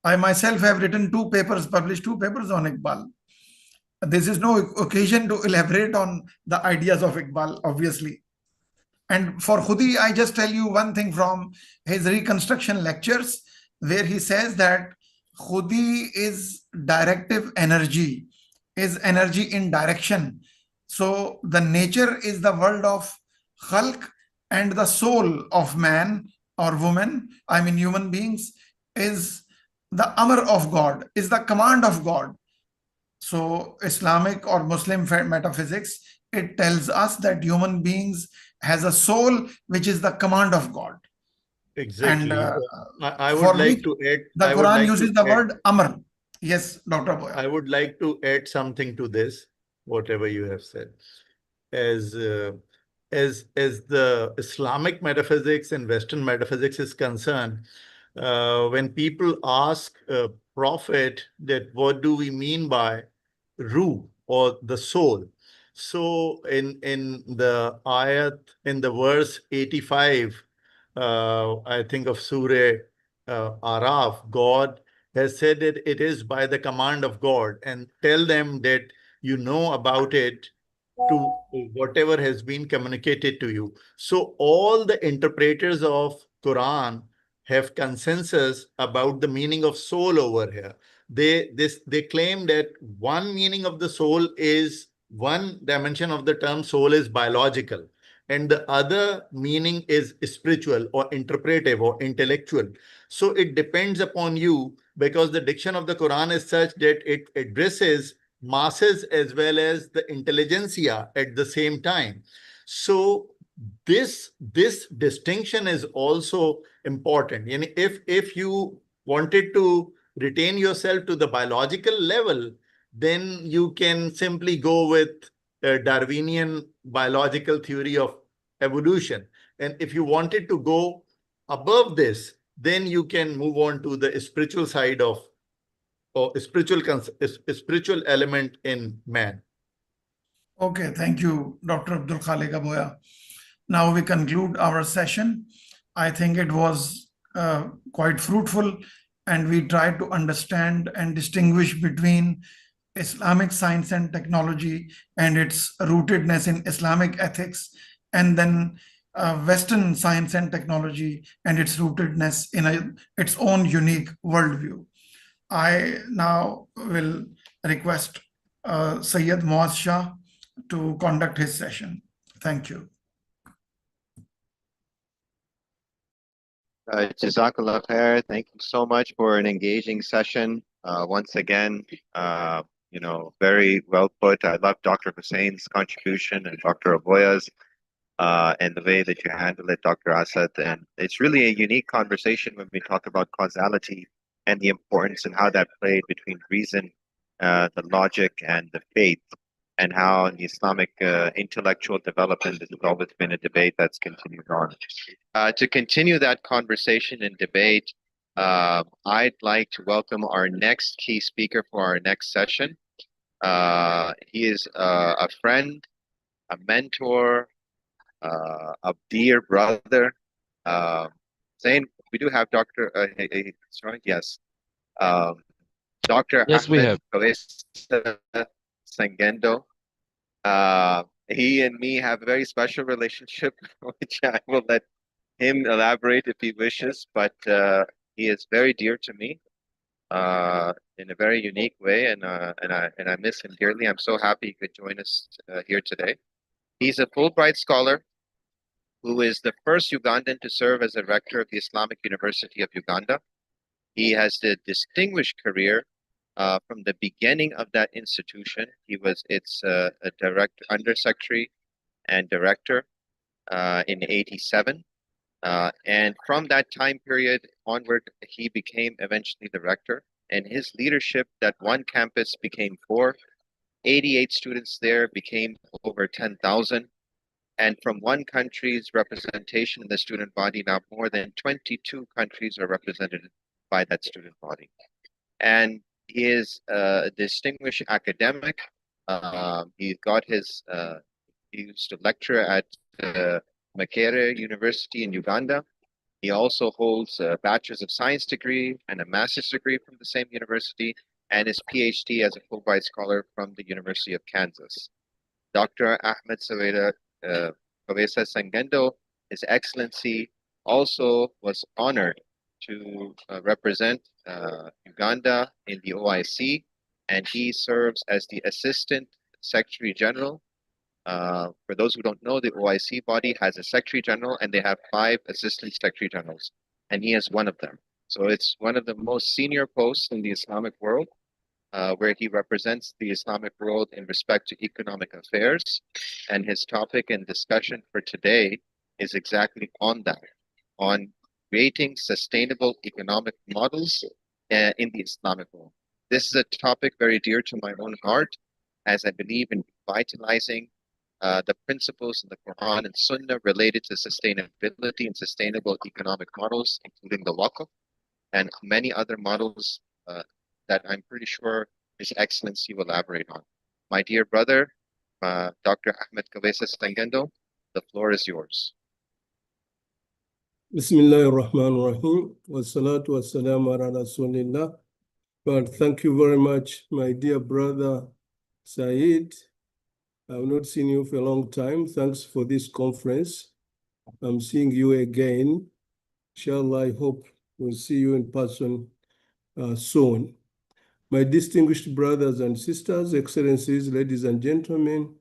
I myself have written published two papers on Iqbal. This is no occasion to elaborate on the ideas of Iqbal, obviously. And for Khudi, I just tell you one thing from his reconstruction lectures, where he says that Khudi is directive energy, is energy in direction. So the nature is the world of khalq, and the soul of man or woman, I mean human beings, is the amr of God, is the command of God. So Islamic or Muslim metaphysics, it tells us that human beings has a soul which is the command of God. Exactly. And I would like to add. The Quran uses the word amr. Yes, Dr. Boya. I would like to add something to this, whatever you have said. As the Islamic metaphysics and Western metaphysics is concerned, when people ask a prophet that what do we mean by ruh or the soul? So in the ayat, in the verse 85, I think of Surah Araf, God has said that it is by the command of God, and tell them that you know about it to whatever has been communicated to you. So all the interpreters of Quran have consensus about the meaning of soul over here. They claim that one meaning of the soul is, one dimension of the term soul is biological, and the other meaning is spiritual or interpretive or intellectual. So it depends upon you, because the diction of the Quran is such that it addresses masses as well as the intelligentsia at the same time. So this distinction is also important. And if you wanted to retain yourself to the biological level, then you can simply go with a Darwinian biological theory of evolution. And if you wanted to go above this, then you can move on to the spiritual side of, or spiritual element in man. Okay, thank you, Dr. Abdul Khalik Aboya. Now we conclude our session. I think it was quite fruitful, and we tried to understand and distinguish between Islamic science and technology and its rootedness in Islamic ethics, and then Western science and technology and its rootedness in its own unique worldview. I now will request Sayyid Muaz Shah to conduct his session. Thank you. Jazakallah khair. Thank you so much for an engaging session. Once again, very well put. I love Dr. Hussein's contribution and Dr. Aboya's and the way that you handle it, Dr. Asad. And it's really a unique conversation when we talk about causality and the importance and how that played between reason, the logic, and the faith, and how in the Islamic intellectual development has always been a debate that's continued on. To continue that conversation and debate, I'd like to welcome our next key speaker for our next session. He is a friend, a mentor, a dear brother. Saying we do have Dr. Yes. Dr. Yes, we Ahmed have. Kawesa Sangendo. He and me have a very special relationship, which I will let him elaborate if he wishes, but he is very dear to me in a very unique way, and I miss him dearly. I'm so happy he could join us here today. He's a Fulbright scholar who is the first Ugandan to serve as a rector of the Islamic University of Uganda. He has a distinguished career from the beginning of that institution. He was its a undersecretary and director in '87. And from that time period onward, he became eventually the rector. And his leadership, that one campus became 4, 88 students there became over 10,000. And from one country's representation in the student body, now more than 22 countries are represented by that student body. And he is a distinguished academic. He got his, he used to lecture at Makerere University in Uganda. He also holds a Bachelor's of Science degree and a Master's degree from the same university, and his PhD as a Fulbright scholar from the University of Kansas. Dr. Ahmed Kawesa Sangendo, His Excellency, also was honored to represent Uganda in the OIC, and he serves as the Assistant Secretary General. For those who don't know, the OIC body has a Secretary General, and they have 5 Assistant Secretary Generals, and he is one of them. So it's one of the most senior posts in the Islamic world, where he represents the Islamic world in respect to economic affairs. And his topic and discussion for today is exactly on that, on creating sustainable economic models in the Islamic world. This is a topic very dear to my own heart, as I believe in vitalizing the principles in the Quran and Sunnah related to sustainability and sustainable economic models, including the Waqf and many other models that I'm pretty sure His Excellency will elaborate on. My dear brother, Dr. Ahmed Kawesa Sangendo, the floor is yours. Bismillah ar-Rahman ar-Rahim. Wassalatu wassalamu ala Rasulillah. But thank you very much, my dear brother Said. I've not seen you for a long time. Thanks for this conference. I'm seeing you again. Inshallah, I hope we'll see you in person soon. My distinguished brothers and sisters, excellencies, ladies and gentlemen,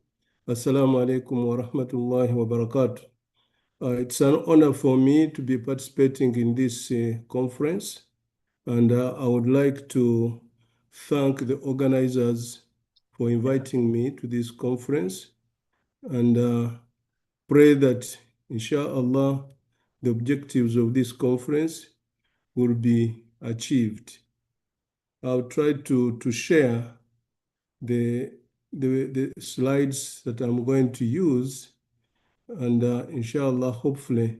Assalamu alaikum wa rahmatullahi wa barakatuh. It's an honor for me to be participating in this conference, and I would like to thank the organizers for inviting me to this conference, and pray that, inshallah, the objectives of this conference will be achieved. I'll try to share the slides that I'm going to use, and inshallah, hopefully,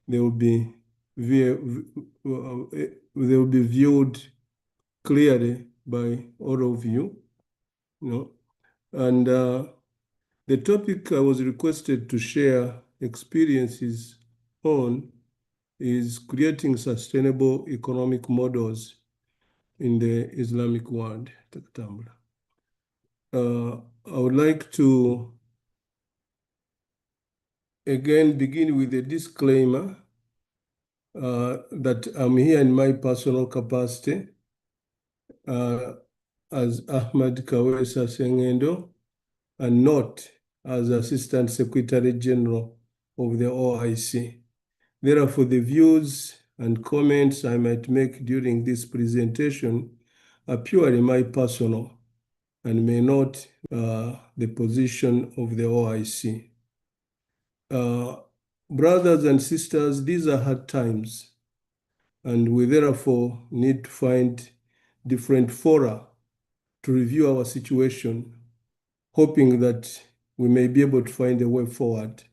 they will be viewed clearly by all of you. And the topic I was requested to share experiences on is creating sustainable economic models in the Islamic world. I would like to again begin with a disclaimer that I'm here in my personal capacity as Ahmad Kawesa Sengendo and not as Assistant Secretary General of the OIC. Therefore, the views and comments I might make during this presentation are purely my personal and may not the position of the OIC. Brothers and sisters, these are hard times, and we therefore need to find different fora to review our situation, hoping that we may be able to find a way forward.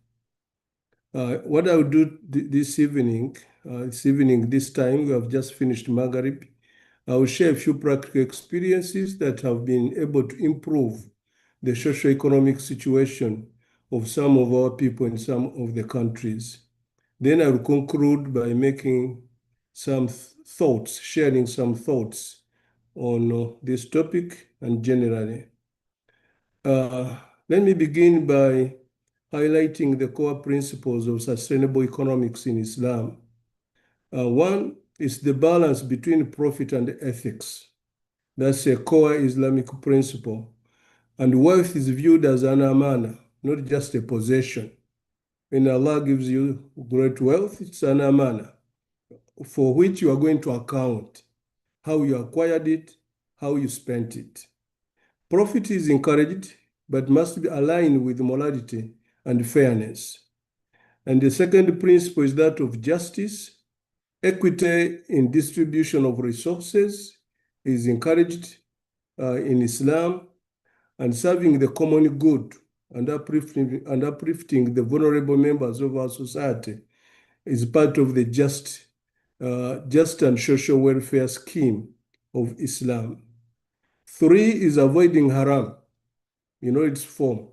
What I will do this evening, this time, we have just finished Maghrib, I will share a few practical experiences that have been able to improve the socio-economic situation of some of our people in some of the countries. Then I will conclude by making some thoughts, sharing some thoughts on this topic and generally. Let me begin by highlighting the core principles of sustainable economics in Islam. One is the balance between profit and ethics. That's a core Islamic principle. And wealth is viewed as an amana, not just a possession. When Allah gives you great wealth, it's an amana for which you are going to account how you acquired it, how you spent it. Profit is encouraged, but must be aligned with morality and fairness. And the second principle is that of justice. Equity in distribution of resources is encouraged in Islam, and serving the common good and uplifting the vulnerable members of our society is part of the just and social welfare scheme of Islam. 3 is avoiding haram. You know its form.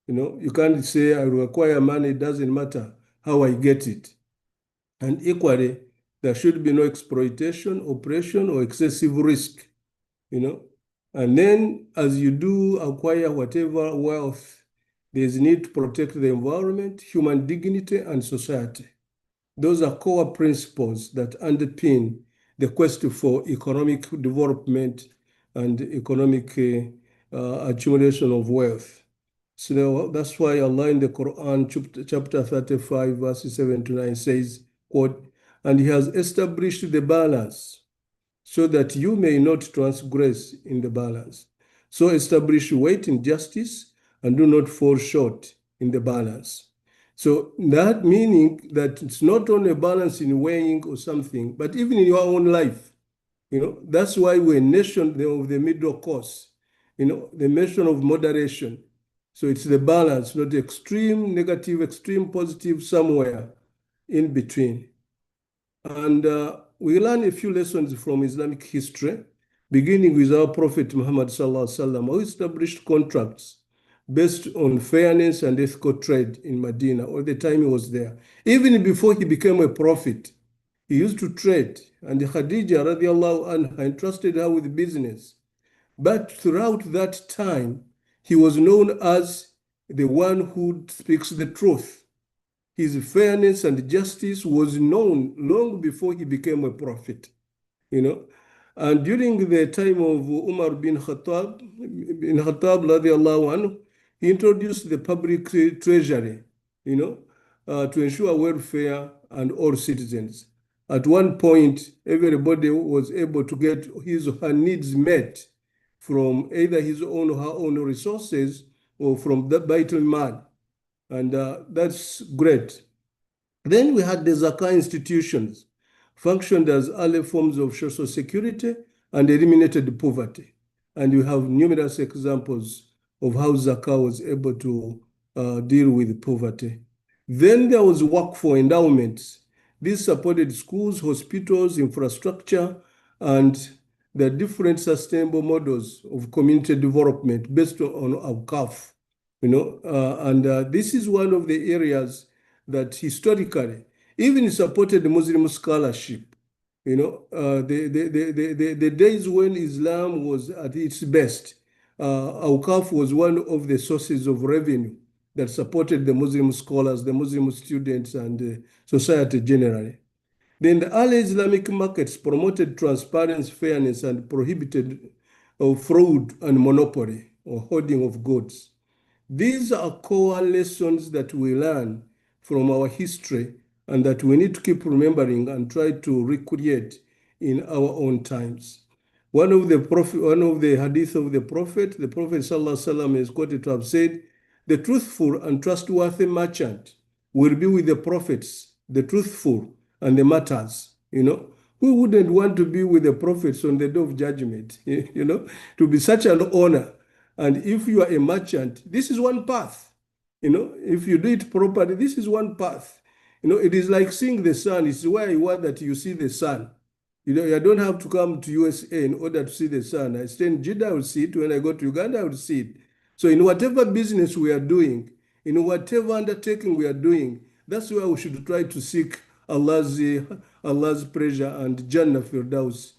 You can't say I will acquire money, it doesn't matter how I get it. And equally, there should be no exploitation, oppression, or excessive risk. And then as you do acquire whatever wealth, there's need to protect the environment, human dignity, and society. Those are core principles that underpin the quest for economic development and economic accumulation of wealth. So that's why Allah in the Quran, chapter 35, verses 7 to 9 says, quote, "And He has established the balance so that you may not transgress in the balance. So establish weight in justice and do not fall short in the balance." So that meaning that it's not only a balance in weighing or something, but even in your own life. That's why we're a nation of the middle course, the nation of moderation. So it's the balance, not the extreme negative, extreme positive, somewhere in between. And we learn a few lessons from Islamic history, beginning with our Prophet Muhammad sallallahu alaihi wasallam, who established contracts based on fairness and ethical trade in Medina all the time he was there. Even before he became a prophet, he used to trade, and Khadija radiallahu anha entrusted her with business. But throughout that time, he was known as the one who speaks the truth. His fairness and justice was known long before he became a prophet. And during the time of Umar bin Khattab radiallahu anhu, he introduced the public treasury, to ensure welfare and all citizens. At one point, everybody was able to get his or her needs met from either his own or her own resources or from the Baitul Mal. And that's great. Then we had the Zakat institutions, functioned as early forms of social security and eliminated poverty. And you have numerous examples of how Zakat was able to deal with poverty. Then there was work for endowments. This supported schools, hospitals, infrastructure, and the different sustainable models of community development based on Awqaf. This is one of the areas that historically even supported Muslim scholarship. The days when Islam was at its best, Awqaf was one of the sources of revenue that supported the Muslim scholars, the Muslim students, and society generally. Then the early Islamic markets promoted transparency, fairness, and prohibited fraud and monopoly or hoarding of goods. These are core lessons that we learn from our history and that we need to keep remembering and try to recreate in our own times. One of the hadith of the Prophet Sallallahu Alaihi Wasallam is quoted to have said, "The truthful and trustworthy merchant will be with the prophets, the truthful and the martyrs." Who wouldn't want to be with the prophets on the day of judgment? To be such an honor. And if you are a merchant, this is one path. If you do it properly, this is one path. It is like seeing the sun. It's where you are that you see the sun. I don't have to come to USA in order to see the sun. I stay in Jeddah, I will see it. When I go to Uganda, I will see it. So in whatever business we are doing, in whatever undertaking we are doing, that's where we should try to seek Allah's pleasure and Jannah Firdaus.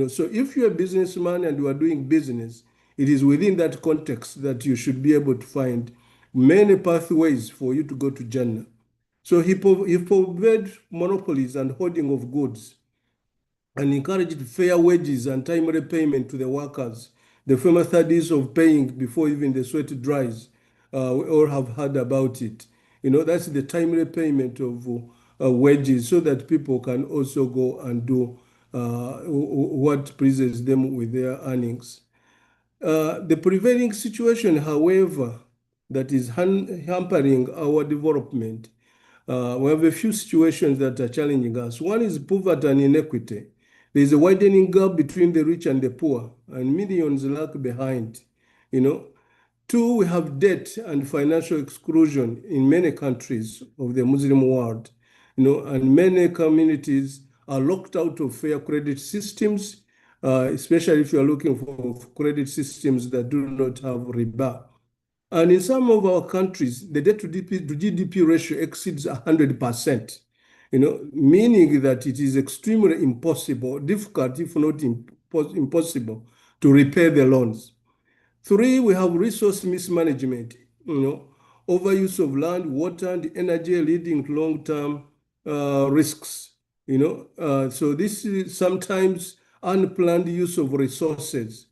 So if you're a businessman and you are doing business, it is within that context that you should be able to find many pathways for you to go to Jannah. So he forbade monopolies and hoarding of goods and encouraged fair wages and timely payment to the workers. The famous hadith of paying before even the sweat dries. We all have heard about it. That's the timely payment of wages so that people can also go and do what pleases them with their earnings. The prevailing situation, however, that is hampering our development, we have a few situations that are challenging us. One is poverty and inequity. There is a widening gap between the rich and the poor, and millions lag behind. Two, we have debt and financial exclusion in many countries of the Muslim world, and many communities are locked out of fair credit systems, especially if you are looking for credit systems that do not have riba. And in some of our countries, the debt to GDP ratio exceeds 100%, meaning that it is extremely difficult, if not impossible, to repay the loans. Three, we have resource mismanagement, overuse of land, water, and energy leading to long-term risks. So this is sometimes unplanned use of resources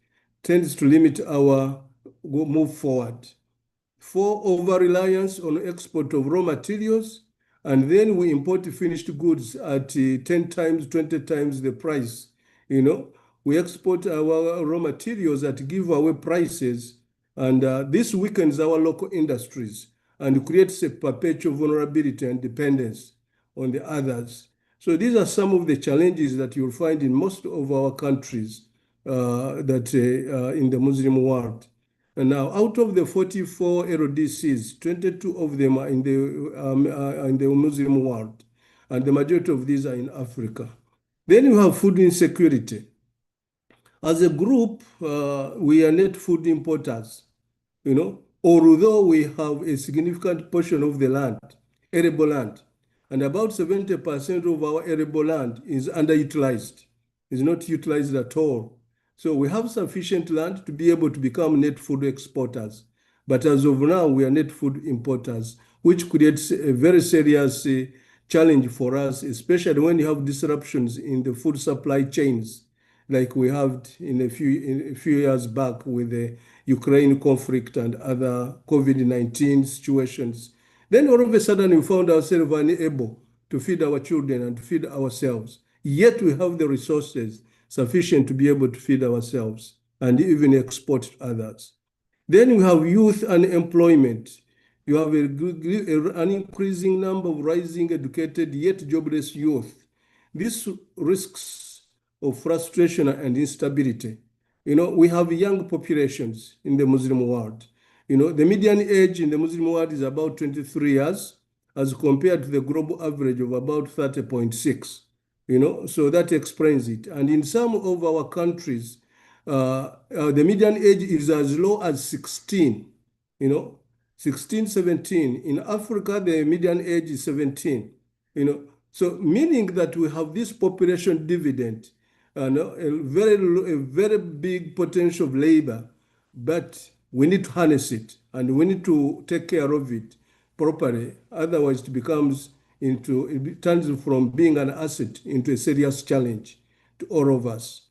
tends to limit our move forward. Four, over-reliance on export of raw materials, and then we import finished goods at 10 times, 20 times the price. We export our raw materials at giveaway prices, and this weakens our local industries and creates a perpetual vulnerability and dependence on the others. So these are some of the challenges that you'll find in most of our countries in the Muslim world. And now, out of the 44 LDCs, 22 of them are in the Muslim world, and the majority of these are in Africa. Then you have food insecurity. As a group, we are net food importers, although we have a significant portion of the land, arable land, and about 70% of our arable land is underutilized, is not utilized at all. So we have sufficient land to be able to become net food exporters. But as of now, we are net food importers, which creates a very serious challenge for us, especially when you have disruptions in the food supply chains, like we had in a few years back with the Ukraine conflict and other COVID-19 situations. Then all of a sudden we found ourselves unable to feed our children and to feed ourselves. Yet we have the resources sufficient to be able to feed ourselves and even export to others. Then we have youth unemployment. You have an increasing number of rising educated yet jobless youth. This risks of frustration and instability, We have young populations in the Muslim world. The median age in the Muslim world is about 23 years, as compared to the global average of about 30.6. So that explains it. And in some of our countries, the median age is as low as 16, 16, 17. In Africa, the median age is 17, So meaning that we have this population dividend, a very big potential of labor, but we need to harness it and we need to take care of it properly. Otherwise, it turns from being an asset into a serious challenge to all of us.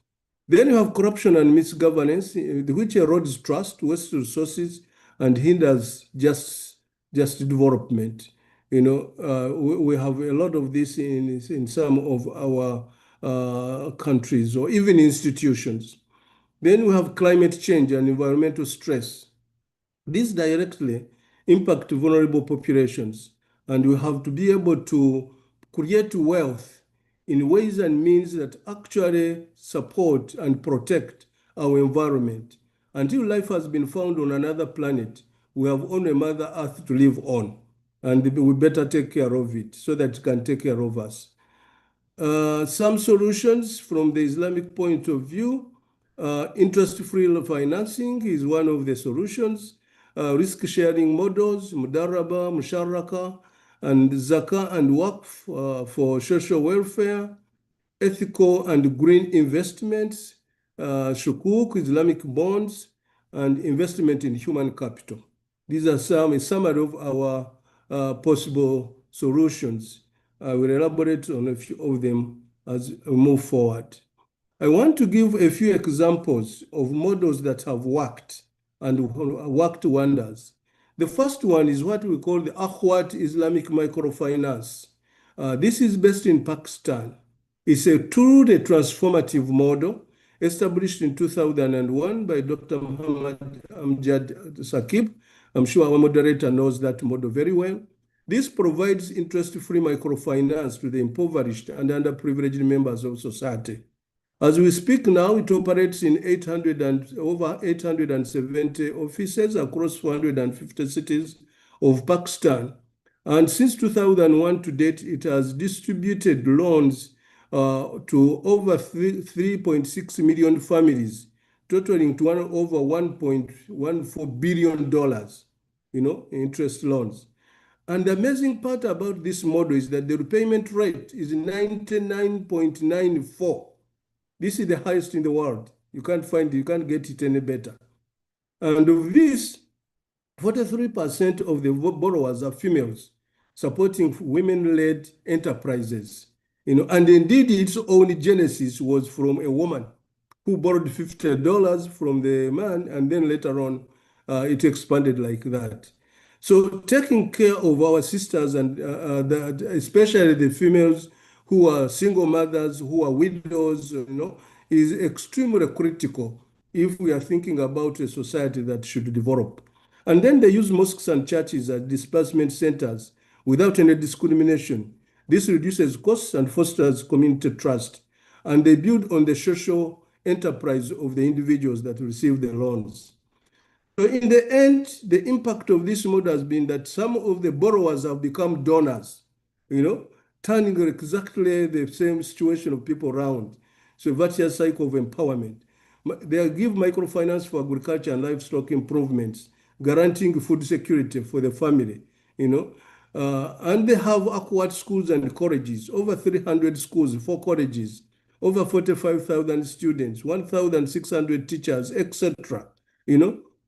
Then you have corruption and misgovernance, which erodes trust, wastes resources, and hinders just development. We have a lot of this in some of our countries or even institutions. Then we have climate change and environmental stress. These directly impact vulnerable populations, and we have to be able to create wealth in ways and means that actually support and protect our environment. Until life has been found on another planet, we have only Mother Earth to live on, and we better take care of it so that it can take care of us. Some solutions from the Islamic point of view, interest-free financing is one of the solutions. Risk-sharing models, mudaraba, musharaka, and zakat and waqf for social welfare, ethical and green investments, shukuk, Islamic bonds, and investment in human capital. These are a summary of our possible solutions. I will elaborate on a few of them as we move forward. I want to give a few examples of models that have worked and worked wonders. The first one is what we call the Akhwat Islamic Microfinance. This is based in Pakistan. It's a truly transformative model established in 2001 by Dr. Muhammad Amjad Saqib. I'm sure our moderator knows that model very well. This provides interest-free microfinance to the impoverished and underprivileged members of society. As we speak now, it operates in over 870 offices across 450 cities of Pakistan. And since 2001 to date, it has distributed loans to over 3.6 million families, totaling to over $1.14 billion, interest loans. And the amazing part about this model is that the repayment rate is 99.94. This is the highest in the world. You can't get it any better. And of this, 43% of the borrowers are females, supporting women-led enterprises. And indeed, its own genesis was from a woman who borrowed $50 from the man, and then later on, it expanded like that. So taking care of our sisters, and especially the females who are single mothers, who are widows, is extremely critical if we are thinking about a society that should develop. And then they use mosques and churches as disbursement centers without any discrimination. This reduces costs and fosters community trust. And they build on the social enterprise of the individuals that receive the loans. So in the end, the impact of this model has been that some of the borrowers have become donors, turning exactly the same situation of people around. So a virtuous cycle of empowerment. They give microfinance for agriculture and livestock improvements, guaranteeing food security for the family, and they have Akhwat schools and colleges, over 300 schools, 4 colleges, over 45,000 students, 1,600 teachers, etc.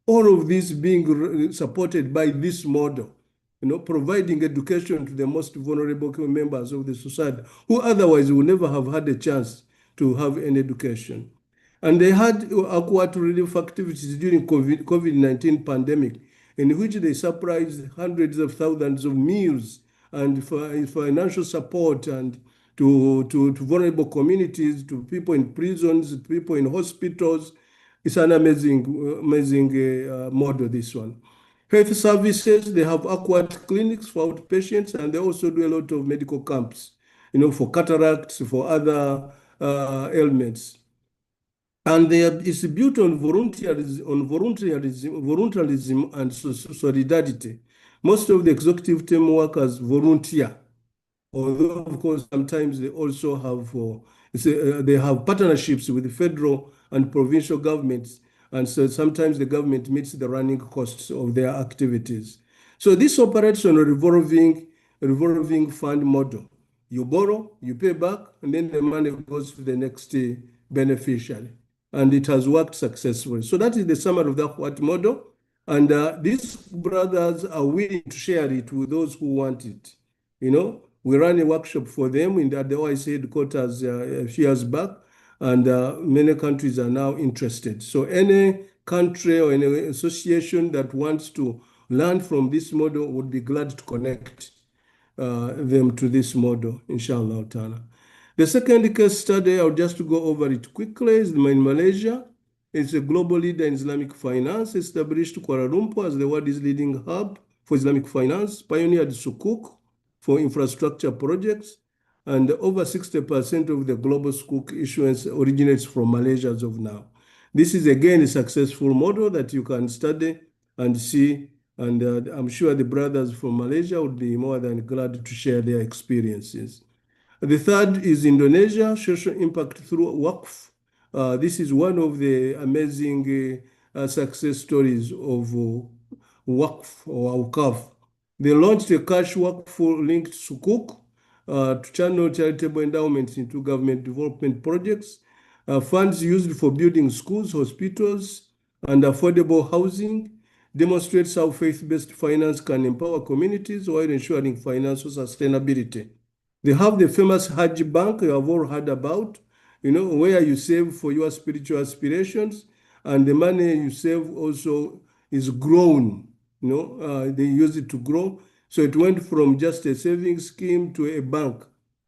All of this being supported by this model, providing education to the most vulnerable members of the society who otherwise would never have had a chance to have an education. And they had Akhwat relief activities during COVID-19 pandemic, in which they supplied hundreds of thousands of meals and financial support and to vulnerable communities, to people in prisons, people in hospitals. It's an amazing model, this one. Health services, they have Akhwat clinics for outpatients, and they also do a lot of medical camps, for cataracts, for other ailments. And it's built on voluntarism and solidarity. Most of the executive team workers volunteer, although of course sometimes they also have they have partnerships with the federal and provincial governments, and so sometimes the government meets the running costs of their activities. So this operates on a revolving fund model. You borrow, you pay back, and then the money goes to the next beneficiary. And it has worked successfully. So that is the summary of that what model. And these brothers are willing to share it with those who want it. You know, we ran a workshop for them at the OIC headquarters a few years back, and many countries are now interested. So any country or any association that wants to learn from this model would be glad to connect them to this model, inshallah ta'ala. The second case study, I'll just go over it quickly, is in Malaysia. It's a global leader in Islamic finance, established Kuala Lumpur as the world's leading hub for Islamic finance, pioneered Sukuk for infrastructure projects, and over 60% of the global Sukuk issuance originates from Malaysia as of now. This is again a successful model that you can study and see, and I'm sure the brothers from Malaysia would be more than glad to share their experiences. The third is Indonesia, social impact through Waqf. This is one of the amazing success stories of Waqf or Awqaf. They launched a cash Waqf-linked Sukuk to channel charitable endowments into government development projects, funds used for building schools, hospitals, and affordable housing, demonstrates how faith-based finance can empower communities while ensuring financial sustainability. They have the famous Hajj Bank you have all heard about, you know, where you save for your spiritual aspirations, and the money you save also is grown. You know, they use it to grow. So it went from just a savings scheme to a bank.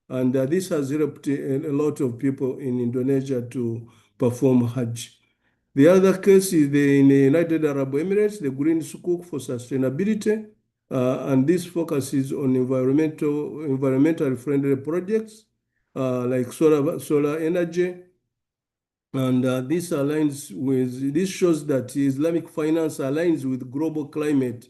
And this has helped a lot of people in Indonesia to perform Hajj. The other case is in the United Arab Emirates, the Green Sukuk for Sustainability. And this focuses on environmentally friendly projects like solar energy. And this shows that Islamic finance aligns with global climate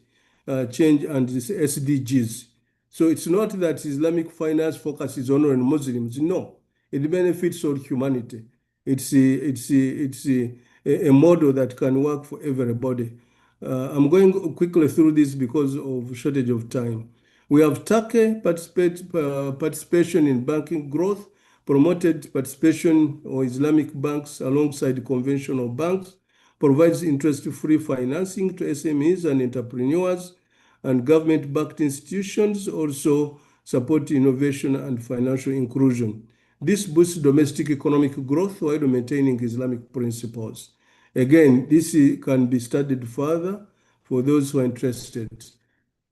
change and SDGs. So it's not that Islamic finance focuses only on Muslims. No, it benefits all humanity. It's a model that can work for everybody. I'm going quickly through this because of shortage of time. We have Turkey participation in banking growth, promoted participation of Islamic banks alongside conventional banks, provides interest-free financing to SMEs and entrepreneurs, and government-backed institutions also support innovation and financial inclusion. This boosts domestic economic growth while maintaining Islamic principles. Again, this can be studied further for those who are interested.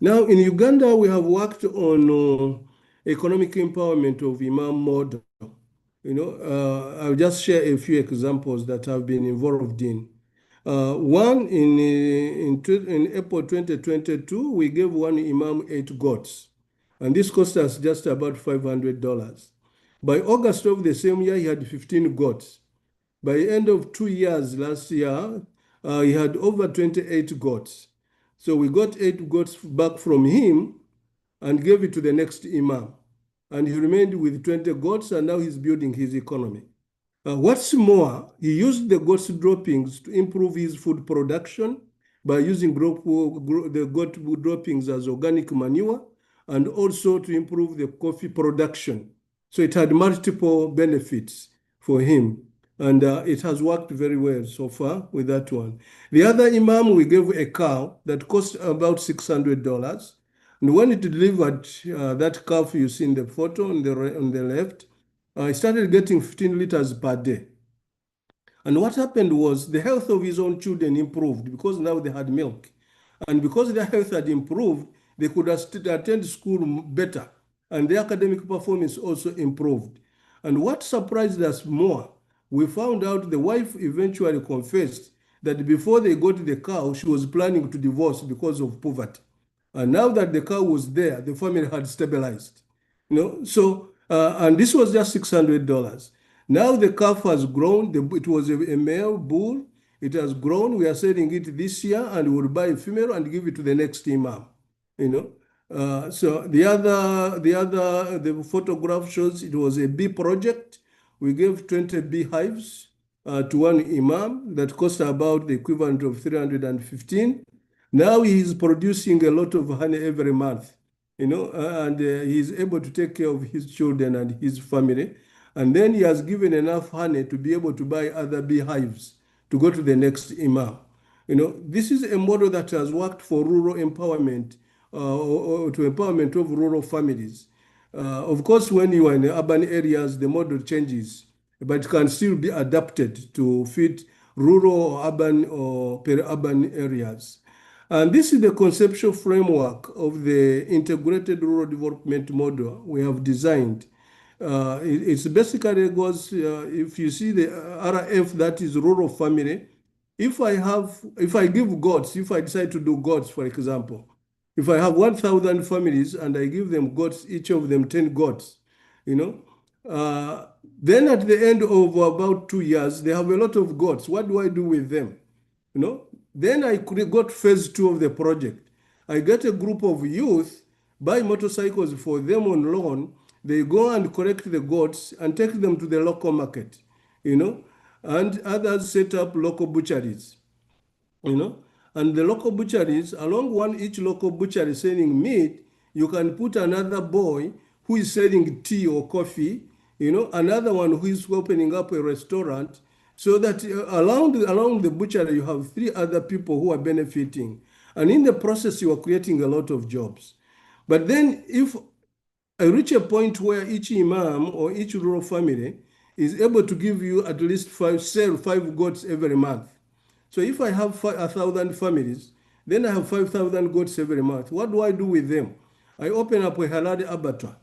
Now, in Uganda, we have worked on economic empowerment of Imam model. You know, I'll just share a few examples that I've been involved in. One, in April 2022, we gave one Imam 8 goats, and this cost us just about $500. By August of the same year, he had 15 goats. By the end of 2 years last year, he had over 28 goats. So we got 8 goats back from him and gave it to the next Imam. And he remained with 20 goats, and now he's building his economy. What's more, he used the goat's droppings to improve his food production by using the goat droppings as organic manure, and also to improve the coffee production. So it had multiple benefits for him. And it has worked very well so far with that one. The other Imam, we gave a cow that cost about $600. And when it delivered that calf you see in the photo on the left, he started getting 15 liters per day. And what happened was the health of his own children improved because now they had milk. And because their health had improved, they could attend school better. And the academic performance also improved. And what surprised us more, we found out the wife eventually confessed that before they got the cow, she was planning to divorce because of poverty. And now that the cow was there, the family had stabilized. You know, so and this was just $600. Now the calf has grown. It was a male bull. It has grown. We are selling it this year, and we'll buy a female and give it to the next imam. So the photograph shows it was a bee project. We gave 20 beehives to one imam that cost about the equivalent of 315. Now he is producing a lot of honey every month, and he is able to take care of his children and his family. And then he has given enough honey to be able to buy other beehives to go to the next imam. This is a model that has worked for rural empowerment, or to empowerment of rural families. Of course, when you are in the urban areas, the model changes, but it can still be adapted to fit rural or urban or peri-urban areas. And this is the conceptual framework of the integrated rural development model we have designed. It's basically goes, if you see the RF, that is rural family. If I give goats, if I decide to do goats, for example, if I have 1,000 families and I give them goats, each of them 10 goats, then at the end of about 2 years, they have a lot of goats. What do I do with them? Then I got phase 2 of the project. I get a group of youth, buy motorcycles for them on loan. They go and collect the goats and take them to the local market, and others set up local butcheries, and the local butcheries, along each local butchery selling meat, you can put another boy who is selling tea or coffee, another one who is opening up a restaurant, so that along the butchery, you have 3 other people who are benefiting. And in the process, you are creating a lot of jobs. But then if I reach a point where each imam or each rural family is able to give you at least 5 goats every month. So if I have 1,000 families, then I have 5,000 goats every month. What do I do with them? I open up a halal abattoir.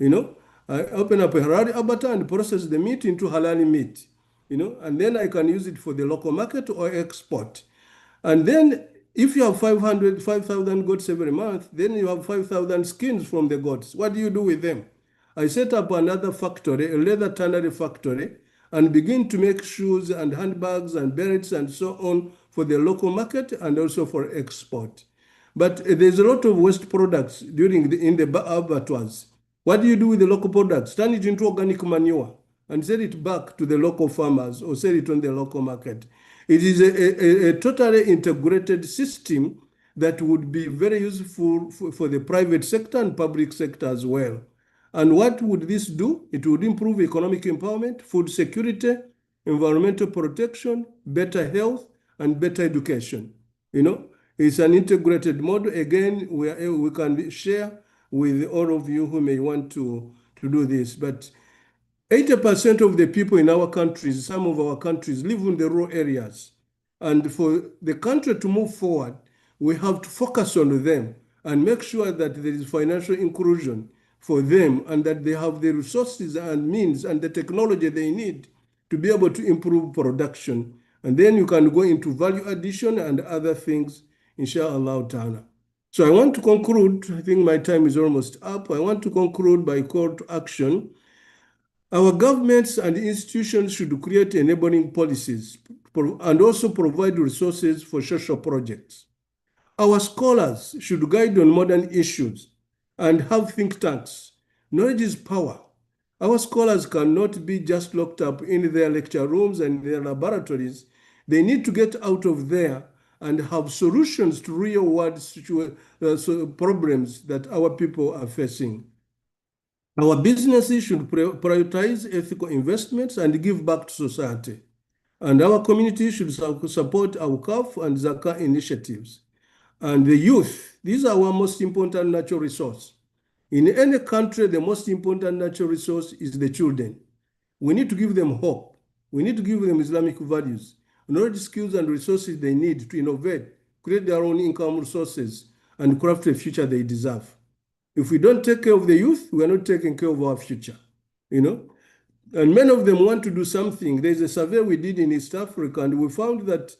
I open up a halal abattoir and process the meat into halal meat. And then I can use it for the local market or export. And then if you have 5,000 goats every month, then you have 5,000 skins from the goats. What do you do with them? I set up another factory, a leather tannery factory, and begin to make shoes and handbags and belts and so on for the local market and also for export. But there's a lot of waste products in the abattoirs. What do you do with the local products? Turn it into organic manure and sell it back to the local farmers or sell it on the local market. It is a totally integrated system that would be very useful for the private sector and public sector as well. And what would this do? It would improve economic empowerment, food security, environmental protection, better health, and better education. It's an integrated model. Again, we can share with all of you who may want to do this. But 80% of the people in our countries, some of our countries, live in the rural areas. And for the country to move forward, we have to focus on them and make sure that there is financial inclusion for them and that they have the resources and means and the technology they need to be able to improve production. And then you can go into value addition and other things, inshallah ta'ala. So I want to conclude. I think my time is almost up. I want to conclude by call to action. Our governments and institutions should create enabling policies and also provide resources for social projects. Our scholars should guide on modern issues and have think tanks. Knowledge is power. Our scholars cannot be just locked up in their lecture rooms and their laboratories. They need to get out of there and have solutions to real-world problems that our people are facing. Our businesses should prioritize ethical investments and give back to society. And our community should support our CAF and Zakat initiatives. And the youth, these are our most important natural resource. In any country, the most important natural resource is the children. We need to give them hope. We need to give them Islamic values, knowledge, skills, and resources they need to innovate, create their own income resources, and craft a future they deserve. If we don't take care of the youth, we are not taking care of our future, And many of them want to do something. There's a survey we did in East Africa, and we found that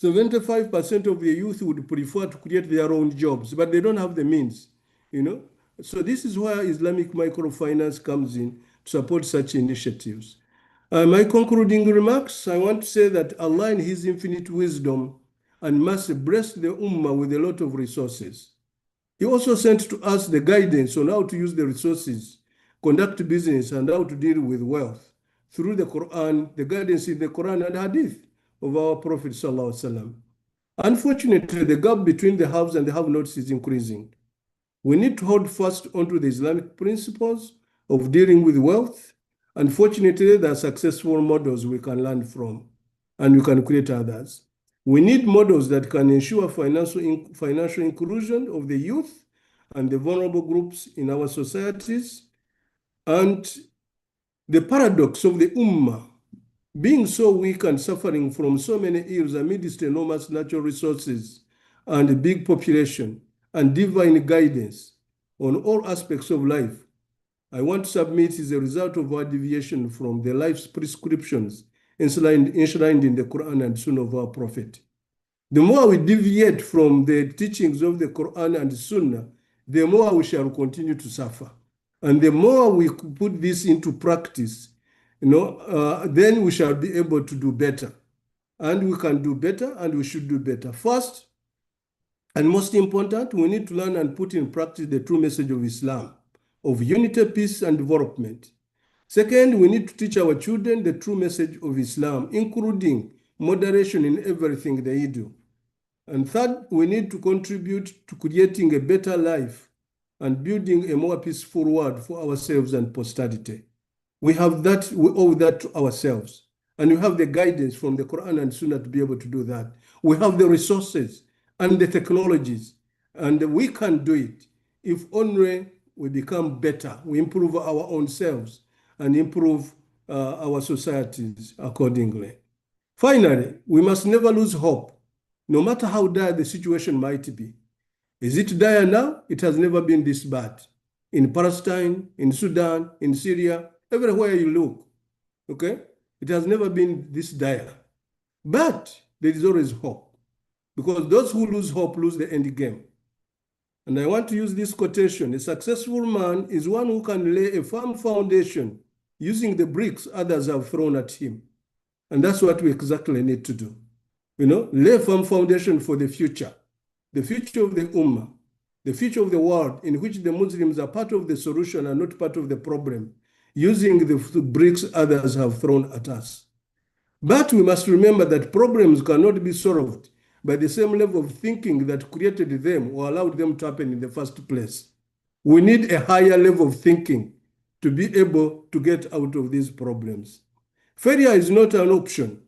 75% of the youth would prefer to create their own jobs, but they don't have the means, So this is where Islamic microfinance comes in to support such initiatives. My concluding remarks, I want to say that Allah in His infinite wisdom and mercy blessed the Ummah with a lot of resources. He also sent to us the guidance on how to use the resources, conduct business, and how to deal with wealth through the Quran, the guidance in the Quran and Hadith of our Prophet ﷺ. Unfortunately, the gap between the haves and the have-nots is increasing. We need to hold fast onto the Islamic principles of dealing with wealth. Unfortunately, there are successful models we can learn from, and we can create others. We need models that can ensure financial inclusion of the youth and the vulnerable groups in our societies. And the paradox of the Ummah being so weak and suffering from so many ills amidst enormous natural resources and a big population and divine guidance on all aspects of life, I want to submit is a result of our deviation from the life's prescriptions enshrined in the Quran and Sunnah of our Prophet. The more we deviate from the teachings of the Quran and Sunnah, the more we shall continue to suffer. And the more we put this into practice, then we shall be able to do better. And we can do better, and we should do better. First, and most important, we need to learn and put in practice the true message of Islam, of unity, peace, and development. Second, we need to teach our children the true message of Islam, including moderation in everything they do. And third, we need to contribute to creating a better life and building a more peaceful world for ourselves and posterity. We have that, we owe that to ourselves. And we have the guidance from the Quran and Sunnah to be able to do that. We have the resources and the technologies, and we can do it if only we become better, we improve our own selves and improve our societies accordingly. Finally, we must never lose hope, no matter how dire the situation might be. Is it dire now? It has never been this bad. In Palestine, in Sudan, in Syria, everywhere you look, okay? It has never been this dire. But there is always hope, because those who lose hope lose the end game. And I want to use this quotation: a successful man is one who can lay a firm foundation using the bricks others have thrown at him. And that's what we exactly need to do. Lay a firm foundation for the future of the Ummah, the future of the world, in which the Muslims are part of the solution and not part of the problem, using the bricks others have thrown at us. But we must remember that problems cannot be solved by the same level of thinking that created them or allowed them to happen in the first place. We need a higher level of thinking to be able to get out of these problems. Failure is not an option,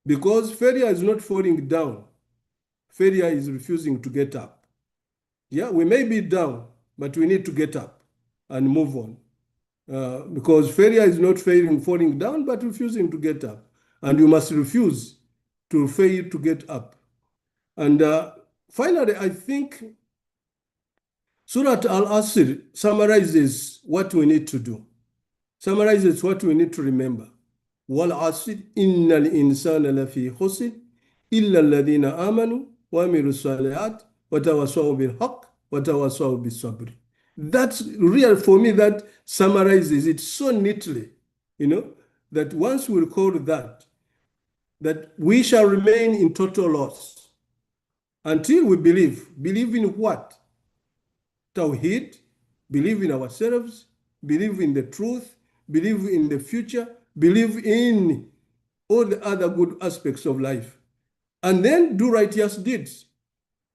because failure is not falling down. Failure is refusing to get up. Yeah, we may be down, but we need to get up and move on. Because failure is not falling down, but refusing to get up. And you must refuse to fail to get up. And finally, I think Surah Al-Asr summarizes what we need to do, summarizes what we need to remember. وَالْعَصْرِ إِنَّ الْإِنسَانَ لَفِي خُسْرٍ إِلَّا الَّذِينَ آمَنُوا وَعَمِلُوا الصَّالِحَاتِ وَتَوَاصَوْا بِالْحَقِّ وَتَوَاصَوْا بِالصَّبْرِ. That's real for me, that summarizes it so neatly, that once we recall that we shall remain in total loss until we believe in what? Tawheed, believe in ourselves, believe in the truth, believe in the future, believe in all the other good aspects of life, and then do righteous deeds,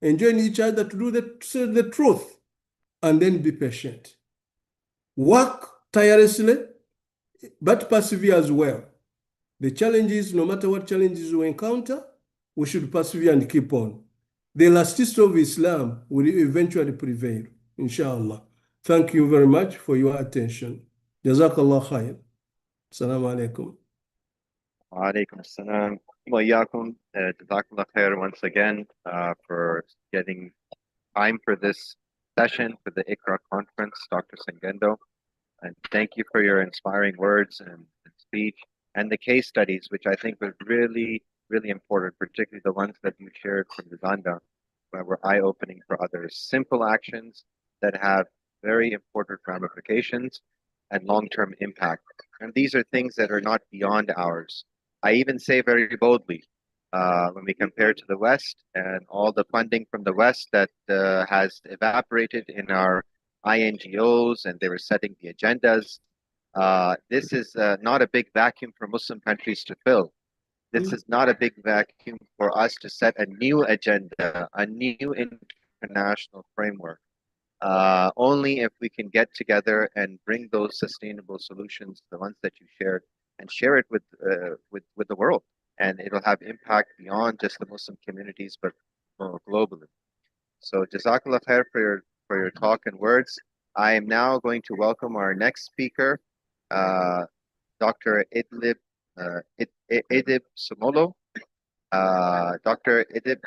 enjoin each other to do the truth, and then be patient. Work tirelessly, but persevere as well. The challenges, no matter what challenges we encounter, we should persevere and keep on. The elasticity of Islam will eventually prevail, inshallah. Thank you very much for your attention. Jazakallah khair. Assalamu alaikum. Wa alaikum assalam. Wa yakum. Jazakallah khair once again for getting time for this session for the IQRA conference, Dr. Sengendo. And thank you for your inspiring words and speech and the case studies, which I think were really, really important, particularly the ones that you shared from Uganda, that were eye-opening for others. Simple actions that have very important ramifications and long-term impact And these are things that are not beyond ours. I even say very boldly, when we compare to the West and all the funding from the West that has evaporated in our INGOs, and they were setting the agendas. This is not a big vacuum for Muslim countries to fill. This is not a big vacuum for us to set a new agenda, a new international framework. Only if we can get together and bring those sustainable solutions, the ones that you shared, and share it with the world, and it'll have impact beyond just the Muslim communities, but globally. So, Jazakallah khair for your talk and words. I am now going to welcome our next speaker, Dr. Idib Somolo. Dr. Idib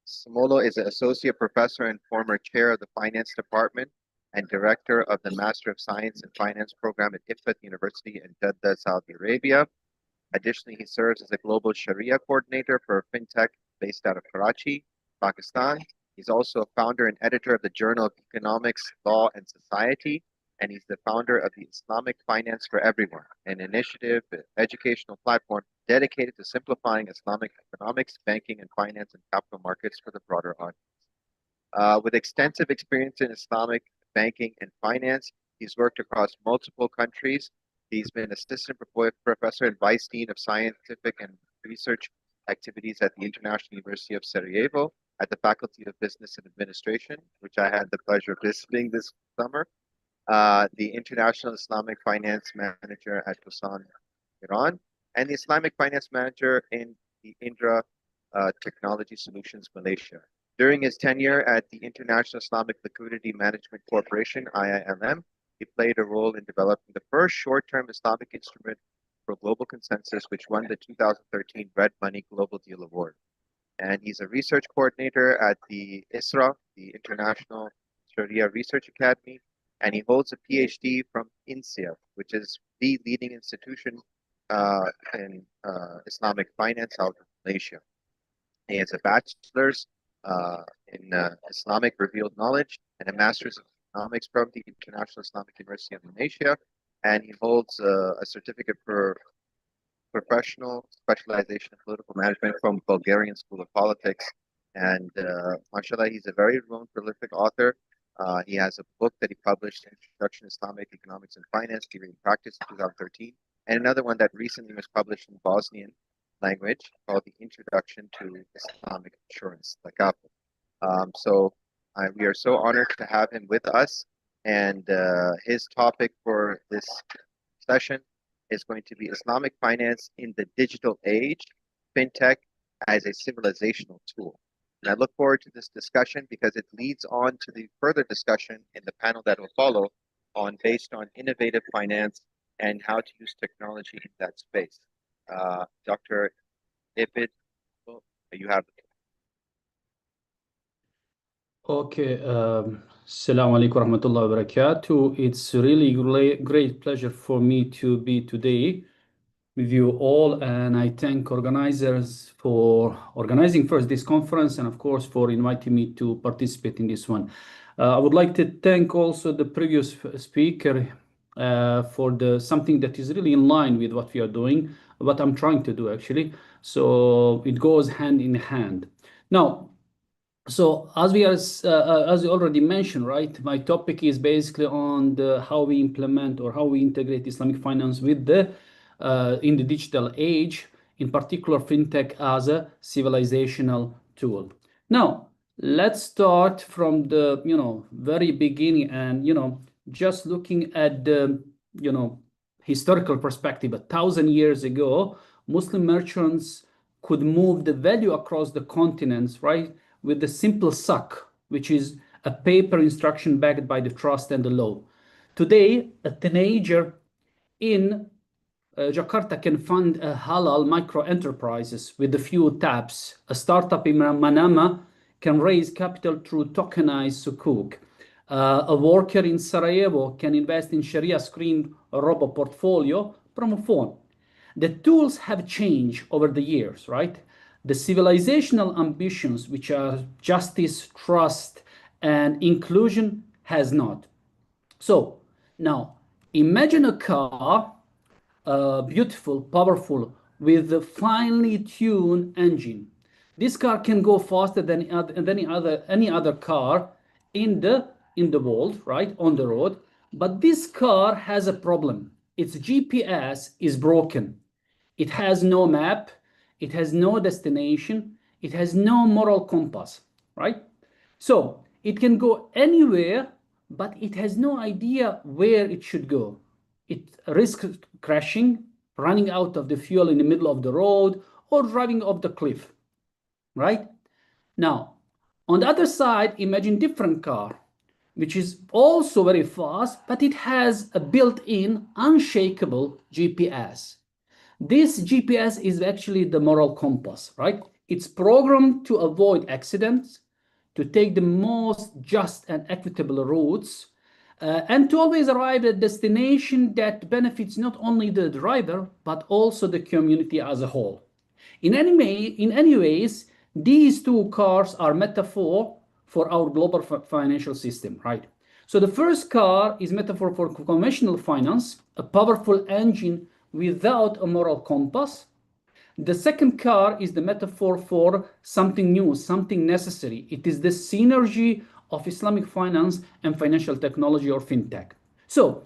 Somolo is an associate professor and former chair of the finance department and director of the Master of Science and Finance program at IFAT University in Jeddah, Saudi Arabia. Additionally, he serves as a global Sharia coordinator for Fintech based out of Karachi, Pakistan. He's also a founder and editor of the Journal of Economics, Law, and Society, and he's the founder of the Islamic Finance for Everyone, an initiative, educational platform dedicated to simplifying Islamic economics, banking, and finance and capital markets for the broader audience. With extensive experience in Islamic banking and finance, he's worked across multiple countries. He's been assistant professor and vice dean of scientific and research activities at the International University of Sarajevo, at the Faculty of Business and Administration, which I had the pleasure of visiting this summer, the International Islamic Finance Manager at Tucson, Iran, and the Islamic Finance Manager in the Indra Technology Solutions, Malaysia. During his tenure at the International Islamic Liquidity Management Corporation, IIMM, he played a role in developing the first short-term Islamic instrument for global consensus, which won the 2013 Red Money Global Deal Award. And he's a research coordinator at the ISRA, the International Sharia Research Academy, and he holds a PhD from INSEA, which is the leading institution in Islamic finance out of Malaysia. He has a bachelor's in Islamic Revealed Knowledge and a master's in economics from the International Islamic University of Malaysia, and he holds a certificate for professional specialization in political management from Bulgarian School of Politics. And mashallah, he's a very known prolific author. He has a book that he published, Introduction to Islamic Economics and Finance, Theory and Practice, in 2013, and another one that recently was published in Bosnian language called The Introduction to Islamic Insurance, Zakat. We are so honored to have him with us, and his topic for this session is going to be Islamic finance in the digital age, Fintech as a civilizational tool. And I look forward to this discussion because it leads on to the further discussion in the panel that will follow based on innovative finance and how to use technology in that space. Dr. Ibid, you have it. Okay. Assalamu alaikum warahmatullahi wabarakatuh. It's really great pleasure for me to be today with you all, and I thank organizers for organizing first this conference and of course for inviting me to participate in this one. I would like to thank also the previous speaker for something that is really in line with what we are doing, what I'm trying to do actually. So it goes hand in hand. Now, so as you already mentioned, right, my topic is basically on how we implement or how we integrate Islamic finance with in the digital age, in particular Fintech as a civilizational tool. Now, let's start from the very beginning and just looking at the historical perspective. 1,000 years ago, Muslim merchants could move the value across the continents, right, with the simple SAK, which is a paper instruction backed by the trust and the law. Today, a teenager in Jakarta can fund a halal micro enterprises with a few taps. A startup in Manama can raise capital through tokenized sukuk. A worker in Sarajevo can invest in Sharia screen robo portfolio from a phone. The tools have changed over the years, right? The civilizational ambitions, which are justice, trust, and inclusion, has not. So now imagine a car beautiful, powerful, with a finely tuned engine. This car can go faster than any other car in the world, right, on the road. But this car has a problem. Its GPS is broken. It has no map. It has no destination. It has no moral compass, right? So it can go anywhere, but it has no idea where it should go. It risks crashing, running out of the fuel in the middle of the road, or driving off the cliff, right? Now, on the other side, imagine different car, which is also very fast, but it has a built-in unshakable GPS. This GPS is actually the moral compass, right? It's programmed to avoid accidents, to take the most just and equitable routes, and to always arrive at a destination that benefits not only the driver, but also the community as a whole. In any ways, these two cars are metaphor for our global financial system, right? So the first car is metaphor for conventional finance, a powerful engine without a moral compass. The second car is the metaphor for something new, something necessary. It is the synergy of Islamic finance and financial technology, or Fintech. So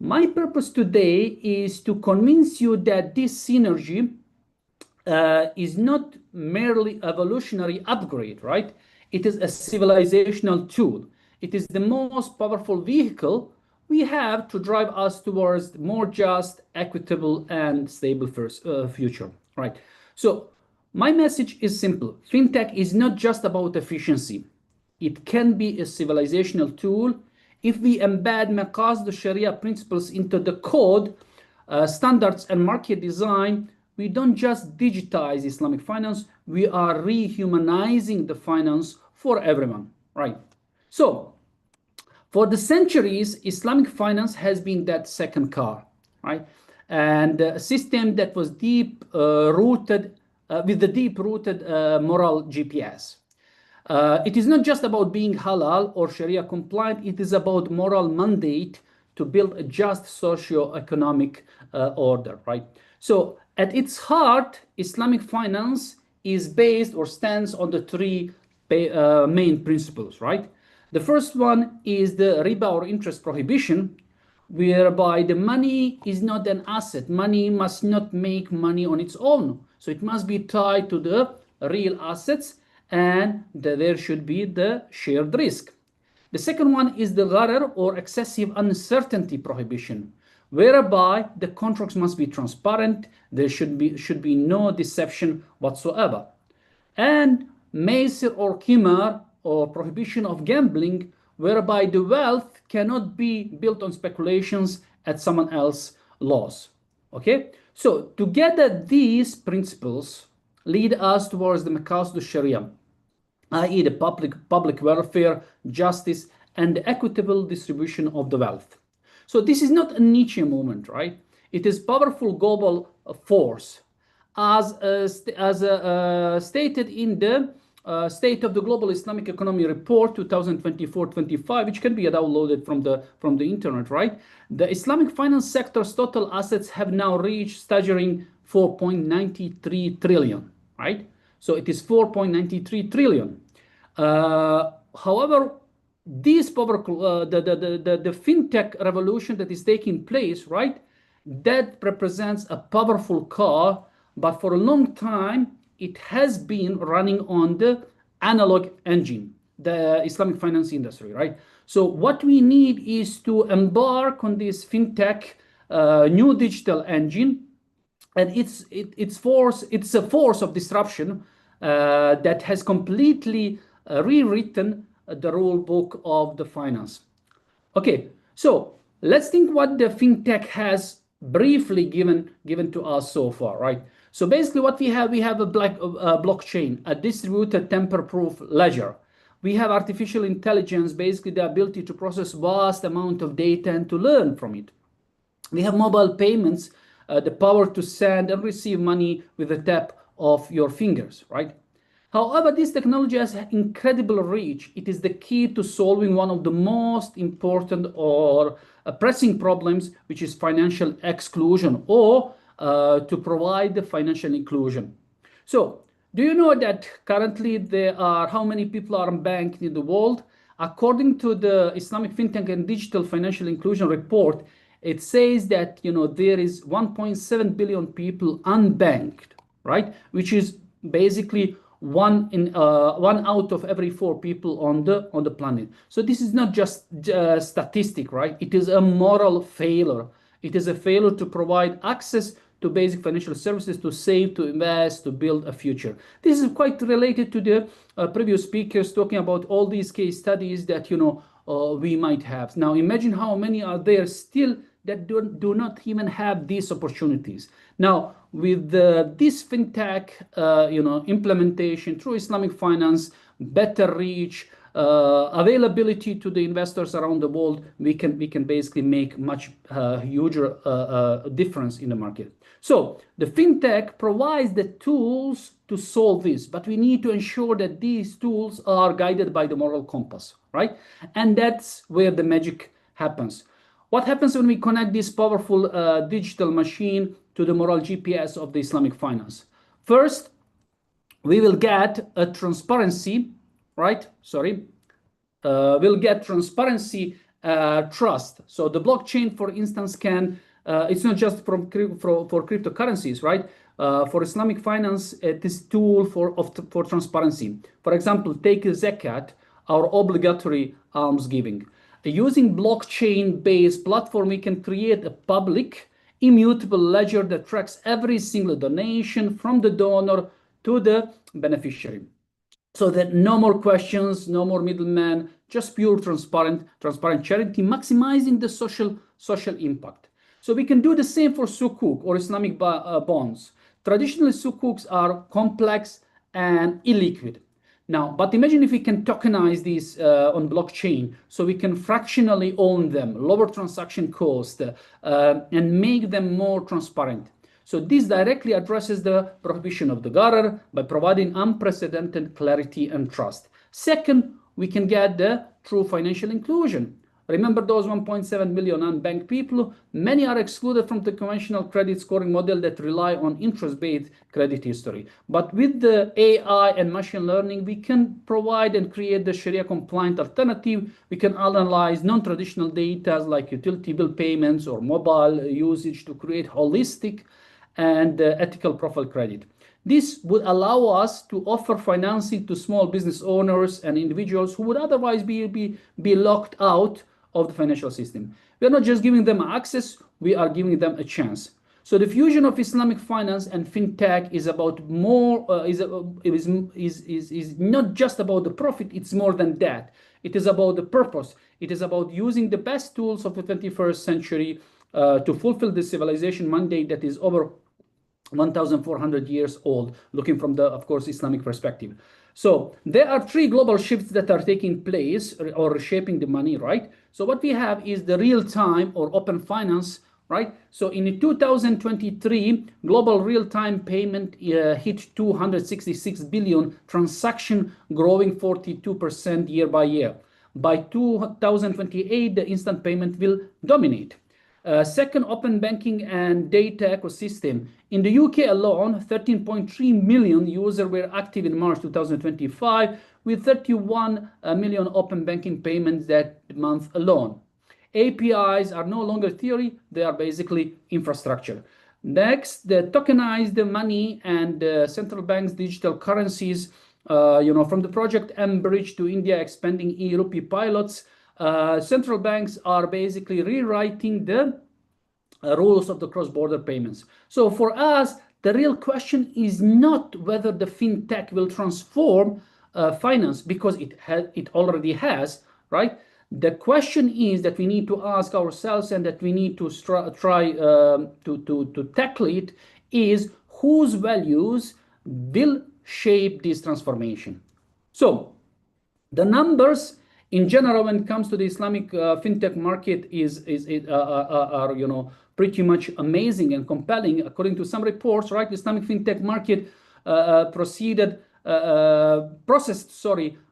my purpose today is to convince you that this synergy is not merely evolutionary upgrade, right? It is a civilizational tool. It is the most powerful vehicle we have to drive us towards more just, equitable, and stable future, right? So my message is simple. Fintech is not just about efficiency. It can be a civilizational tool if we embed Maqasid Sharia principles into the code, standards, and market design. We don't just digitize Islamic finance, we are rehumanizing the finance for everyone, right? So for the centuries, Islamic finance has been that second car, right? And a system that was deep-rooted, with the deep-rooted moral GPS. It is not just about being halal or Sharia compliant, it is about moral mandate to build a just socio-economic order, right? So at its heart, Islamic finance is based or stands on the three main principles, right? The first one is the riba or interest prohibition, whereby the money is not an asset. Money must not make money on its own. So it must be tied to the real assets, and there should be the shared risk. The second one is the gharar or excessive uncertainty prohibition, whereby the contracts must be transparent. There should be no deception whatsoever. And maisir or qimar, or prohibition of gambling, whereby the wealth cannot be built on speculations at someone else's loss. Okay, so together these principles lead us towards the Maqasid Sharia, i.e. the public welfare, justice, and the equitable distribution of the wealth. So this is not a Nietzsche moment, right? It is powerful global force, as stated in the State of the Global Islamic Economy Report 2024-25, which can be downloaded from the internet, right? The Islamic finance sector's total assets have now reached staggering 4.93 trillion, right? So it is 4.93 trillion. However, this powerful, the fintech revolution that is taking place, right? That represents a powerful car, but for a long time, it has been running on the analog engine, the Islamic finance industry, right? So what we need is to embark on this fintech new digital engine, and it's a force of disruption that has completely rewritten the rule book of the finance. Okay, so let's think what the fintech has briefly given to us so far, right? So basically what we have a blockchain, a distributed tamper-proof ledger. We have artificial intelligence, basically the ability to process vast amount of data and to learn from it. We have mobile payments, the power to send and receive money with a tap of your fingers, right? However, this technology has incredible reach. It is the key to solving one of the most important or pressing problems, which is financial exclusion, or to provide the financial inclusion. So do you know that currently there are, how many people are unbanked in the world? According to the Islamic Fintech and Digital Financial Inclusion Report, it says that, you know, there is 1.7 billion people unbanked, right? Which is basically one out of every 4 people on the planet. So this is not just statistic, right? It is a moral failure. It is a failure to provide access to basic financial services, to save, to invest, to build a future. This is quite related to the previous speakers talking about all these case studies that, you know, we might have. Now imagine how many are there still that do not even have these opportunities. Now with this fintech, you know, implementation through Islamic finance, better reach, availability to the investors around the world, we can basically make much huger difference in the market. So the fintech provides the tools to solve this, but we need to ensure that these tools are guided by the moral compass, right? And that's where the magic happens. What happens when we connect this powerful digital machine to the moral GPS of the Islamic finance? First, we will get a transparency, right? We'll get transparency, trust. So the blockchain, for instance, can, it's not just for cryptocurrencies, right? For Islamic finance, this tool for transparency. For example, take Zakat, our obligatory almsgiving. Using blockchain-based platform, we can create a public, immutable ledger that tracks every single donation from the donor to the beneficiary. So that no more questions, no more middlemen, just pure transparent charity, maximizing the social impact. So we can do the same for sukuk or Islamic bonds. Traditionally, sukuks are complex and illiquid. Now, but imagine if we can tokenize these on blockchain, so we can fractionally own them, lower transaction cost, and make them more transparent. So this directly addresses the prohibition of the gharar by providing unprecedented clarity and trust. Second, we can get the true financial inclusion. Remember those 1.7 million unbanked people? Many are excluded from the conventional credit scoring model that rely on interest-based credit history. But with the AI and machine learning, we can provide and create the Sharia-compliant alternative. We can analyze non-traditional data like utility bill payments or mobile usage to create holistic and ethical profile credit. This would allow us to offer financing to small business owners and individuals who would otherwise be locked out of the financial system. We are not just giving them access, we are giving them a chance. So the fusion of Islamic finance and fintech is about more, is not just about the profit, it's more than that. It is about the purpose. It is about using the best tools of the 21st century to fulfill the civilization mandate that is over 1,400 years old, looking from the, of course, Islamic perspective. So there are 3 global shifts that are taking place or reshaping the money, right? So what we have is the real-time or open finance, right? So in 2023, global real-time payment hit 266 billion transaction, growing 42% year by year. By 2028, the instant payment will dominate. Second, open banking and data ecosystem. In the UK alone, 13.3 million users were active in March 2025, with 31 million open banking payments that month alone. APIs are no longer theory, they are basically infrastructure. Next, the tokenized money and central banks' digital currencies, from the project M-Bridge to India expanding e-rupee pilots, central banks are basically rewriting the rules of the cross-border payments. So for us, the real question is not whether the fintech will transform finance, because it already has, right? The question is that we need to ask ourselves, and that we need to try to tackle it, is whose values will shape this transformation. So the numbers in general, when it comes to the Islamic fintech market, are pretty much amazing and compelling. According to some reports, right, the Islamic fintech market processed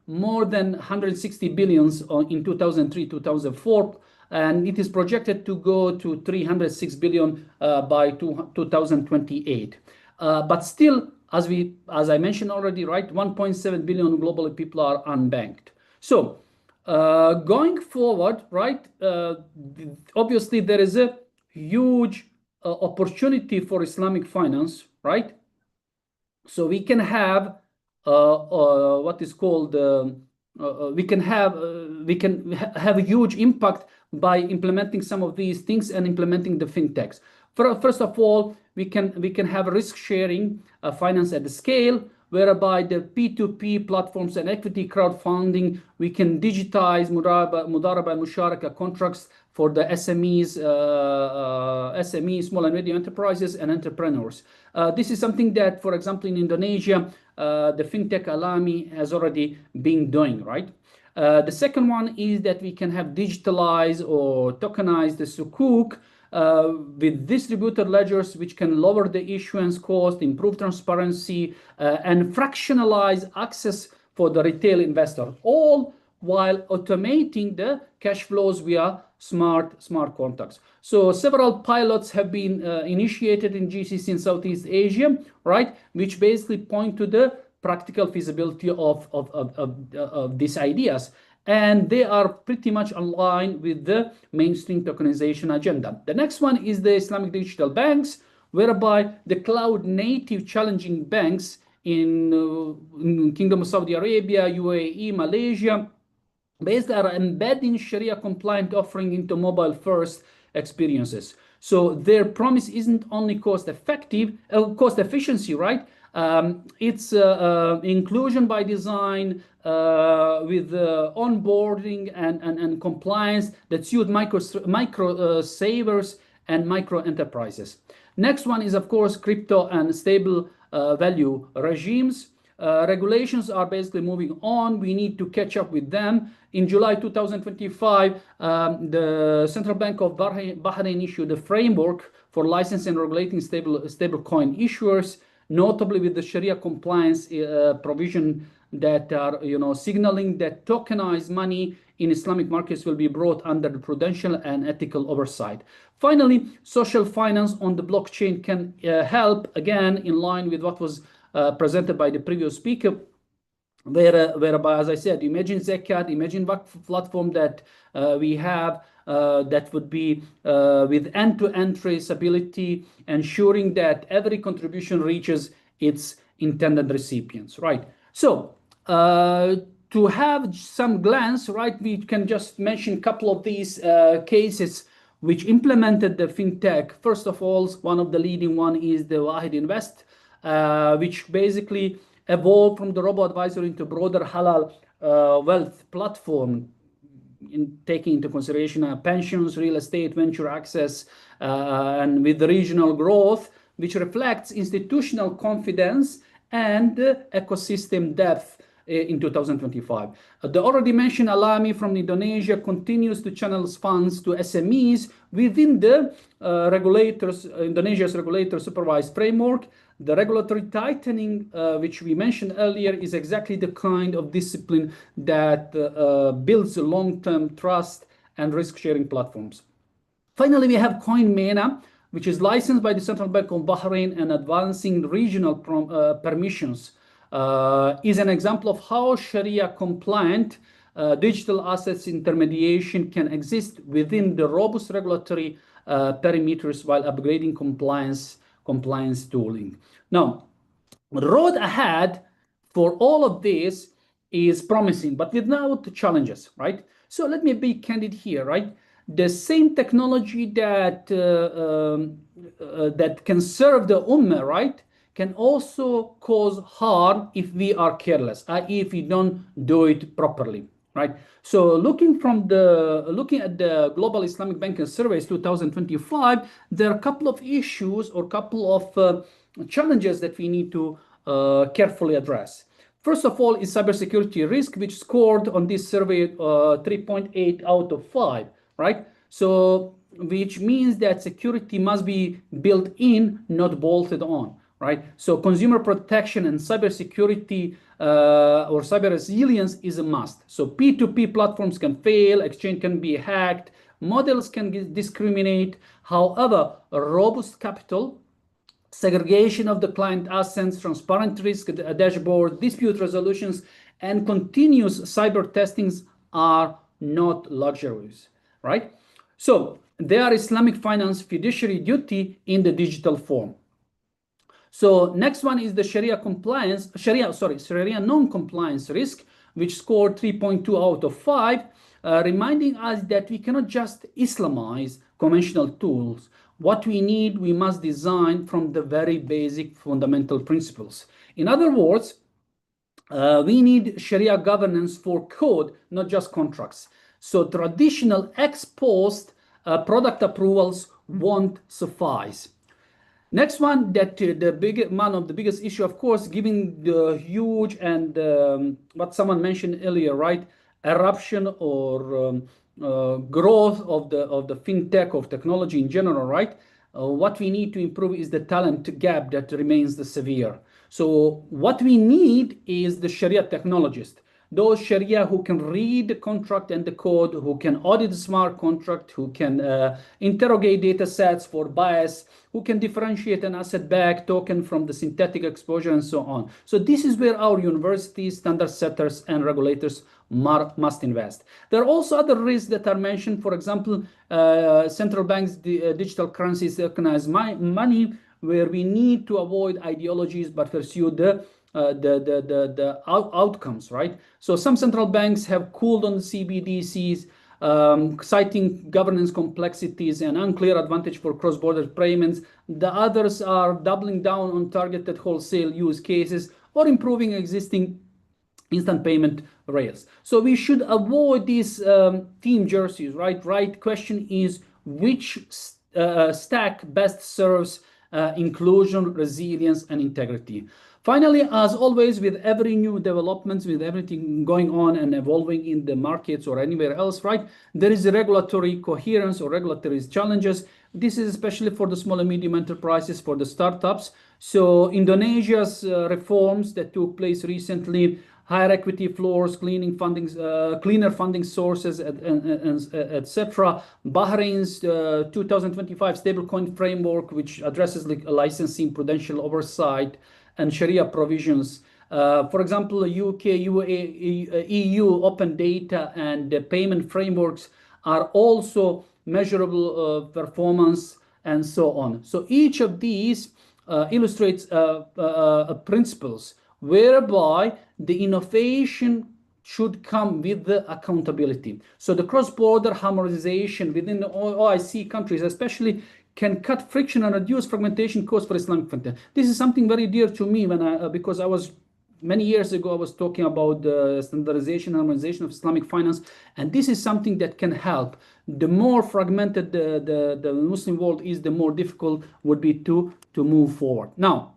more than 160 billions in 2003-2004, and it is projected to go to 306 billion by 2028. But still, as I mentioned already, right, 1.7 billion globally people are unbanked. So going forward, right, obviously there is a huge opportunity for Islamic finance, right? So we can have what is called we can have a huge impact by implementing some of these things and implementing the fintechs. First of all, we can have risk sharing finance at the scale, whereby the P2P platforms and equity crowdfunding, we can digitize mudaraba and musharaka contracts for the SMEs, small and medium enterprises and entrepreneurs. This is something that, for example, in Indonesia, the Fintech Alami has already been doing, right? The second one is that we can have digitalized or tokenized the sukuk with distributed ledgers, which can lower the issuance cost, improve transparency, and fractionalize access for the retail investor, all while automating the cash flows via smart contracts. So several pilots have been initiated in GCC in Southeast Asia, right, which basically point to the practical feasibility of these ideas. And they are pretty much aligned with the mainstream tokenization agenda. The next one is the Islamic digital banks, whereby the cloud native challenging banks in Kingdom of Saudi Arabia, UAE, Malaysia, basically are embedding Sharia compliant offering into mobile first experiences. So their promise isn't only cost efficiency, right? It's inclusion by design with onboarding and compliance that suit micro savers and micro enterprises. Next one is, of course, crypto and stable value regimes. Regulations are basically moving on. We need to catch up with them. In July 2025, the Central Bank of Bahrain issued a framework for licensing and regulating stablecoin issuers, notably with the Sharia compliance provision that are, signaling that tokenized money in Islamic markets will be brought under the prudential and ethical oversight. Finally, social finance on the blockchain can help, again, in line with what was presented by the previous speaker, whereby, as I said, imagine Zakat, imagine what platform that we have that would be with end-to-end traceability, ensuring that every contribution reaches its intended recipients, right? So to have some glance, right, we can just mention a couple of these cases which implemented the fintech. First of all, one of the leading one is the Wahid Invest, which basically evolved from the robo-advisor into broader halal wealth platform, in taking into consideration pensions, real estate, venture access, and with the regional growth, which reflects institutional confidence and ecosystem depth in 2025. The already mentioned Alami from Indonesia continues to channel funds to SMEs within the Indonesia's regulator supervised framework. The regulatory tightening, which we mentioned earlier, is exactly the kind of discipline that builds long-term trust and risk-sharing platforms. Finally, we have CoinMena, which is licensed by the Central Bank of Bahrain and advancing regional permissions, is an example of how Sharia-compliant digital assets intermediation can exist within the robust regulatory perimeters while upgrading compliance tooling. Now, the road ahead for all of this is promising, but without challenges, right? So let me be candid here, right? The same technology that that can serve the ummah, right, can also cause harm if we are careless, i.e., if we don't do it properly, right? So looking at the Global Islamic Banking Surveys 2025, there are a couple of issues or couple of challenges that we need to carefully address. First of all is cybersecurity risk, which scored on this survey 3.8 out of 5, right? So which means that security must be built in, not bolted on, right? So consumer protection and cybersecurity or cyber resilience is a must. So P2P platforms can fail, exchange can be hacked, Models can discriminate. However, a robust capital, segregation of the client assets, transparent risk dashboard, dispute resolutions, and continuous cyber testings are not luxuries, right? So they are Islamic finance fiduciary duty in the digital form. So next one is the Sharia non-compliance risk, which scored 3.2 out of 5, reminding us that we cannot just Islamize conventional tools. What we need, we must design from the very basic fundamental principles. In other words, we need Sharia governance for code, not just contracts. So traditional ex-post product approvals won't suffice. Next one, that one of the biggest issue, of course, given the huge and what someone mentioned earlier, right, eruption or growth of the fintech of technology in general, right? What we need to improve is the talent gap that remains the severe. So what we need is the Sharia technologist. Those Sharia who can read the contract and the code, who can audit the smart contract, who can interrogate data sets for bias, who can differentiate an asset-backed token from the synthetic exposure, and so on. So this is where our universities, standard setters, and regulators must invest. There are also other risks that are mentioned. For example, central banks' digital currencies recognize money, where we need to avoid ideologies but pursue the outcomes, right? So some central banks have cooled on the CBDCs, citing governance complexities and unclear advantage for cross-border payments. The others are doubling down on targeted wholesale use cases or improving existing instant payment rails. So we should avoid these team jerseys, right? Right question is, which stack best serves inclusion, resilience, and integrity? Finally, as always, with every new developments, with everything going on and evolving in the markets or anywhere else, right, there is a regulatory coherence or regulatory challenges. This is especially for the small and medium enterprises, for the startups. So Indonesia's reforms that took place recently, higher equity floors, cleaner funding sources, etc. Bahrain's 2025 stablecoin framework, which addresses licensing, prudential oversight, and Sharia provisions. For example, UK, EU open data and payment frameworks are also measurable performance, and so on. So each of these illustrates principles whereby the innovation should come with the accountability. So the cross-border harmonization within the OIC countries especially can cut friction and reduce fragmentation costs for Islamic fintech. This is something very dear to me because many years ago, I was talking about the standardization and harmonization of Islamic finance, and this is something that can help. The more fragmented the Muslim world is, the more difficult would be to move forward. Now,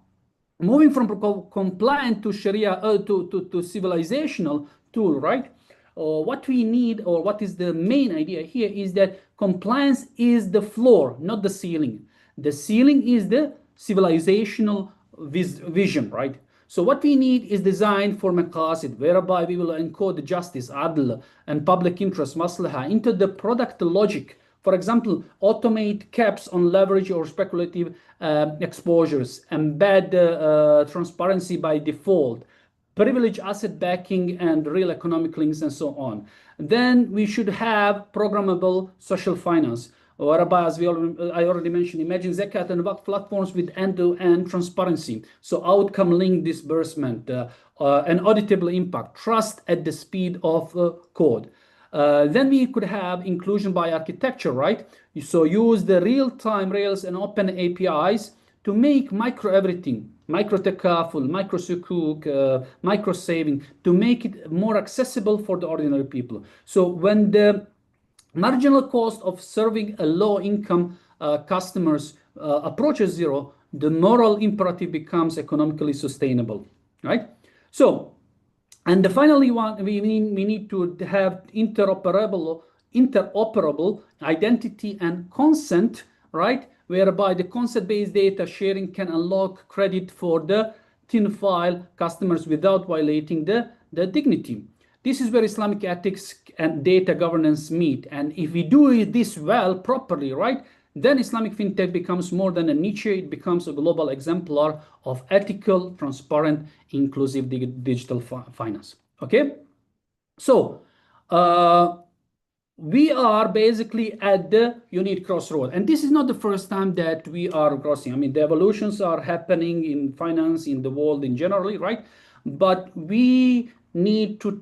moving from compliant to Sharia to civilizational tool, right? What we need, or what is the main idea here, is that compliance is the floor, not the ceiling. The ceiling is the civilizational vision, right? So what we need is design for maqasid, whereby we will encode justice, adl, and public interest, maslaha, into the product logic. For example, automate caps on leverage or speculative exposures, embed transparency by default, privilege asset backing and real economic links, and so on. Then we should have programmable social finance, whereby, as I already mentioned, imagine Zakat and Waqf platforms with end-to-end transparency. So outcome-linked disbursement, an auditable impact, trust at the speed of code. Then we could have inclusion by architecture, right? So use the real-time rails and open APIs to make micro everything, micro takaful, micro sukuk, micro saving, to make it more accessible for the ordinary people. So when the marginal cost of serving a low-income customers approaches zero, the moral imperative becomes economically sustainable, right? So, and the finally one, we need to have interoperable identity and consent, right? Whereby the consent-based data sharing can unlock credit for the thin file customers without violating the dignity. This is where Islamic ethics and data governance meet. And if we do this well, properly, right, then Islamic fintech becomes more than a niche. It becomes a global exemplar of ethical, transparent, inclusive digital finance. Okay? So, we are basically at the unique crossroad. And this is not the first time that we are crossing. I mean, the evolutions are happening in finance, in the world in generally, right? But we need to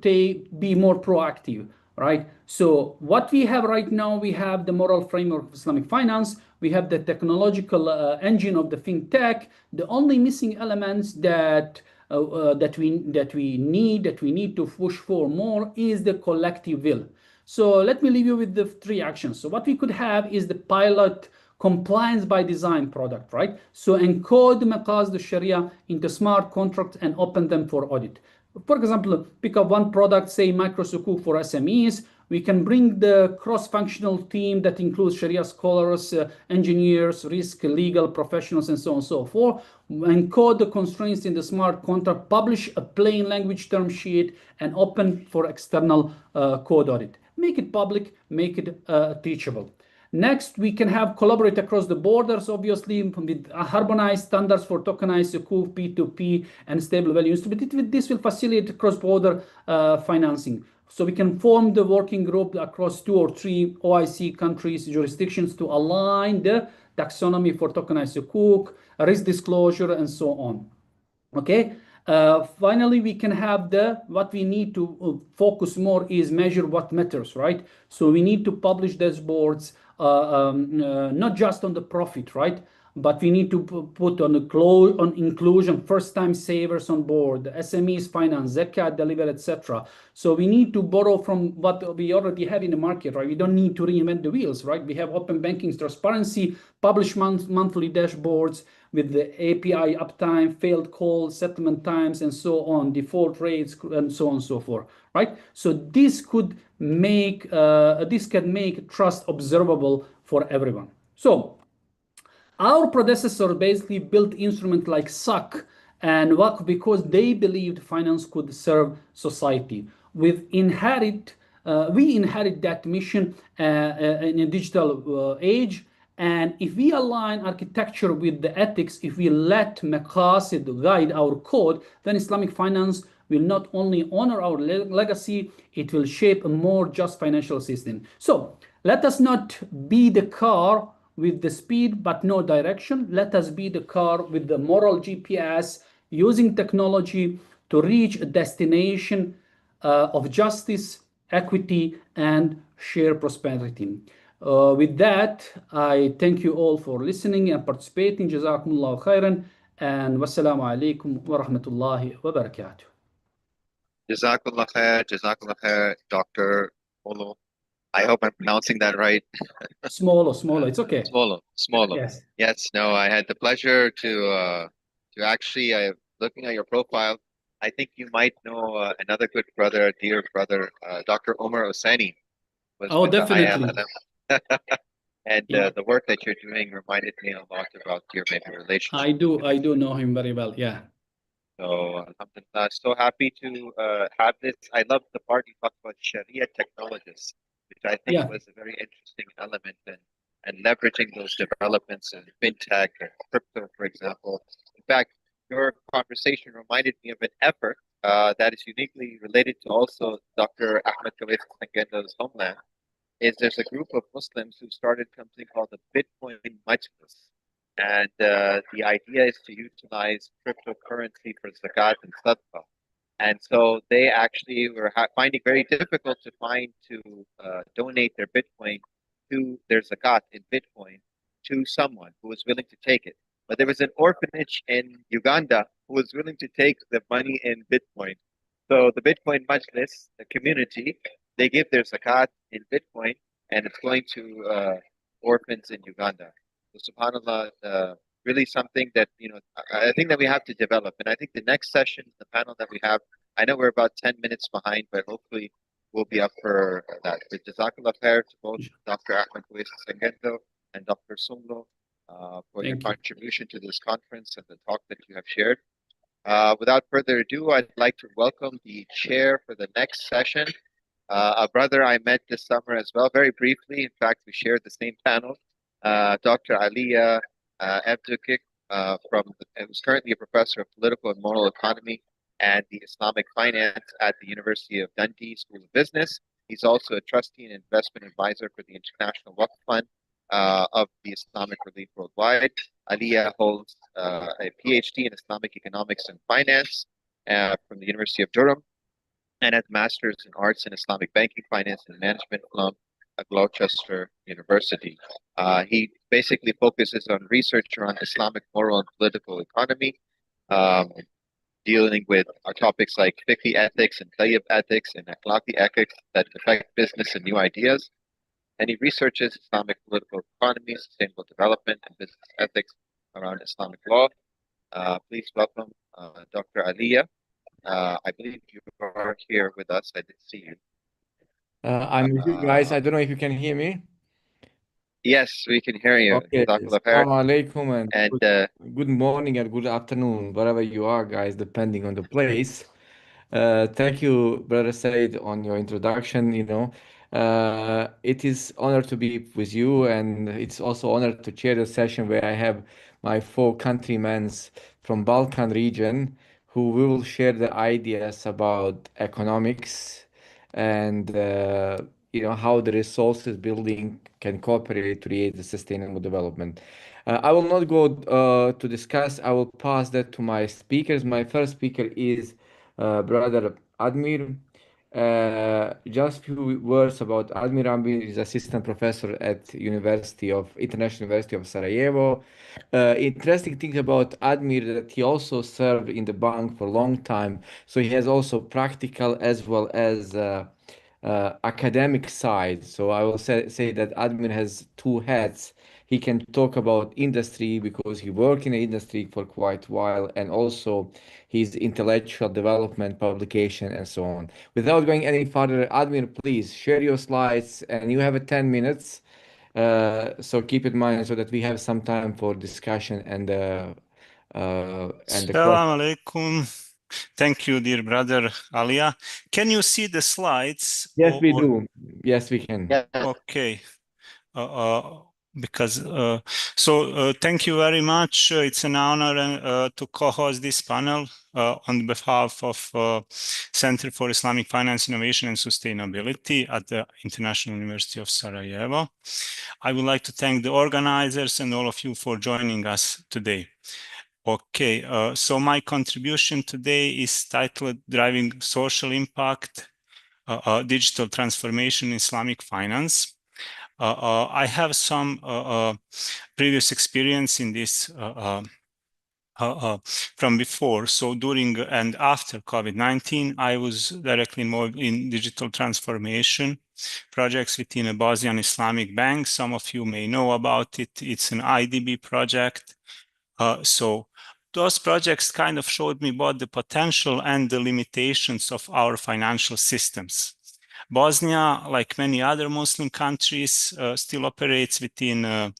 be more proactive, right? So what we have right now, we have the moral framework of Islamic finance. We have the technological engine of the fintech. The only missing elements that we need to push for more is the collective will. So let me leave you with the 3 actions. So what we could have is the pilot compliance by design product, right? So encode maqasid al-Sharia into smart contracts and open them for audit. For example, pick up one product, say microsukuk for SMEs. We can bring the cross-functional team that includes Sharia scholars, engineers, risk, legal professionals, and so on and so forth. Encode the constraints in the smart contract, publish a plain language term sheet, and open for external code audit. Make it public, make it teachable. Next, we can have collaborate across the borders, obviously, with harmonized standards for tokenized sukuk, P2P, and stable value instruments. This will facilitate cross-border financing. So we can form the working group across 2 or 3 OIC countries, jurisdictions to align the taxonomy for tokenized sukuk, risk disclosure, and so on. Okay. Finally, we can have what we need to focus more is measure what matters, right? So we need to publish dashboards, not just on the profit, right? But we need to put on inclusion, first-time savers on board, SMEs finance, Zakat deliver, etc. So we need to borrow from what we already have in the market, right? We don't need to reinvent the wheels, right? We have open banking transparency, publish monthly dashboards with the API uptime, failed calls, settlement times, and so on, default rates, and so on and so forth, right? So this could make can make trust observable for everyone. So our predecessor basically built instruments like SAC and WAC because they believed finance could serve society. We inherit that mission in a digital age. And if we align architecture with the ethics, if we let maqasid guide our code, then Islamic finance will not only honor our legacy, it will shape a more just financial system. So let us not be the car with the speed but no direction. Let us be the car with the moral GPS, using technology to reach a destination of justice, equity, and shared prosperity. With that, I thank you all for listening and participating. Jazakumullahu khairan, and wassalamu alaikum wa rahmatullahi wa barakatuh. Jazakallah khair, Dr. Olo. I hope I'm pronouncing that right. Smaller, it's okay. Smaller. Yes, no, I had the pleasure to actually, looking at your profile, I think you might know another good brother, dear brother, Dr. Omar Hosseini. Oh, definitely. And the work that you're doing reminded me a lot about your maybe relationship. I do know him very well, yeah. So alhamdulillah, so happy to have this. I love the part you talked about Sharia technologists, which I think was a very interesting element and leveraging those developments in fintech and crypto, for example. In fact, your conversation reminded me of an effort that is uniquely related to also Dr. Ahmed Kawais Sengendo's homeland. There's a group of Muslims who started something called the Bitcoin Majlis. And the idea is to utilize cryptocurrency for Zakat and Sadaqah. And so they actually were finding very difficult to donate their Bitcoin to their Zakat in Bitcoin to someone who was willing to take it. But there was an orphanage in Uganda who was willing to take the money in Bitcoin. So the Bitcoin Majlis, the community, they give their Zakat in Bitcoin, and it's going to orphans in Uganda. So subhanAllah, really something that, I think that we have to develop. And I think the next session, the panel that we have, I know we're about 10 minutes behind, but hopefully we'll be up for that. But Jazakallah khair to both Dr. Ahmed Kawais Sengendo and Dr. Sumlo for your contribution to this conference and the talk that you have shared. Without further ado, I'd like to welcome the chair for the next session, a brother I met this summer as well, very briefly. In fact, we shared the same panel, Dr. Aliya Abdukik, who's currently a professor of political and moral economy and the Islamic finance at the University of Dundee School of Business. He's also a trustee and investment advisor for the International Waqf Fund of the Islamic Relief Worldwide. Aliya holds a PhD in Islamic economics and finance from the University of Durham, and has Masters in Arts in Islamic Banking, Finance, and Management from Gloucester University. He basically focuses on research around Islamic moral and political economy, dealing with topics like fiqh ethics and tayyib ethics and akhlaqi ethics that affect business and new ideas. And he researches Islamic political economy, sustainable development, and business ethics around Islamic law. Please welcome Dr. Aliya. I believe you are here with us. I did see you. I'm with you guys. I don't know if you can hear me. Yes, we can hear you. Okay. Jazakallah khair. Assalamu alaikum And good morning and good afternoon, wherever you are, guys, depending on the place. Thank you, Brother Said, on your introduction. It is honor to be with you, and it's also honor to chair the session where I have my 4 countrymen from Balkan region who will share the ideas about economics and how the resources building can cooperate to create the sustainable development. I will not go to discuss. I will pass that to my speakers. My first speaker is Brother Admir. Just few words about Admir. Admir is assistant professor at International University of Sarajevo. Interesting thing about Admir that he also served in the bank for a long time, so he has also practical as well as academic side. So I will say that Admir has 2 hats. He can talk about industry because he worked in the industry for quite a while, and also his intellectual development, publication, and so on. Without going any further, Admir, please share your slides, and you have 10 minutes. So keep in mind so that we have some time for discussion and the question. Assalamu alaikum. Thank you, dear brother Aliya. Can you see the slides? Yes, we do. Yes, we can. Okay. Thank you very much. It's an honor to co-host this panel on behalf of Center for Islamic Finance, Innovation and Sustainability at the International University of Sarajevo. I would like to thank the organizers and all of you for joining us today. Okay, so my contribution today is titled Driving Social Impact, Digital Transformation in Islamic Finance. I have some previous experience in this from before. So during and after COVID-19, I was directly involved in digital transformation projects within a Bosnian Islamic bank. Some of you may know about it. It's an IDB project. So those projects kind of showed me both the potential and the limitations of our financial systems. Bosnia, like many other Muslim countries, still operates within,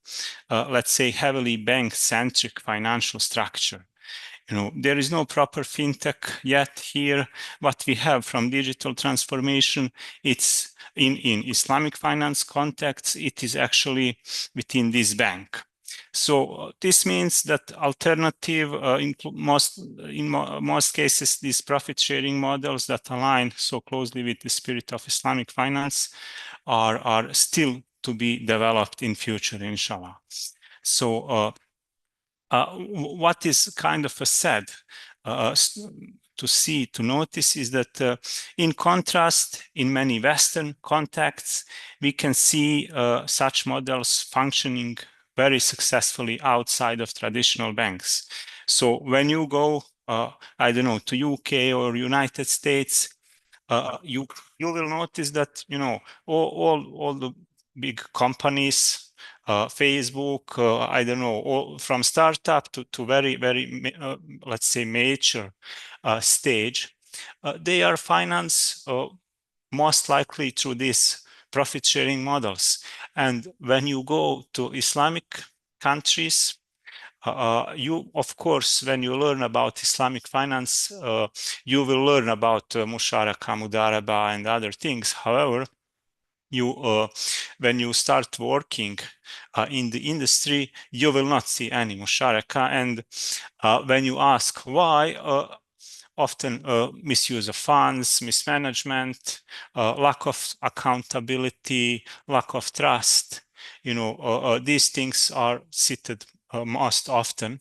let's say, heavily bank-centric financial structure. There is no proper fintech yet here. What we have from digital transformation, it's in Islamic finance context, it is actually within this bank. So this means that alternative, in most cases, these profit-sharing models that align so closely with the spirit of Islamic finance are still to be developed in future, inshallah. So what is kind of a sad to notice is that in contrast, in many Western contexts, we can see such models functioning very successfully outside of traditional banks. So when you go, I don't know, to UK or United States, you will notice that, all the big companies, Facebook, I don't know, from startup to very, very, let's say, mature stage, they are financed most likely through this profit-sharing models. And when you go to Islamic countries, You, of course, when you learn about Islamic finance, you will learn about musharaka, mudaraba, and other things. However, when you start working in the industry, you will not see any musharaka. And when you ask why, often misuse of funds, mismanagement, lack of accountability, lack of trust. These things are cited most often.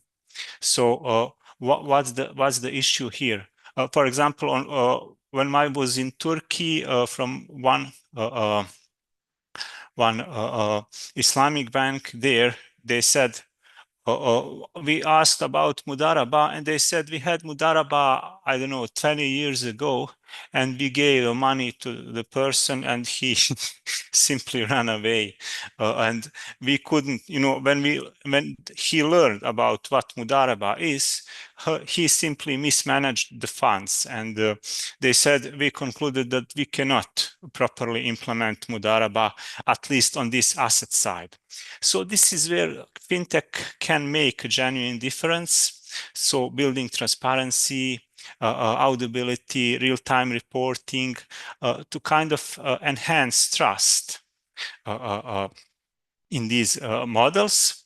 So what's the issue here? For example, when I was in Turkey, from one Islamic bank there, they said, we asked about mudaraba, and they said we had mudaraba, I don't know, 20 years ago, and we gave money to the person, and he simply ran away. And we couldn't, when he learned about what mudaraba is, he simply mismanaged the funds, and they said we concluded that we cannot properly implement mudaraba, at least on this asset side. So this is where fintech can make a genuine difference. So building transparency, audibility, real-time reporting, to kind of enhance trust in these models.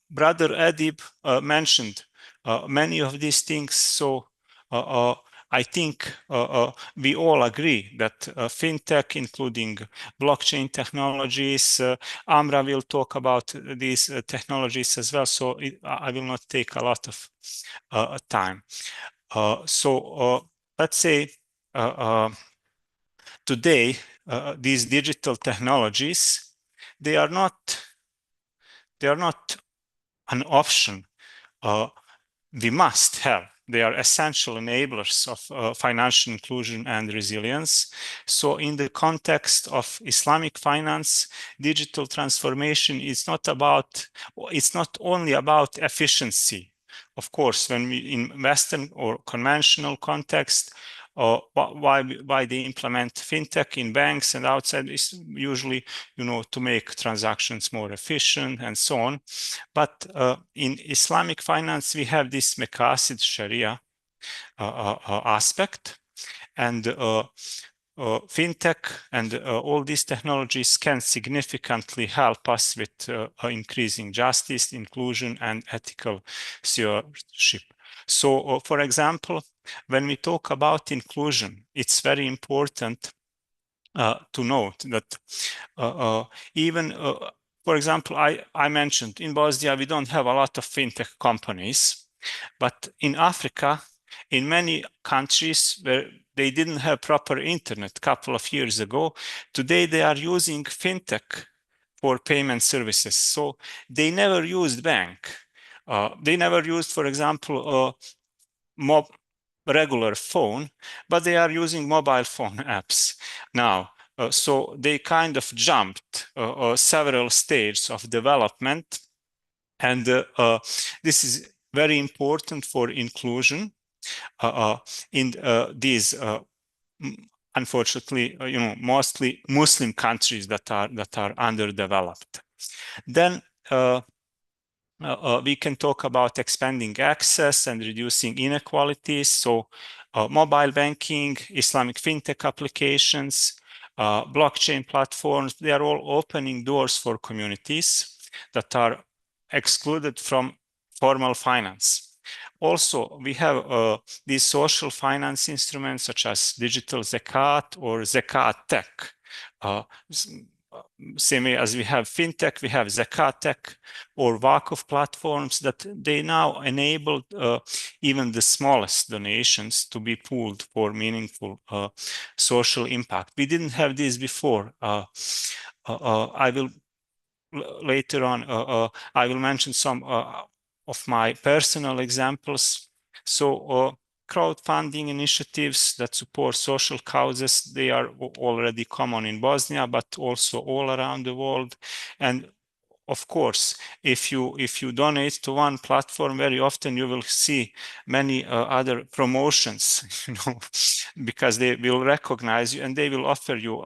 Brother Adib mentioned many of these things. So I think we all agree that fintech, including blockchain technologies, Amra will talk about these technologies as well, so I will not take a lot of time. So let's say today, these digital technologies, they are not an option we must have. They are essential enablers of financial inclusion and resilience. So in the context of Islamic finance, digital transformation is not only about efficiency. Of course, when we in Western or conventional context, why they implement fintech in banks and outside is usually, to make transactions more efficient and so on. But in Islamic finance, we have this Maqasid Sharia aspect, and fintech and all these technologies can significantly help us with increasing justice, inclusion, and ethical stewardship. So, for example, when we talk about inclusion, it's very important to note that even, for example, I mentioned in Bosnia, we don't have a lot of fintech companies, but in Africa, in many countries where they didn't have proper internet a couple of years ago, today they are using fintech for payment services. So they never used bank. They never used, for example, regular phone, but they are using mobile phone apps now. So they kind of jumped several stages of development. And this is very important for inclusion in these, unfortunately, mostly Muslim countries that are underdeveloped. Then we can talk about expanding access and reducing inequalities. So mobile banking, Islamic fintech applications, blockchain platforms, they are all opening doors for communities that are excluded from formal finance. Also, we have these social finance instruments such as digital Zakat or Zakat tech. Same way as we have fintech, we have Zakat tech or Wakuf platforms that they now enable even the smallest donations to be pooled for meaningful social impact. We didn't have this before. I will later on, I will mention some of my personal examples. So crowdfunding initiatives that support social causes, they are already common in Bosnia, but also all around the world. And of course, if you donate to one platform, very often you will see many other promotions, because they will recognize you and they will offer you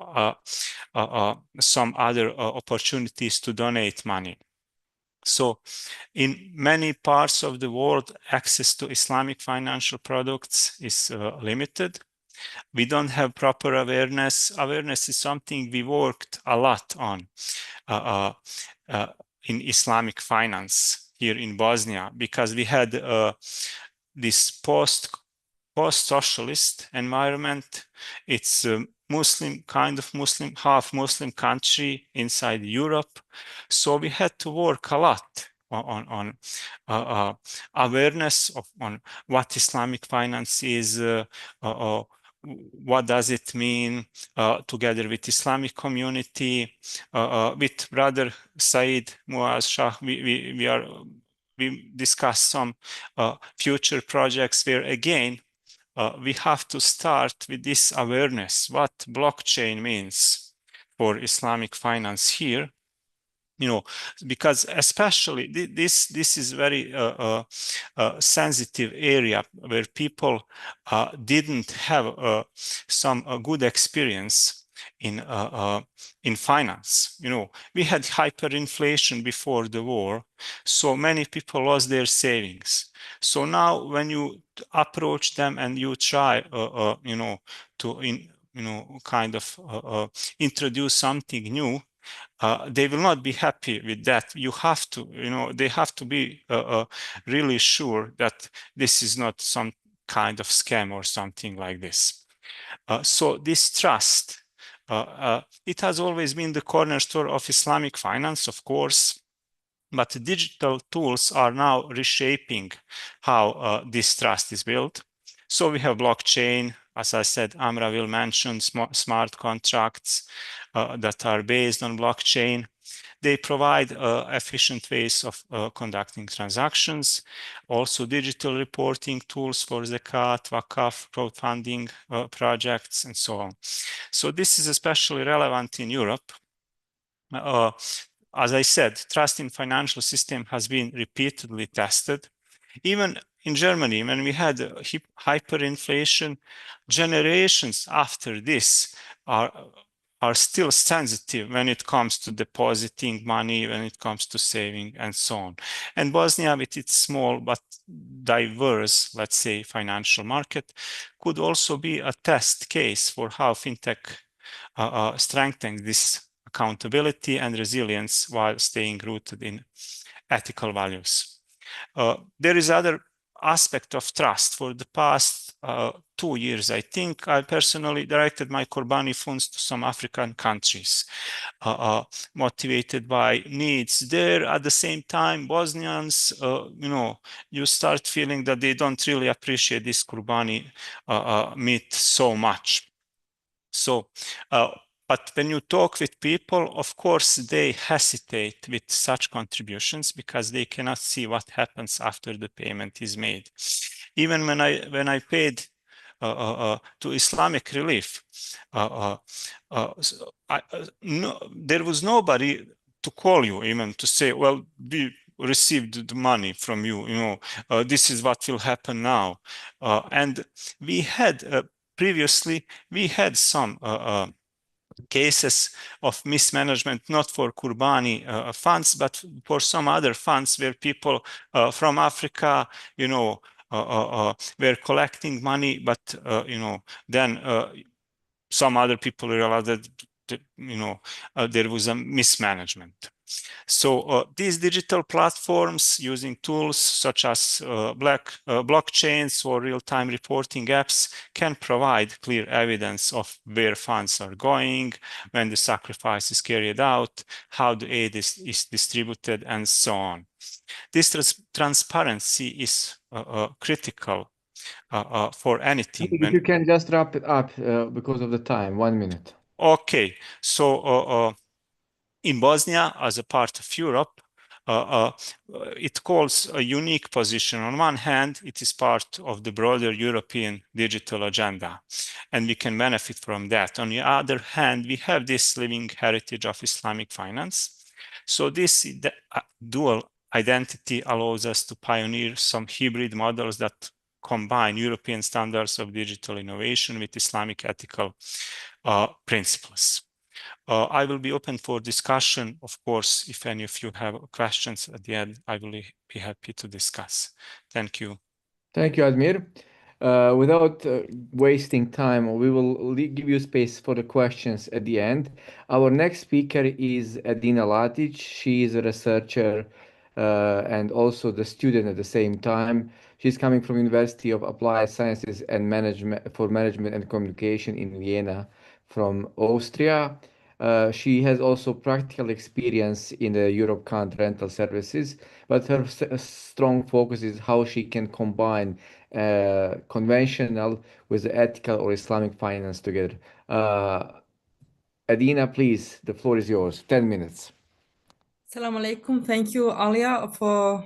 some other opportunities to donate money. So in many parts of the world, access to Islamic financial products is limited. We don't have proper awareness. Awareness is something we worked a lot on in Islamic finance here in Bosnia, because we had this post-socialist environment. It's a Muslim, kind of Muslim, half Muslim country inside Europe. So we had to work a lot on awareness on what Islamic finance is, what does it mean, together with Islamic community, with brother Said Muaz Shah, we discuss some future projects where, again, we have to start with this awareness, what blockchain means for Islamic finance here. Because especially this is very sensitive area where people didn't have some good experience in finance. We had hyperinflation before the war, so many people lost their savings. So now when you approach them and you try to kind of introduce something new, they will not be happy with that. You have to, they have to be really sure that this is not some kind of scam or something like this. So this trust, it has always been the cornerstone of Islamic finance, of course, but digital tools are now reshaping how this trust is built. So we have blockchain, as I said, Amra will mention smart contracts that are based on blockchain. They provide efficient ways of conducting transactions, also digital reporting tools for Zakat, Wakaf, crowdfunding projects, and so on. So this is especially relevant in Europe. As I said, trust in financial system has been repeatedly tested. Even in Germany, when we had hyperinflation, generations after this are still sensitive when it comes to depositing money, when it comes to saving, and so on. And Bosnia, with its small but diverse, let's say, financial market, could also be a test case for how Fintech strengthens this accountability and resilience while staying rooted in ethical values. There is other aspect of trust. For the past 2 years, I think, I personally directed my Korbani funds to some African countries, motivated by needs there. At the same time, Bosnians, you start feeling that they don't really appreciate this Korbani meat so much. So, but when you talk with people, of course, they hesitate with such contributions because they cannot see what happens after the payment is made. Even when I paid to Islamic Relief, there was nobody to call you even to say, well, we received the money from you, this is what will happen now. And we had previously, we had some cases of mismanagement, not for Kurbani funds, but for some other funds where people from Africa, were collecting money, but, then some other people realized that, there was a mismanagement. So these digital platforms using tools such as blockchains or real-time reporting apps can provide clear evidence of where funds are going, when the sacrifice is carried out, how the aid is distributed, and so on. This transparency is critical for anything. If you can just wrap it up because of the time, 1 minute. Okay, so in Bosnia, as a part of Europe, it calls a unique position. On one hand, it is part of the broader European digital agenda, and we can benefit from that. On the other hand, we have this living heritage of Islamic finance. So this dual identity allows us to pioneer some hybrid models that combine European standards of digital innovation with Islamic ethical principles. I will be open for discussion, of course. If any of you have questions at the end, I will be happy to discuss. Thank you. Thank you, Admir. Without wasting time, we will give you space for the questions at the end. Our next speaker is Adina Latic. She is a researcher and also the student at the same time. She's coming from University of Applied Sciences and Management and Communication in Vienna from Austria. She has also practical experience in the Europe rental services, but her strong focus is how she can combine conventional with ethical or Islamic finance together. Adina, please, the floor is yours. 10 minutes. Assalamu alaikum. Thank you, Alia, for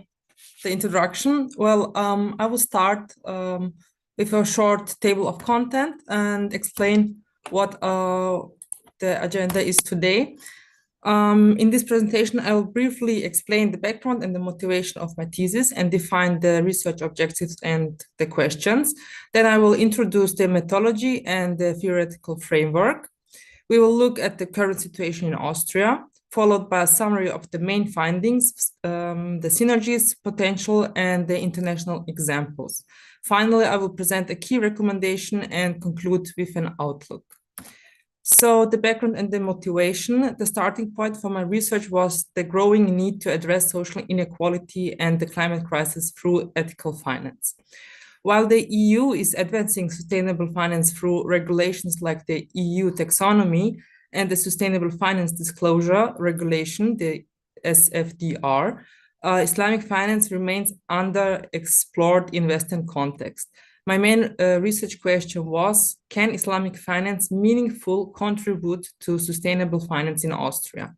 the introduction. Well, I will start with a short table of content and explain what the agenda is today. In this presentation, I will briefly explain the background and the motivation of my thesis and define the research objectives and the questions. Then I will introduce the methodology and the theoretical framework. We will look at the current situation in Austria, followed by a summary of the main findings, the synergies, potential, and the international examples. Finally, I will present a key recommendation and conclude with an outlook. So the background and the motivation, the starting point for my research was the growing need to address social inequality and the climate crisis through ethical finance. While the EU is advancing sustainable finance through regulations like the EU taxonomy and the Sustainable Finance Disclosure Regulation, the SFDR, Islamic finance remains underexplored in Western context. My main research question was, can Islamic finance meaningfully contribute to sustainable finance in Austria?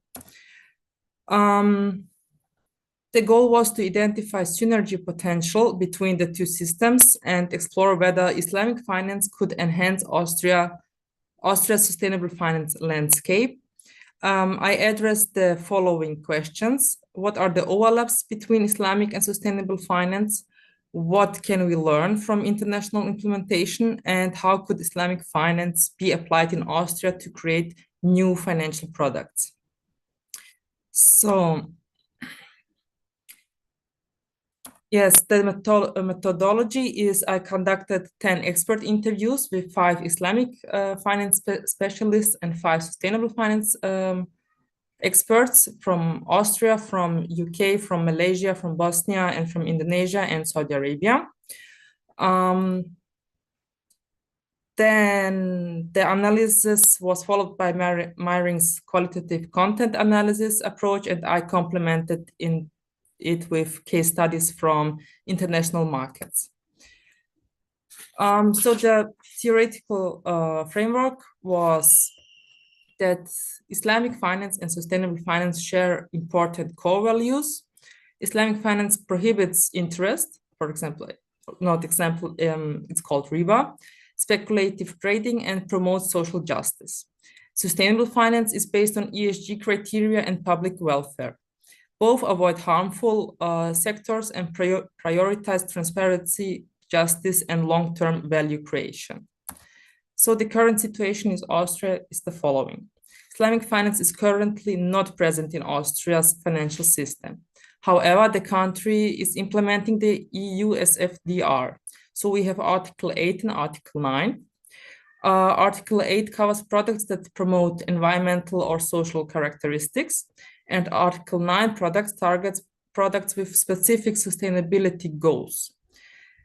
The goal was to identify synergy potential between the two systems and explore whether Islamic finance could enhance Austria's sustainable finance landscape. I addressed the following questions. What are the overlaps between Islamic and sustainable finance? What can we learn from international implementation? And how could Islamic finance be applied in Austria to create new financial products? So, yes, the methodology is I conducted 10 expert interviews with 5 Islamic finance specialists and 5 sustainable finance experts from Austria, from UK, from Malaysia, from Bosnia, and from Indonesia and Saudi Arabia. Then the analysis was followed by Myring's qualitative content analysis approach, and I complemented it with case studies from international markets. So the theoretical framework was that Islamic finance and sustainable finance share important core values. Islamic finance prohibits interest, for example, it's called riba, speculative trading, and promotes social justice. Sustainable finance is based on ESG criteria and public welfare. Both avoid harmful sectors and prioritize transparency, justice, and long-term value creation. So the current situation in Austria is the following. Islamic finance is currently not present in Austria's financial system. However, the country is implementing the EU SFDR. So we have Article 8 and Article 9. Article 8 covers products that promote environmental or social characteristics, and Article 9 targets products with specific sustainability goals.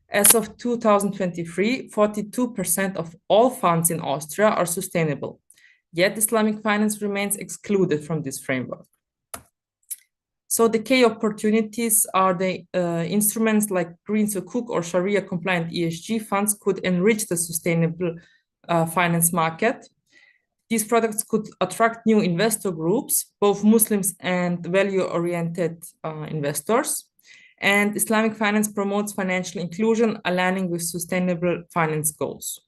As of 2023, 42% of all funds in Austria are sustainable, yet Islamic finance remains excluded from this framework. So the key opportunities are the instruments like Green Sukuk or Sharia-compliant ESG funds could enrich the sustainable finance market. These products could attract new investor groups, both Muslims and value-oriented investors. And Islamic finance promotes financial inclusion, aligning with sustainable finance goals.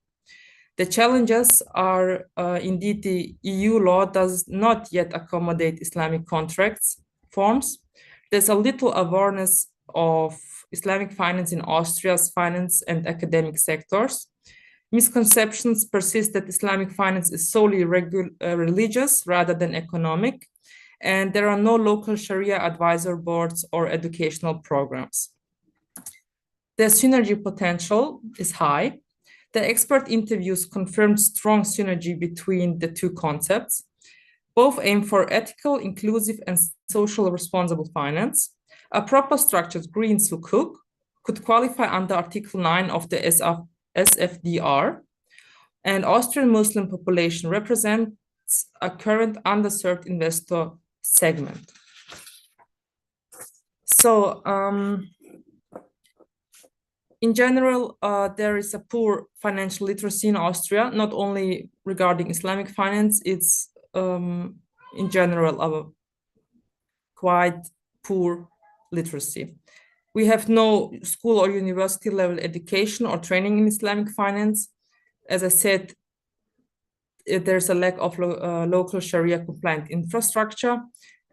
The challenges are indeed the EU law does not yet accommodate Islamic contracts forms. There's a little awareness of Islamic finance in Austria's finance and academic sectors. Misconceptions persist that Islamic finance is solely religious rather than economic, and there are no local Sharia advisor boards or educational programs. The synergy potential is high. The expert interviews confirmed strong synergy between the two concepts. Both aim for ethical, inclusive, and social responsible finance. A proper structured green sukuk could qualify under Article 9 of the SFDR, and Austrian Muslim population represents a current underserved investor segment. So, in general, there is a poor financial literacy in Austria, not only regarding Islamic finance, it's in general a quite poor literacy. We have no school or university level education or training in Islamic finance. As I said, there's a lack of local Sharia compliant infrastructure,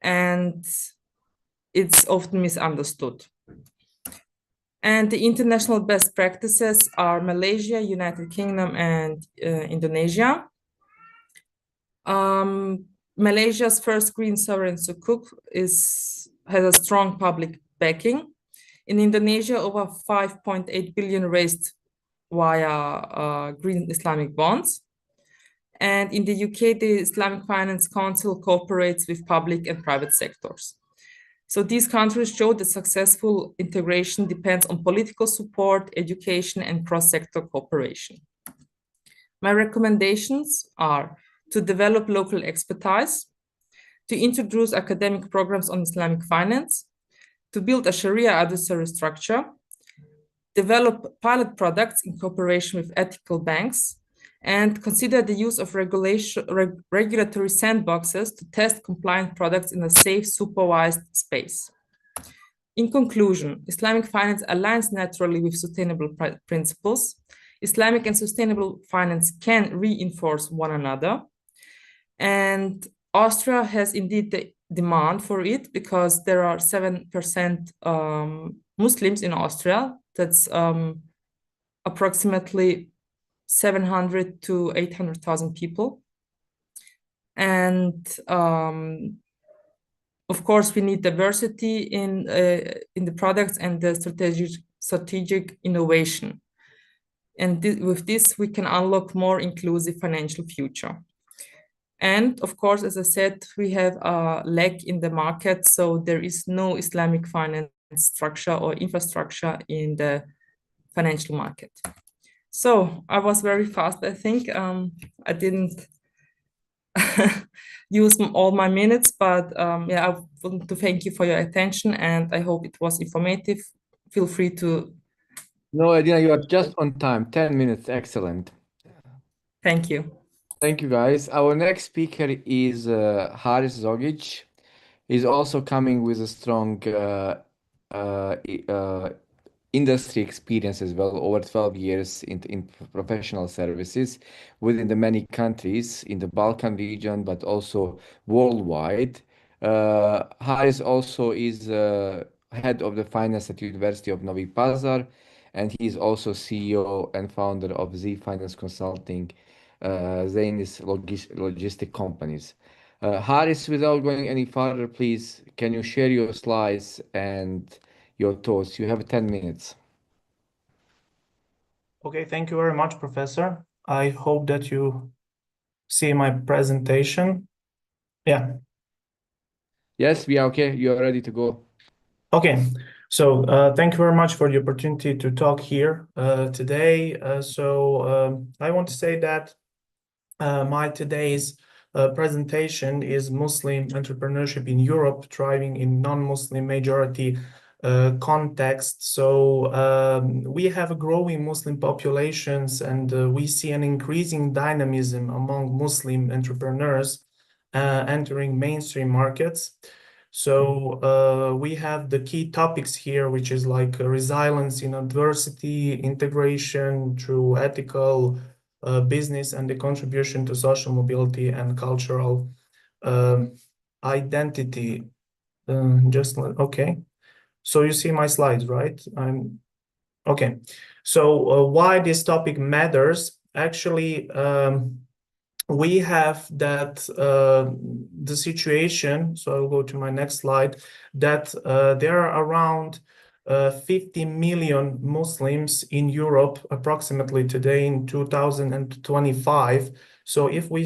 and it's often misunderstood. And the international best practices are Malaysia, United Kingdom, and Indonesia. Malaysia's first green sovereign sukuk has a strong public backing. In Indonesia, over 5.8 billion raised via green Islamic bonds. And in the UK, the Islamic Finance Council cooperates with public and private sectors. So these countries show that successful integration depends on political support, education, and cross-sector cooperation. My recommendations are to develop local expertise, to introduce academic programs on Islamic finance, to build a Sharia adversary structure, develop pilot products in cooperation with ethical banks, and consider the use of regulatory sandboxes to test compliant products in a safe, supervised space. In conclusion, Islamic finance aligns naturally with sustainable principles. Islamic and sustainable finance can reinforce one another. And Austria has indeed the demand for it because there are 7% Muslims in Austria. That's approximately 700 to 800,000 people. And of course, we need diversity in the products and the strategic innovation. And with this, we can unlock more inclusive financial future. And of course, as I said, we have a lack in the market, so there is no Islamic finance structure or infrastructure in the financial market. So I was very fast, I think. I didn't use all my minutes, but yeah, I want to thank you for your attention, and I hope it was informative. Feel free to... No, Adina, you are just on time. 10 minutes, excellent. Thank you. Thank you, guys. Our next speaker is Haris Zogic. He's also coming with a strong industry experience as well, over 12 years in professional services within the many countries in the Balkan region, but also worldwide. Haris also is head of the finance at University of Novi Pazar, and he's also CEO and founder of Z Finance Consulting, Zainis logistic companies. Haris, without going any further, please, can you share your slides and your thoughts? You have 10 minutes. Okay, thank you very much, Professor. I hope that you see my presentation. Yeah. Yes, we are okay. You are ready to go. Okay, so thank you very much for the opportunity to talk here today. I want to say that my today's presentation is Muslim entrepreneurship in Europe, thriving in non-Muslim majority context. So we have a growing Muslim populations, and we see an increasing dynamism among Muslim entrepreneurs entering mainstream markets. So we have the key topics here, which is like resilience in adversity, integration through ethical business, and the contribution to social mobility and cultural identity. Okay. So you see my slides, right? Okay. So why this topic matters? actually we have that the situation, so I'll go to my next slide, that there are around 50 million Muslims in Europe approximately today in 2025. So if we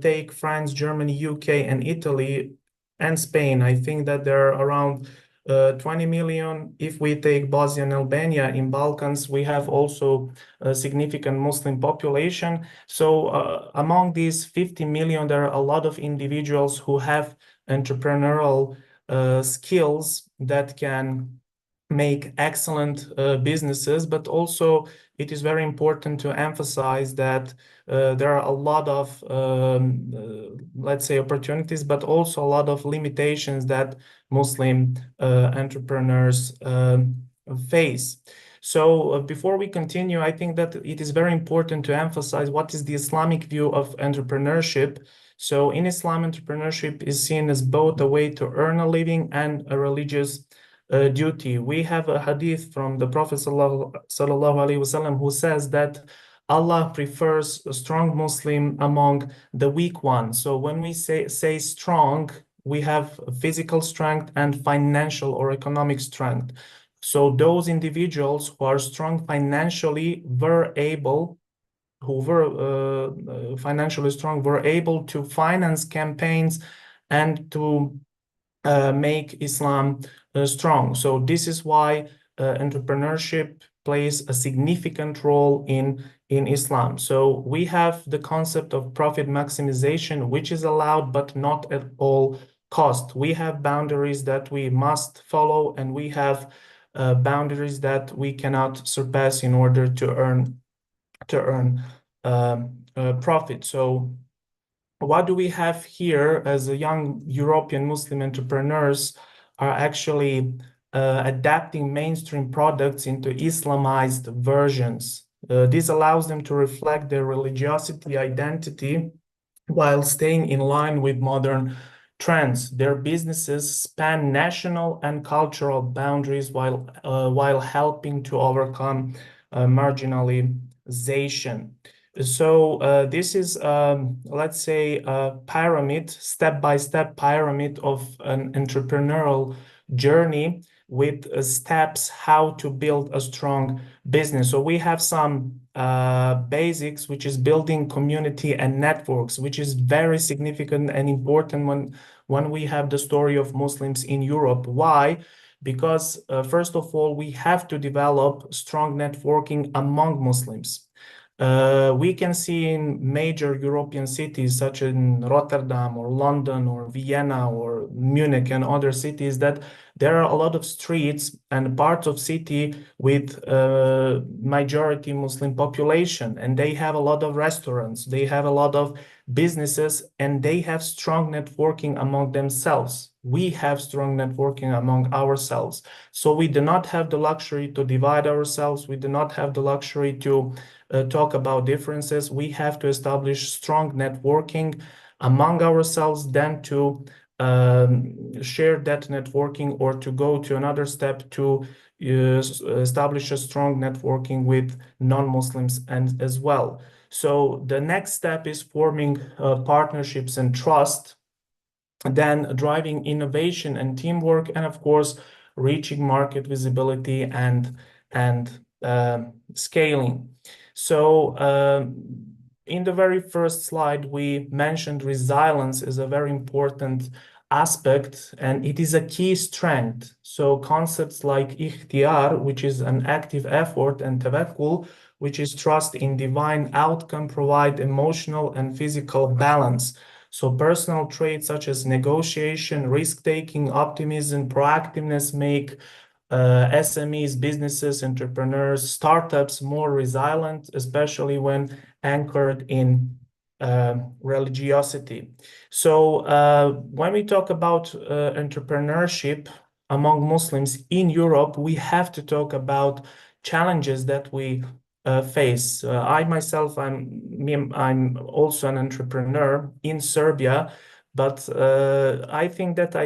take France, Germany, UK, and Italy, and Spain, I think that there are around 20 million. If we take Bosnia and Albania in Balkans, we have also a significant Muslim population. So among these 50 million, there are a lot of individuals who have entrepreneurial skills that can make excellent businesses, but also it is very important to emphasize that there are a lot of, let's say, opportunities, but also a lot of limitations that Muslim entrepreneurs face. So before we continue, I think that it is very important to emphasize what is the Islamic view of entrepreneurship. So in Islam, entrepreneurship is seen as both a way to earn a living and a religious duty. We have a hadith from the Prophet sallallahu alaihi wasallam who says that Allah prefers a strong Muslim among the weak ones. So when we say strong, we have physical strength and financial or economic strength. So those individuals who are strong financially financially strong were able to finance campaigns and to make Islam strong. So this is why entrepreneurship plays a significant role in Islam. So we have the concept of profit maximization, which is allowed, but not at all cost. We have boundaries that we must follow, and we have boundaries that we cannot surpass in order to earn profit. So what do we have here as a young European Muslim entrepreneurs are actually adapting mainstream products into Islamized versions. This allows them to reflect their religiosity identity while staying in line with modern trends. Their businesses span national and cultural boundaries while helping to overcome marginalization. So this is, let's say, a pyramid, step-by-step pyramid of an entrepreneurial journey with steps how to build a strong business. So we have some basics, which is building community and networks, which is very significant and important when we have the story of Muslims in Europe. Why? Because first of all, we have to develop strong networking among Muslims. We can see in major European cities such as Rotterdam or London or Vienna or Munich and other cities that there are a lot of streets and parts of city with majority Muslim population, and they have a lot of restaurants, they have a lot of businesses, and they have strong networking among themselves. We have strong networking among ourselves. So we do not have the luxury to divide ourselves. We do not have the luxury to talk about differences. We have to establish strong networking among ourselves, then to share that networking, or to go to another step to establish a strong networking with non-Muslims and as well. So the next step is forming partnerships and trust, then driving innovation and teamwork, and of course reaching market visibility and scaling. So in the very first slide, we mentioned resilience is a very important aspect, and it is a key strength. So concepts like ikhtiyar, which is an active effort, and tawakkul, which is trust in divine outcome, provide emotional and physical balance. So personal traits such as negotiation, risk-taking, optimism, proactiveness make SMEs, businesses, entrepreneurs, startups more resilient, especially when anchored in religiosity. So when we talk about entrepreneurship among Muslims in Europe, we have to talk about challenges that we face. I myself, I'm also an entrepreneur in Serbia, but I think that I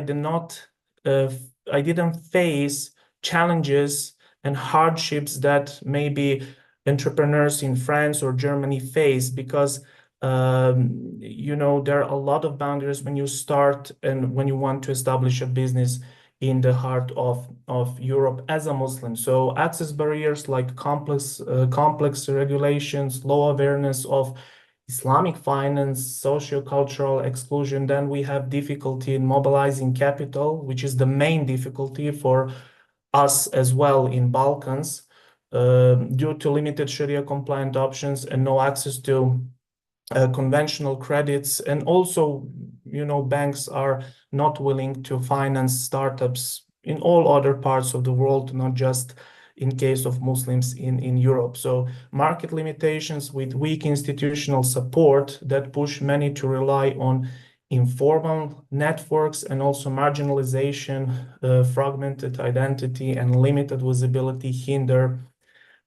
didn't face challenges and hardships that maybe entrepreneurs in France or Germany face, because you know, there are a lot of boundaries when you start and when you want to establish a business in the heart of Europe as a Muslim. So access barriers like complex regulations, low awareness of Islamic finance, socio-cultural exclusion. Then we have difficulty in mobilizing capital, which is the main difficulty for us as well in Balkans, due to limited Sharia compliant options and no access to conventional credits. And also, you know, banks are not willing to finance startups in all other parts of the world, not just in case of Muslims in Europe. So market limitations with weak institutional support that push many to rely on informal networks, and also marginalization, fragmented identity, and limited visibility hinder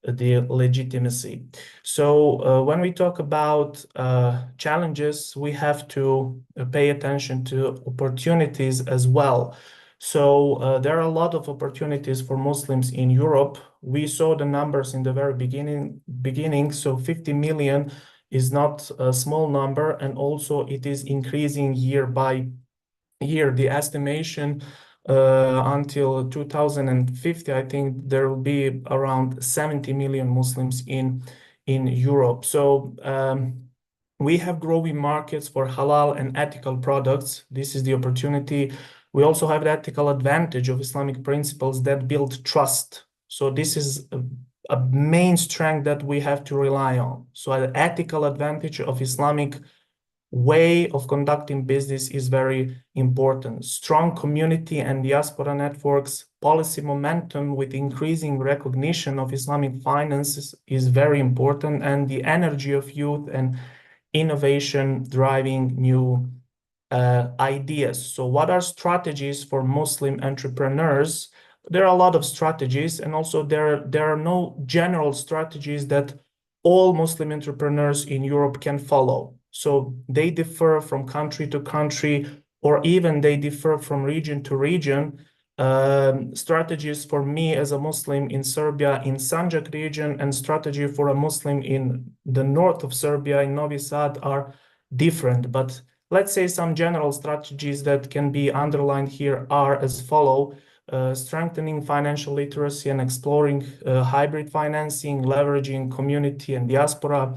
the legitimacy. So when we talk about challenges, we have to pay attention to opportunities as well. So there are a lot of opportunities for Muslims in Europe. We saw the numbers in the very beginning. So 50 million is not a small number, and also it is increasing year by year. The estimation until 2050, I think there will be around 70 million Muslims in Europe. So we have growing markets for halal and ethical products. This is the opportunity. We also have the ethical advantage of Islamic principles that build trust. So this is a main strength that we have to rely on. So the ethical advantage of Islamic way of conducting business is very important. Strong community and diaspora networks, policy momentum with increasing recognition of Islamic finances is very important, and the energy of youth and innovation driving new ideas. So what are strategies for Muslim entrepreneurs? There are a lot of strategies, and also there are no general strategies that all Muslim entrepreneurs in Europe can follow. So they differ from country to country, or even they differ from region to region. Strategies for me as a Muslim in Serbia, in Sanjak region, and strategy for a Muslim in the north of Serbia, in Novi Sad, are different. But let's say some general strategies that can be underlined here are as follow. Strengthening financial literacy and exploring hybrid financing, leveraging community and diaspora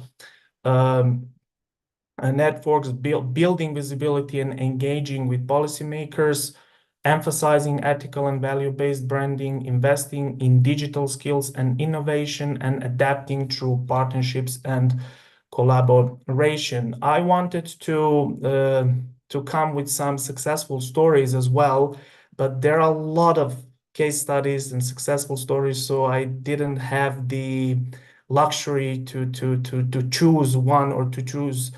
networks, building visibility and engaging with policymakers, emphasizing ethical and value-based branding, investing in digital skills and innovation, and adapting through partnerships and collaboration. I wanted to come with some successful stories as well, but there are a lot of case studies and successful stories, so I didn't have the luxury to choose one or to choose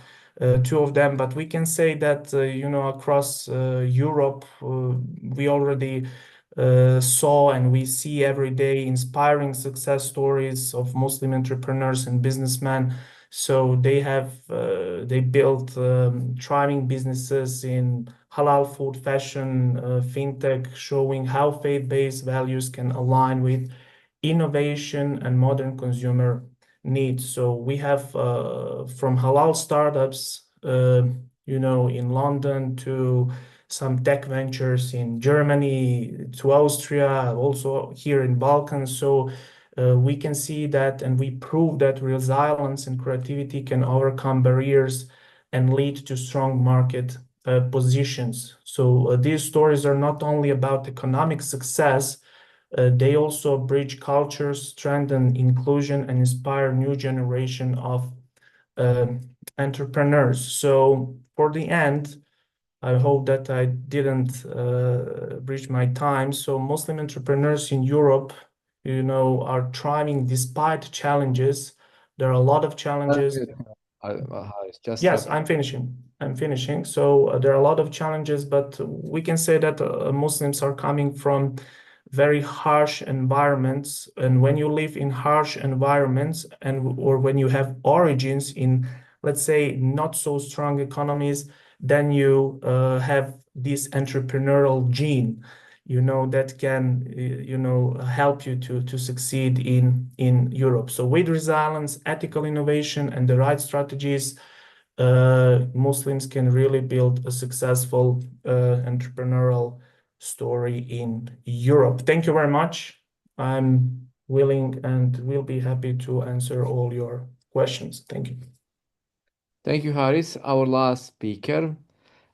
two of them. But we can say that you know, across Europe, we already saw and we see every day inspiring success stories of Muslim entrepreneurs and businessmen. So they have they built thriving businesses in halal food, fashion, fintech, showing how faith-based values can align with innovation and modern consumer needs. So we have from halal startups, you know, in London, to some tech ventures in Germany, to Austria, also here in Balkans. So we can see that, and we prove that resilience and creativity can overcome barriers and lead to strong market positions. So these stories are not only about economic success, they also bridge cultures, strengthen inclusion, and inspire new generation of entrepreneurs. So for the end, I hope that I didn't breach my time. So Muslim entrepreneurs in Europe, you know, are thriving despite challenges. There are a lot of challenges. Yes, I'm finishing. So there are a lot of challenges, but we can say that Muslims are coming from very harsh environments, and when you live in harsh environments, or when you have origins in, let's say, not so strong economies, then you have this entrepreneurial gene. that can help you to succeed in Europe. So with resilience, ethical innovation, and the right strategies, Muslims can really build a successful entrepreneurial story in Europe. Thank you very much. I'm willing and will be happy to answer all your questions. Thank you. Thank you, Haris. Our last speaker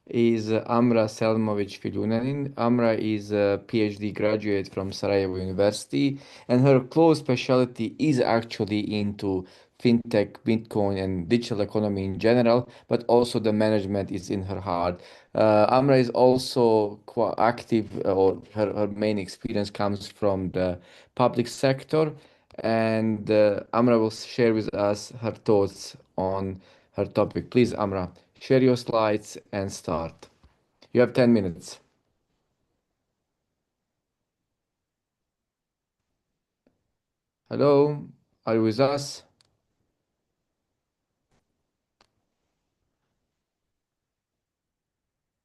is Amra Selmovic Filjunanin. Amra is a PhD graduate from Sarajevo University, and her close specialty is actually into fintech, Bitcoin, and digital economy in general, but also the management is in her heart. Amra is also quite active, or her main experience comes from the public sector, and Amra will share with us her thoughts on her topic. Please, Amra, share your slides and start. You have 10 minutes. Hello, are you with us?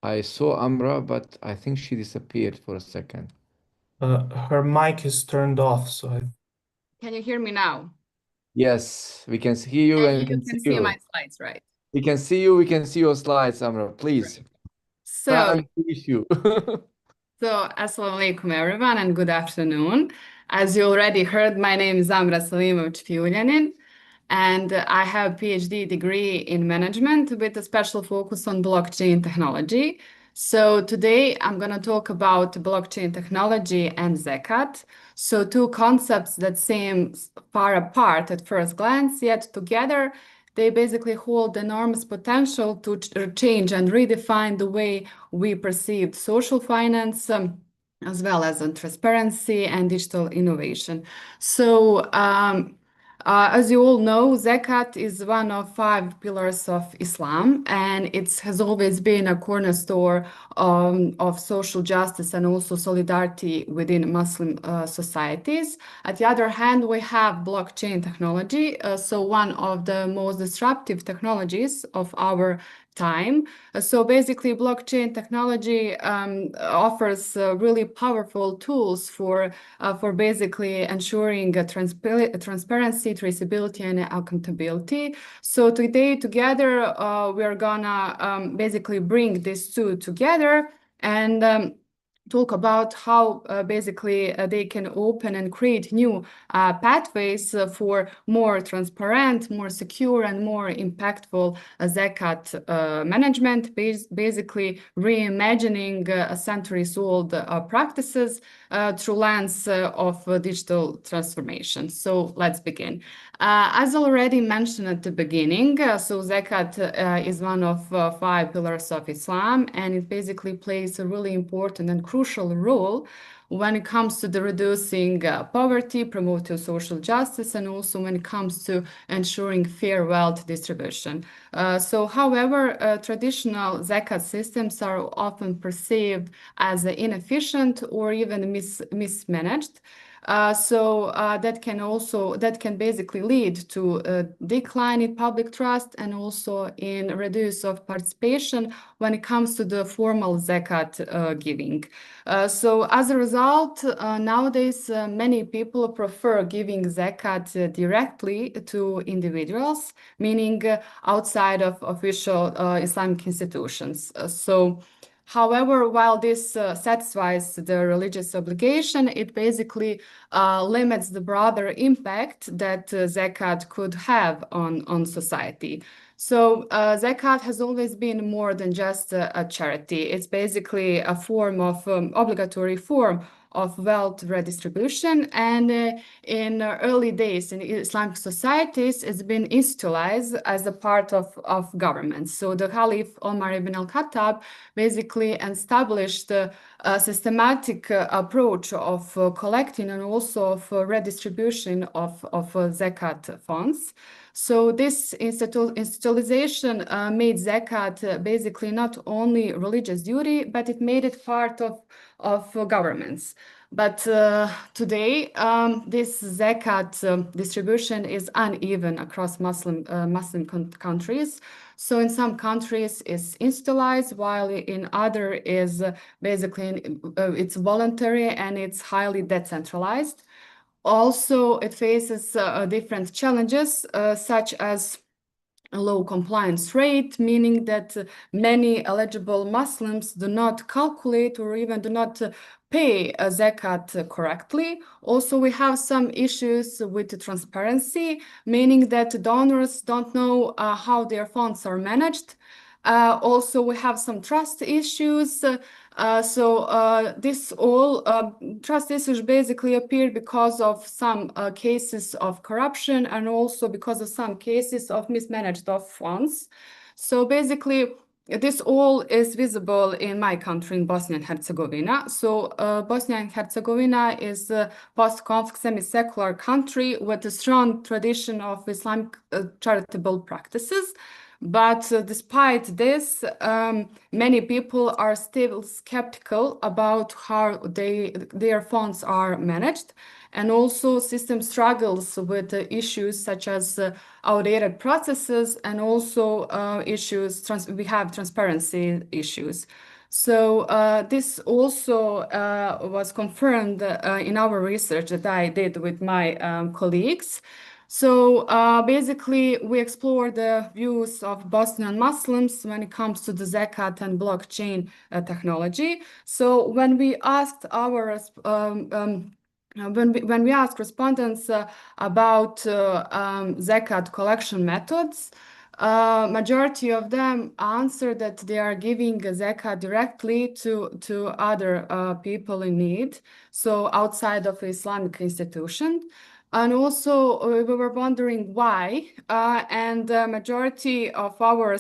I saw Amra, but I think she disappeared for a second. Her mic is turned off, so Can you hear me now? Yes, we can hear you and we You can can see see you. my slides, right? We can see you, we can see your slides, Amra, please. So, Issue. Assalamu alaikum, everyone, and good afternoon. As you already heard, my name is Amra Selimovic Filjunanin, and I have a PhD degree in management with a special focus on blockchain technology. So today I'm going to talk about blockchain technology and Zakat. So two concepts that seem far apart at first glance, yet together they basically hold enormous potential to change and redefine the way we perceive social finance, as well as on transparency and digital innovation. So as you all know, Zakat is one of 5 pillars of Islam, and it has always been a cornerstone of social justice and also solidarity within Muslim societies. At the other hand, we have blockchain technology, so one of the most disruptive technologies of our time. So basically, blockchain technology offers really powerful tools for basically ensuring transparency, traceability, and accountability. So today, together, we are gonna basically bring these two together and talk about how basically they can open and create new pathways for more transparent, more secure, and more impactful Zakat management, basically reimagining centuries-old practices through lens of digital transformation. So let's begin. As already mentioned at the beginning, so Zakat is one of 5 pillars of Islam, and it basically plays a really important and crucial role when it comes to the reducing poverty, promoting social justice, and also when it comes to ensuring fair wealth distribution. However, traditional Zakat systems are often perceived as inefficient or even mismanaged. That can basically lead to a decline in public trust and also in reduce of participation when it comes to the formal Zakat giving. So as a result, nowadays many people prefer giving Zakat directly to individuals, meaning outside of official Islamic institutions. However, while this satisfies the religious obligation, it basically limits the broader impact that Zakat could have on society. So Zakat has always been more than just a charity. It's basically a form of obligatory form of wealth redistribution, and in early days in Islamic societies, it's been institutionalized as a part of government. So the Caliph Omar ibn al-Khattab basically established a systematic approach of collecting and also of redistribution of Zakat funds. So this institutionalization made Zakat basically not only religious duty, but it made it part of of governments. But today, this Zakat distribution is uneven across Muslim countries. So in some countries it's institutionalized, while in other is basically it's voluntary and it's highly decentralized. Also, it faces different challenges, such as a low compliance rate, meaning that many eligible Muslims do not calculate or even do not pay a zakat correctly. Also, we have some issues with the transparency, meaning that donors don't know how their funds are managed. Also, we have some trust issues. This all trust issues basically appear because of some cases of corruption and also because of some cases of mismanaged of funds. So basically, this all is visible in my country, in Bosnia and Herzegovina. So Bosnia and Herzegovina is a post-conflict semi-secular country with a strong tradition of Islamic charitable practices. But despite this, many people are still skeptical about how their funds are managed. And also system struggles with issues such as outdated processes and also we have transparency issues. So this also was confirmed in our research that I did with my colleagues. So basically, we explore the views of Bosnian Muslims when it comes to the Zakat and blockchain technology. So when we asked our when we asked respondents about Zakat collection methods, majority of them answered that they are giving Zakat directly to other people in need, so outside of Islamic institution. And also, we were wondering why, and the majority of our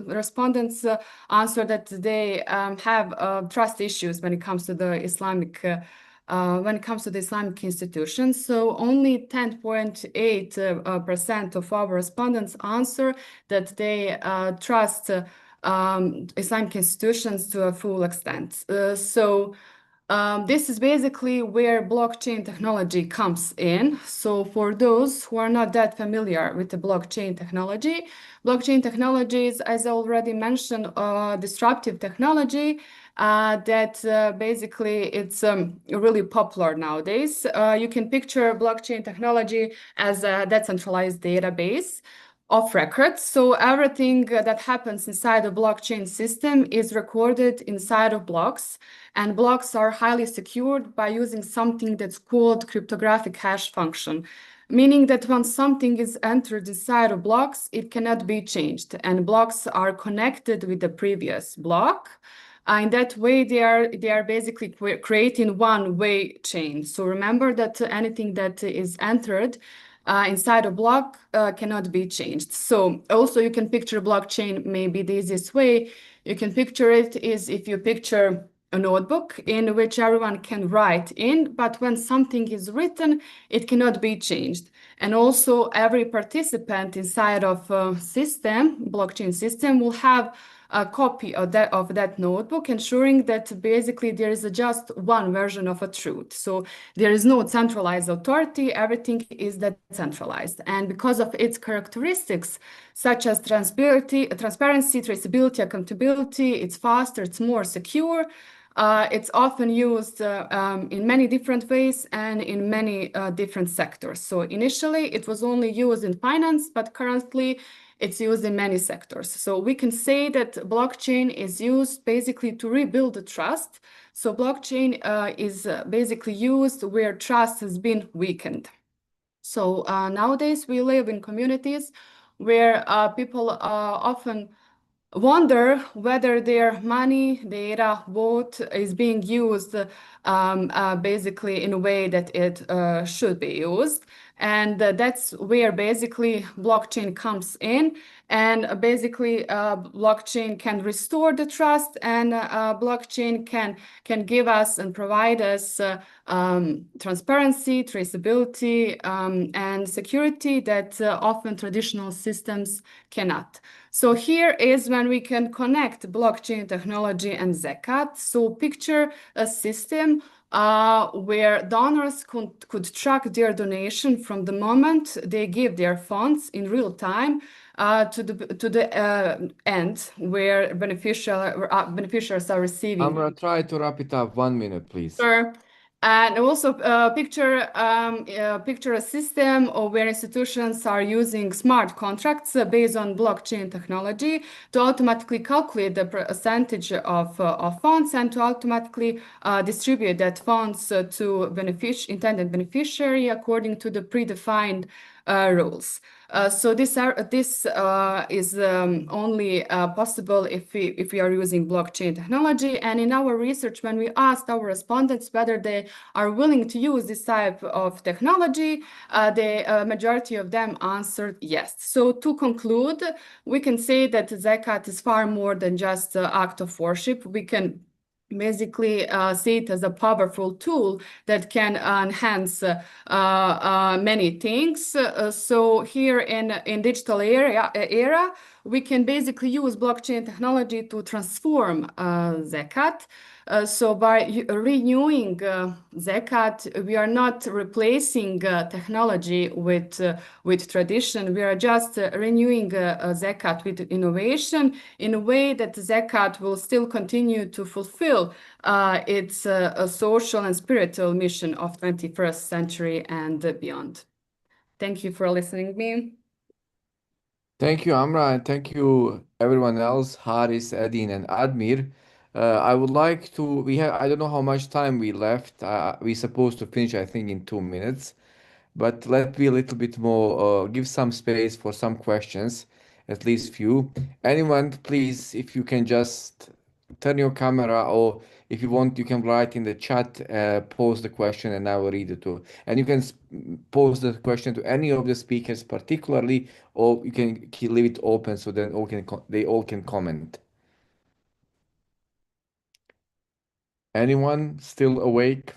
respondents answered that they have trust issues when it comes to the Islamic institutions. So only 10.8% of our respondents answer that they trust Islamic institutions to a full extent. This is basically where blockchain technology comes in. So for those who are not that familiar with the blockchain technology is, as I already mentioned, disruptive technology that basically it's really popular nowadays. You can picture blockchain technology as a decentralized database of records. So everything that happens inside a blockchain system is recorded inside of blocks, and blocks are highly secured by using something that's called cryptographic hash function, meaning that once something is entered inside of blocks, it cannot be changed, and blocks are connected with the previous block. In that way, they are basically creating one-way chain. So remember that anything that is entered inside a block cannot be changed. So also you can picture blockchain, maybe the easiest way you can picture it is if you picture a notebook in which everyone can write in, but when something is written, it cannot be changed. And also every participant inside of a system, blockchain system, will have a copy of that notebook, ensuring that basically there is just one version of a truth. So there is no centralized authority, everything is decentralized. And because of its characteristics, such as transparency, traceability, accountability, it's faster, it's more secure. It's often used in many different ways and in many different sectors. So initially it was only used in finance, but currently it's used in many sectors. So we can say that blockchain is used basically to rebuild the trust. So blockchain is basically used where trust has been weakened. So nowadays we live in communities where people often wonder whether their money, their vote is being used basically in a way that it should be used. And that's where basically blockchain comes in. And basically, blockchain can restore the trust, and blockchain can give us and provide us transparency, traceability, and security that often traditional systems cannot. So here is when we can connect blockchain technology and Zakat. So picture a system where donors could track their donation from the moment they give their funds in real time to the end where beneficiaries are receiving. Amra, try to wrap it up. 1 minute, please. Sure. And also picture a system where institutions are using smart contracts based on blockchain technology to automatically calculate the percentage of funds and to automatically distribute that funds to intended beneficiary according to the predefined rules. So this is only possible if we are using blockchain technology. And in our research, when we asked our respondents whether they are willing to use this type of technology, the majority of them answered yes. So to conclude, we can say that Zakat is far more than just an act of worship. We can basically see it as a powerful tool that can enhance many things. So here in digital era, we can basically use blockchain technology to transform Zakat. So by renewing Zakat, we are not replacing technology with tradition. We are just renewing Zakat with innovation in a way that Zakat will still continue to fulfill its social and spiritual mission of 21st century and beyond. Thank you for listening to me. Thank you, Amra, and thank you everyone else, Haris, Edin, and Admir. I would like to, I don't know how much time we left. We're supposed to finish, I think, in 2 minutes, but let's be a little bit more, give some space for some questions, at least few. Anyone, please, if you can just turn your camera, or if you want, you can write in the chat, pose the question, and I will read it too. And you can pose the question to any of the speakers particularly, or you can leave it open so then they all can comment. Anyone still awake?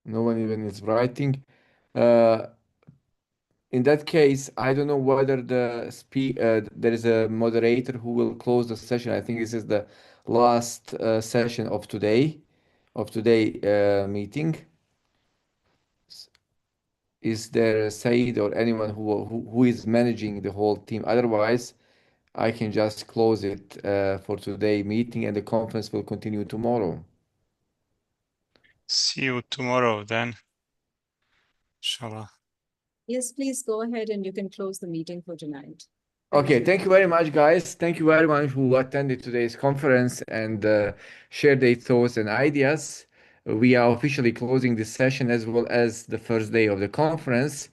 No one even is writing. In that case, I don't know whether there is a moderator who will close the session. I think this is the last session of today meeting. Is there a Said or anyone who is managing the whole team? Otherwise, I can just close it for today meeting, and the conference will continue tomorrow. See you tomorrow then. Inshallah. Yes, please go ahead and you can close the meeting for tonight. Okay, thank you very much, guys. Thank you everyone who attended today's conference and shared their thoughts and ideas. We are officially closing this session as well as the first day of the conference.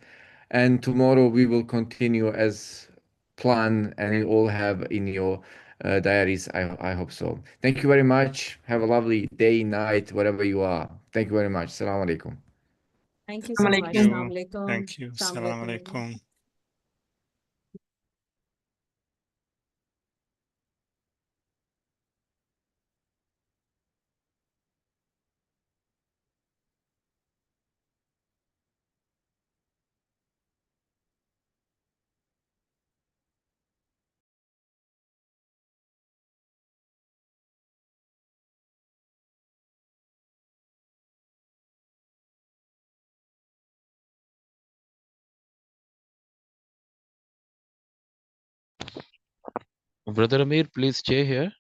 And tomorrow we will continue as planned, and you all have in your diaries. I hope so. Thank you very much. Have a lovely day, night, wherever you are. Thank you very much. Assalamu alaikum. Thank you so much. Assalamu alaikum. Thank you. Assalamu Assalamu alaikum. alaikum. Brother Amir, please stay here.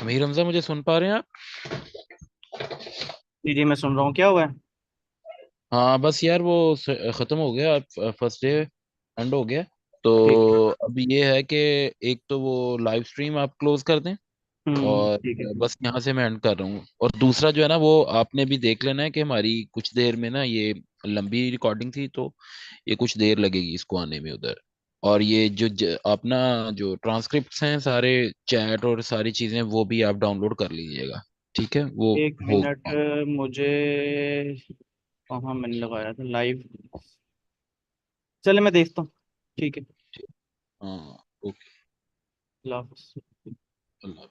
Mir Hamza, मुझे सुन पा रहे हैं आप? जी मैं सुन रहा हूँ। क्या हुआ है? हाँ बस यार वो खत्म हो गया, फर्स्ट डे एंड हो गया। तो अब ये है कि एक तो वो लाइव स्ट्रीम आप क्लोज कर दें, और ठीक है। बस यहाँ से मैं एंड कर रहा हूँ। और दूसरा जो है ना, वो आपने भी देख लेना है कि हमारी कुछ देर में ना, ये लंबी रिकॉर्डिंग थी तो ये कुछ देर लगेगी इसको आने में उधर। और ये जो अपना जो ट्रांसक्रिप्ट्स हैं सारे, चैट और सारी चीजें, वो भी आप डाउनलोड कर लीजिएगा, ठीक है? वो एक हो। मिनट, मुझे कहाँ मैंने लगाया था लाइव। चले मैं देखता हूँ। ठीक है। हाँ, ओके। अल्लाह हाफ़िज़। अल्लाह।